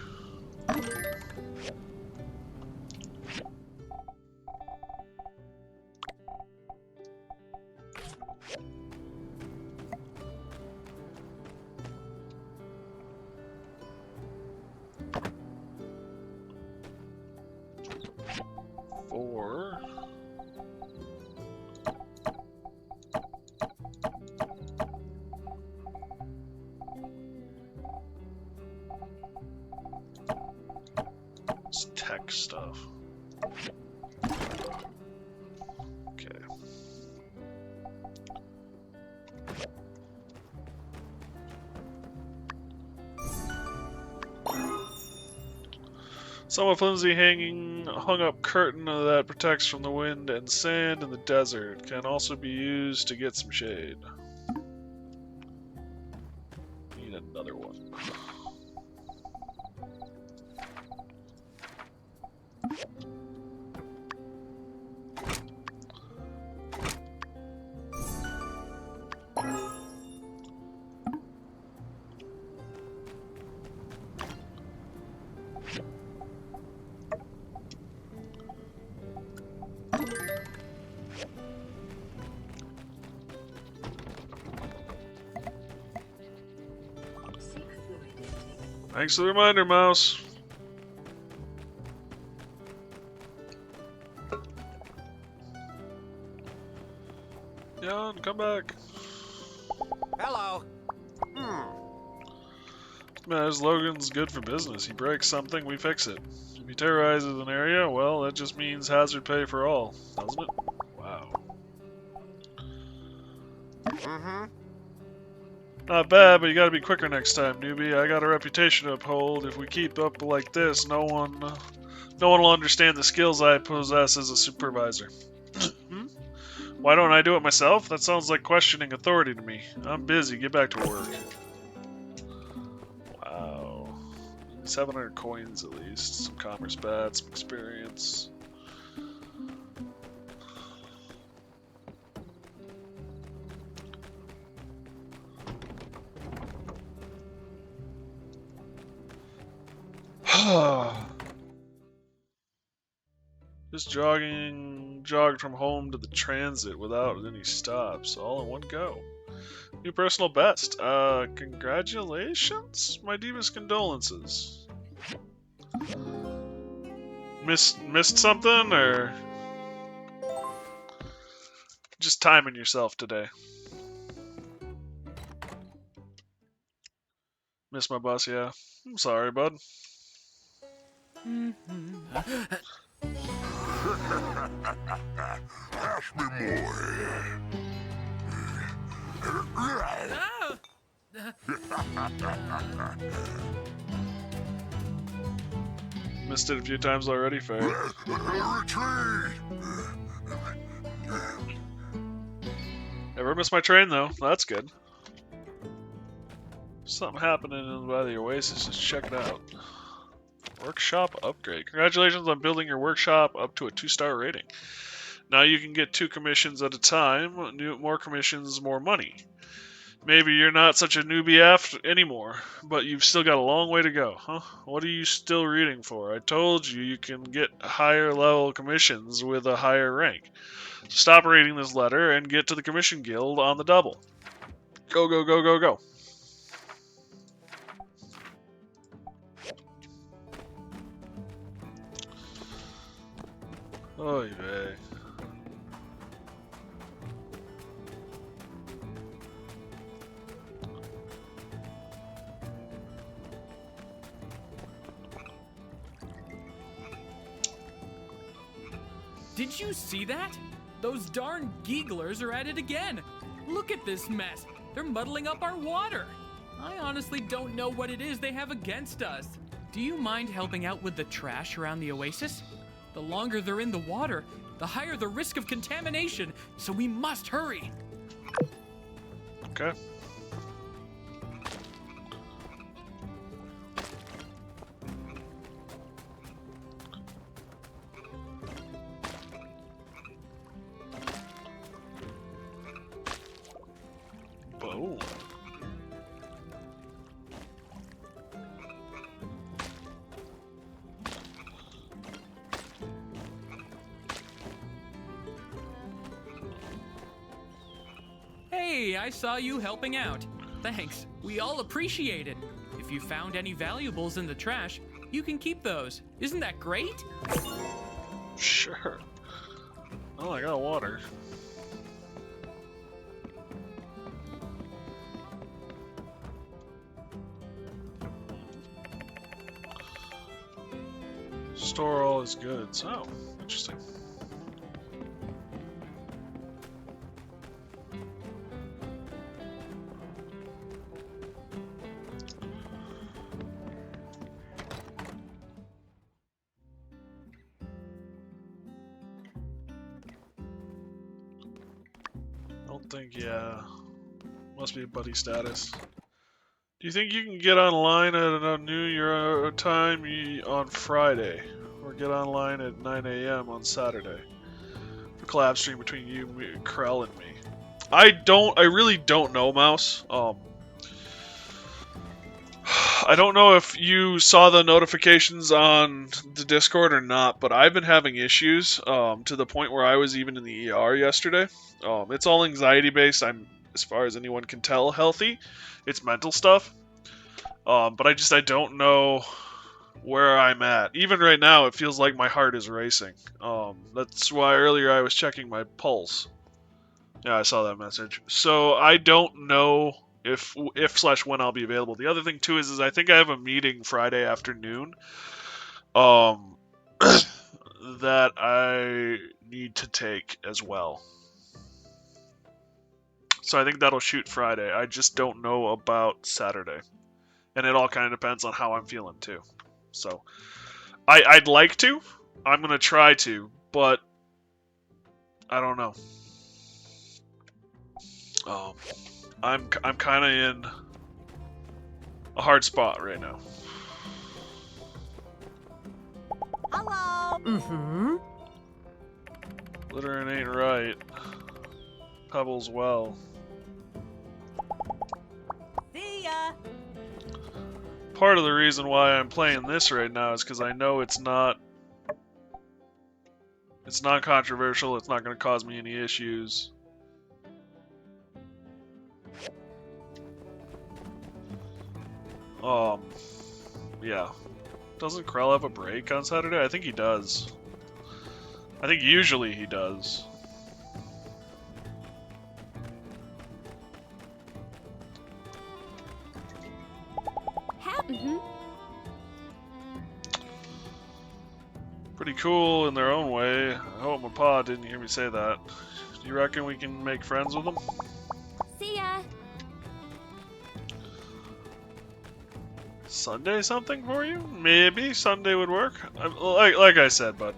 Four. It's tech stuff. Okay. Somewhat flimsy hung up curtain that protects from the wind and sand in the desert. Can also be used to get some shade. Need another one. Thanks for the reminder, Mouse. Jan, come back. Hello. As Logan's good for business. He breaks something, we fix it. If he terrorizes an area, well, that just means hazard pay for all, doesn't it? Wow. Not bad, but you gotta be quicker next time, newbie. I got a reputation to uphold. If we keep up like this, no one will understand the skills I possess as a supervisor. Why don't I do it myself? That sounds like questioning authority to me. I'm busy. Get back to work. Wow. 700 coins at least. Some commerce bats, some experience. Just jogged from home to the transit without any stops, all in one go. New personal best. Congratulations? My deepest condolences. Missed something, or just timing yourself today? Missed my bus, yeah. I'm sorry, bud. Ask me more. Missed it a few times already, fair. Retreat! Never missed my train, though. That's good. Something happening by the Oasis. Just check it out. Workshop upgrade. Congratulations on building your workshop up to a 2-star rating. Now you can get 2 commissions at a time. More commissions, more money. Maybe you're not such a newbie anymore, but you've still got a long way to go, huh? What are you still reading for? I told you you can get higher level commissions with a higher rank. So stop reading this letter and get to the commission guild on the double. Go, go, go, go, go. Oy vey. Did you see that? Those darn geeglers are at it again. Look at this mess. They're muddling up our water. I honestly don't know what it is they have against us. Do you mind helping out with the trash around the oasis? The longer they're in the water, the higher the risk of contamination, so we must hurry. Okay. Boom. Hey, I saw you helping out. Thanks. We all appreciate it. If you found any valuables in the trash, you can keep those. Isn't that great? Sure. Oh, I got water. Store all his goods. Oh, interesting. Yeah, must be a buddy status. Do you think you can get online at a new Euro time on Friday? Or get online at 9 a.m. on Saturday? For collab stream between you, Krell, and me. I really don't know, Mouse. I don't know if you saw the notifications on the Discord or not, but I've been having issues to the point where I was even in the ER yesterday. It's all anxiety based. I'm, as far as anyone can tell, healthy. It's mental stuff. But I don't know where I'm at. Even right now, it feels like my heart is racing. That's why earlier I was checking my pulse. Yeah, I saw that message. So I don't know if / when I'll be available. The other thing too is I think I have a meeting Friday afternoon. That I need to take as well. So I think that'll shoot Friday. I just don't know about Saturday. And it all kind of depends on how I'm feeling too. So I'd like to. I'm going to try to, but I don't know. I'm kind of in a hard spot right now. Hello. Mm-hmm. Littering ain't right. Pebbles well. See ya. Part of the reason why I'm playing this right now is because I know it's not controversial. It's not going to cause me any issues. Yeah. Doesn't Krell have a break on Saturday? I think he does. I think usually he does. Pretty cool in their own way. I hope my pa didn't hear me say that. Do you reckon we can make friends with them? See ya. Sunday something for you? Maybe Sunday would work. Like I said, bud.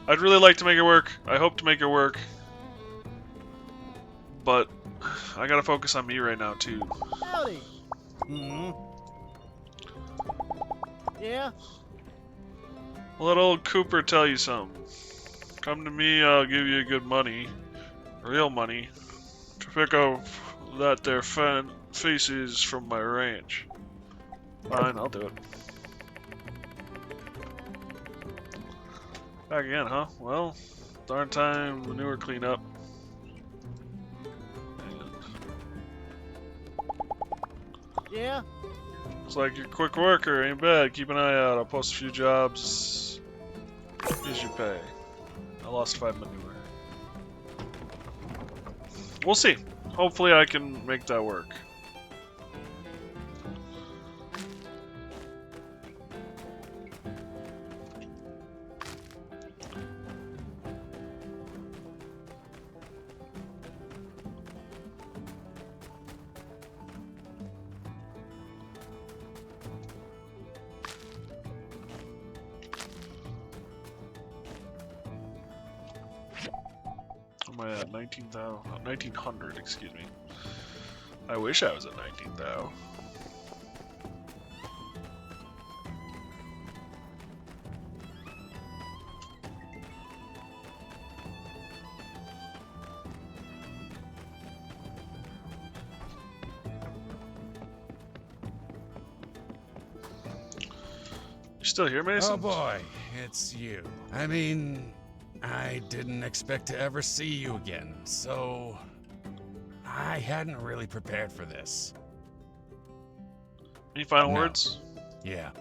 I'd really like to make it work. I hope to make it work. But I gotta focus on me right now too. Howdy. Yeah? Let old Cooper tell you something. Come to me, I'll give you good money. Real money. To pick up that there faces from my range. Fine, I'll do it. Back again, huh? Well, darn time manure cleanup. Yeah? Looks like you're a quick worker, ain't bad. Keep an eye out. I'll post a few jobs. Here's your pay. I lost 5 manure. We'll see. Hopefully I can make that work. Am I at 1900, excuse me. I wish I was at 19,000. You still here, Mason? Oh boy, it's you. I mean, I didn't expect to ever see you again, so I hadn't really prepared for this. Any final No. words? Yeah.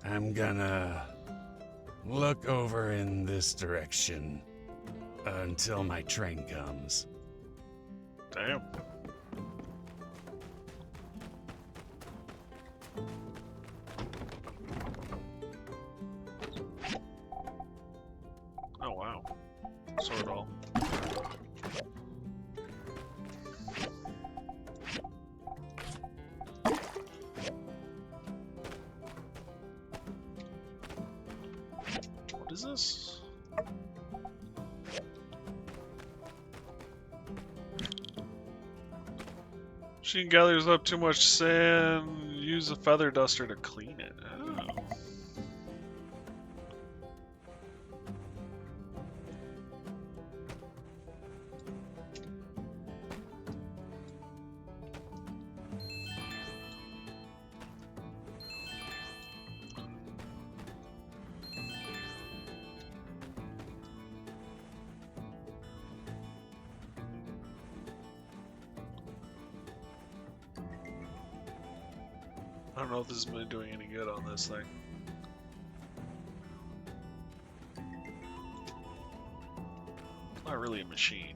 I'm gonna look over in this direction until my train comes. Damn. Oh wow. Sort it all. What is this? Machine gathers up too much sand. Use a feather duster to clean it. Oh. I don't know if this has been doing any good on this thing. Not really a machine.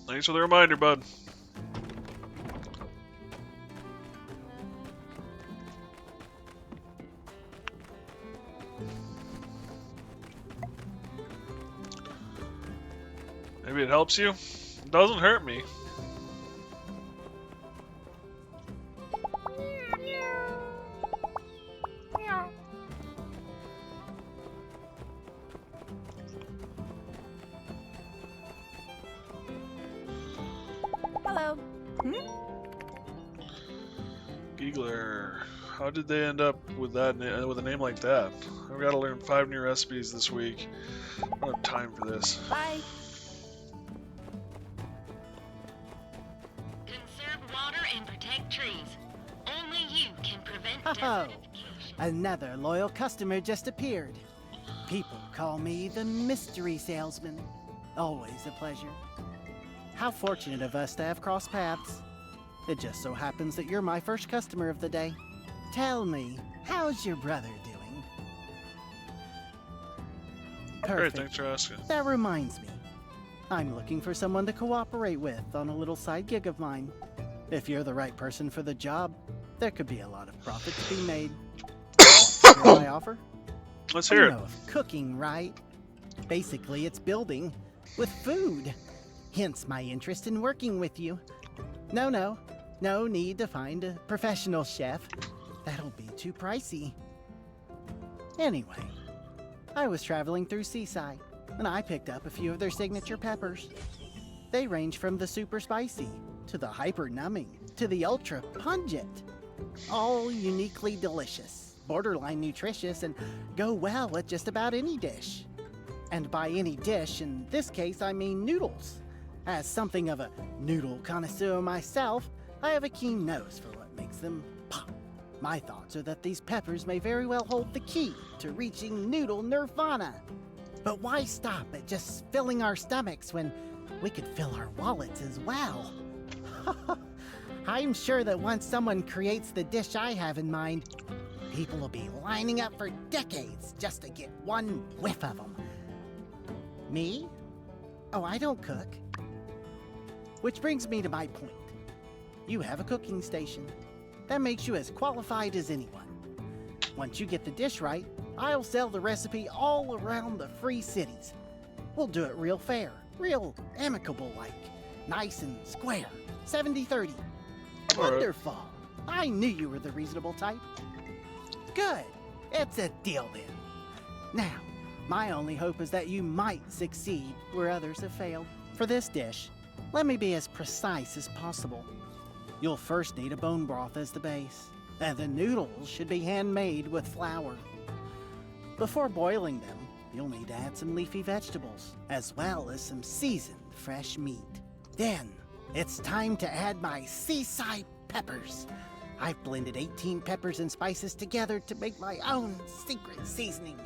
Thanks for the reminder, bud. Maybe it helps you? It doesn't hurt me. Hello. Giggler. How did they end up with that with a name like that? I've got to learn 5 new recipes this week. I don't have time for this. Bye. Conserve water and protect trees. Only you can prevent Oh, another loyal customer just appeared. People call me the mystery salesman. Always a pleasure. How fortunate of us to have crossed paths. It just so happens that you're my first customer of the day. Tell me, how's your brother doing? Great, Perfect. thanks for asking. That reminds me. I'm looking for someone to cooperate with on a little side gig of mine. If you're the right person for the job, there could be a lot of profit to be made. Want to hear my offer? Let's hear You it. know of cooking, right? Basically, it's building with food. Hence my interest in working with you. No need to find a professional chef. That'll be too pricey. Anyway, I was traveling through Seaside, and I picked up a few of their signature peppers. They range from the super spicy, to the hyper numbing, to the ultra pungent. All uniquely delicious, borderline nutritious, and go well with just about any dish. And by any dish, in this case, I mean noodles. As something of a noodle connoisseur myself, I have a keen nose for what makes them pop. My thoughts are that these peppers may very well hold the key to reaching noodle nirvana. But why stop at just filling our stomachs when we could fill our wallets as well? I'm sure that once someone creates the dish I have in mind, people will be lining up for decades just to get one whiff of them. Me? Oh, I don't cook. Which brings me to my point. You have a cooking station. That makes you as qualified as anyone. Once you get the dish right, I'll sell the recipe all around the free cities. We'll do it real fair, real amicable like. Nice and square, 70-30. Wonderful. I knew you were the reasonable type. Good. It's a deal then. Now, My only hope is that you might succeed where others have failed. For this dish, let me be as precise as possible. You'll first need a bone broth as the base, and the noodles should be handmade with flour. Before boiling them, you'll need to add some leafy vegetables, as well as some seasoned fresh meat. Then, it's time to add my seaside peppers. I've blended 18 peppers and spices together to make my own secret seasoning.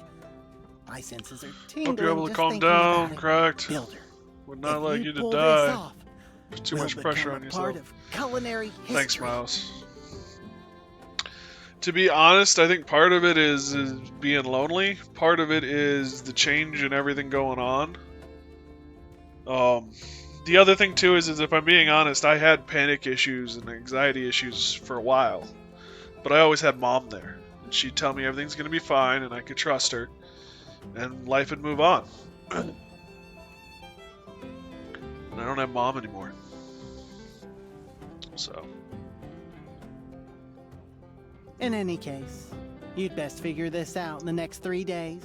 My senses are tingling. Hope you're able to just calm thinking down, about it. Cracked. Builder, Would not if like you you to pull this die. off, There's too we'll much pressure become on a part yourself. of culinary history. Thanks, Mouse. To be honest, I think part of it is being lonely. Part of it is the change in everything going on. The other thing too is if I'm being honest, I had panic issues and anxiety issues for a while, but I always had Mom there, and she'd tell me everything's gonna be fine, and I could trust her, and life would move on. And I don't have Mom anymore, so. In any case, you'd best figure this out in the next 3 days.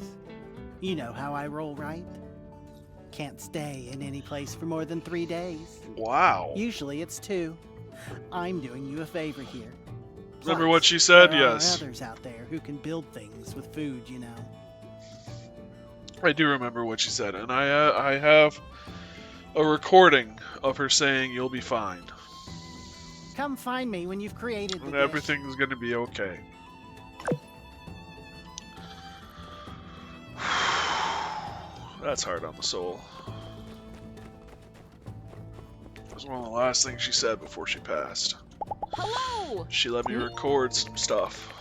You know how I roll, right? Can't stay in any place for more than 3 days. Wow. Usually it's 2. I'm doing you a favor here. Remember Plus, what she said? there Yes. are others out there who can build things with food, you know. I do remember what she said, and I have a recording of her saying you'll be fine. Come find me when you've created the And dish. everything's gonna be okay. That's hard on the soul. It was one of the last things she said before she passed. Hello! She let me record some stuff.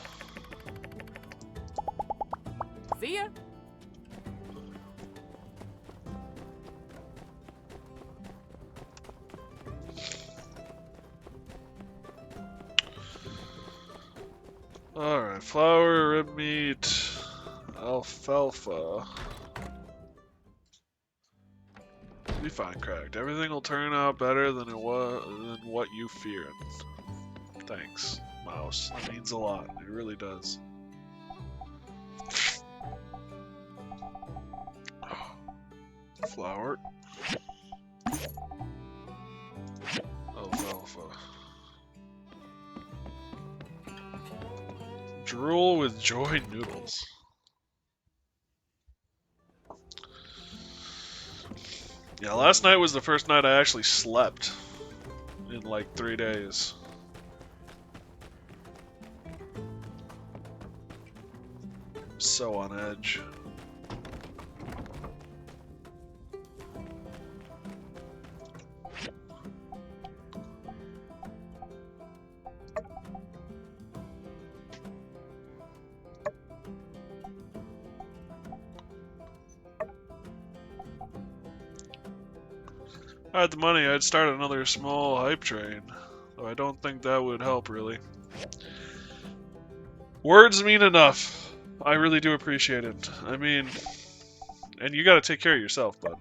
See ya! Alright, flour, rib meat, alfalfa. Be fine, Cracked. Everything will turn out better than what you feared. Thanks, Mouse. That means a lot. It really does. Flour. Alfalfa. Drool with joy noodles. Yeah, last night was the first night I actually slept in like 3 days. So on edge. If I had the money, I'd start another small hype train, though I don't think that would help really. Words mean enough. I really do appreciate it. I mean, and you gotta take care of yourself, bud.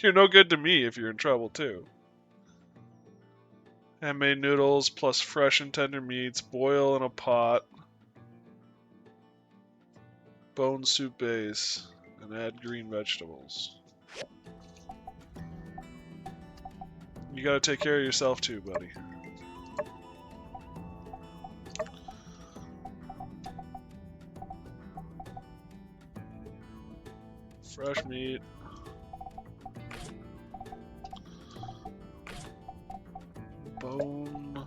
You're no good to me if you're in trouble too. Handmade noodles plus fresh and tender meats, boil in a pot. Bone soup base, and add green vegetables. You gotta take care of yourself too, buddy. Fresh meat. Bone.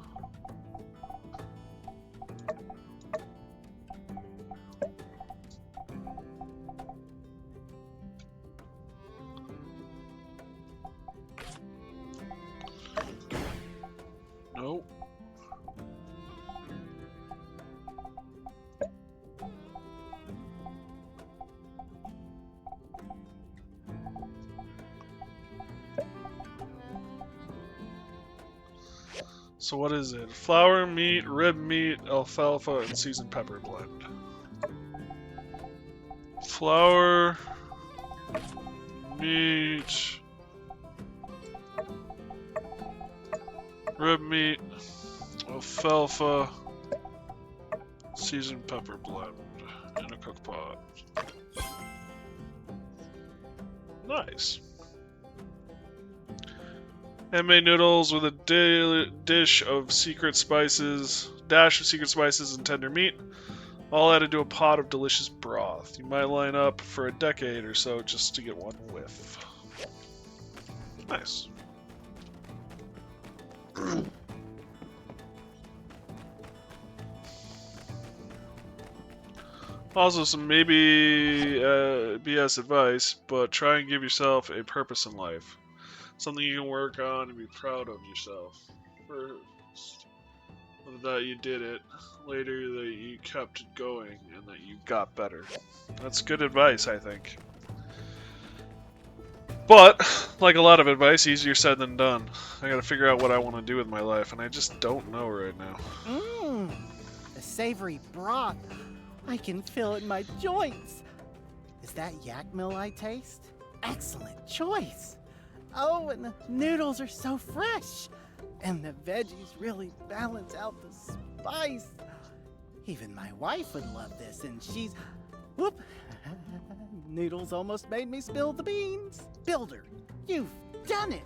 Nope. So what is it? Flour, meat, rib meat, alfalfa, and seasoned pepper blend. Flour, meat, rib meat, alfalfa, seasoned pepper blend. in a cook pot. Nice. Handmade noodles with a dash of secret spices and tender meat, all added to a pot of delicious broth. You might line up for a decade or so just to get one whiff. Nice. Also, some maybe BS advice, but try and give yourself a purpose in life. Something you can work on and be proud of yourself. First, that you did it. Later, that you kept it going and that you got better. That's good advice, I think. But, like a lot of advice, easier said than done. I gotta figure out what I want to do with my life, and I just don't know right now. Mmm, the savory broth. I can feel it in my joints. Is that yak mill I taste? Excellent choice. Oh, and the noodles are so fresh. And the veggies really balance out the spice. Even my wife would love this, and she's... Whoop! Noodles almost made me spill the beans. Builder, you've done it.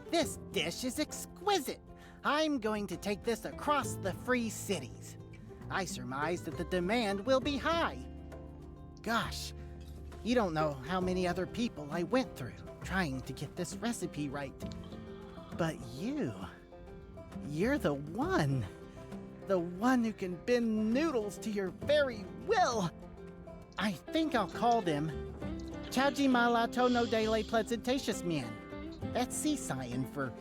This dish is exquisite. I'm going to take this across the free cities. I surmise that the demand will be high. Gosh, you don't know how many other people I went through trying to get this recipe right. But you're the one. The one who can bend noodles to your very will. I think I'll call them Chaji Malato no Dele Pleasantatious Mien. That's Seasayan for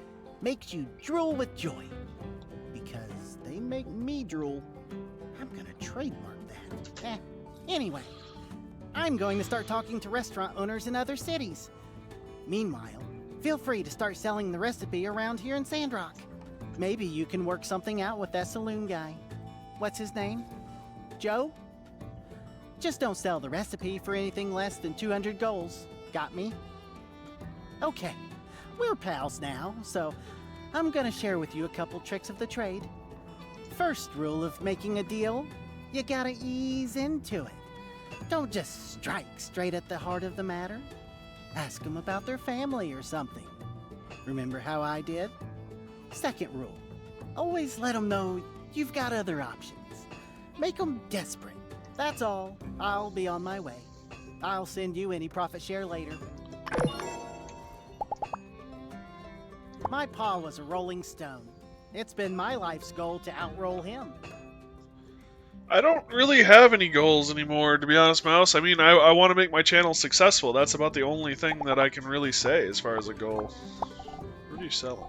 makes you drool with joy. Because they make me drool. I'm gonna trademark that. Anyway, I'm going to start talking to restaurant owners in other cities. Meanwhile, feel free to start selling the recipe around here in Sandrock. Maybe you can work something out with that saloon guy. What's his name? Joe? Just don't sell the recipe for anything less than 200 goals. Got me? Okay, we're pals now, so I'm gonna share with you a couple tricks of the trade. First rule of making a deal, you gotta ease into it. Don't just strike straight at the heart of the matter. Ask them about their family or something. Remember how I did? Second rule, always let them know you've got other options. Make them desperate. That's all. I'll be on my way. I'll send you any profit share later. My pa was a rolling stone. It's been my life's goal to outroll him. I don't really have any goals anymore, to be honest, Mouse. I mean, I want to make my channel successful. That's about the only thing that I can really say as far as a goal. What are you selling?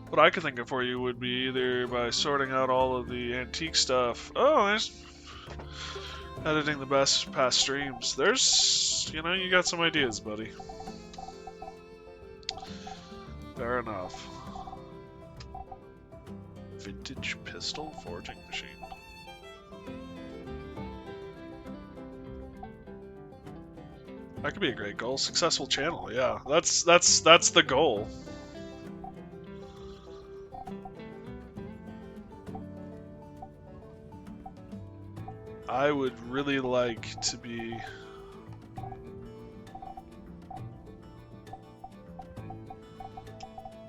What I could think of for you would be either by sorting out all of the antique stuff. Oh, there's editing the best past streams. There's, you know, you got some ideas, buddy. Fair enough. Vintage pistol forging machine. That could be a great goal. Successful channel, yeah. That's the goal. I would really like to be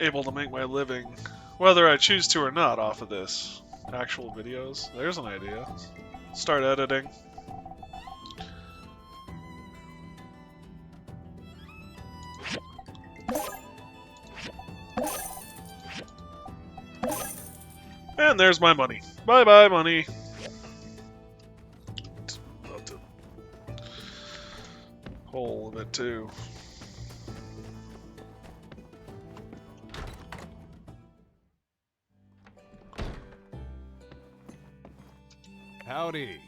able to make my living, whether I choose to or not, off of this. Actual videos. There's an idea. Start editing. And there's my money. Bye-bye, money. Whole of it, too. Howdy.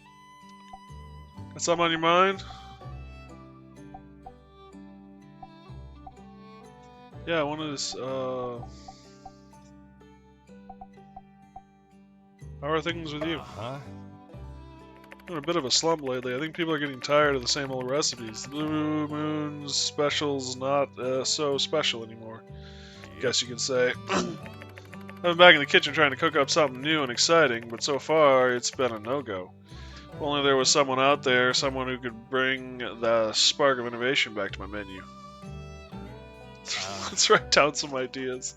Got something on your mind? Yeah, I wanted to, how are things with you? I'm in a bit of a slump lately. I think people are getting tired of the same old recipes. Blue Moon specials not so special anymore. Guess you could say. I've been back in the kitchen trying to cook up something new and exciting, but so far it's been a no-go. If only there was someone out there, someone who could bring the spark of innovation back to my menu. Let's write down some ideas.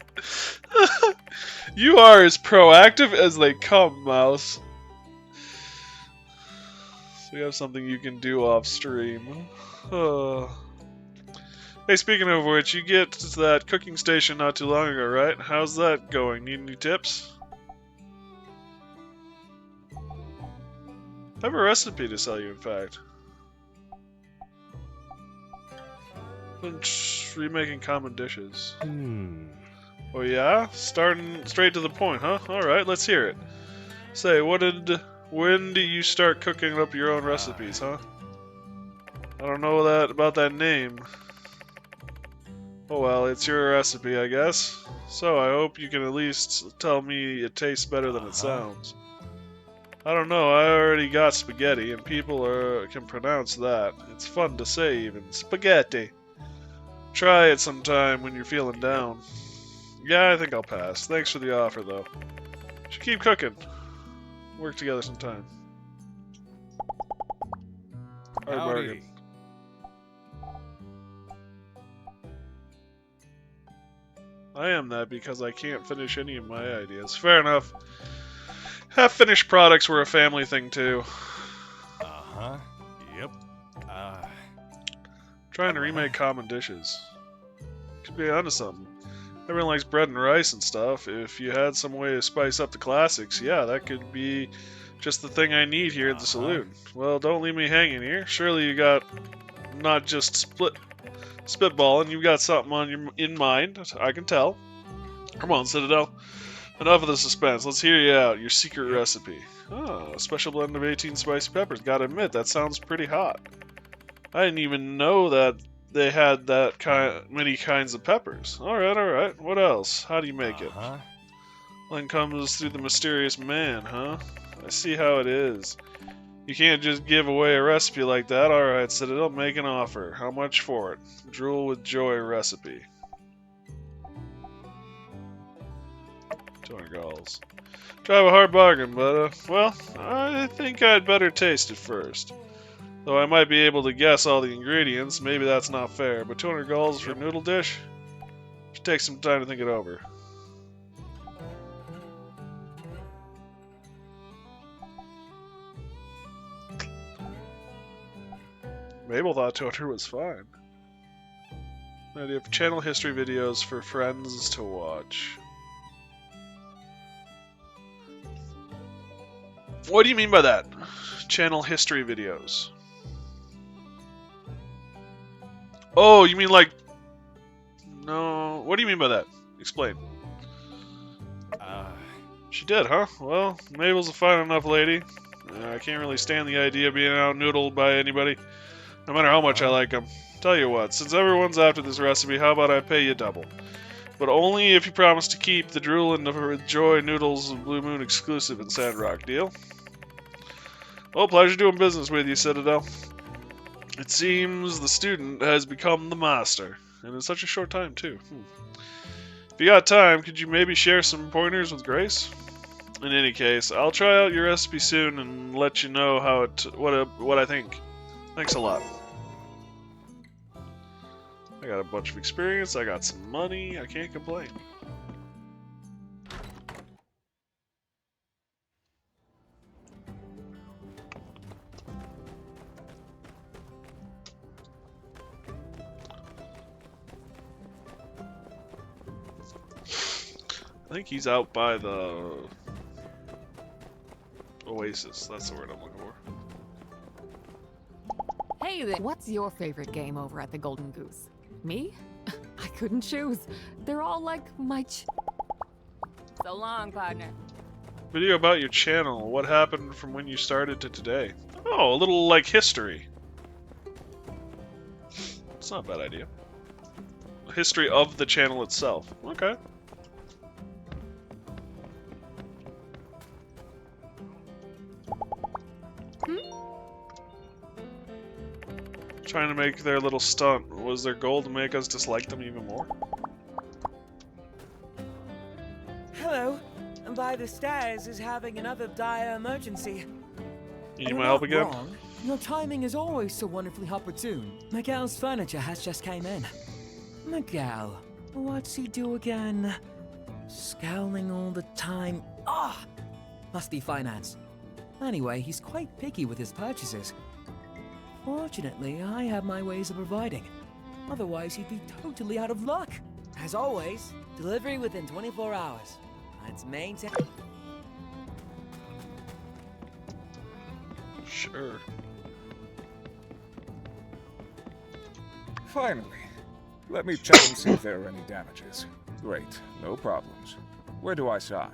You are as proactive as they come, Mouse. So you have something you can do off stream. Hey, speaking of which, you get to that cooking station not too long ago, right? How's that going? Need any tips? I have a recipe to sell you, in fact. Remaking common dishes. Oh yeah? Starting straight to the point, huh? Alright, let's hear it. Say, when do you start cooking up your own recipes, huh? I don't know about that name. Oh well, it's your recipe, I guess. So I hope you can at least tell me it tastes better than it sounds. I don't know, I already got spaghetti, and people can pronounce that. It's fun to say even. Spaghetti. Try it sometime when you're feeling down. Yeah, I think I'll pass. Thanks for the offer, though. Should keep cooking. Work together sometime. Hard bargain. I am that because I can't finish any of my ideas. Fair enough. Half-finished products were a family thing, too. Uh-huh. Yep. Trying to remake common dishes. Could be onto something. Everyone likes bread and rice and stuff. If you had some way to spice up the classics, yeah, that could be just the thing I need here at the saloon. Well, don't leave me hanging here. Surely you got not just spitballing. You've got something in mind. I can tell. Come on, Citadel. Enough of the suspense. Let's hear you out. Your secret recipe. Oh, a special blend of 18 spicy peppers. Gotta admit, that sounds pretty hot. I didn't even know that they had many kinds of peppers. Alright. What else? How do you make it? One comes through the mysterious man, huh? I see how it is. You can't just give away a recipe like that. Alright, Citadel, make an offer. How much for it? Drool with joy recipe. $200. Drive a hard bargain, but, well, I think I'd better taste it first. Though I might be able to guess all the ingredients, maybe that's not fair, but $200 for a noodle dish? Should take some time to think it over. Mabel thought 200 was fine. Idea of channel history videos for friends to watch. What do you mean by that? Channel history videos. Oh, you mean like... No, what do you mean by that? Explain. She did, huh? Well, Mabel's a fine enough lady. I can't really stand the idea of being out-noodled by anybody, no matter how much I like them. Tell you what, since everyone's after this recipe, how about I pay you double? But only if you promise to keep the Drool and the Joy Noodles Blue Moon exclusive in Sandrock. Deal? Well, pleasure doing business with you, Citadel. It seems the student has become the master, and in such a short time, too. If you got time, could you maybe share some pointers with Grace? In any case, I'll try out your recipe soon and let you know how what I think. Thanks a lot. I got a bunch of experience, I got some money, I can't complain. I think he's out by the Oasis. That's the word I'm looking for. Hey there. What's your favorite game over at the Golden Goose? Me? I couldn't choose. They're all like my So long, partner. Video about your channel. What happened from when you started to today? Oh, a little like history. It's not a bad idea. History of the channel itself. Okay. Trying to make their little stunt. Was their goal to make us dislike them even more? Hello. By the Stairs is having another dire emergency. You need You're my help not again? wrong. Your timing is always so wonderfully opportune. Miguel's furniture has just came in. Miguel, what's he do again? Scowling all the time. Ah! Must be finance. Anyway, he's quite picky with his purchases. Fortunately, I have my ways of providing. Otherwise, he'd be totally out of luck. As always, delivery within 24 hours. Let's maintain. Sure. Finally. Let me check and see if there are any damages. Great, no problems. Where do I sign?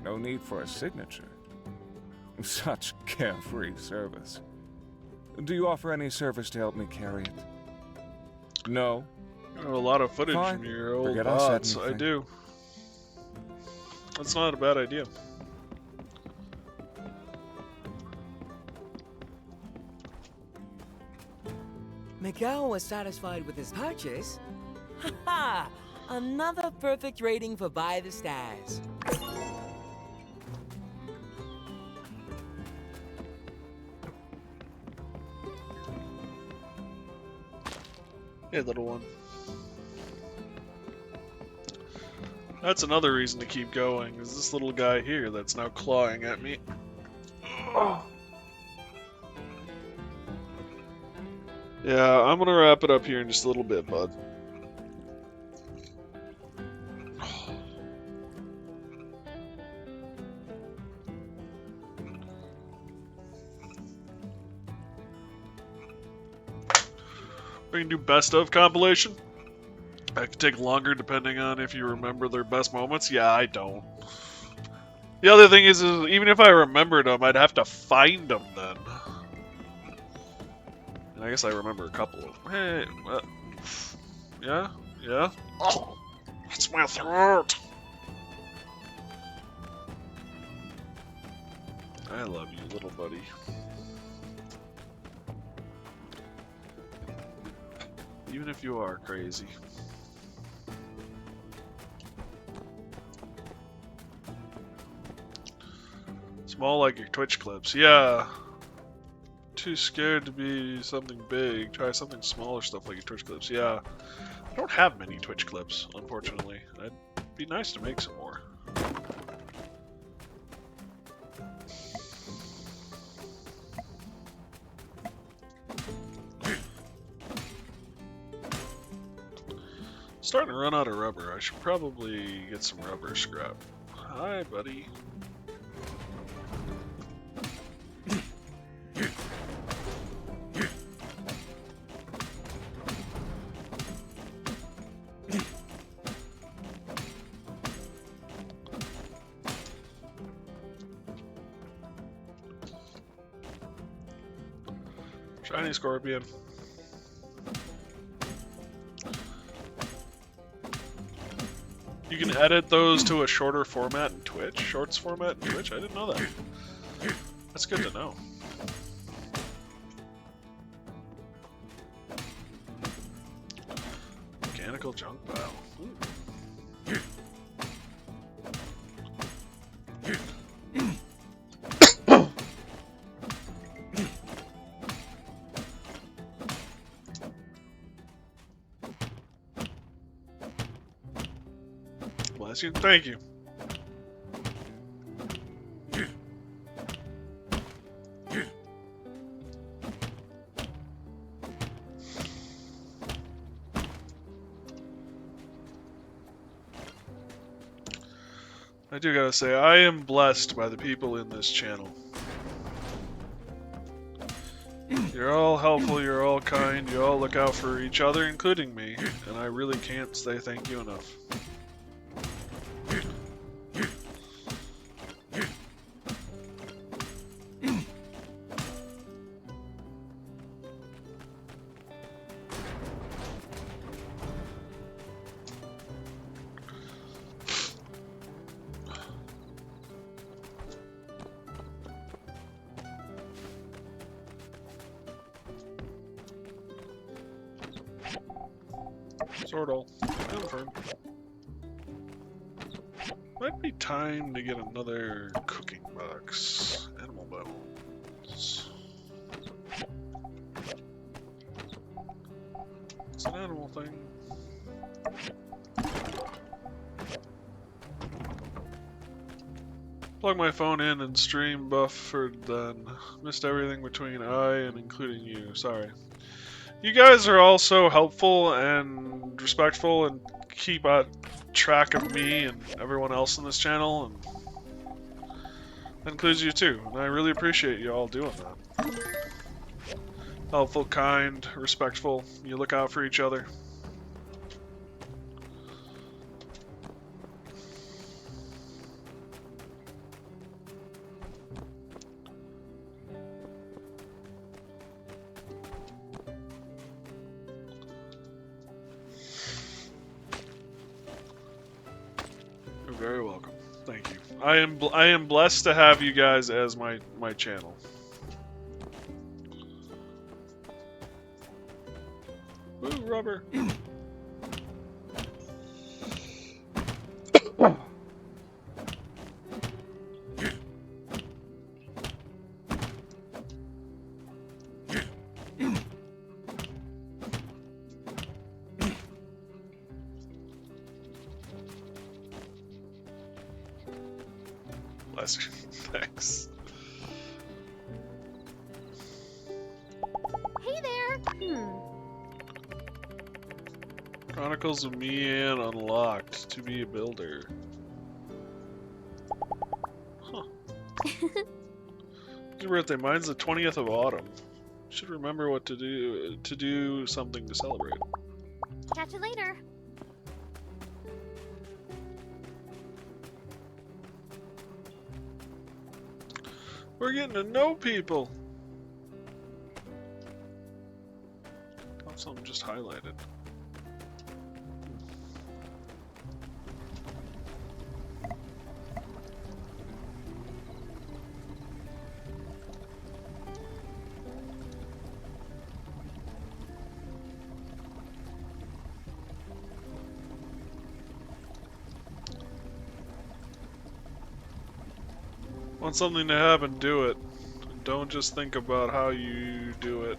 No need for a signature. Such carefree service. Do you offer any service to help me carry it? No? You have a lot of footage Fine. from your old Forget I said bots. I anything. do. That's not a bad idea. Miguel was satisfied with his purchase. Ha! Another perfect rating for By the Stairs. Hey, little one. That's another reason to keep going, is this little guy here that's now clawing at me. Oh. Yeah, I'm gonna wrap it up here in just a little bit, bud. We can do best of compilation. That could take longer depending on if you remember their best moments. Yeah, I don't. The other thing is even if I remembered them, I'd have to find them then. And I guess I remember a couple of them. Hey, yeah? Yeah? Oh, that's my throat! I love you, little buddy. Even if you are crazy. Small like your Twitch clips. Yeah. Too scared to be something big. Try something smaller stuff like your Twitch clips. Yeah. I don't have many Twitch clips, unfortunately. It'd be nice to make some more. Starting to run out of rubber. I should probably get some rubber scrap. Hi, buddy. Shiny Scorpion. You can edit those to a shorter format in Twitch? Shorts format in Twitch? I didn't know that. That's good to know. Mechanical junk pile. Ooh. Bless you. Thank you. I do gotta say, I am blessed by the people in this channel. You're all helpful, you're all kind, you all look out for each other, including me, and I really can't say thank you enough. Swordle. Confirm. Might be time to get another cooking box. Animal bones. It's an animal thing. Plug my phone in and stream buffered then. Missed everything between I and including you. Sorry. You guys are all so helpful and respectful and keep track of me and everyone else in this channel, and that includes you too. And I really appreciate you all doing that. Helpful, kind, respectful. You look out for each other. You're very welcome. Thank you. I am blessed to have you guys as my channel. Ooh, rubber. Bless you. Thanks. Hey there! Chronicles of Me-Ann unlocked. To be a builder. Huh. It's your birthday. Mine's the 20th of autumn. Should remember what to do something to celebrate. Catch you later. We're getting to know people. Oh, something just highlighted. Want something to happen, do it. Don't just think about how you do it.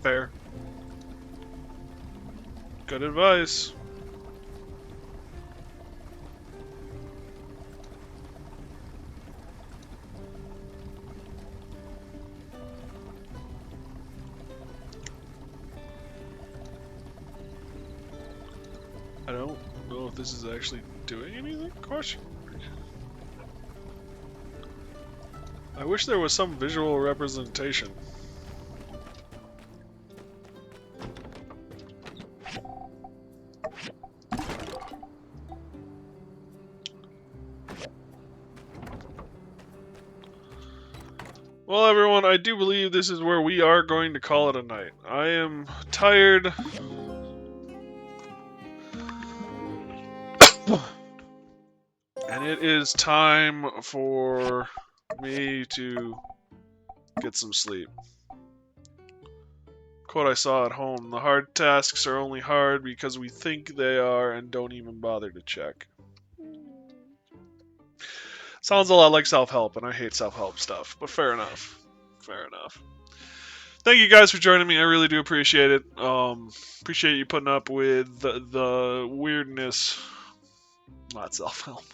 Fair. Good advice. I don't know if this is actually doing anything? Question. I wish there was some visual representation. Well, everyone, I do believe this is where we are going to call it a night. I am tired. And it is time for me to get some sleep. Quote I saw at home: the hard tasks are only hard because we think they are and don't even bother to check. Sounds a lot like self-help, and I hate self-help stuff, but fair enough. Fair enough. Thank you guys for joining me. I really do appreciate it. Appreciate you putting up with the weirdness. Not self-help.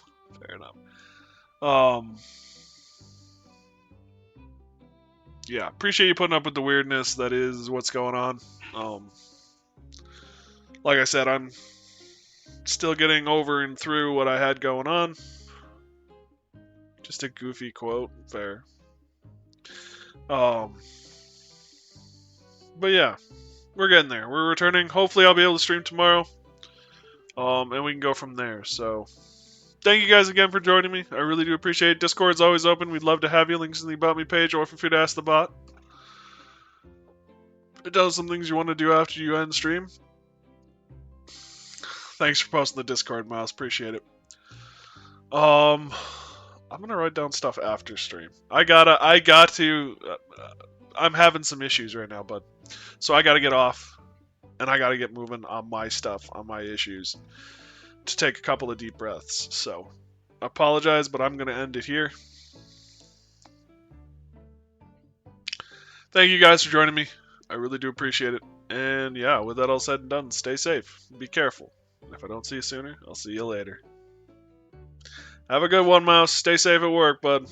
Fair enough. Yeah, appreciate you putting up with the weirdness that is what's going on. Like I said, I'm still getting over and through what I had going on. Just a goofy quote, fair. But yeah, we're getting there. We're returning. Hopefully I'll be able to stream tomorrow. And we can go from there. So thank you guys again for joining me. I really do appreciate it. Discord's always open. We'd love to have you. Links in the About Me page, or feel free to ask the bot. It does some things you want to do after you end stream. Thanks for posting the Discord, Miles. Appreciate it. I'm gonna write down stuff after stream. I got to. I'm having some issues right now, bud. So I gotta get off, and I gotta get moving on my stuff, on my issues. to take a couple of deep breaths. So, I apologize, but I'm going to end it here. Thank you guys for joining me. I really do appreciate it. And yeah, with that all said and done, stay safe. Be careful. And if I don't see you sooner, I'll see you later. Have a good one, Mouse. Stay safe at work, bud.